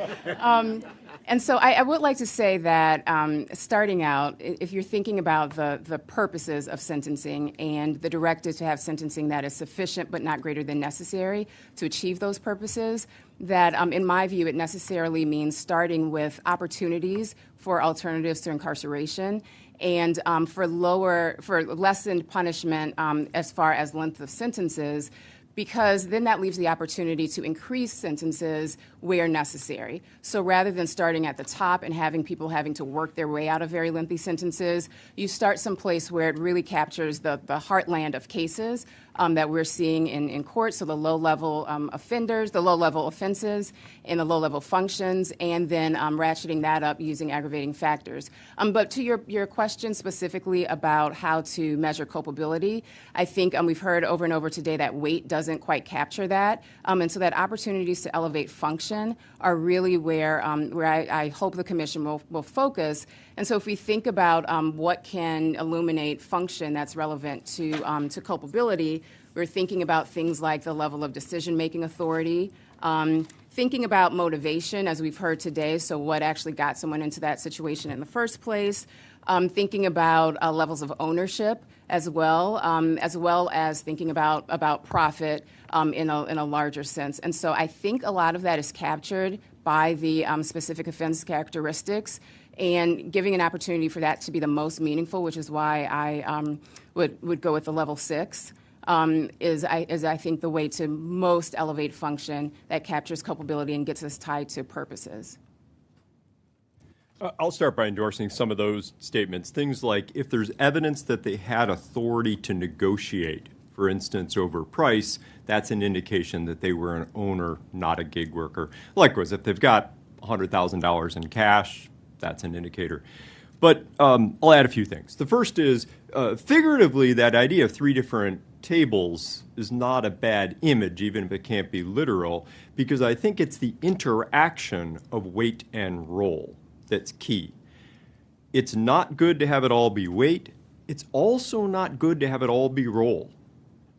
And so I would like to say that starting out, if you're thinking about the purposes of sentencing and the directive to have sentencing that is sufficient but not greater than necessary to achieve those purposes, that in my view, it necessarily means starting with opportunities for alternatives to incarceration and for lessened punishment as far as length of sentences, because then that leaves the opportunity to increase sentences where necessary. So rather than starting at the top and having people having to work their way out of very lengthy sentences, you start someplace where it really captures the heartland of cases that we're seeing in court, so the low-level offenders, the low-level offenses, and the low-level functions, and then ratcheting that up using aggravating factors. But to your question specifically about how to measure culpability, I think we've heard over and over today that weight doesn't quite capture that, and so that opportunities to elevate function are really where I hope the Commission will focus. And so if we think about what can illuminate function that's relevant to culpability, we're thinking about things like the level of decision-making authority, thinking about motivation, as we've heard today, so what actually got someone into that situation in the first place, thinking about levels of ownership as well as thinking about profit in a larger sense. And so I think a lot of that is captured by the specific offense characteristics, and giving an opportunity for that to be the most meaningful, which is why I would go with the level 6, is I think the way to most elevate function that captures culpability and gets us tied to purposes. I'll start by endorsing some of those statements. Things like if there's evidence that they had authority to negotiate, for instance, over price, that's an indication that they were an owner, not a gig worker. Likewise, if they've got $100,000 in cash, that's an indicator. But I'll add a few things. The first is, figuratively, that idea of 3 different tables is not a bad image, even if it can't be literal, because I think it's the interaction of weight and role that's key. It's not good to have it all be weight. It's also not good to have it all be role.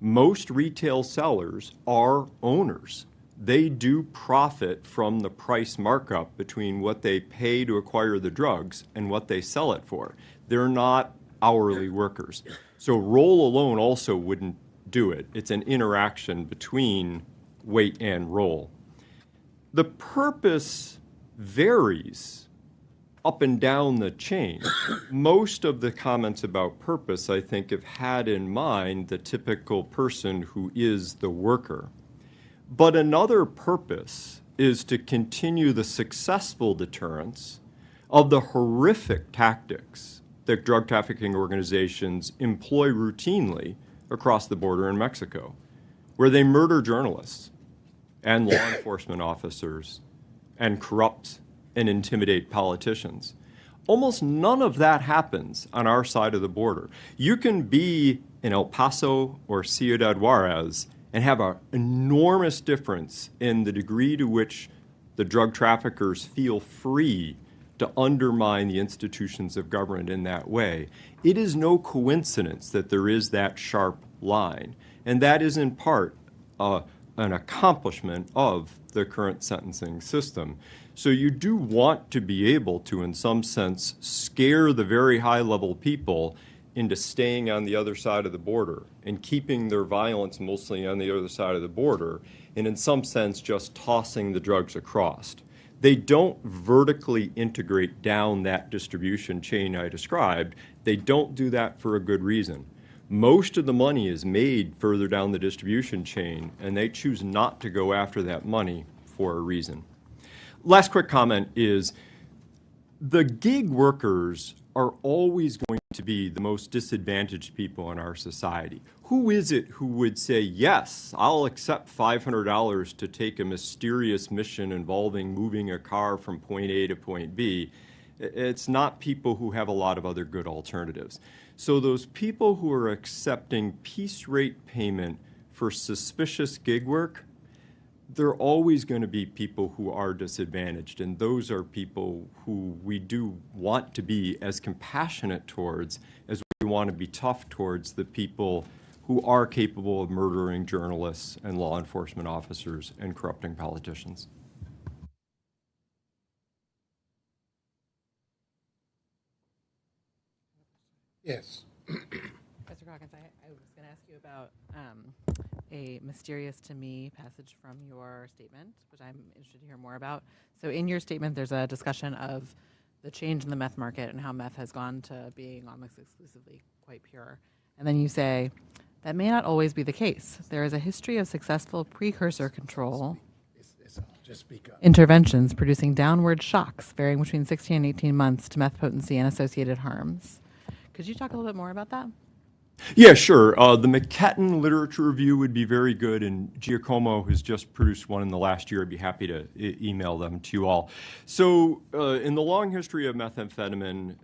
Most retail sellers are owners. They do profit from the price markup between what they pay to acquire the drugs and what they sell it for. They're not hourly workers. So role alone also wouldn't do it. It's an interaction between weight and role. The purpose varies up and down the chain. Most of the comments about purpose, I think, have had in mind the typical person who is the worker. But another purpose is to continue the successful deterrence of the horrific tactics that drug trafficking organizations employ routinely across the border in Mexico, where they murder journalists and law enforcement officers and corrupt and intimidate politicians. Almost none of that happens on our side of the border. You can be in El Paso or Ciudad Juarez and have an enormous difference in the degree to which the drug traffickers feel free to undermine the institutions of government in that way. It is no coincidence that there is that sharp line, and that is in part an accomplishment of the current sentencing system. So you do want to be able to, in some sense, scare the very high-level people into staying on the other side of the border and keeping their violence mostly on the other side of the border, and in some sense just tossing the drugs across. They don't vertically integrate down that distribution chain I described. They don't do that for a good reason. Most of the money is made further down the distribution chain, and they choose not to go after that money for a reason. Last quick comment is the gig workers are always going to be the most disadvantaged people in our society. Who is it who would say, yes, I'll accept $500 to take a mysterious mission involving moving a car from point A to point B? It's not people who have a lot of other good alternatives. So those people who are accepting piece rate payment for suspicious gig work, there are always going to be people who are disadvantaged, and those are people who we do want to be as compassionate towards as we want to be tough towards the people who are capable of murdering journalists and law enforcement officers and corrupting politicians. Yes. Professor Calkins, I was going to ask you about a mysterious to me passage from your statement, which I'm interested to hear more about. So in your statement, there's a discussion of the change in the meth market and how meth has gone to being almost exclusively quite pure. And then you say, that may not always be the case. There is a history of successful precursor control interventions producing downward shocks varying between 16 and 18 months to meth potency and associated harms. Could you talk a little bit more about that? Yeah, sure. The McKetton literature review would be very good, and Giacomo has just produced one in the last year. I'd be happy to email them to you all. So in the long history of methamphetamine,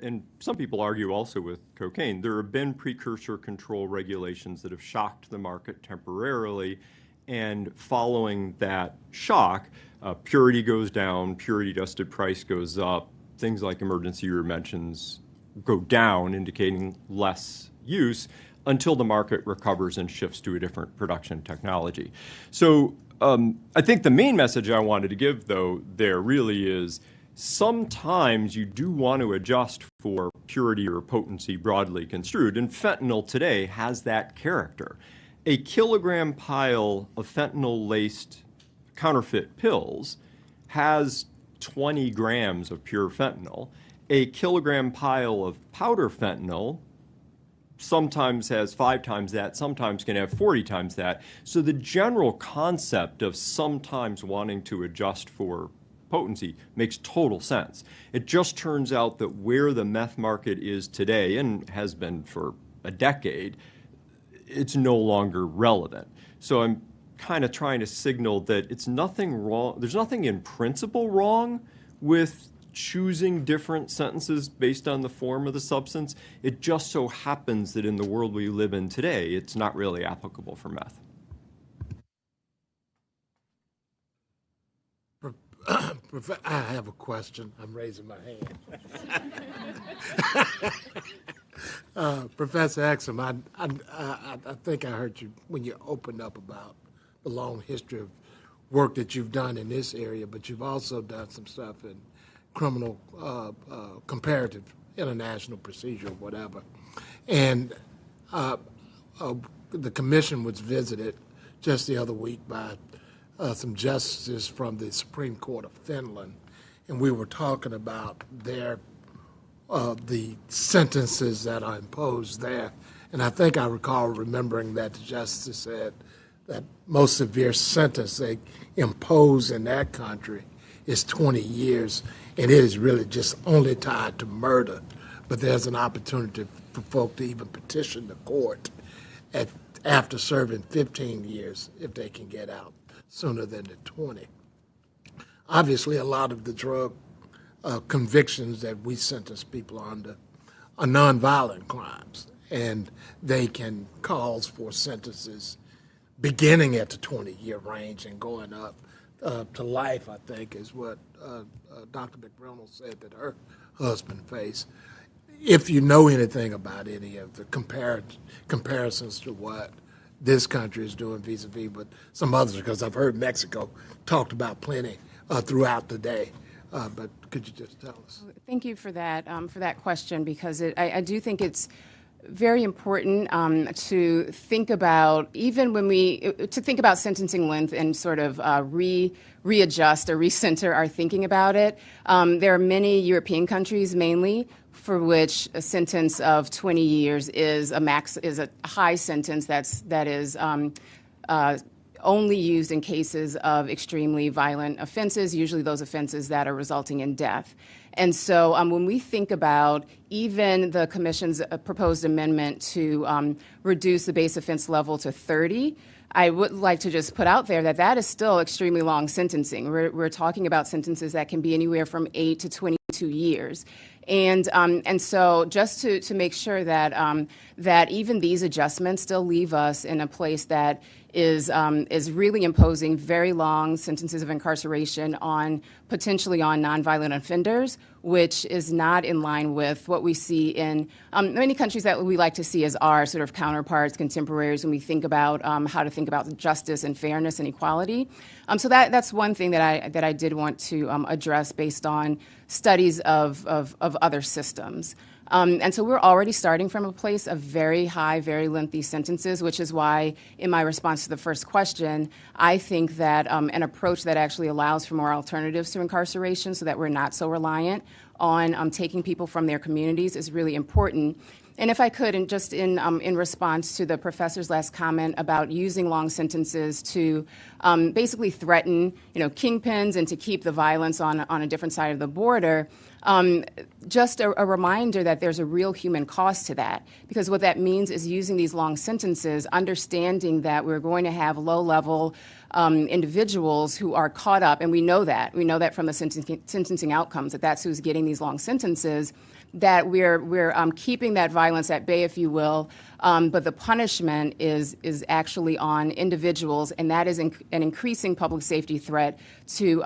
and some people argue also with cocaine, there have been precursor control regulations that have shocked the market temporarily, and following that shock, purity goes down, purity adjusted price goes up, things like emergency room mentions go down, indicating less use until the market recovers and shifts to a different production technology. So I think the main message I wanted to give, though, there really is sometimes you do want to adjust for purity or potency broadly construed, and fentanyl today has that character. A kilogram pile of fentanyl-laced counterfeit pills has 20 grams of pure fentanyl. A kilogram pile of powder fentanyl sometimes has 5 times that, sometimes can have 40 times that. So the general concept of sometimes wanting to adjust for potency makes total sense. It just turns out that where the meth market is today, and has been for a decade, it's no longer relevant. So I'm kind of trying to signal that it's nothing wrong, there's nothing in principle wrong with choosing different sentences based on the form of the substance. It just so happens that in the world we live in today, it's not really applicable for meth. I have a question. I'm raising my hand. Professor Exum, I think I heard you when you opened up about the long history of work that you've done in this area, but you've also done some stuff in criminal comparative international procedure or whatever. And the commission was visited just the other week by some justices from the Supreme Court of Finland, and we were talking about their the sentences that are imposed there. And I think I recall remembering that the justice said that most severe sentence they impose in that country is 20 years, and it is really just only tied to murder. But there's an opportunity for folk to even petition the court after serving 15 years if they can get out sooner than the 20. Obviously, a lot of the drug convictions that we sentence people under are nonviolent crimes, and they can cause for sentences beginning at the 20-year range and going up to life, I think, is what Dr. McReynolds said that her husband faced. If you know anything about any of the comparisons to what this country is doing vis-a-vis with some others, because I've heard Mexico talked about plenty throughout the day. But could you just tell us? Thank you for that question, because I do think it's very important to think about, even when to think about sentencing length and sort of readjust or recenter our thinking about it. There are many European countries, mainly, for which a sentence of 20 years is a high sentence that is only used in cases of extremely violent offenses, usually those offenses that are resulting in death. And so when we think about even the Commission's proposed amendment to reduce the base offense level to 30, I would like to just put out there that that is still extremely long sentencing. We're talking about sentences that can be anywhere from 8 to 22 years. And so just to make sure that that even these adjustments still leave us in a place that is really imposing very long sentences of incarceration potentially on nonviolent offenders, which is not in line with what we see in many countries that we like to see as our sort of counterparts, contemporaries, when we think about how to think about justice and fairness and equality. So that's one thing that I did want to address based on studies of other systems. And so we're already starting from a place of very high, very lengthy sentences, which is why, in my response to the first question, I think that an approach that actually allows for more alternatives to incarceration so that we're not so reliant on taking people from their communities is really important. And if I could, and just in response to the professor's last comment about using long sentences to basically threaten, kingpins and to keep the violence on a different side of the border, just a reminder that there's a real human cost to that. Because what that means is using these long sentences, understanding that we're going to have low-level individuals who are caught up, and we know that from the sentencing outcomes, that's who's getting these long sentences, that we're keeping that violence at bay, if you will, but the punishment is actually on individuals, and that is an increasing public safety threat to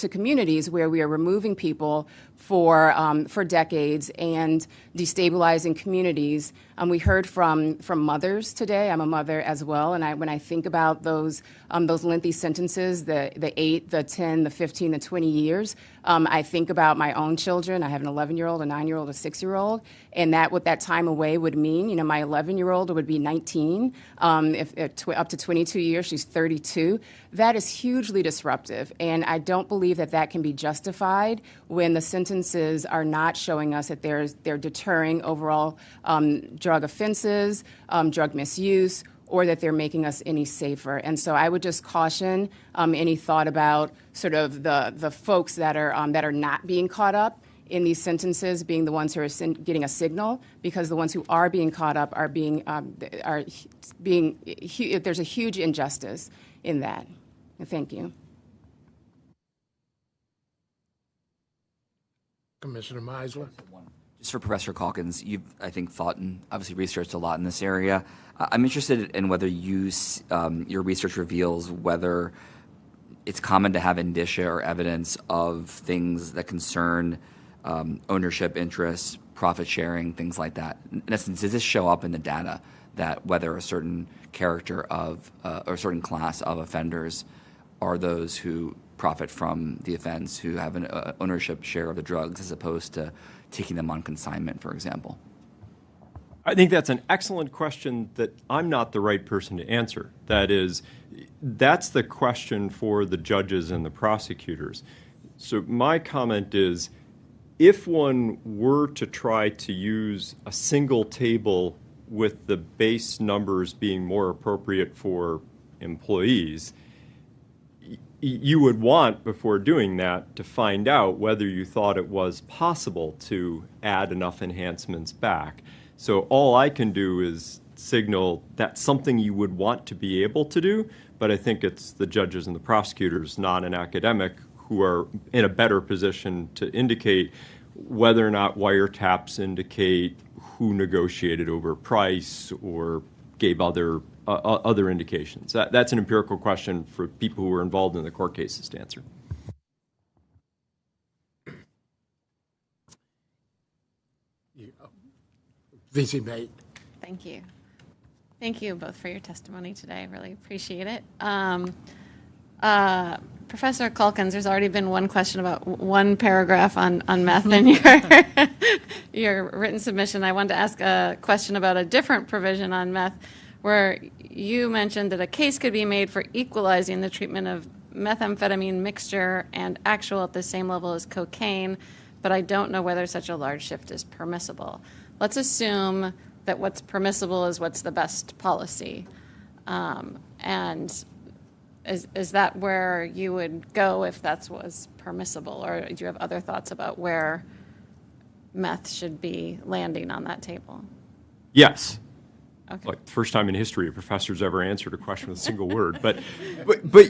communities where we are removing people for decades and destabilizing communities. We heard from mothers today. I'm a mother as well, and when I think about those lengthy sentences, the 8, the 10, the 15, the 20 years, I think about my own children. I have an 11-year-old, a 9-year-old, a 6-year-old, and what that time away would mean. My 11-year-old would be 19. Up to 22 years, she's 32. That is hugely disruptive, and I don't believe that can be justified when the sentences are not showing us that they're deterring overall drug offenses, drug misuse, or that they're making us any safer. And so I would just caution any thought about sort of the folks that are not being caught up in these sentences being the ones who are getting a signal, because the ones who are being caught up are being there's a huge injustice in that. Thank you. Commissioner Meisler. Just for Professor Calkins, you've, I think, thought and obviously researched a lot in this area. I'm interested in whether your research reveals whether it's common to have indicia or evidence of things that concern ownership interests, profit sharing, things like that. In essence, does this show up in the data that whether a certain character of or a certain class of offenders are those who profit from the offense, who have an ownership share of the drugs, as opposed to taking them on consignment, for example? I think that's an excellent question that I'm not the right person to answer. That's the question for the judges and the prosecutors. So my comment is, if one were to try to use a single table with the base numbers being more appropriate for employees, you would want, before doing that, to find out whether you thought it was possible to add enough enhancements back. So all I can do is signal that's something you would want to be able to do, but I think it's the judges and the prosecutors, not an academic, who are in a better position to indicate whether or not wiretaps indicate who negotiated over price or gave other indications. That's an empirical question for people who are involved in the court cases to answer. VC Mate. Thank you. Thank you both for your testimony today. I really appreciate it. Professor Calkins, there's already been one question about one paragraph on meth in your written submission. I wanted to ask a question about a different provision on meth, where you mentioned that a case could be made for equalizing the treatment of methamphetamine mixture and actual at the same level as cocaine, but I don't know whether such a large shift is permissible. Let's assume that what's permissible is what's the best policy. And Is that where you would go if that was permissible, or do you have other thoughts about where meth should be landing on that table? Yes. Okay. Like first time in history a professor's ever answered a question with a single word. But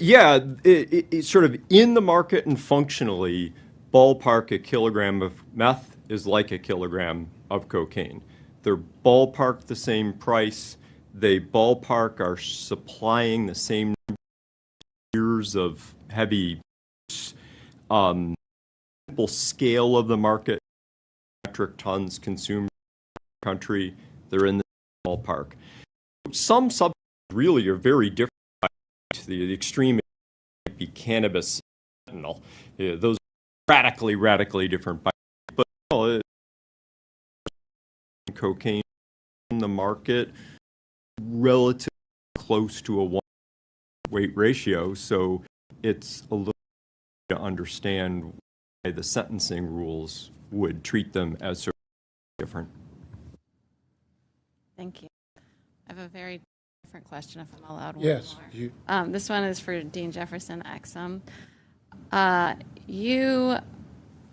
yeah, it's sort of in the market and functionally, ballpark a kilogram of meth is like a kilogram of cocaine. They're ballpark the same price. They ballpark are supplying the same years of heavy simple scale of the market, metric tons consumed in the country. They're in the ballpark. Some substances really are very different. The extreme might be cannabis, fentanyl. Those are radically different. But cocaine in the market relatively close to a one-weight ratio, so it's a little to understand why the sentencing rules would treat them as sort of different. Thank you. I have a very different question, if I'm allowed one Yes. more. This one is for Dean Jefferson Exum. You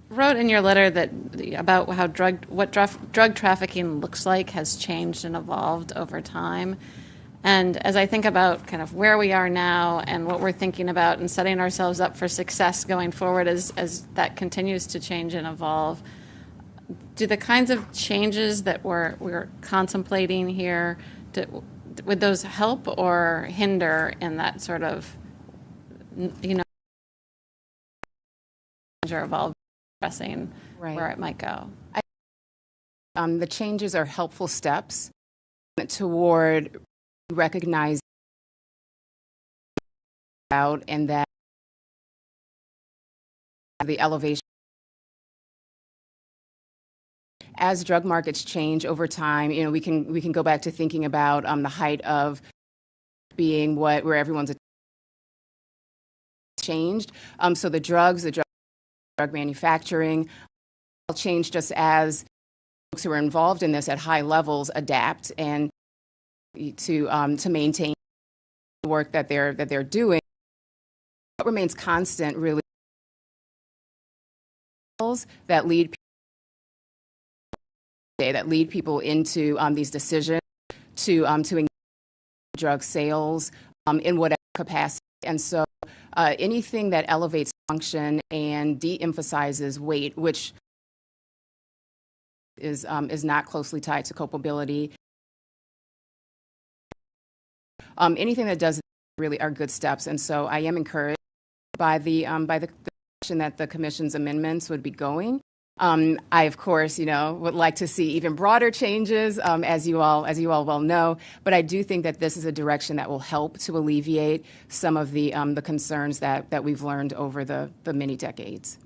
wrote in your letter that about how drug trafficking looks like has changed and evolved over time. And as I think about kind of where we are now and what we're thinking about and setting ourselves up for success going forward as that continues to change and evolve, do the kinds of changes that we're contemplating here, would those help or hinder in that sort of, or evolve, addressing where it might go? The changes are helpful steps toward recognizing out and that the elevation as drug markets change over time. We can go back to thinking about the height of being where everyone's changed. So the drug manufacturing will change just as folks who are involved in this at high levels adapt and to maintain the work that they're doing. What remains constant really that lead people into these decisions to engage in drug sales in whatever capacity. And so anything that elevates function and de-emphasizes weight, which is not closely tied to culpability, anything that does really are good steps. And so I am encouraged by the direction that the Commission's amendments would be going. I, of course, would like to see even broader changes, as you all well know. But I do think that this is a direction that will help to alleviate some of the concerns that we've learned over the many decades.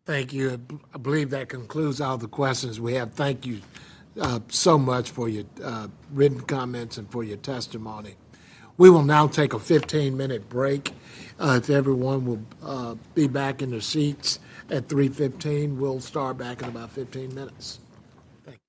Thank you. I believe that concludes all the questions we have. Thank you so much for your written comments and for your testimony. We will now take a 15-minute break. If everyone will be back in their seats at 3:15, we'll start back in about 15 minutes. Thank you.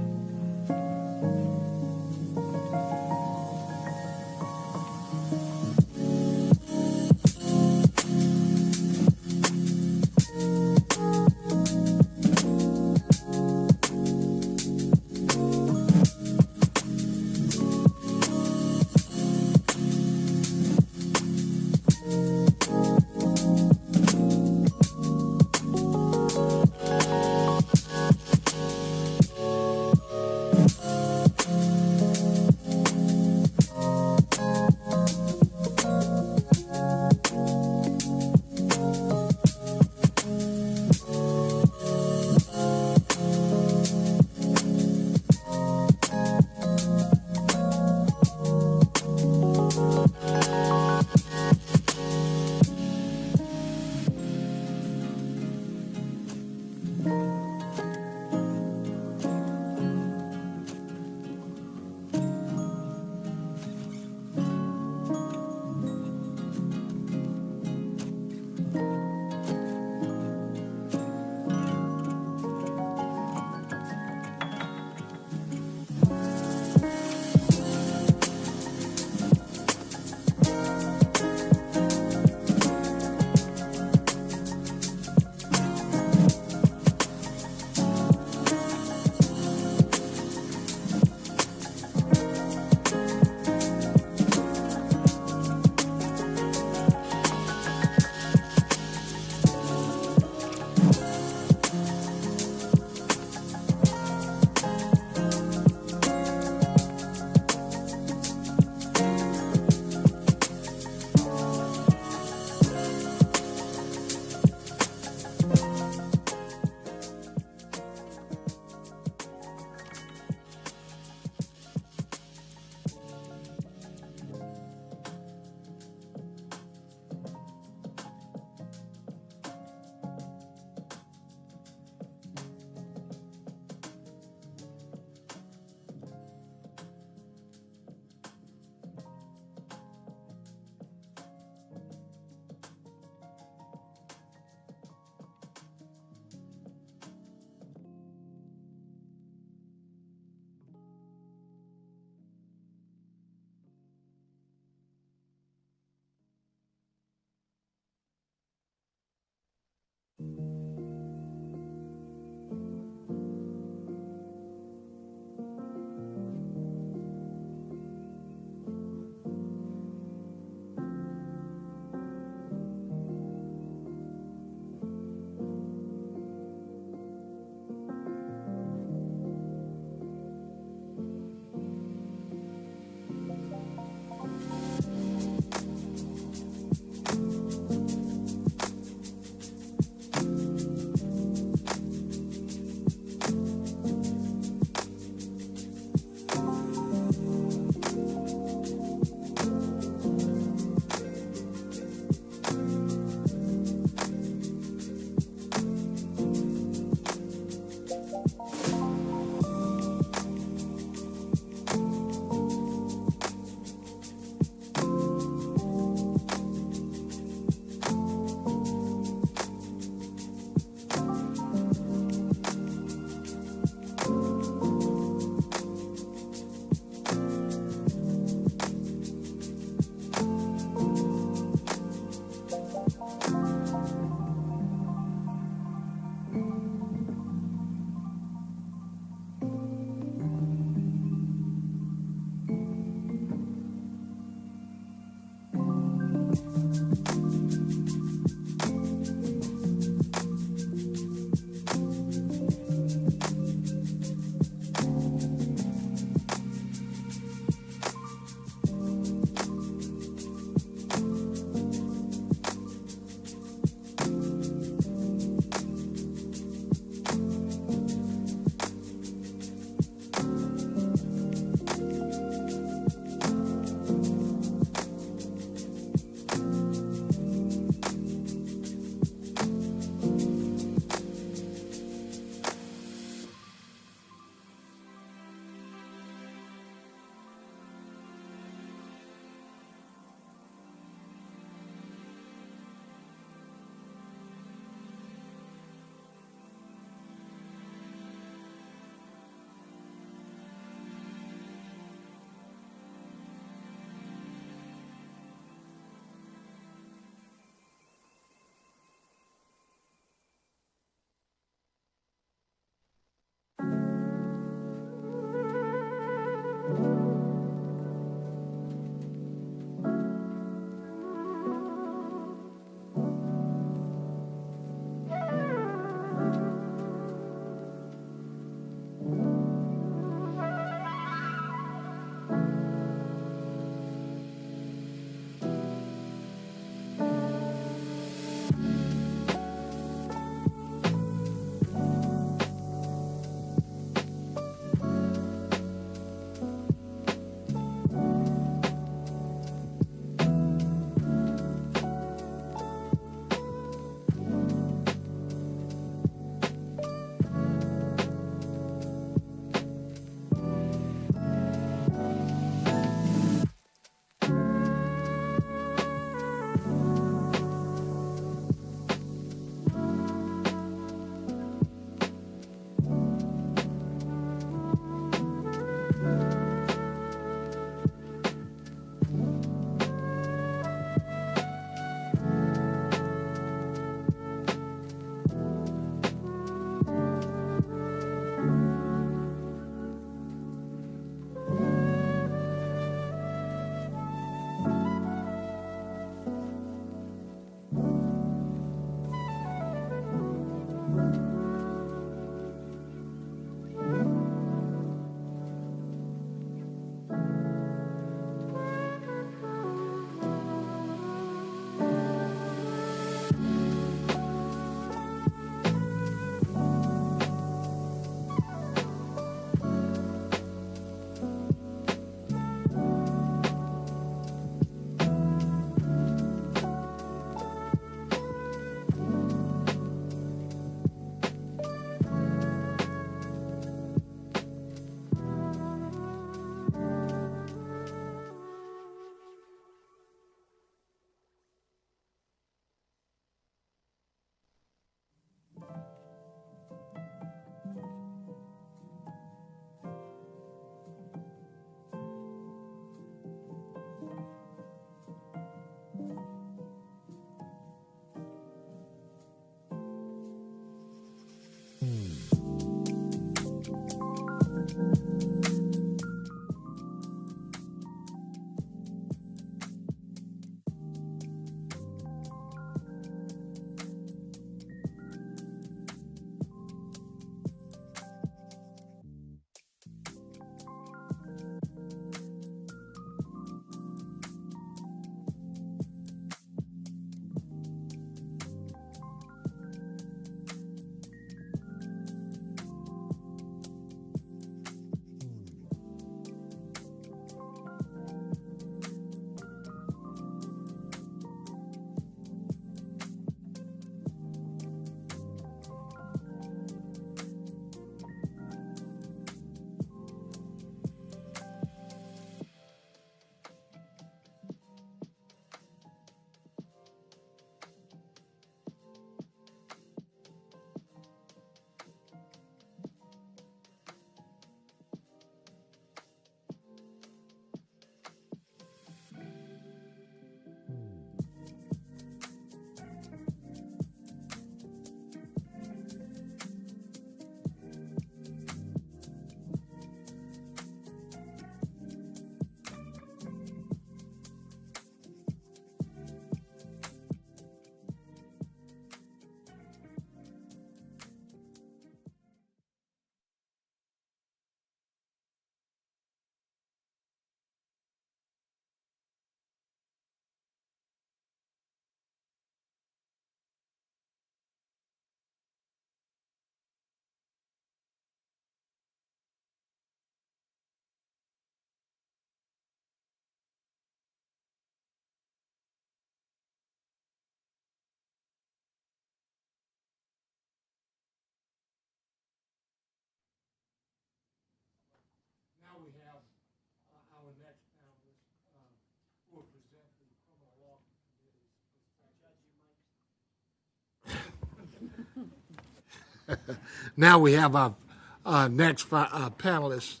Now we have our next panelist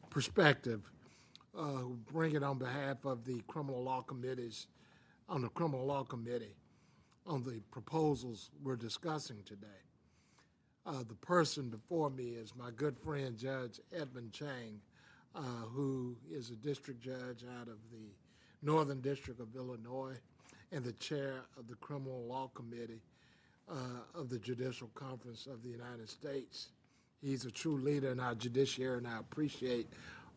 perspective, who bring it on behalf of the criminal law committees, on the criminal law committee, on the proposals we're discussing today. The person before me is my good friend, Judge Edmund Chang, who is a district judge out of the Northern District of Illinois and the chair of the Criminal Law Committee of the Judicial Conference of the United States. He's a true leader in our judiciary, and I appreciate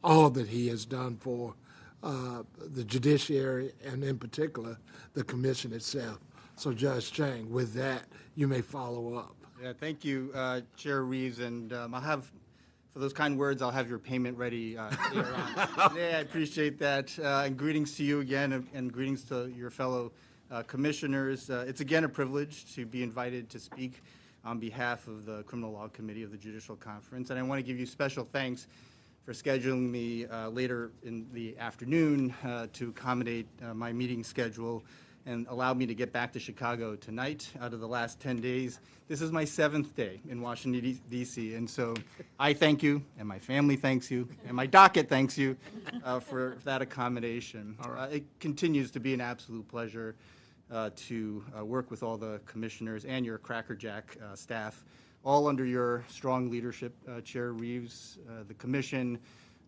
all that he has done for the judiciary and, in particular, the commission itself. So, Judge Chang, with that, you may follow up. Yeah, thank you, Chair Reeves, and I'll have, for those kind words, I'll have your payment ready later on. Yeah, I appreciate that. And greetings to you again, and greetings to your fellow commissioners. It's again a privilege to be invited to speak on behalf of the Criminal Law Committee of the Judicial Conference, and I want to give you special thanks for scheduling me later in the afternoon to accommodate my meeting schedule and allow me to get back to Chicago tonight. Out of the last 10 days, this is my 7th day in Washington, D.C., and so I thank you, and my family thanks you, and my docket thanks you for that accommodation. It continues to be an absolute pleasure to work with all the commissioners and your crackerjack staff, all under your strong leadership, Chair Reeves. The commission,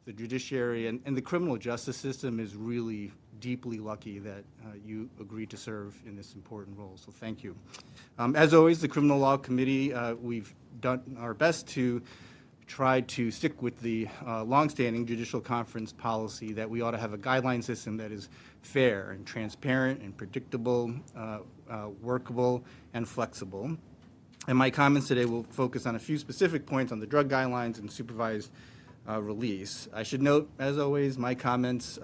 the judiciary, and the criminal justice system is really deeply lucky that you agreed to serve in this important role, so thank you. As always, the Criminal Law Committee, we've done our best to try to stick with the longstanding Judicial Conference policy that we ought to have a guideline system that is fair and transparent and predictable, workable, and flexible. And my comments today will focus on a few specific points on the drug guidelines and supervised release. I should note, as always, my comments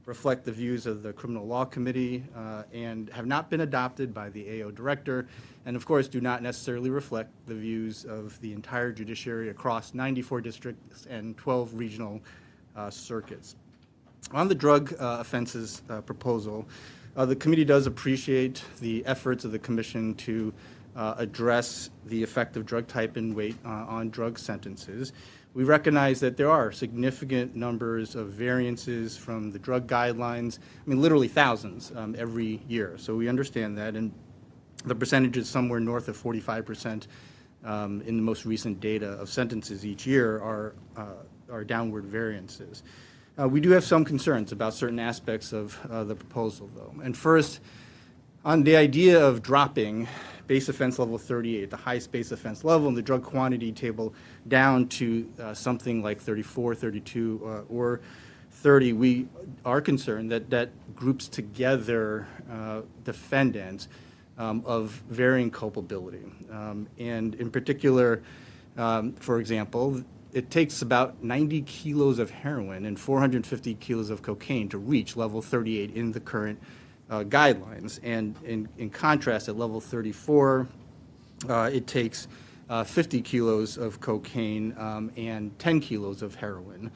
reflect the views of the Criminal Law Committee and have not been adopted by the AO Director, and of course do not necessarily reflect the views of the entire judiciary across 94 districts and 12 regional circuits. On the drug offenses proposal, the committee does appreciate the efforts of the Commission to address the effect of drug type and weight on drug sentences. We recognize that there are significant numbers of variances from the drug guidelines, I mean literally thousands every year, so we understand that, and the percentage is somewhere north of 45% in the most recent data of sentences each year are downward variances. We do have some concerns about certain aspects of the proposal, though. And first, on the idea of dropping base offense level 38, the highest base offense level in the drug quantity table, down to something like 34, 32, or 30, we are concerned that that groups together defendants of varying culpability. And in particular, for example, it takes about 90 kilos of heroin and 450 kilos of cocaine to reach level 38 in the current guidelines. And in contrast, at level 34, it takes 50 kilos of cocaine and 10 kilos of heroin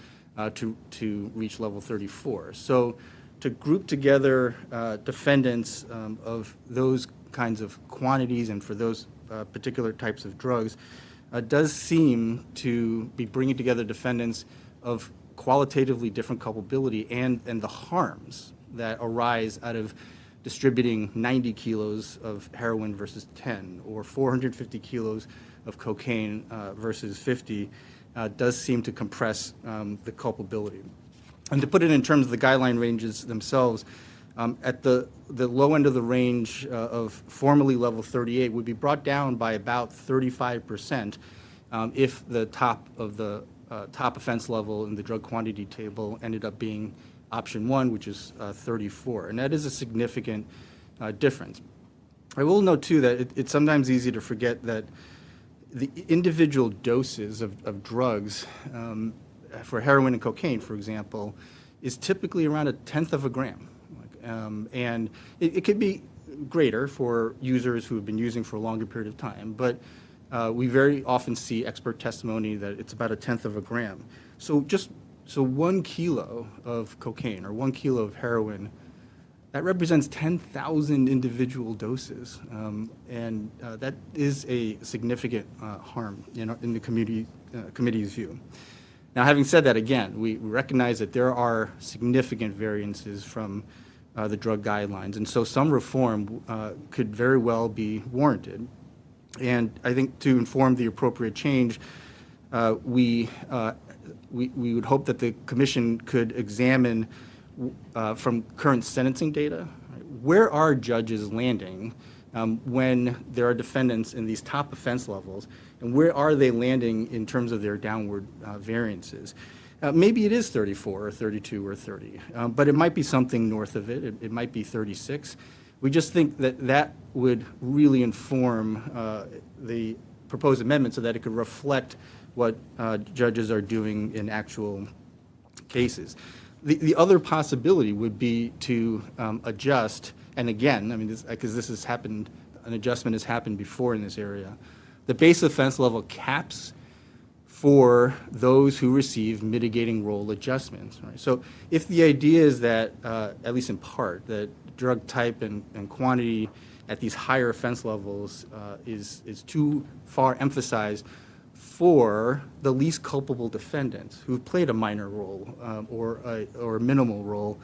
to reach level 34. So to group together defendants of those kinds of quantities and for those particular types of drugs does seem to be bringing together defendants of qualitatively different culpability and the harms that arise out of distributing 90 kilos of heroin versus 10 or 450 kilos of cocaine versus 50 does seem to compress the culpability. And to put it in terms of the guideline ranges themselves, at the low end of the range of formerly level 38 would be brought down by about 35% if the top of the top offense level in the drug quantity table ended up being option 1, which is 34. And that is a significant difference. I will note, too, that it's sometimes easy to forget that the individual doses of drugs for heroin and cocaine, for example, is typically around 1/10 of a gram. And it could be greater for users who have been using for a longer period of time, but we very often see expert testimony that it's about 1/10 of a gram. So 1 kilo of cocaine or 1 kilo of heroin that represents 10,000 individual doses, and that is a significant harm in the committee's view. Now, having said that, again, we recognize that there are significant variances from the drug guidelines, and so some reform could very well be warranted. And I think to inform the appropriate change, we would hope that the Commission could examine from current sentencing data, where are judges landing when there are defendants in these top offense levels, and where are they landing in terms of their downward variances. Maybe it is 34 or 32 or 30, but it might be something north of it. It might be 36. We just think that that would really inform the proposed amendment so that it could reflect what judges are doing in actual cases. The other possibility would be to adjust, and again, I mean, because this has happened, an adjustment has happened before in this area, the base offense level caps for those who receive mitigating role adjustments. Right? So if the idea is that, at least in part, that drug type and quantity at these higher offense levels is too far emphasized for the least culpable defendants who've played a minor role or a minimal role,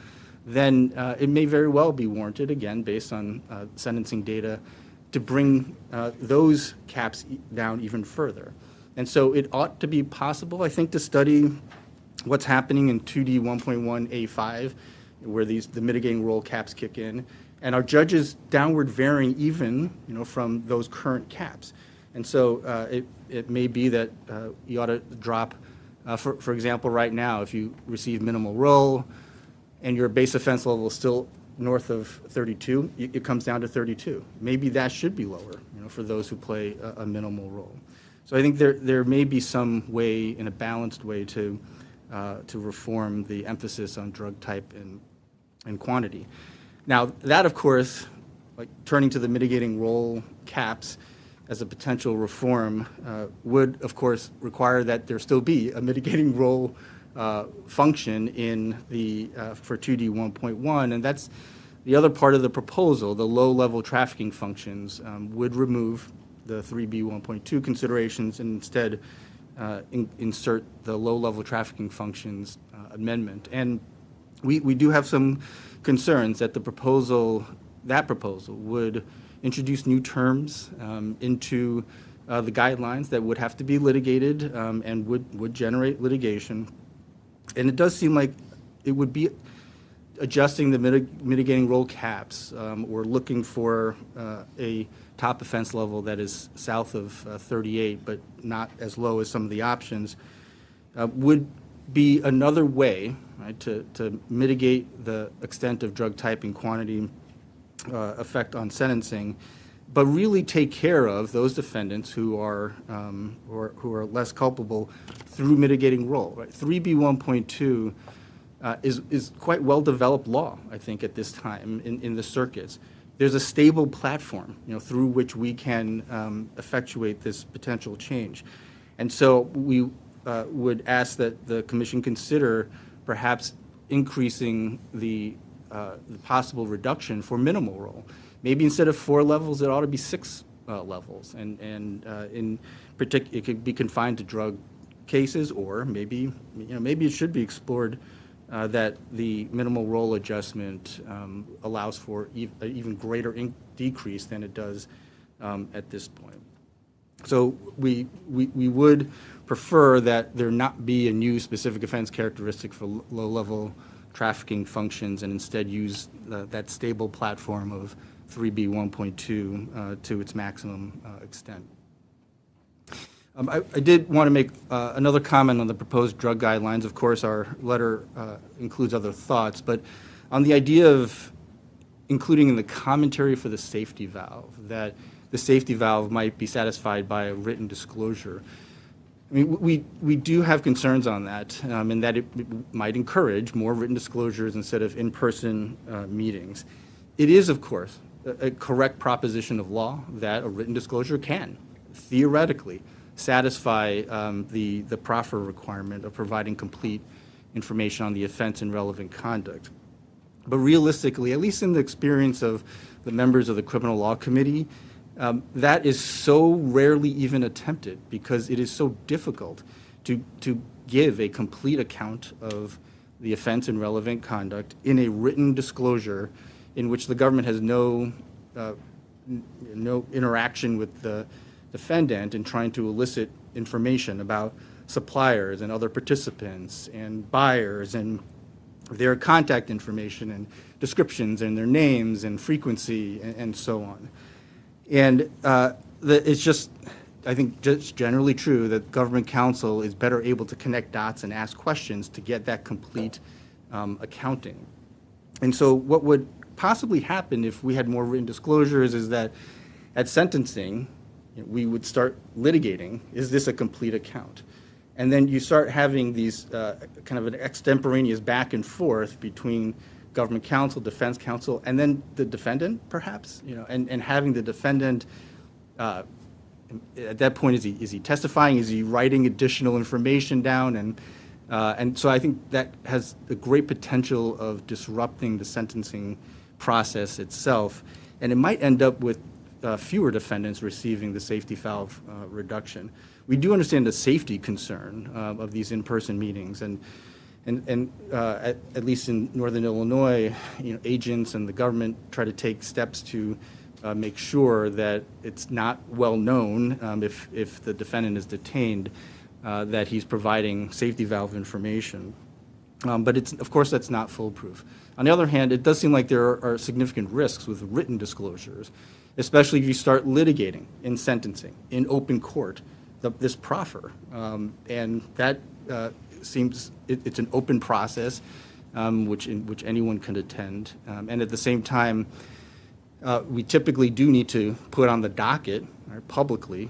then it may very well be warranted, again, based on sentencing data, to bring those caps down even further. And so it ought to be possible, I think, to study what's happening in 2D 1.1A5, where the mitigating role caps kick in, and are judges downward varying even, from those current caps. And so it may be that you ought to drop, for example, right now, if you receive minimal role and your base offense level is still north of 32, it comes down to 32. Maybe that should be lower, for those who play a minimal role. So I think there may be some way, in a balanced way, to reform the emphasis on drug type and quantity. Now, that, of course, like turning to the mitigating role caps as a potential reform would, of course, require that there still be a mitigating role function in the for 2D 1.1, and that's the other part of the proposal. The low-level trafficking functions would remove the 3B 1.2 considerations and instead insert the low-level trafficking functions amendment. And we do have some concerns that the proposal would introduce new terms into the guidelines that would have to be litigated and would generate litigation. And it does seem like it would be adjusting the mitigating role caps or looking for a top offense level that is south of 38 but not as low as some of the options would be another way, right, to mitigate the extent of drug type and quantity effect on sentencing, but really take care of those defendants who are less culpable through mitigating role. Right? 3B 1.2 is quite well-developed law, I think, at this time in the circuits. There's a stable platform, through which we can effectuate this potential change, and so we would ask that the Commission consider perhaps increasing the possible reduction for minimal role. Maybe instead of 4 levels, it ought to be 6 levels, and in particular, it could be confined to drug cases, or maybe maybe it should be explored that the minimal role adjustment allows for an even greater decrease than it does at this point. So we would prefer that there not be a new specific offense characteristic for low-level trafficking functions, and instead use that stable platform of 3B 1.2 to its maximum extent. I did want to make another comment on the proposed drug guidelines. Of course, our letter includes other thoughts, but on the idea of including in the commentary for the safety valve, that the safety valve might be satisfied by a written disclosure. I mean, we do have concerns on that, and that it might encourage more written disclosures instead of in-person meetings. It is, of course, a correct proposition of law that a written disclosure can, theoretically, satisfy the proffer requirement of providing complete information on the offense and relevant conduct. But realistically, at least in the experience of the members of the Criminal Law Committee, that is so rarely even attempted because it is so difficult to give a complete account of the offense and relevant conduct in a written disclosure in which the government has no interaction with the defendant in trying to elicit information about suppliers and other participants and buyers and their contact information and descriptions and their names and frequency and so on. And it's just, I think, just generally true that government counsel is better able to connect dots and ask questions to get that complete accounting. And so what would possibly happen if we had more written disclosures is that at sentencing, we would start litigating, is this a complete account? And then you start having these kind of an extemporaneous back and forth between government counsel, defense counsel, and then the defendant, perhaps, and having the defendant, at that point, is he testifying? Is he writing additional information down? And so I think that has a great potential of disrupting the sentencing process itself, and it might end up with fewer defendants receiving the safety valve reduction. We do understand the safety concern of these in-person meetings, and at least in Northern Illinois, agents and the government try to take steps to make sure that it's not well known if the defendant is detained that he's providing safety valve information. But of course, that's not foolproof. On the other hand, it does seem like there are significant risks with written disclosures, especially if you start litigating in sentencing, in open court, this proffer. And that seems, it's an open process which anyone can attend. And at the same time, we typically do need to put on the docket, publicly,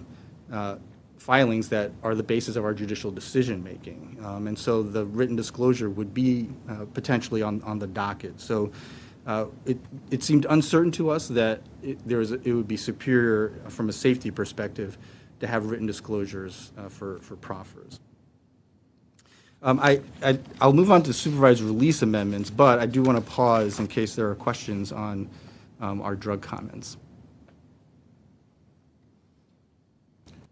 filings that are the basis of our judicial decision-making. And so the written disclosure would be potentially on the docket. So it seemed uncertain to us that it would be superior from a safety perspective to have written disclosures for proffers. I'll move on to supervised release amendments, but I do want to pause in case there are questions on our drug comments.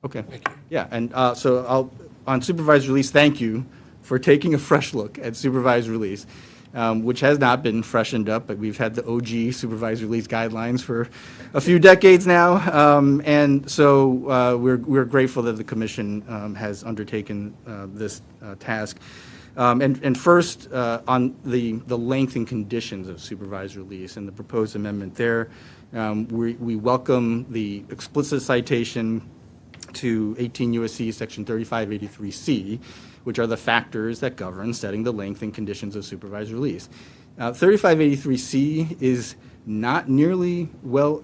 Okay. Thank you. Yeah, and so on supervised release, thank you for taking a fresh look at supervised release, which has not been freshened up, but we've had the OG supervised release guidelines for a few decades now, and so we're grateful that the Commission has undertaken this task. And first, on the length and conditions of supervised release and the proposed amendment there, we welcome the explicit citation to 18 U.S.C. Section 3583C, which are the factors that govern setting the length and conditions of supervised release. 3583C is not nearly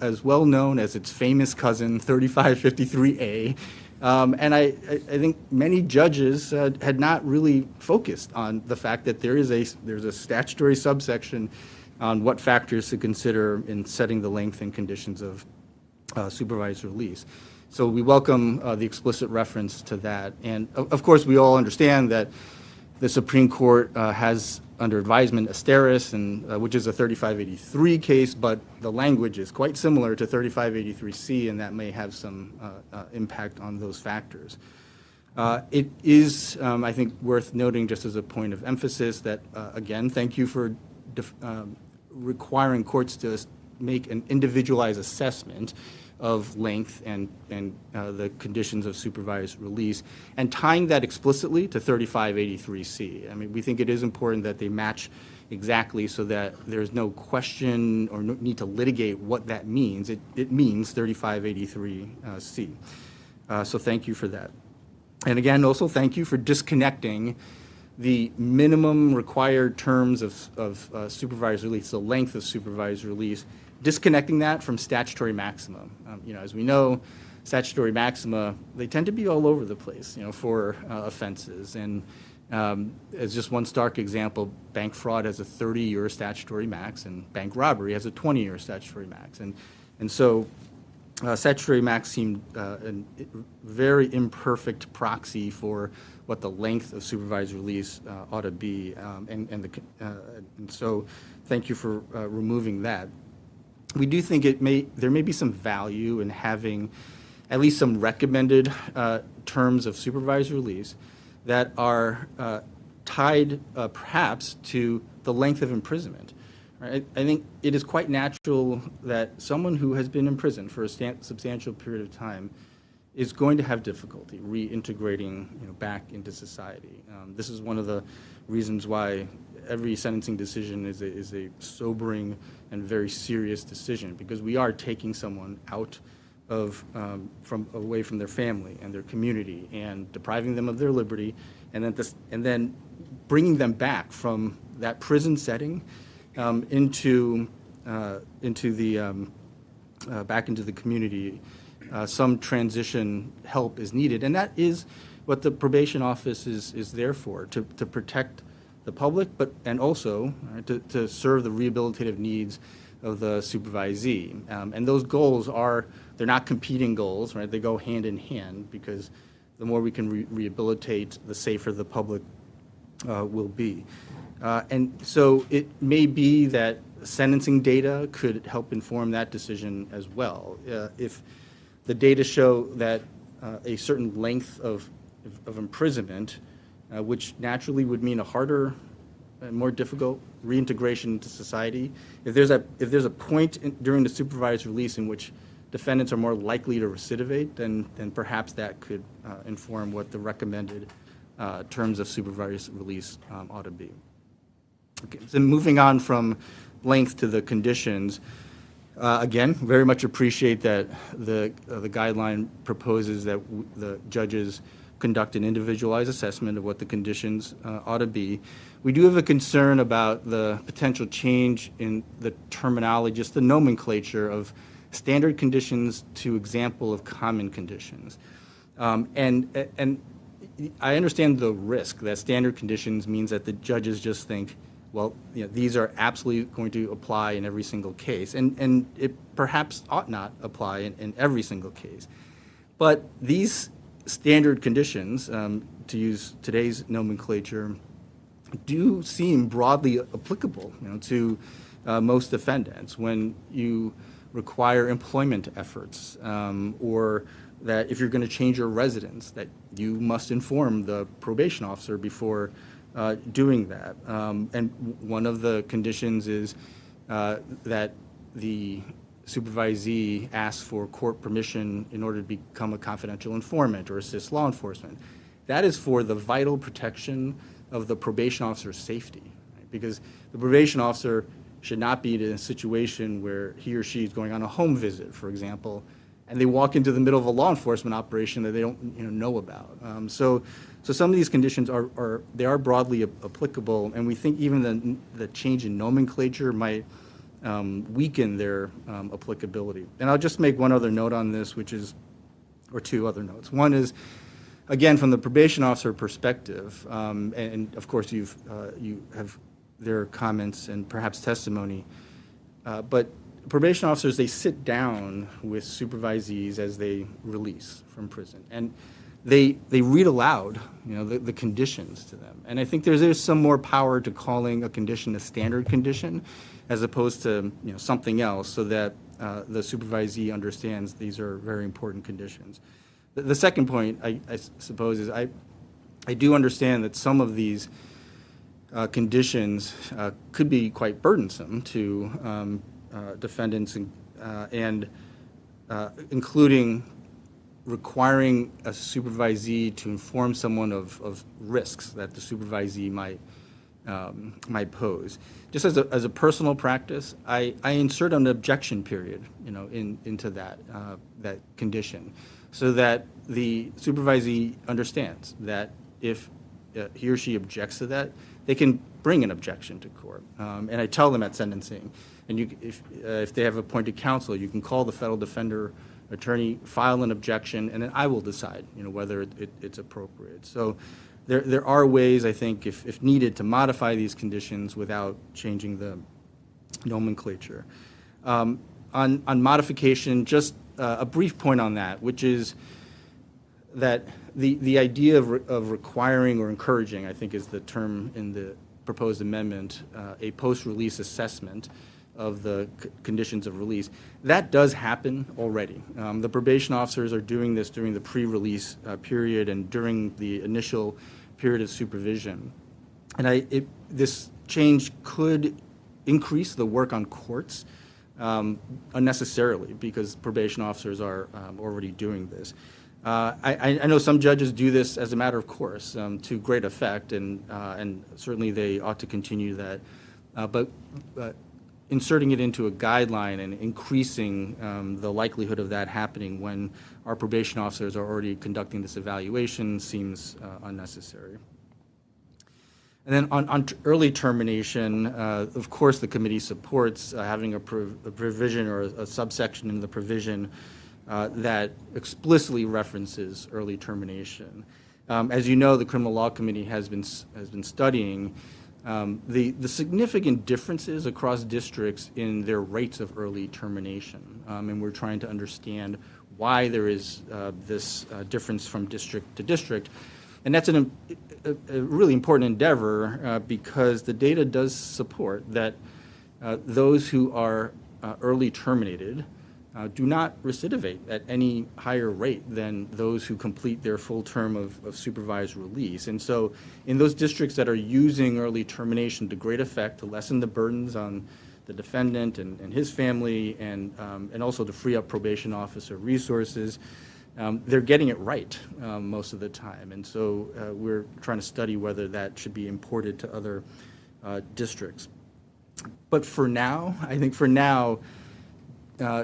as well known as its famous cousin, 3553A. And I think many judges had not really focused on the fact that there's a statutory subsection on what factors to consider in setting the length and conditions of supervised release. So we welcome the explicit reference to that. And of course, we all understand that the Supreme Court has under advisement Asteris, which is a 3583 case, but the language is quite similar to 3583C, and that may have some impact on those factors. It is, I think, worth noting just as a point of emphasis that, again, thank you for requiring courts to make an individualized assessment of length and the conditions of supervised release, and tying that explicitly to 3583C. I mean, we think it is important that they match exactly so that there's no question or no need to litigate what that means. It means 3583C. So thank you for that. And again, also thank you for disconnecting the minimum required terms of supervised release, the length of supervised release, disconnecting that from statutory maximum. As we know, statutory maxima, they tend to be all over the place, for offenses. And as just one stark example, bank fraud has a 30-year statutory max, and bank robbery has a 20-year statutory max. And so statutory max seemed a very imperfect proxy for what the length of supervised release ought to be, and so thank you for removing that. We do think there may be some value in having at least some recommended terms of supervised release that are tied perhaps to the length of imprisonment. Right? I think it is quite natural that someone who has been in prison for a substantial period of time is going to have difficulty reintegrating back into society. This is one of the reasons why every sentencing decision is a sobering and very serious decision, because we are taking someone out of away from their family and their community and depriving them of their liberty, and then bringing them back from that prison setting into the community. Some transition help is needed, and that is what the probation office is there for, to protect the public, and also to serve the rehabilitative needs of the supervisee. And those goals they're not competing goals, right? They go hand in hand, because the more we can rehabilitate, the safer the public will be. And so it may be that sentencing data could help inform that decision as well. If the data show that a certain length of imprisonment, which naturally would mean a harder and more difficult reintegration into society, if there's a point during the supervised release in which defendants are more likely to recidivate, then perhaps that could inform what the recommended terms of supervised release ought to be. Okay, so moving on from length to the conditions, again, very much appreciate that the guideline proposes that the judges conduct an individualized assessment of what the conditions ought to be. We do have a concern about the potential change in the terminology, just the nomenclature of standard conditions to example of common conditions. And I understand the risk that standard conditions means that the judges just think, well, these are absolutely going to apply in every single case, and it perhaps ought not apply in every single case. But these standard conditions, to use today's nomenclature, do seem broadly applicable to most defendants. When you require employment efforts, or that if you're going to change your residence, that you must inform the probation officer before doing that. And one of the conditions is that the supervisee asks for court permission in order to become a confidential informant or assist law enforcement. That is for the vital protection of the probation officer's safety, right? Because the probation officer should not be in a situation where he or she is going on a home visit, for example, and they walk into the middle of a law enforcement operation that they don't know about. So some of these conditions are broadly applicable, and we think even the change in nomenclature might weaken their applicability. And I'll just make one other note on this, or two other notes. One is, again, from the probation officer perspective, and of course you have their comments and perhaps testimony, but probation officers, they sit down with supervisees as they release from prison, and they read aloud, the conditions to them. And I think there's some more power to calling a condition a standard condition as opposed to something else, so that the supervisee understands these are very important conditions. The second point, I suppose, is I do understand that some of these conditions could be quite burdensome to defendants, and including requiring a supervisee to inform someone of risks that the supervisee might pose. Just as a personal practice, I insert an objection period, into that condition, so that the supervisee understands that if he or she objects to that, they can bring an objection to court. And I tell them at sentencing, and if they have appointed counsel, you can call the federal defender attorney, file an objection, and then I will decide, whether it's appropriate. So there are ways, I think, if needed, to modify these conditions without changing the nomenclature. On modification, just a brief point on that, which is that the idea of requiring or encouraging, I think is the term in the proposed amendment, a post-release assessment of the conditions of release, that does happen already. The probation officers are doing this during the pre-release period and during the initial period of supervision. And this change could increase the work on courts unnecessarily because probation officers are already doing this. I know some judges do this as a matter of course to great effect, and certainly they ought to continue that. But inserting it into a guideline and increasing the likelihood of that happening when our probation officers are already conducting this evaluation seems unnecessary. And then on early termination, of course the committee supports having a provision or a subsection in the provision that explicitly references early termination. As you know, the Criminal Law Committee has been studying the significant differences across districts in their rates of early termination, and we're trying to understand why there is this difference from district to district. And that's a really important endeavor because the data does support that those who are early terminated do not recidivate at any higher rate than those who complete their full term of supervised release. And so in those districts that are using early termination to great effect to lessen the burdens on the defendant and his family and also to free up probation officer resources, they're getting it right most of the time. And so we're trying to study whether that should be imported to other districts. But for now, I think for now,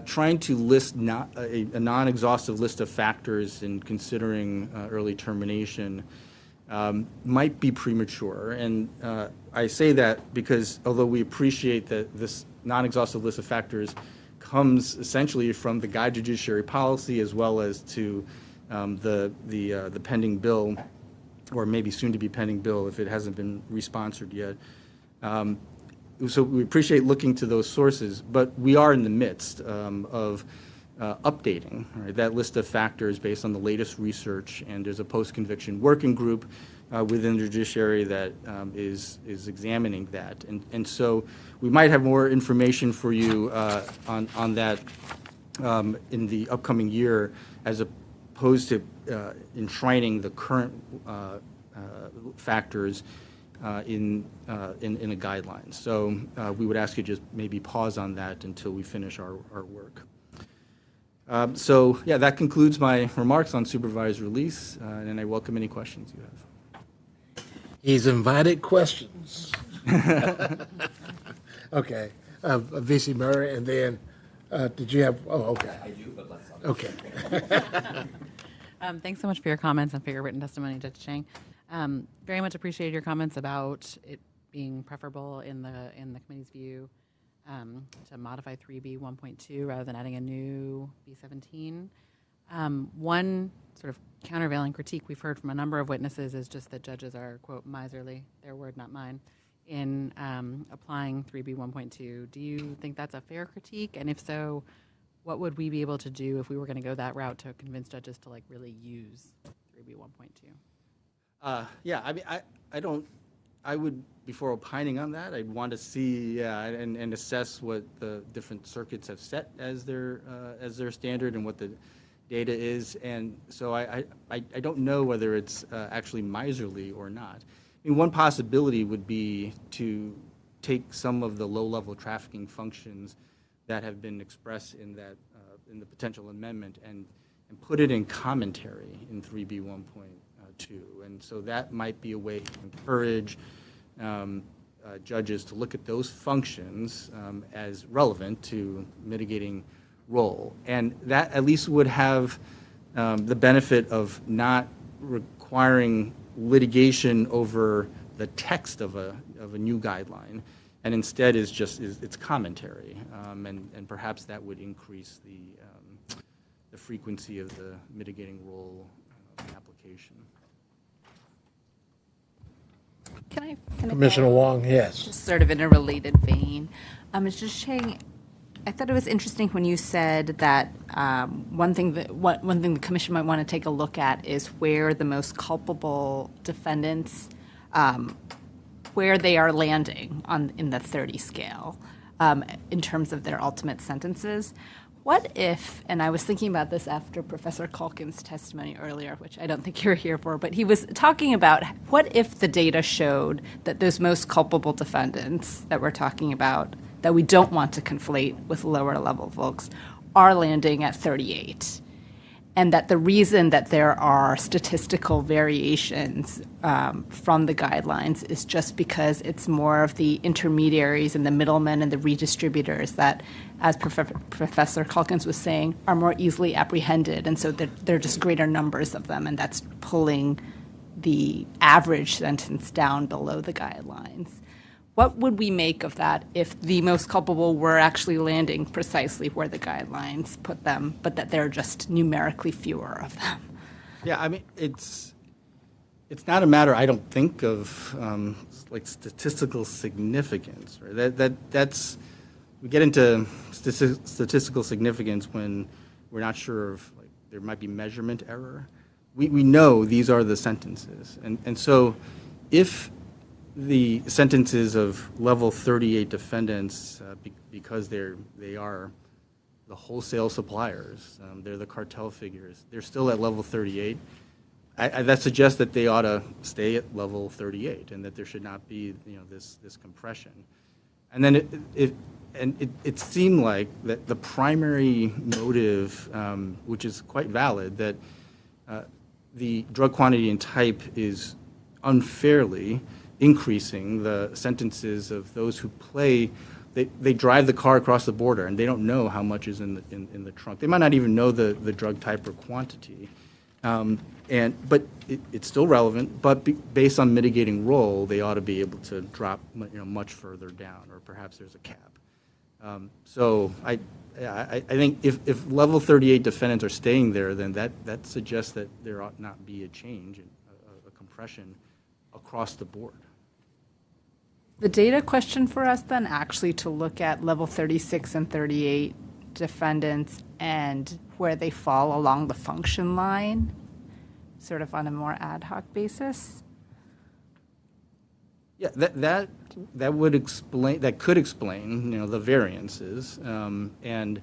trying to list a non-exhaustive list of factors in considering early termination might be premature. And I say that because although we appreciate that this non-exhaustive list of factors comes essentially from the guide to judiciary policy as well as to the pending bill, or maybe soon to be pending bill if it hasn't been responsored yet. So we appreciate looking to those sources, but we are in the midst of updating that list of factors based on the latest research, and there's a post-conviction working group within the judiciary that is examining that. And so we might have more information for you on that in the upcoming year as opposed to enshrining the current factors in a guideline. So we would ask you just maybe pause on that until we finish our work. So yeah, that concludes my remarks on supervised release, and I welcome any questions you have. He's invited questions. Okay. VC Murray, and then did you have, okay. I do, but let's talk. Okay. Thanks so much for your comments and for your written testimony, Judge Chang. Very much appreciated your comments about it being preferable in the committee's view to modify 3B 1.2 rather than adding a new B17. One sort of countervailing critique we've heard from a number of witnesses is just that judges are, quote, miserly, their word, not mine, in applying 3B 1.2. Do you think that's a fair critique? And if so, what would we be able to do if we were going to go that route to convince judges to like really use 3B 1.2? Yeah, I mean, I would, before opining on that, I'd want to see and assess what the different circuits have set as their standard and what the data is. And so I don't know whether it's actually miserly or not. I mean, one possibility would be to take some of the low-level trafficking functions that have been expressed in that in the potential amendment and put it in commentary in 3B 1.2. And so that might be a way to encourage judges to look at those functions as relevant to mitigating role. And that at least would have the benefit of not requiring litigation over the text of a new guideline, and instead it's commentary, and perhaps that would increase the frequency of the mitigating role application. Commissioner Wong, yes. Just sort of in a related vein, Mr. Chang, I thought it was interesting when you said that one thing the commission might want to take a look at is where the most culpable defendants, where they are landing in the 30 scale in terms of their ultimate sentences. What if, and I was thinking about this after Professor Culkin's testimony earlier, which I don't think you're here for, but he was talking about what if the data showed that those most culpable defendants that we're talking about, that we don't want to conflate with lower level folks, are landing at 38. And that the reason that there are statistical variations from the guidelines is just because it's more of the intermediaries and the middlemen and the redistributors that, as Professor Calkins was saying, are more easily apprehended. And so there are just greater numbers of them, and that's pulling the average sentence down below the guidelines. What would we make of that if the most culpable were actually landing precisely where the guidelines put them, but that there are just numerically fewer of them? Yeah, I mean, it's not a matter, I don't think, of like statistical significance. Right? That's we get into statistical significance when we're not sure if like there might be measurement error. We know these are the sentences, and so if the sentences of level 38 defendants, because they are the wholesale suppliers, they're the cartel figures, they're still at level 38. That suggests that they ought to stay at level 38, and that there should not be, this compression. And then it seemed like that the primary motive, which is quite valid, that the drug quantity and type is unfairly increasing the sentences of those who play. They drive the car across the border and they don't know how much is in the trunk. They might not even know the drug type or quantity, but it's still relevant. But based on mitigating role, they ought to be able to drop much further down, or perhaps there's a cap. So I think if level 38 defendants are staying there, then that suggests that there ought not be a change, a compression across the board. The data question for us then actually to look at level 36 and 38 defendants and where they fall along the function line, sort of on a more ad hoc basis? Yeah, that would explain, that could explain, the variances, and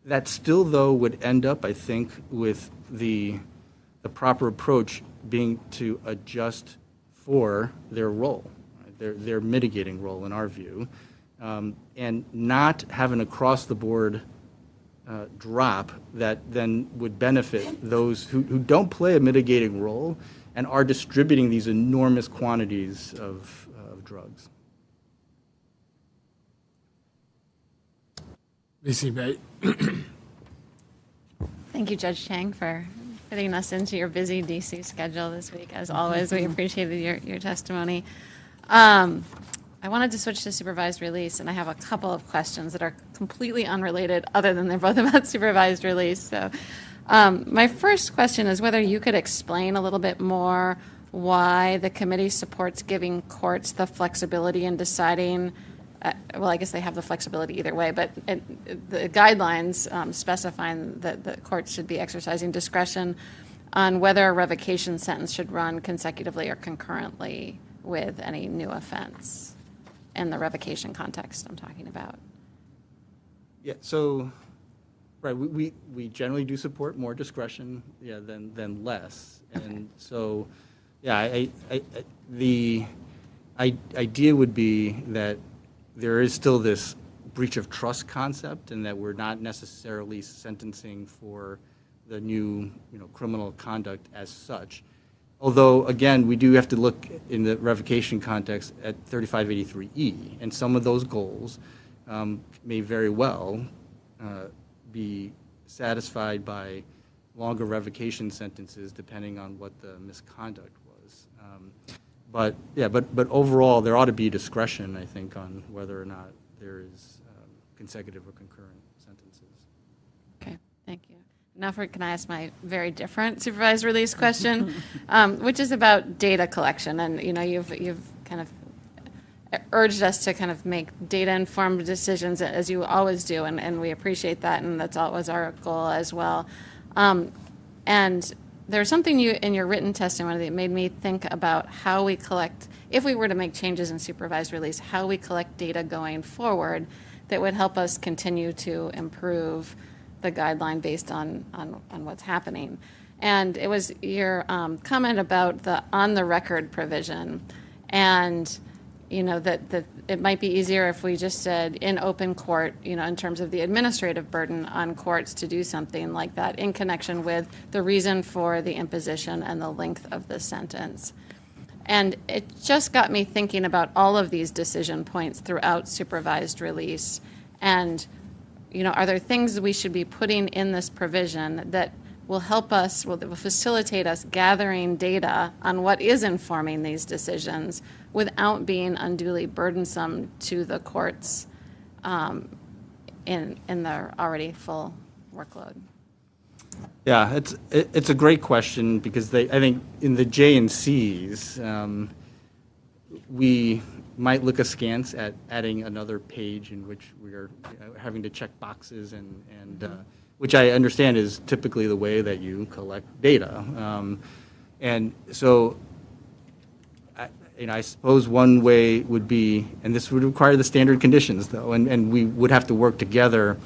that still though would end up, I think, with the proper approach being to adjust for their role, right? their mitigating role in our view, and not have an across-the-board drop that then would benefit those who don't play a mitigating role and are distributing these enormous quantities of drugs. Ms. May. Thank you, Judge Chang, for fitting us into your busy DC schedule this week. As always, we appreciated your testimony. I wanted to switch to supervised release, and I have a couple of questions that are completely unrelated, other than they're both about supervised release. So my first question is whether you could explain a little bit more why the committee supports giving courts the flexibility in deciding, well, I guess they have the flexibility either way, but the guidelines specifying that the courts should be exercising discretion on whether a revocation sentence should run consecutively or concurrently with any new offense in the revocation context I'm talking about. Yeah, so, right, we generally do support more discretion, than less. Okay. And so, the idea would be that there is still this breach of trust concept, and that we're not necessarily sentencing for the new, criminal conduct as such. Although, again, we do have to look in the revocation context at 3583E, and some of those goals may very well be satisfied by longer revocation sentences, depending on what the misconduct was. But overall, there ought to be discretion, I think, on whether or not there is consecutive or concurrent sentences. Okay, thank you. Now can I ask my very different supervised release question, which is about data collection. And you've kind of urged us to kind of make data-informed decisions, as you always do, and we appreciate that, and that's always our goal as well. And there's something in your written testimony that made me think about how we collect, if we were to make changes in supervised release, how we collect data going forward that would help us continue to improve the guideline based on what's happening. And it was your comment about the on-the-record provision, and that it might be easier if we just said in open court, in terms of the administrative burden on courts to do something like that in connection with the reason for the imposition and the length of the sentence. And it just got me thinking about all of these decision points throughout supervised release. And, are there things we should be putting in this provision that will help us, will facilitate us gathering data on what is informing these decisions without being unduly burdensome to the courts in their already full workload? Yeah, it's a great question because I think in the J&Cs, we might look askance at adding another page in which we are having to check boxes and which I understand is typically the way that you collect data. And so I suppose one way would be, and this would require the standard conditions though, and we would have to work together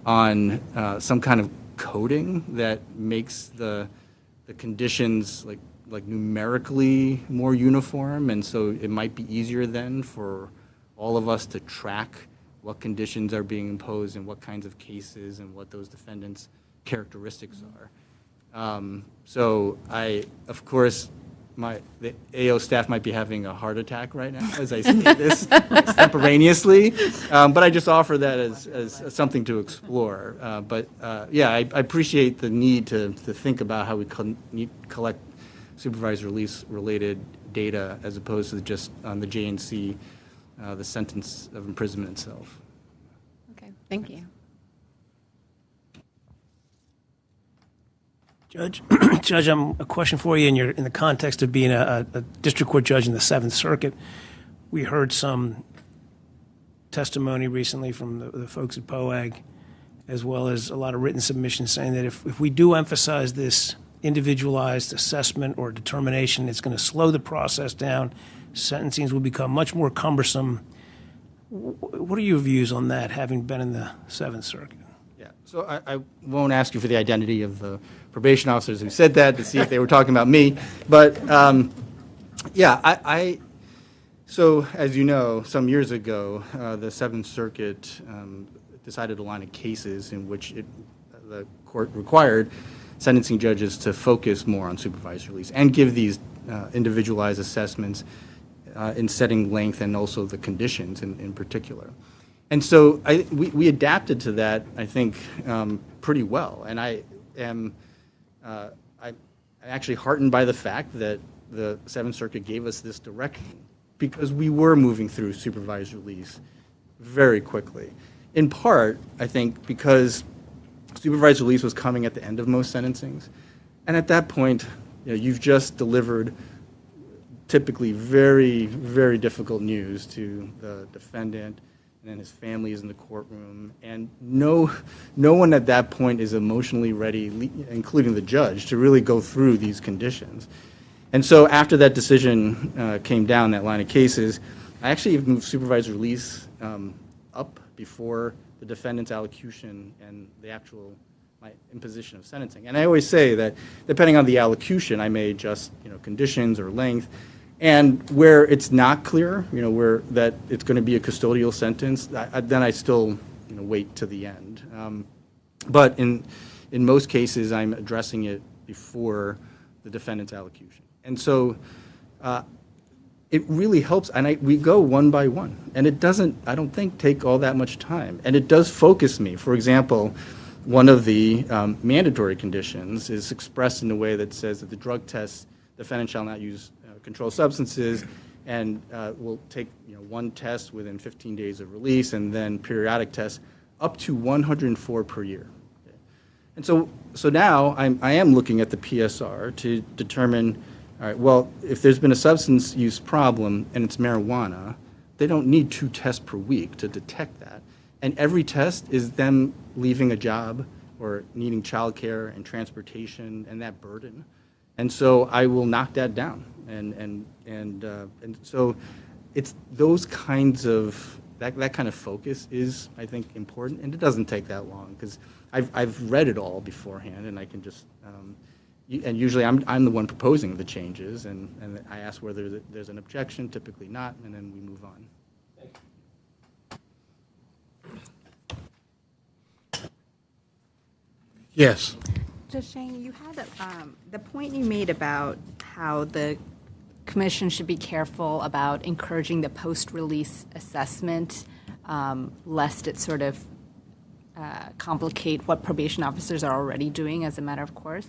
on some kind of coding that makes the conditions like numerically more uniform, and so it might be easier then for all of us to track what conditions are being imposed and what kinds of cases and what those defendants' characteristics are. So of course, the AO staff might be having a heart attack right now as I say this extemporaneously, but I just offer that as something to explore. Yeah, I appreciate the need to think about how we collect supervised release related data as opposed to just on the J&C, the sentence of imprisonment itself. Okay, thank you. Judge, a question for you in the context of being a district court judge in the Seventh Circuit. We heard some testimony recently from the folks at POAG, as well as a lot of written submissions saying that if we do emphasize this individualized assessment or determination, it's going to slow the process down. Sentencings will become much more cumbersome. What are your views on that, having been in the Seventh Circuit? Yeah, so I won't ask you for the identity of the probation officers who said that to see if they were talking about me. But yeah, so as you know, some years ago, the Seventh Circuit decided a line of cases in which the court required sentencing judges to focus more on supervised release and give these individualized assessments in setting length and also the conditions in particular. And so we adapted to that, I think, pretty well. And I'm actually heartened by the fact that the Seventh Circuit gave us this direction because we were moving through supervised release very quickly. In part, I think, because supervised release was coming at the end of most sentencings. And at that point, you've just delivered typically very, very difficult news to the defendant, and then his family is in the courtroom. And no one at that point is emotionally ready, including the judge, to really go through these conditions. And so after that decision came down, that line of cases, I actually moved supervised release up before the defendant's allocution and the actual imposition of sentencing. And I always say that depending on the allocution, I may adjust conditions or length. And where it's not clear, where that it's going to be a custodial sentence, then I still wait to the end. But in most cases, I'm addressing it before the defendant's allocution. And so it really helps, and we go one by one. And it doesn't, I don't think, take all that much time. And it does focus me. For example, one of the mandatory conditions is expressed in a way that says that the drug test, defendant shall not use controlled substances, and will take one test within 15 days of release, and then periodic tests up to 104 per year. Okay. And so now I am looking at the PSR to determine, all right, well, if there's been a substance use problem and it's marijuana, they don't need 2 tests per week to detect that. And every test is them leaving a job or needing childcare and transportation and that burden. And so I will knock that down. And so it's those kinds of, that kind of focus is, I think, important. And it doesn't take that long because I've read it all beforehand and I can just, and usually I'm the one proposing the changes and I ask whether there's an objection, typically not, and then we move on. Yes. Judge Shane, you had the point you made about how the commission should be careful about encouraging the post-release assessment, lest it sort of complicate what probation officers are already doing as a matter of course.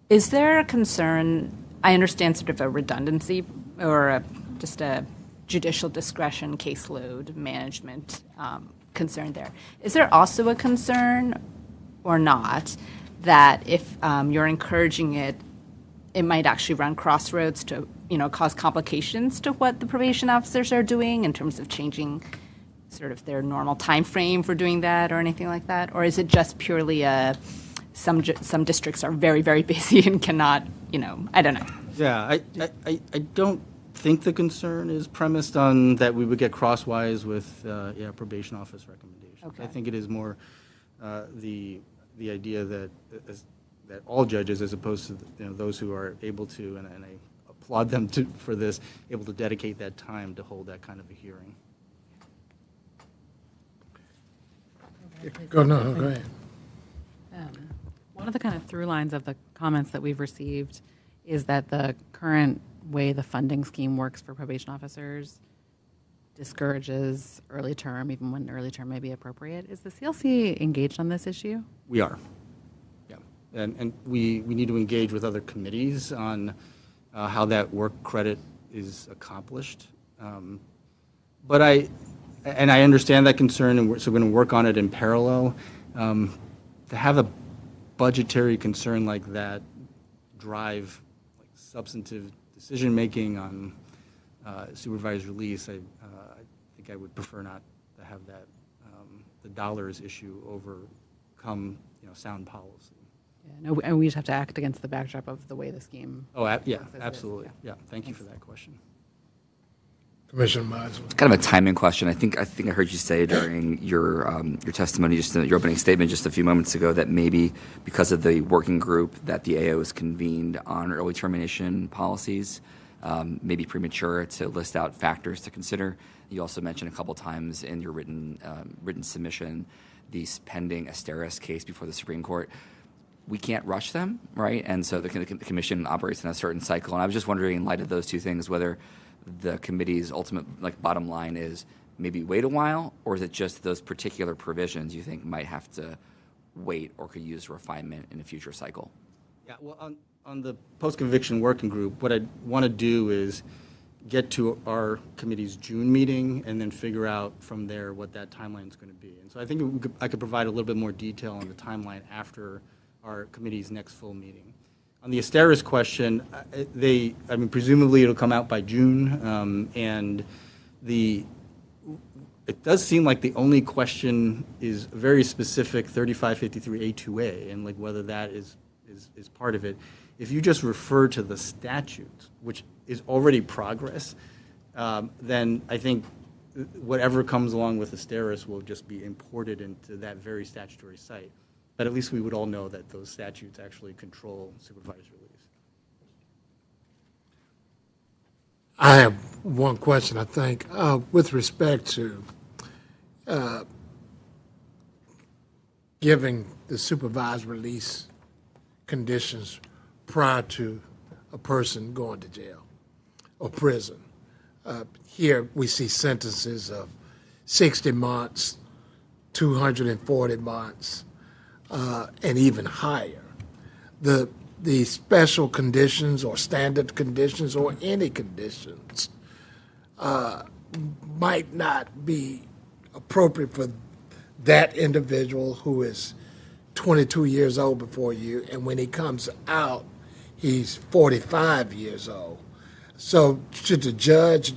Is there a concern, I understand sort of a redundancy or just a judicial discretion caseload management concern there. Is there also a concern or not that if you're encouraging it, it might actually run crossroads to, cause complications to what the probation officers are doing in terms of changing sort of their normal time frame for doing that or anything like that? Or is it just purely some districts are very, very busy and cannot, I don't know. Yeah, I don't think the concern is premised on that we would get crosswise with probation office recommendations. Okay. I think it is more the idea that all judges, as opposed to those who are able to, and I applaud them for this, able to dedicate that time to hold that kind of a hearing. Go ahead. One of the kind of through lines of the comments that we've received is that the current way the funding scheme works for probation officers discourages early term, even when early term may be appropriate. Is the CLC engaged on this issue? We are, yeah. And we need to engage with other committees on how that work credit is accomplished. But I understand that concern, and so we're going to work on it in parallel. To have a budgetary concern like that drive substantive decision-making on supervised release, I think I would prefer not to have that, the dollars issue overcome, sound policy. Yeah, no, and we just have to act against the backdrop of the way the scheme. Oh, yeah, absolutely. Yeah, thank you for that question. Commissioner Miles. It's kind of a timing question. I think I heard you say during your testimony, just in your opening statement just a few moments ago, that maybe because of the working group that the AO has convened on early termination policies, maybe premature to list out factors to consider. You also mentioned a couple times in your written submission the pending Asteris case before the Supreme Court. We can't rush them, right? And so the commission operates in a certain cycle. And I was just wondering, in light of those two things, whether the committee's ultimate bottom line is maybe wait a while, or is it just those particular provisions you think might have to wait or could use refinement in a future cycle? Yeah, well, on the post-conviction working group, what I want to do is get to our committee's June meeting and then figure out from there what that timeline is going to be. And so I think I could provide a little bit more detail on the timeline after our committee's next full meeting. On the Asteris question, presumably it'll come out by June, and it does seem like the only question is very specific 3553A2A, and whether that is part of it. If you just refer to the statute, which is already progress, then I think whatever comes along with Asteris will just be imported into that very statutory site. But at least we would all know that those statutes actually control supervised release. I have one question, I think, with respect to giving the supervised release conditions prior to a person going to jail or prison. Here we see sentences of 60 months, 240 months, and even higher. The special conditions or standard conditions or any conditions might not be appropriate for that individual who is 22 years old before you, and when he comes out, he's 45 years old. So should the judge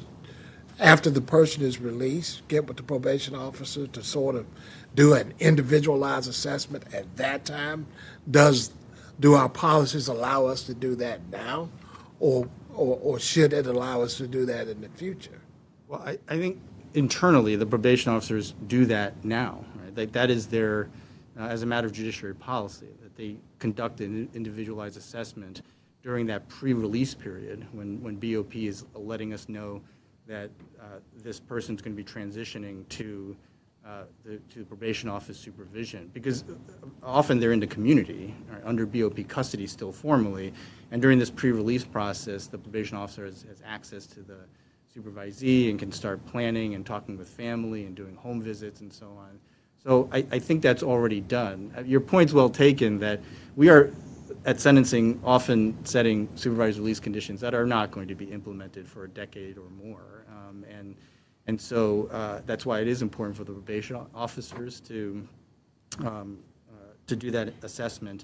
after the person is released, get with the probation officer to sort of do an individualized assessment at that time? Do our policies allow us to do that now, or should it allow us to do that in the future? Well, I think internally the probation officers do that now. Right? That is their, as a matter of judiciary policy, that they conduct an individualized assessment during that pre-release period when BOP is letting us know that this person's going to be transitioning to the probation office supervision, because often they're in the community, right, under BOP custody still formally, and during this pre-release process, the probation officer has access to the supervisee and can start planning and talking with family and doing home visits and so on. So I think that's already done. Your point's well taken that we are at sentencing often setting supervised release conditions that are not going to be implemented for a decade or more. And so that's why it is important for the probation officers to do that assessment.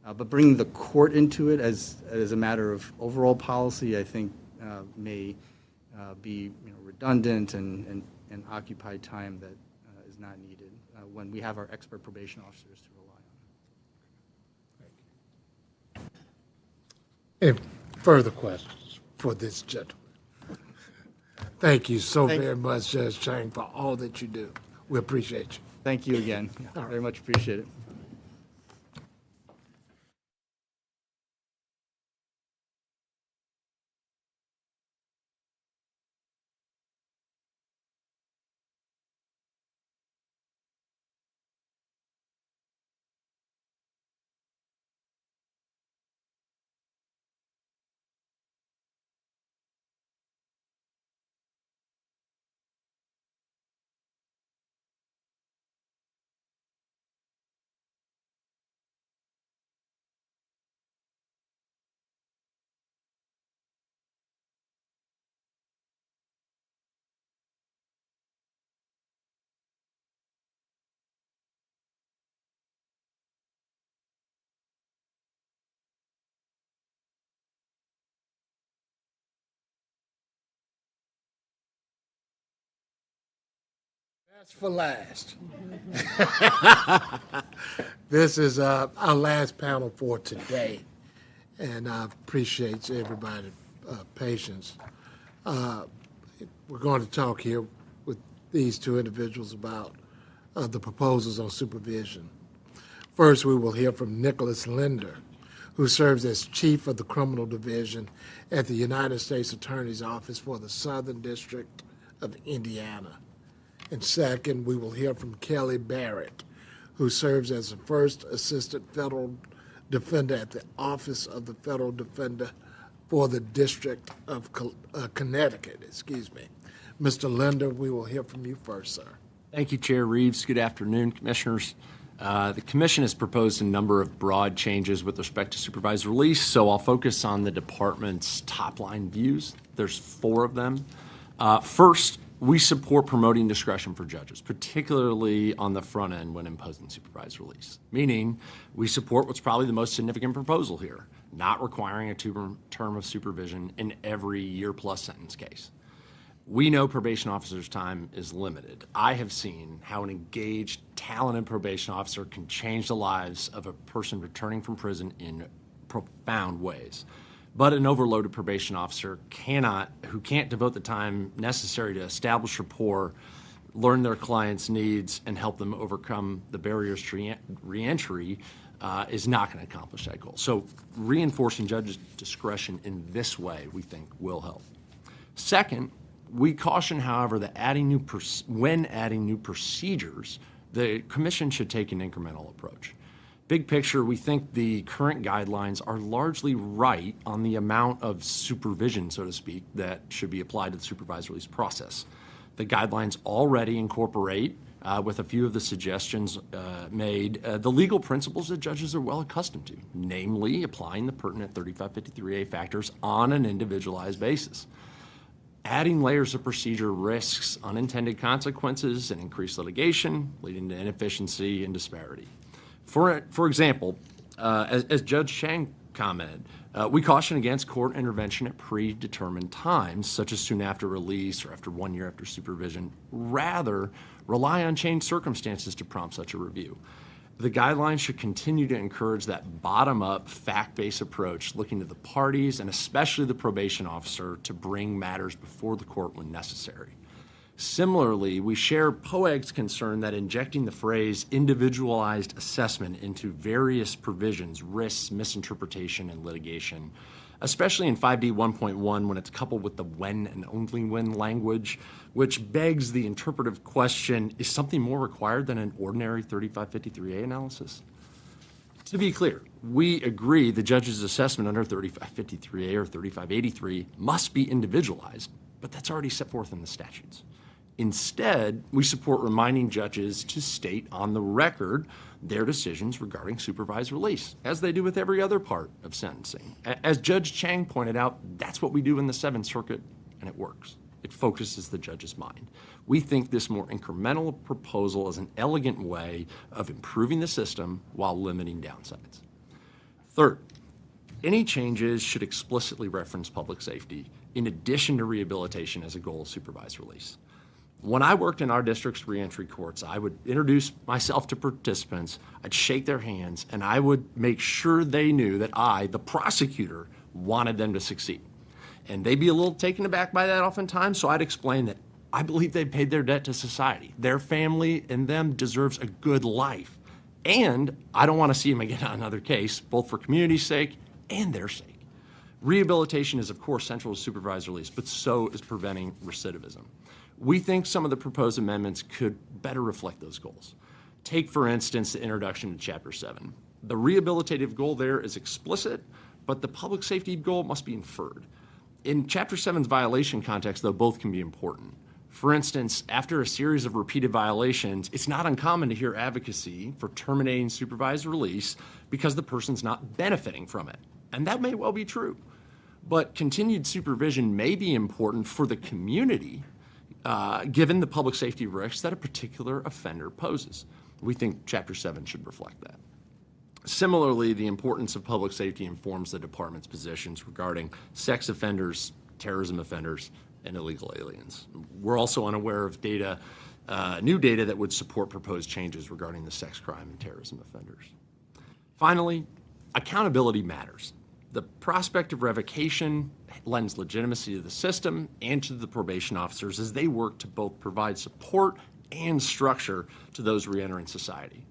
But bringing the court into it as a matter of overall policy, I think may be redundant and occupy time that is not needed when we have our expert probation officers to rely on. Any further questions for this gentleman? Thank you so very much, Judge Chang, for all that you do. We appreciate you. Thank you again. Very much appreciate it. That's for last. This is our last panel for today, and I appreciate everybody's patience. We're going to talk here with these two individuals about the proposals on supervision. First, we will hear from Nicholas Linder, who serves as Chief of the Criminal Division at the United States Attorney's Office for the Southern District of Indiana. And second, we will hear from Kelly Barrett, who serves as the First Assistant Federal Defender at the Office of the Federal Defender for the District of Connecticut. Mr. Linder, we will hear from you first, sir. Thank you, Chair Reeves. Good afternoon, Commissioners. The Commission has proposed a number of broad changes with respect to supervised release, so I'll focus on the Department's top-line views. There's 4 of them. First, we support promoting discretion for judges, particularly on the front end when imposing supervised release, meaning we support what's probably the most significant proposal here, not requiring a 2-term of supervision in every year-plus sentence case. We know probation officers' time is limited. I have seen how an engaged, talented probation officer can change the lives of a person returning from prison in profound ways. But an overloaded probation officer who can't devote the time necessary to establish rapport, learn their client's needs, and help them overcome the barriers to reentry is not going to accomplish that goal. So reinforcing judges' discretion in this way, we think, will help. Second, we caution, however, that when adding new procedures, the Commission should take an incremental approach. Big picture, we think the current guidelines are largely right on the amount of supervision, so to speak, that should be applied to the supervised release process. The guidelines already incorporate, with a few of the suggestions made, the legal principles that judges are well accustomed to, namely applying the pertinent 3553A factors on an individualized basis. Adding layers of procedure risks unintended consequences and increased litigation, leading to inefficiency and disparity. For example, as Judge Chang commented, We caution against court intervention at predetermined times, such as soon after release or after 1 year after supervision. Rather, rely on changed circumstances to prompt such a review. The guidelines should continue to encourage that bottom-up, fact-based approach, looking to the parties and especially the probation officer to bring matters before the court when necessary. Similarly, we share POAG's concern that injecting the phrase individualized assessment into various provisions risks misinterpretation and litigation, especially in 5D 1.1 when it's coupled with the when and only when language, which begs the interpretive question, is something more required than an ordinary 3553A analysis? To be clear, we agree the judge's assessment under 3553A or 3583 must be individualized, but that's already set forth in the statutes. Instead, we support reminding judges to state on the record their decisions regarding supervised release, as they do with every other part of sentencing. As Judge Chang pointed out, that's what we do in the Seventh Circuit, and it works. It focuses the judge's mind. We think this more incremental proposal is an elegant way of improving the system while limiting downsides. Third, any changes should explicitly reference public safety in addition to rehabilitation as a goal of supervised release. When I worked in our district's reentry courts, I would introduce myself to participants, I'd shake their hands, and I would make sure they knew that I, the prosecutor, wanted them to succeed. And they'd be a little taken aback by that oftentimes, so I'd explain that I believe they paid their debt to society. Their family and them deserves a good life. And I don't want to see them again on another case, both for community's sake and their sake. Rehabilitation is, of course, central to supervised release, but so is preventing recidivism. We think some of the proposed amendments could better reflect those goals. Take, for instance, the introduction to Chapter 7. The rehabilitative goal there is explicit, but the public safety goal must be inferred. In Chapter 7's violation context, though, both can be important. For instance, after a series of repeated violations, it's not uncommon to hear advocacy for terminating supervised release because the person's not benefiting from it. And that may well be true. But continued supervision may be important for the community given the public safety risks that a particular offender poses. We think Chapter 7 should reflect that. Similarly, the importance of public safety informs the department's positions regarding sex offenders, terrorism offenders, and illegal aliens. We're also unaware of data, new data that would support proposed changes regarding the sex crime and terrorism offenders. Finally, accountability matters. The prospect of revocation lends legitimacy to the system and to the probation officers as they work to both provide support and structure to those reentering society.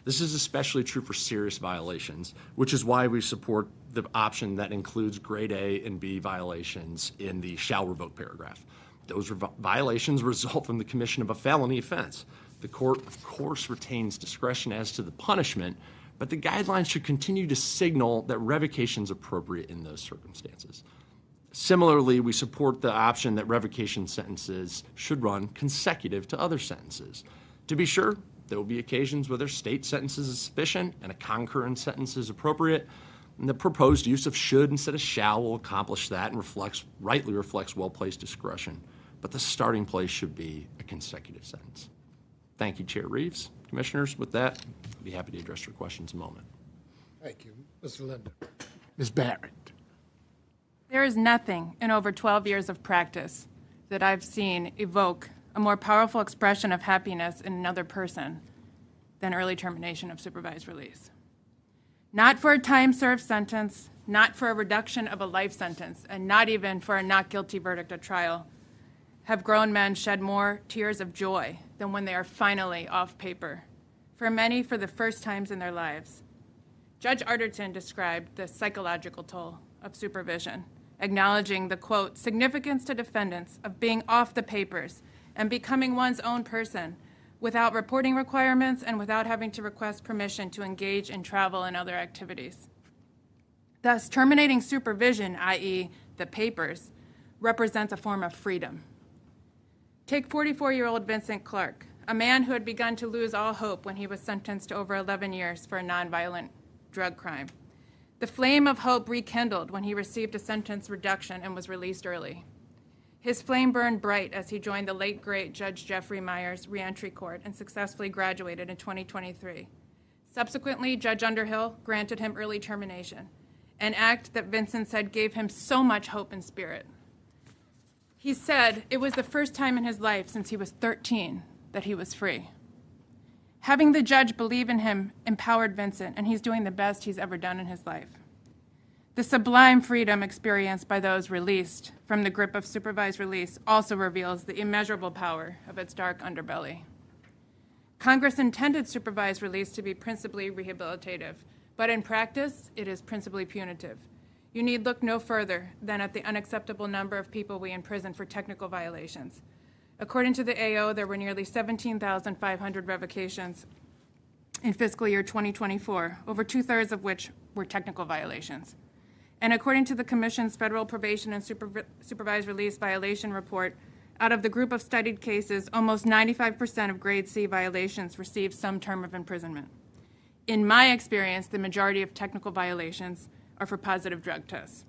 This is especially true for serious violations, which is why we support the option that includes grade A and B violations in the shall revoke paragraph. Those violations result from the commission of a felony offense. The court, of course, retains discretion as to the punishment, but the guidelines should continue to signal that revocation is appropriate in those circumstances. Similarly, we support the option that revocation sentences should run consecutive to other sentences. To be sure, there will be occasions where their state sentences is sufficient and a concurrent sentence is appropriate, and the proposed use of should instead of shall will accomplish that and rightly reflects well-placed discretion. But the starting place should be a consecutive sentence. Thank you, Chair Reeves. Commissioners, with that, I'd be happy to address your questions in a moment. Thank you. Mr. Linder. Ms. Barrett. There is nothing in over 12 years of practice that I've seen evoke a more powerful expression of happiness in another person than early termination of supervised release. Not for a time-served sentence, not for a reduction of a life sentence, and not even for a not guilty verdict at trial, have grown men shed more tears of joy than when they are finally off paper, for many for the first times in their lives. Judge Arterton described the psychological toll of supervision, acknowledging the, quote, significance to defendants of being off the papers and becoming one's own person without reporting requirements and without having to request permission to engage in travel and other activities. Thus, terminating supervision, i.e. the papers, represents a form of freedom. Take 44-year-old Vincent Clark, a man who had begun to lose all hope when he was sentenced to over 11 years for a nonviolent drug crime. The flame of hope rekindled when he received a sentence reduction and was released early. His flame burned bright as he joined the late, great Judge Jeffrey Meyer's reentry court and successfully graduated in 2023. Subsequently, Judge Underhill granted him early termination. an act that Vincent said gave him so much hope and spirit. He said it was the first time in his life since he was 13 that he was free. Having the judge believe in him empowered Vincent, and he's doing the best he's ever done in his life. The sublime freedom experienced by those released from the grip of supervised release also reveals the immeasurable power of its dark underbelly. Congress intended supervised release to be principally rehabilitative, but in practice, it is principally punitive. You need look no further than at the unacceptable number of people we imprison for technical violations. According to the AO, there were nearly 17,500 revocations in fiscal year 2024, over 2/3 of which were technical violations. And according to the Commission's Federal Probation and Supervised Release Violation Report, out of the group of studied cases, almost 95% of grade C violations received some term of imprisonment. In my experience, the majority of technical violations are for positive drug tests.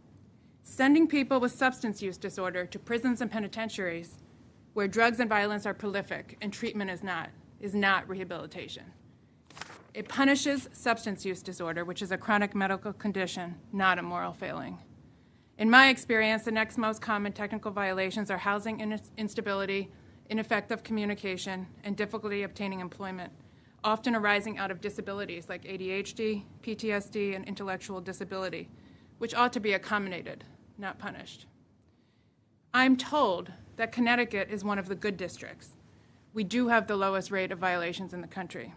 Sending people with substance use disorder to prisons and penitentiaries where drugs and violence are prolific and treatment is not rehabilitation. It punishes substance use disorder, which is a chronic medical condition, not a moral failing. In my experience, the next most common technical violations are housing instability, ineffective communication, and difficulty obtaining employment, often arising out of disabilities like ADHD, PTSD, and intellectual disability, which ought to be accommodated, not punished. I'm told that Connecticut is one of the good districts. We do have the lowest rate of violations in the country.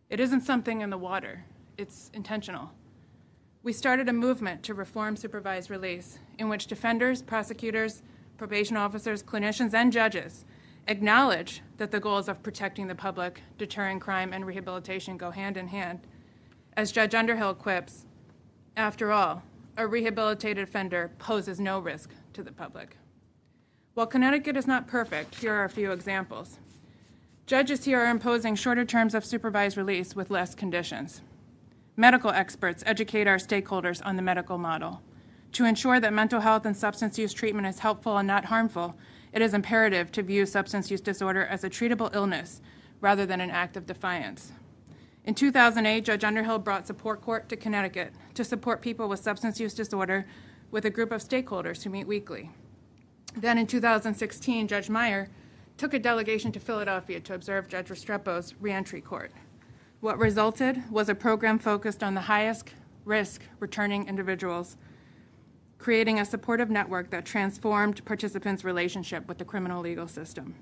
It isn't something in the water, it's intentional. We started a movement to reform supervised release in which defenders, prosecutors, probation officers, clinicians, and judges acknowledge that the goals of protecting the public, deterring crime, and rehabilitation go hand in hand. As Judge Underhill quips, after all, a rehabilitated offender poses no risk to the public. While Connecticut is not perfect, here are a few examples. Judges here are imposing shorter terms of supervised release with less conditions. Medical experts educate our stakeholders on the medical model. To ensure that mental health and substance use treatment is helpful and not harmful, it is imperative to view substance use disorder as a treatable illness rather than an act of defiance. In 2008, Judge Underhill brought support court to Connecticut to support people with substance use disorder with a group of stakeholders who meet weekly. Then in 2016, Judge Meyer took a delegation to Philadelphia to observe Judge Restrepo's reentry court. What resulted was a program focused on the highest risk returning individuals, creating a supportive network that transformed participants' relationship with the criminal legal system.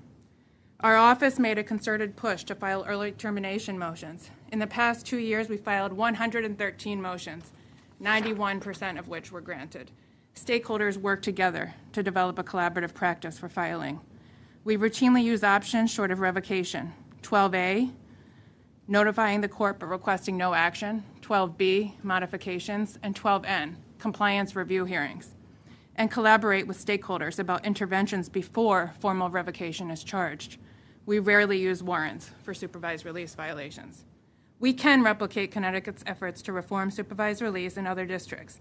Our office made a concerted push to file early termination motions. In the past 2 years, we filed 113 motions, 91% of which were granted. Stakeholders worked together to develop a collaborative practice for filing. We routinely use options short of revocation. 12A, notifying the court but requesting no action. 12B, modifications. And 12N, compliance review hearings. And collaborate with stakeholders about interventions before formal revocation is charged. We rarely use warrants for supervised release violations. We can replicate Connecticut's efforts to reform supervised release in other districts.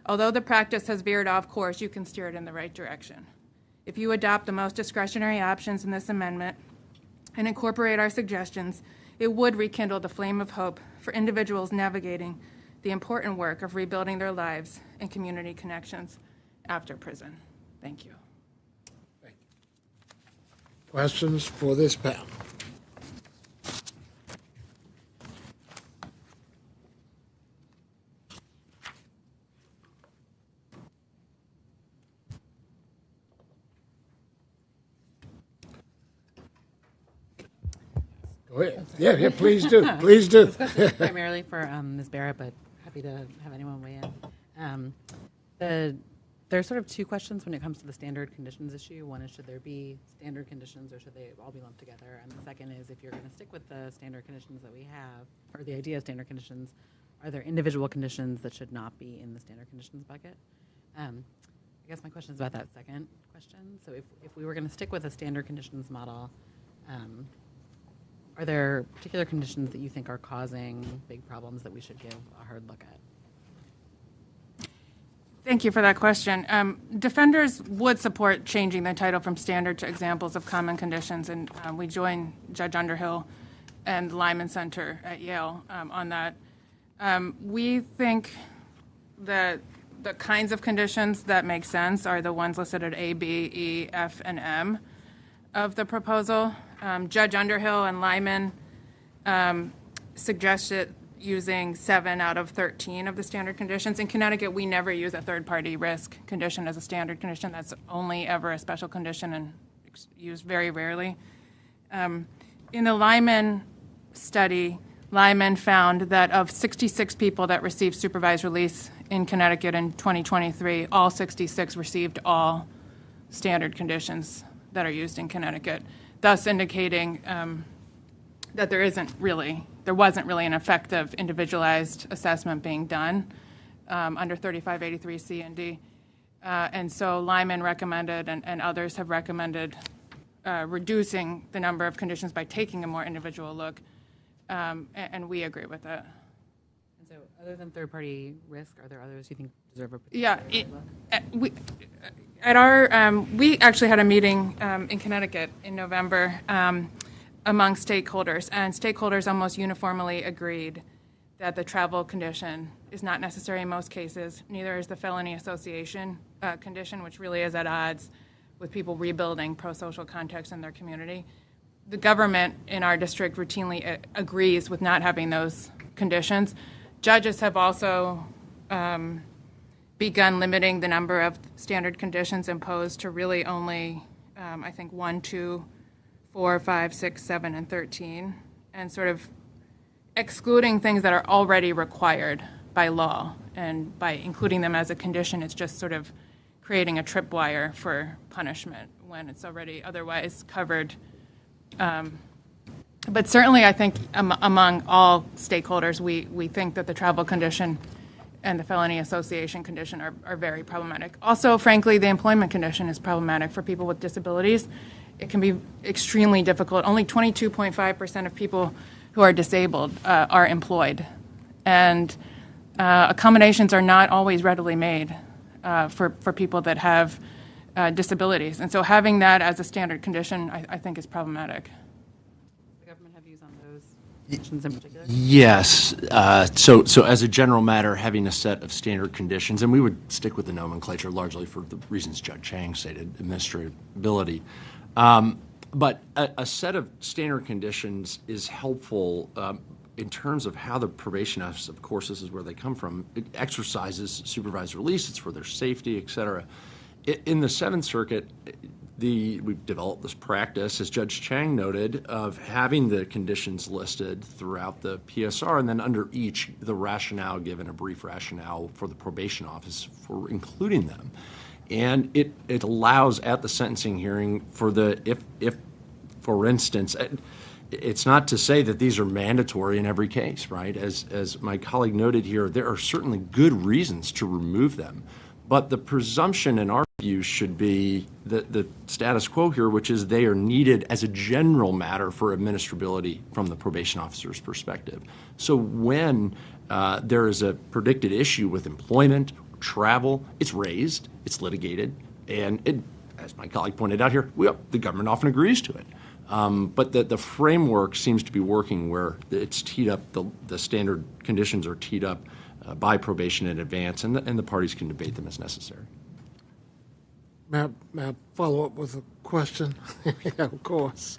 Although the practice has veered off course, you can steer it in the right direction. If you adopt the most discretionary options in this amendment and incorporate our suggestions, it would rekindle the flame of hope for individuals navigating the important work of rebuilding their lives and community connections after prison. Thank you. Questions for this panel? Go ahead. Yeah, please do. Please do. This question is primarily for Ms. Barrett, but happy to have anyone weigh in. There are sort of two questions when it comes to the standard conditions issue. One is, should there be standard conditions or should they all be lumped together? And the second is, if you're going to stick with the standard conditions that we have, or the idea of standard conditions, are there individual conditions that should not be in the standard conditions bucket? I guess my question is about that second question. So if we were going to stick with a standard conditions model, are there particular conditions that you think are causing big problems that we should give a hard look at? Thank you for that question. Defenders would support changing the title from standard to examples of common conditions, and we join Judge Underhill and the Lyman Center at Yale on that. We think the kinds of conditions that make sense are the ones listed at A, B, E, F, and M of the proposal. Judge Underhill and Lyman suggested using 7 out of 13 of the standard conditions. In Connecticut, we never use a third-party risk condition as a standard condition. That's only ever a special condition and used very rarely. In the Lyman study, Lyman found that of 66 people that received supervised release in Connecticut in 2023, all 66 received all standard conditions that are used in Connecticut, thus indicating that there wasn't really an effective individualized assessment being done under 3583C and D. And so Lyman recommended, and others have recommended, reducing the number of conditions by taking a more individual look, and we agree with that. And so other than third-party risk, are there others you think deserve a Yeah, we actually had a meeting in Connecticut in November among stakeholders, and stakeholders almost uniformly agreed that the travel condition is not necessary in most cases. Neither is the felony association condition, which really is at odds with people rebuilding pro-social context in their community. The government in our district routinely agrees with not having those conditions. Judges have also begun limiting the number of standard conditions imposed to really only, I think, 1, 2, 4, 5, 6, 7, and 13, and sort of excluding things that are already required by law. And by including them as a condition, it's just sort of creating a tripwire for punishment when it's already otherwise covered. But certainly, I think among all stakeholders, we think that the travel condition and the felony association condition are very problematic. Also, frankly, the employment condition is problematic for people with disabilities. It can be extremely difficult. Only 22.5% of people who are disabled are employed. And accommodations are not always readily made for people that have disabilities. And so having that as a standard condition, I think, is problematic. Does the government have views on those conditions in particular? Yes. So as a general matter, having a set of standard conditions, and we would stick with the nomenclature largely for the reasons Judge Chang stated, administrability. But a set of standard conditions is helpful in terms of how the probation office, of course, this is where they come from, it exercises supervised release, it's for their safety, et cetera. In the Seventh Circuit, we've developed this practice, as Judge Chang noted, of having the conditions listed throughout the PSR, and then under each, the rationale given, a brief rationale for the probation office for including them. And it allows at the sentencing hearing for if for instance, it's not to say that these are mandatory in every case, right? As my colleague noted here, there are certainly good reasons to remove them. But the presumption in our view should be the status quo here, which is they are needed as a general matter for administrability from the probation officer's perspective. So when there is a predicted issue with employment, travel, it's raised, it's litigated, and as my colleague pointed out here, the government often agrees to it. But the framework seems to be working where it's teed up, the standard conditions are teed up by probation in advance, and the parties can debate them as necessary. May I follow up with a question? Yeah, of course.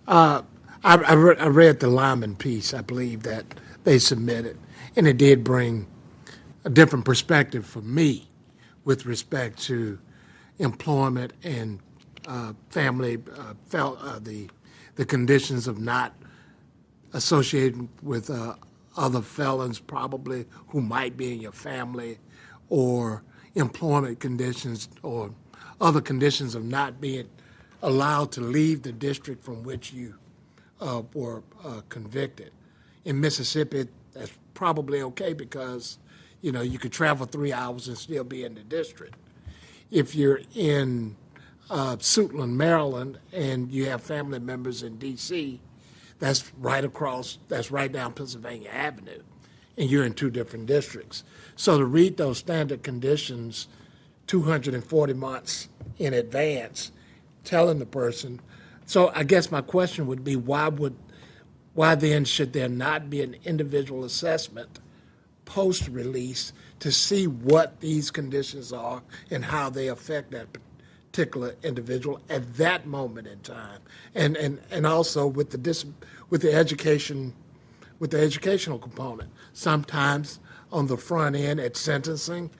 I read the Lyman piece, I believe, that they submitted, and it did bring a different perspective for me with respect to employment and family, the conditions of not associating with other felons probably who might be in your family, or employment conditions or other conditions of not being allowed to leave the district from which you were convicted. In Mississippi, that's probably okay because, you could travel 3 hours and still be in the district. If you're in Suitland, Maryland, and you have family members in D.C., that's right down Pennsylvania Avenue, and you're in 2 different districts. So to read those standard conditions 240 months in advance, telling the person, so I guess my question would be, why then should there not be an individual assessment post-release to see what these conditions are and how they affect that particular individual at that moment in time, and also with the educational component. Sometimes on the front end at sentencing,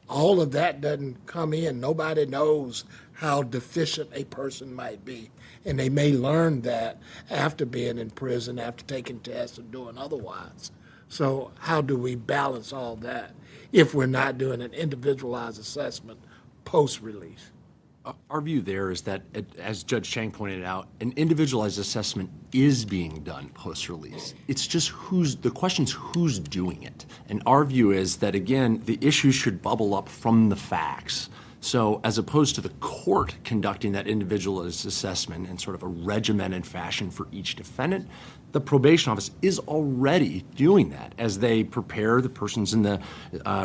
all of that doesn't come in. Nobody knows how deficient a person might be, and they may learn that after being in prison, after taking tests and doing otherwise. So how do we balance all that if we're not doing an individualized assessment post-release? Our view there is that, as Judge Chang pointed out, an individualized assessment is being done post-release. It's just the question's who's doing it. And our view is that, again, the issues should bubble up from the facts. So as opposed to the court conducting that individualized assessment in sort of a regimented fashion for each defendant, the probation office is already doing that as they prepare the persons in the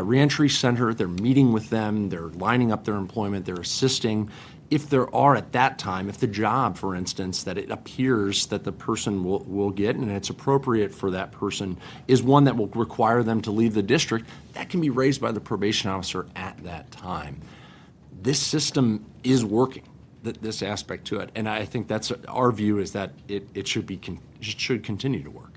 reentry center. They're meeting with them, they're lining up their employment, they're assisting. If there are at that time, if the job, for instance, that it appears that the person will get and it's appropriate for that person is one that will require them to leave the district, that can be raised by the probation officer at that time. This system is working, this aspect to it, and I think that's our view is that it should continue to work.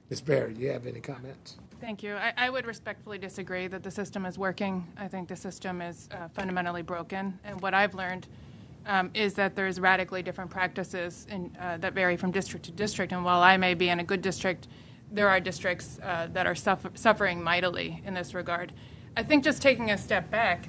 Ms. Barrett, do you have any comments? Thank you. I would respectfully disagree that the system is working. I think the system is fundamentally broken, and what I've learned is that there's radically different practices that vary from district to district, and while I may be in a good district, there are districts that are suffering mightily in this regard. I think just taking a step back,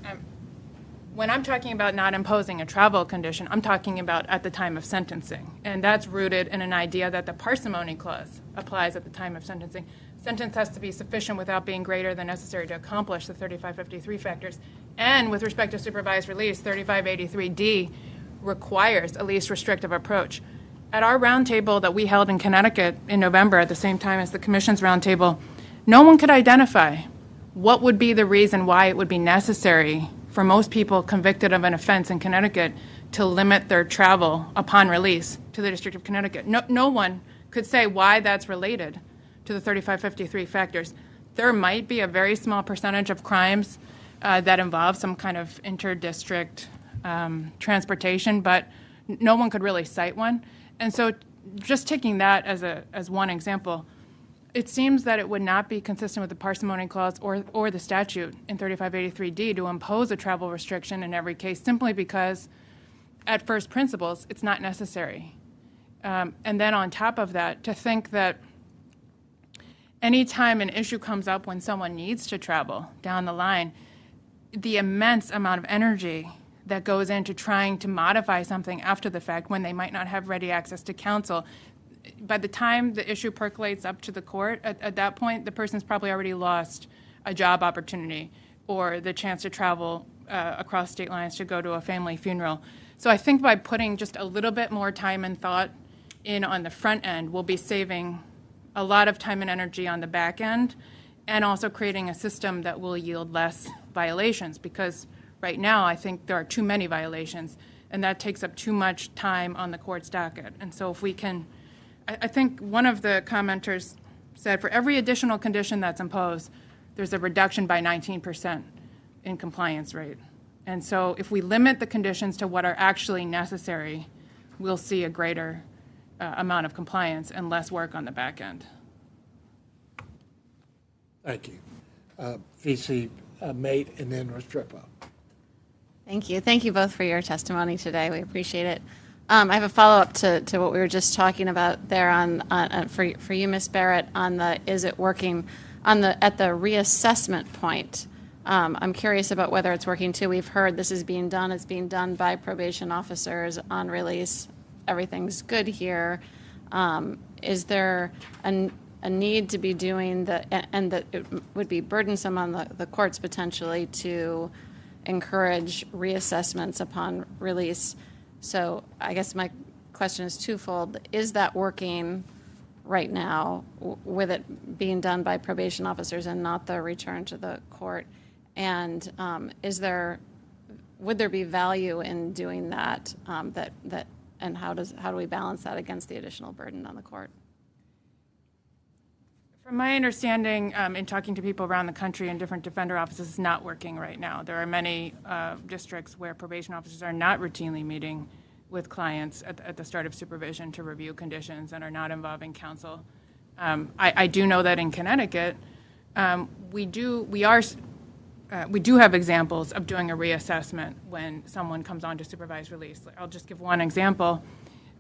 when I'm talking about not imposing a travel condition, I'm talking about at the time of sentencing. And that's rooted in an idea that the parsimony clause applies at the time of sentencing. Sentence has to be sufficient without being greater than necessary to accomplish the 3553 factors. And with respect to supervised release, 3583D requires a least restrictive approach. At our roundtable that we held in Connecticut in November at the same time as the Commission's roundtable, no one could identify what would be the reason why it would be necessary for most people convicted of an offense in Connecticut to limit their travel upon release to the District of Connecticut. No one could say why that's related to the 3553 factors. There might be a very small percentage of crimes that involve some kind of inter-district transportation, but no one could really cite one. And so just taking that as one example, it seems that it would not be consistent with the parsimony clause or the statute in 3583D to impose a travel restriction in every case simply because, at first principles, it's not necessary. And then on top of that, to think that any time an issue comes up when someone needs to travel down the line, the immense amount of energy that goes into trying to modify something after the fact when they might not have ready access to counsel, by the time the issue percolates up to the court, at that point, the person's probably already lost a job opportunity or the chance to travel across state lines to go to a family funeral. So I think by putting just a little bit more time and thought in on the front end, we'll be saving a lot of time and energy on the back end and also creating a system that will yield less violations because right now I think there are too many violations and that takes up too much time on the court's docket. And so if we can, I think one of the commenters said for every additional condition that's imposed, there's a reduction by 19% in compliance rate. And so if we limit the conditions to what are actually necessary, we'll see a greater amount of compliance and less work on the back end. Thank you. VC Mate and then Restrepo. Thank you. Thank you both for your testimony today. We appreciate it. I have a follow-up to what we were just talking about there for you, Ms. Barrett, on the is it working at the reassessment point. I'm curious about whether it's working too. We've heard this is being done. It's being done by probation officers on release. Everything's good here. Is there a need to be doing and that it would be burdensome on the courts potentially to encourage reassessments upon release? So I guess my question is twofold. Is that working right now with it being done by probation officers and not the return to the court? And would there be value in doing that? And how do we balance that against the additional burden on the court? From my understanding, in talking to people around the country in different defender offices, it's not working right now. There are many districts where probation officers are not routinely meeting with clients at the start of supervision to review conditions and are not involving counsel. I do know that in Connecticut, we do have examples of doing a reassessment when someone comes on to supervised release. I'll just give one example.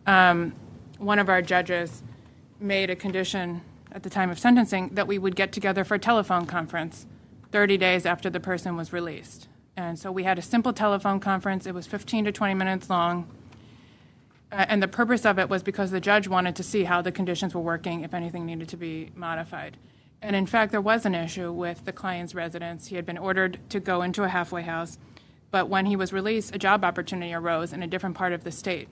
One of our judges made a condition at the time of sentencing that we would get together for a telephone conference 30 days after the person was released. And so we had a simple telephone conference. It was 15 to 20 minutes long. And the purpose of it was because the judge wanted to see how the conditions were working, if anything needed to be modified. And in fact, there was an issue with the client's residence. He had been ordered to go into a halfway house, but when he was released, a job opportunity arose in a different part of the state.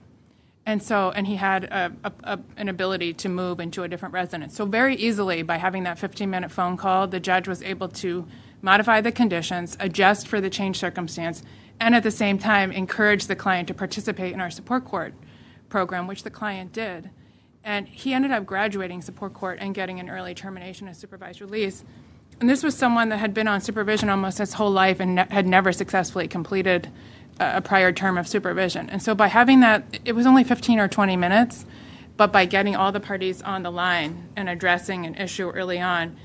And he had an ability to move into a different residence. So very easily, by having that 15-minute phone call, the judge was able to modify the conditions, adjust for the changed circumstance, and at the same time encourage the client to participate in our support court program, which the client did. And he ended up graduating support court and getting an early termination of supervised release. And this was someone that had been on supervision almost his whole life and had never successfully completed a prior term of supervision. And so by having that, it was only 15 or 20 minutes, but by getting all the parties on the line and addressing an issue early on,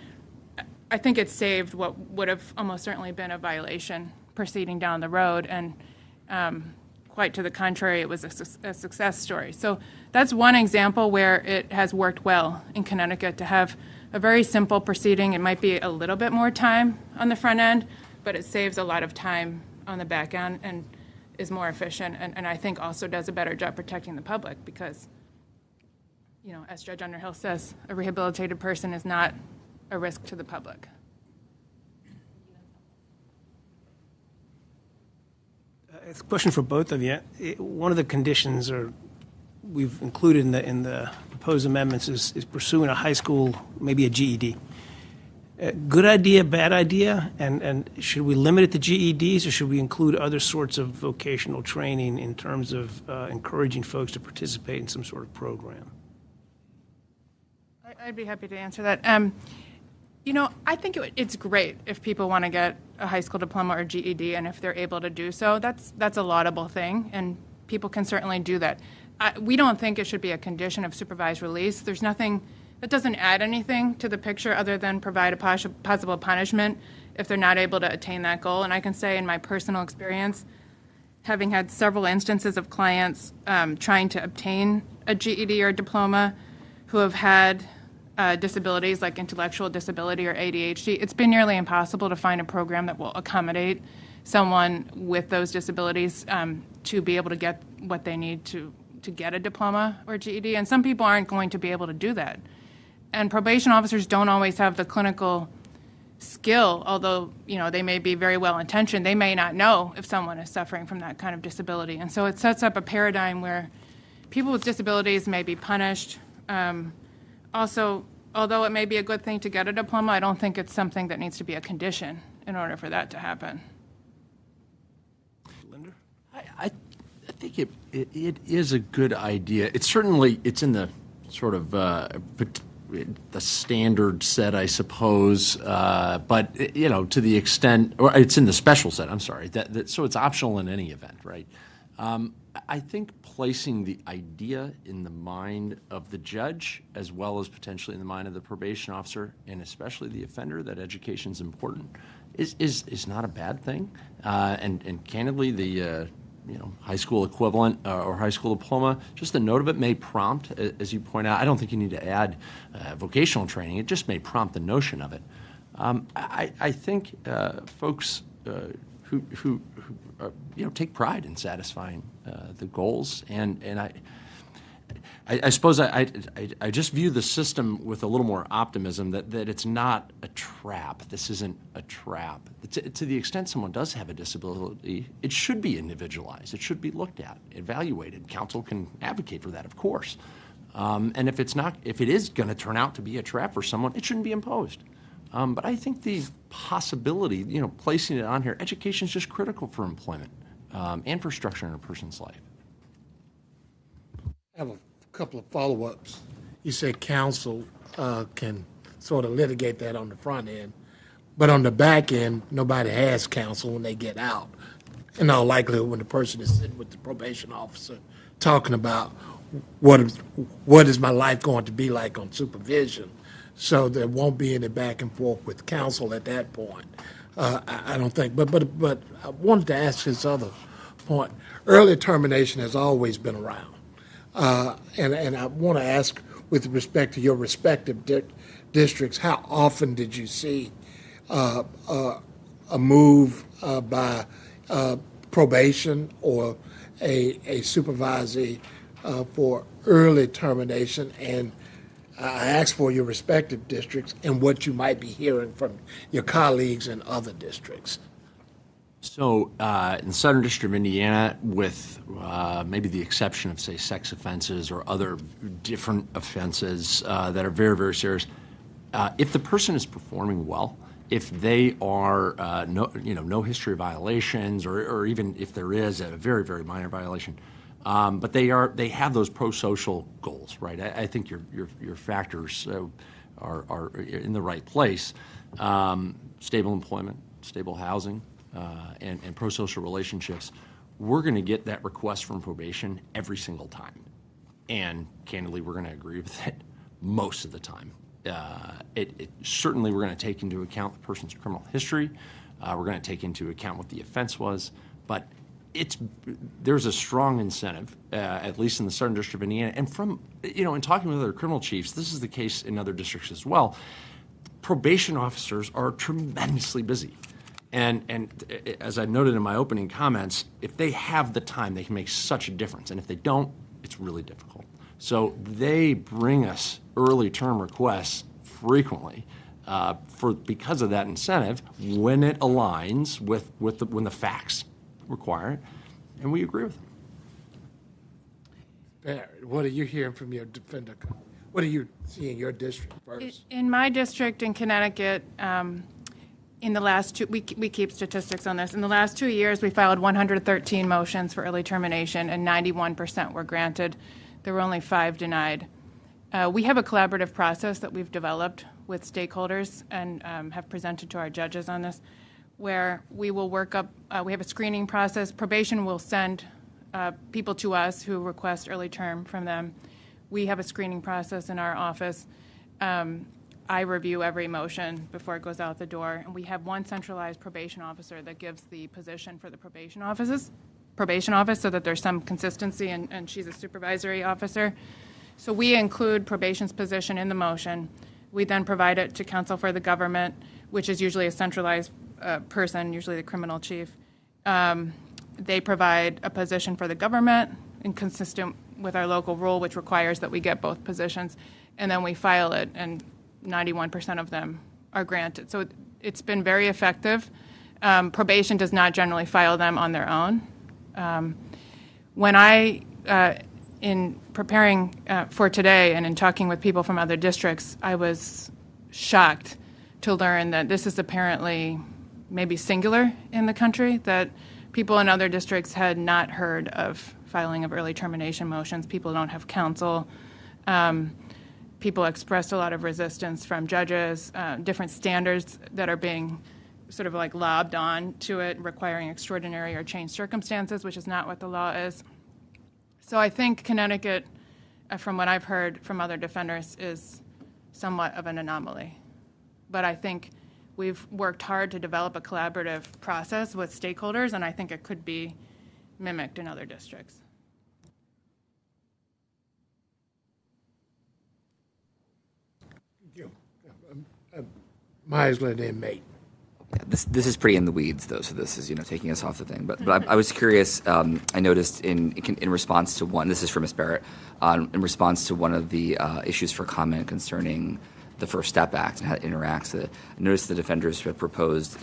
I think it saved what would have almost certainly been a violation proceeding down the road. And quite to the contrary, it was a success story. So that's one example where it has worked well in Connecticut to have a very simple proceeding. It might be a little bit more time on the front end, but it saves a lot of time on the back end and is more efficient, and I think also does a better job protecting the public because, as Judge Underhill says, a rehabilitated person is not a risk to the public. It's a question for both of you. One of the conditions we've included in the proposed amendments is pursuing a high school, maybe a GED. Good idea, bad idea? And should we limit it to GEDs or should we include other sorts of vocational training in terms of encouraging folks to participate in some sort of program? I'd be happy to answer that. I think it's great if people want to get a high school diploma or GED, and if they're able to do so, that's a laudable thing, and people can certainly do that. We don't think it should be a condition of supervised release. There's nothing that doesn't add anything to the picture other than provide a possible punishment if they're not able to attain that goal. And I can say in my personal experience, having had several instances of clients trying to obtain a GED or a diploma who have had disabilities like intellectual disability or ADHD, it's been nearly impossible to find a program that will accommodate someone with those disabilities to be able to get what they need to get a diploma or GED. And some people aren't going to be able to do that. And probation officers don't always have the clinical skill, although they may be very well intentioned. They may not know if someone is suffering from that kind of disability. And so it sets up a paradigm where people with disabilities may be punished. Also, although it may be a good thing to get a diploma, I don't think it's something that needs to be a condition in order for that to happen. Linda? I think it is a good idea. It's in the sort of the standard set, I suppose, but to the extent, or it's in the special set. I'm sorry. So it's optional in any event, right? I think placing the idea in the mind of the judge, as well as potentially in the mind of the probation officer, and especially the offender, that education is important, is not a bad thing. And candidly, the high school equivalent or high school diploma, just the note of it may prompt, as you point out. I don't think you need to add vocational training. It just may prompt the notion of it. I think folks who take pride in satisfying the goals, and I suppose I just view the system with a little more optimism that it's not a trap. This isn't a trap. To the extent someone does have a disability, it should be individualized. It should be looked at, evaluated. Counsel can advocate for that, of course. And if it is going to turn out to be a trap for someone, it shouldn't be imposed. But I think the possibility, placing it on here, education is just critical for employment and for structuring a person's life. I have a couple of follow-ups. You said counsel can sort of litigate that on the front end. But on the back end, nobody has counsel when they get out. In all likelihood, when the person is sitting with the probation officer talking about what is my life going to be like on supervision, so there won't be any back and forth with counsel at that point. I don't think. But I wanted to ask this other point. Early termination has always been around, and I want to ask, with respect to your respective districts, how often did you see a move by probation or a supervisee for early termination? And I ask for your respective districts and what you might be hearing from your colleagues in other districts. So in the Southern District of Indiana, with maybe the exception of, say, sex offenses or other different offenses that are very, very serious, if the person is performing well, if they are no history of violations, or even if there is a very, very minor violation, but they have those pro-social goals, right? I think your factors are in the right place. Stable employment, stable housing, and pro-social relationships. We're going to get that request from probation every single time, and candidly, we're going to agree with it most of the time. Certainly, we're going to take into account the person's criminal history. We're going to take into account what the offense was, but there's a strong incentive, at least in the Southern District of Indiana, and from in talking with other criminal chiefs, this is the case in other districts as well. Probation officers are tremendously busy, and as I noted in my opening comments, if they have the time, they can make such a difference, and if they don't, it's really difficult. So they bring us early term requests frequently because of that incentive when it aligns with when the facts require it, and we agree with them. Barrett, what are you hearing from your defender? What do you see in your district first? In my district in Connecticut, in the last we keep statistics on this. In the last 2 years, we filed 113 motions for early termination, and 91% were granted. There were only 5 denied. We have a collaborative process that we've developed with stakeholders and have presented to our judges on this, where we will work up, we have a screening process. Probation will send people to us who request early term from them. We have a screening process in our office. I review every motion before it goes out the door, and we have one centralized probation officer that gives the position for the probation office so that there's some consistency, and she's a supervisory officer. So we include probation's position in the motion. We then provide it to counsel for the government, which is usually a centralized person, usually the criminal chief. They provide a position for the government, inconsistent with our local rule, which requires that we get both positions, and then we file it, and 91% of them are granted. So it's been very effective. Probation does not generally file them on their own. When in preparing for today and in talking with people from other districts, I was shocked to learn that this is apparently maybe singular in the country, that people in other districts had not heard of filing of early termination motions. People don't have counsel. People expressed a lot of resistance from judges, different standards that are being sort of like lobbed on to it, requiring extraordinary or changed circumstances, which is not what the law is. So I think Connecticut, from what I've heard from other defenders, is somewhat of an anomaly. But I think we've worked hard to develop a collaborative process with stakeholders, and I think it could be mimicked in other districts. Meisler, then mate. This is pretty in the weeds, though, so this is taking us off the thing. But I was curious. I noticed in response to one. This is from Ms. Barrett. In response to one of the issues for comment concerning the First Step Act and how it interacts, I noticed the defenders have proposed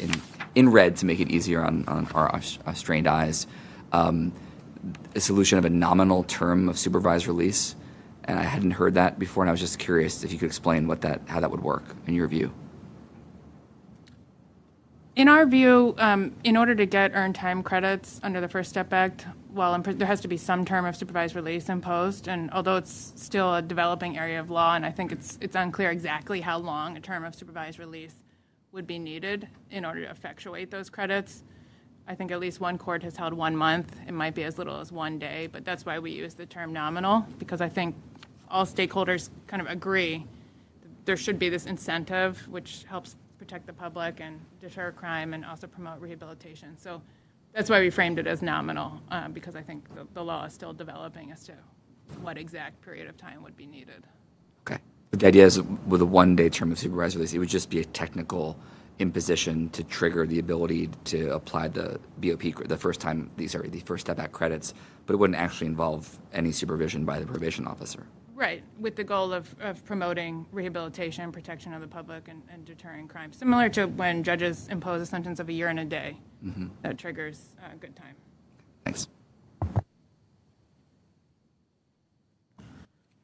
in red to make it easier on our strained eyes, a solution of a nominal term of supervised release. And I hadn't heard that before, and I was just curious if you could explain how that would work in your view. In our view, in order to get earned time credits under the First Step Act, there has to be some term of supervised release imposed, and although it's still a developing area of law, and I think it's unclear exactly how long a term of supervised release would be needed in order to effectuate those credits. I think at least one court has held 1 month. It might be as little as 1 day, but that's why we use the term nominal, because I think all stakeholders kind of agree that there should be this incentive, which helps protect the public and deter crime and also promote rehabilitation. So that's why we framed it as nominal, because I think the law is still developing as to what exact period of time would be needed. Okay. But the idea is with a 1-day term of supervised release, it would just be a technical imposition to trigger the ability to apply the BOP, the First Step Act credits, but it wouldn't actually involve any supervision by the probation officer. Right, with the goal of promoting rehabilitation, protection of the public, and deterring crime. Similar to when judges impose a sentence of a year and a day, that triggers good time. Thanks.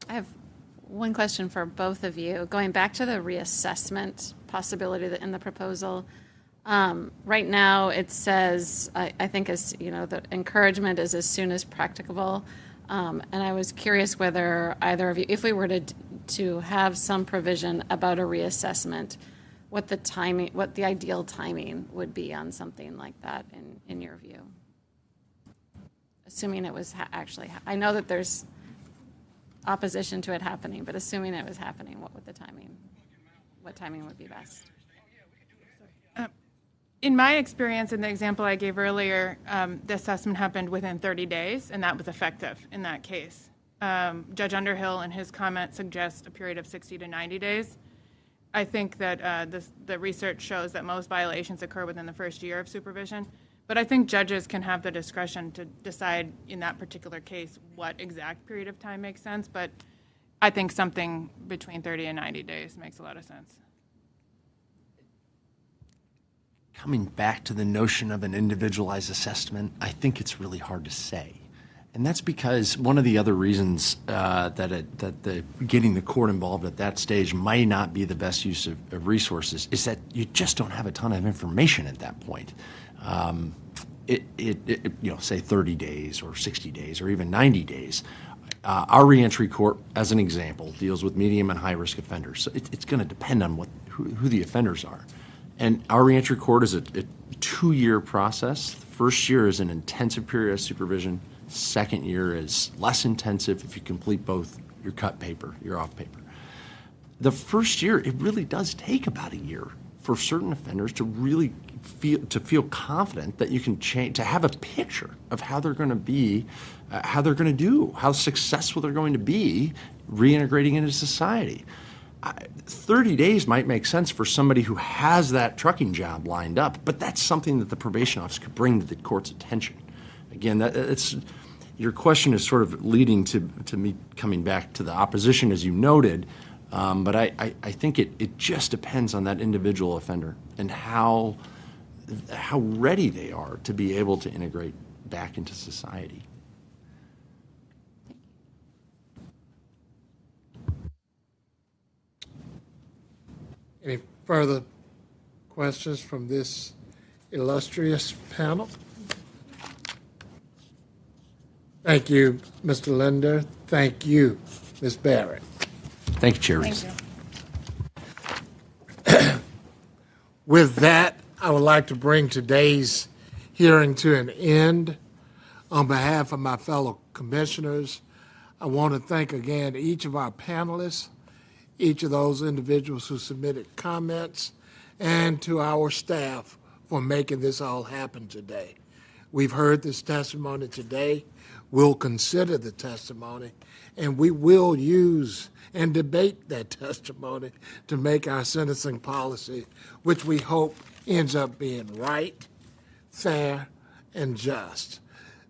I have one question for both of you. Going back to the reassessment possibility in the proposal, right now it says, I think the encouragement is as soon as practicable. And I was curious whether either of you, if we were to have some provision about a reassessment, what the ideal timing would be on something like that in your view? Assuming it was I know that there's opposition to it happening, but assuming it was happening, what timing would be best? In my experience, in the example I gave earlier, the assessment happened within 30 days, and that was effective in that case. Judge Underhill, in his comment, suggests a period of 60 to 90 days. I think that the research shows that most violations occur within the first year of supervision, but I think judges can have the discretion to decide in that particular case what exact period of time makes sense, but I think something between 30 and 90 days makes a lot of sense. Coming back to the notion of an individualized assessment, I think it's really hard to say. And that's because one of the other reasons that getting the court involved at that stage might not be the best use of resources is that you just don't have a ton of information at that point. Say 30 days or 60 days or even 90 days. Our reentry court, as an example, deals with medium and high-risk offenders. So it's going to depend on who the offenders are. And our reentry court is a 2-year process. The first year is an intensive period of supervision. Second year is less intensive if you complete both your cut paper, your off paper. The first year, it really does take about a year for certain offenders to really feel confident that you can change, to have a picture of how they're going to be, how they're going to do, how successful they're going to be reintegrating into society. 30 days might make sense for somebody who has that trucking job lined up, but that's something that the probation office could bring to the court's attention. Again, your question is sort of leading to me coming back to the opposition, as you noted, but I think it just depends on that individual offender and how ready they are to be able to integrate back into society. Any further questions from this illustrious panel? Thank you, Mr. Linder. Thank you, Ms. Barrett. Thank you, Chair Reeves. With that, I would like to bring today's hearing to an end. On behalf of my fellow commissioners, I want to thank again each of our panelists, each of those individuals who submitted comments, and to our staff for making this all happen today. We've heard this testimony today. We'll consider the testimony, and we will use and debate that testimony to make our sentencing policy, which we hope ends up being right, fair, and just.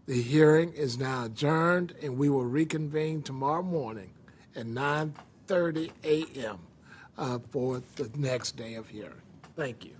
The hearing is now adjourned, and we will reconvene tomorrow morning at 9:30 a.m. For the next day of hearing. Thank you.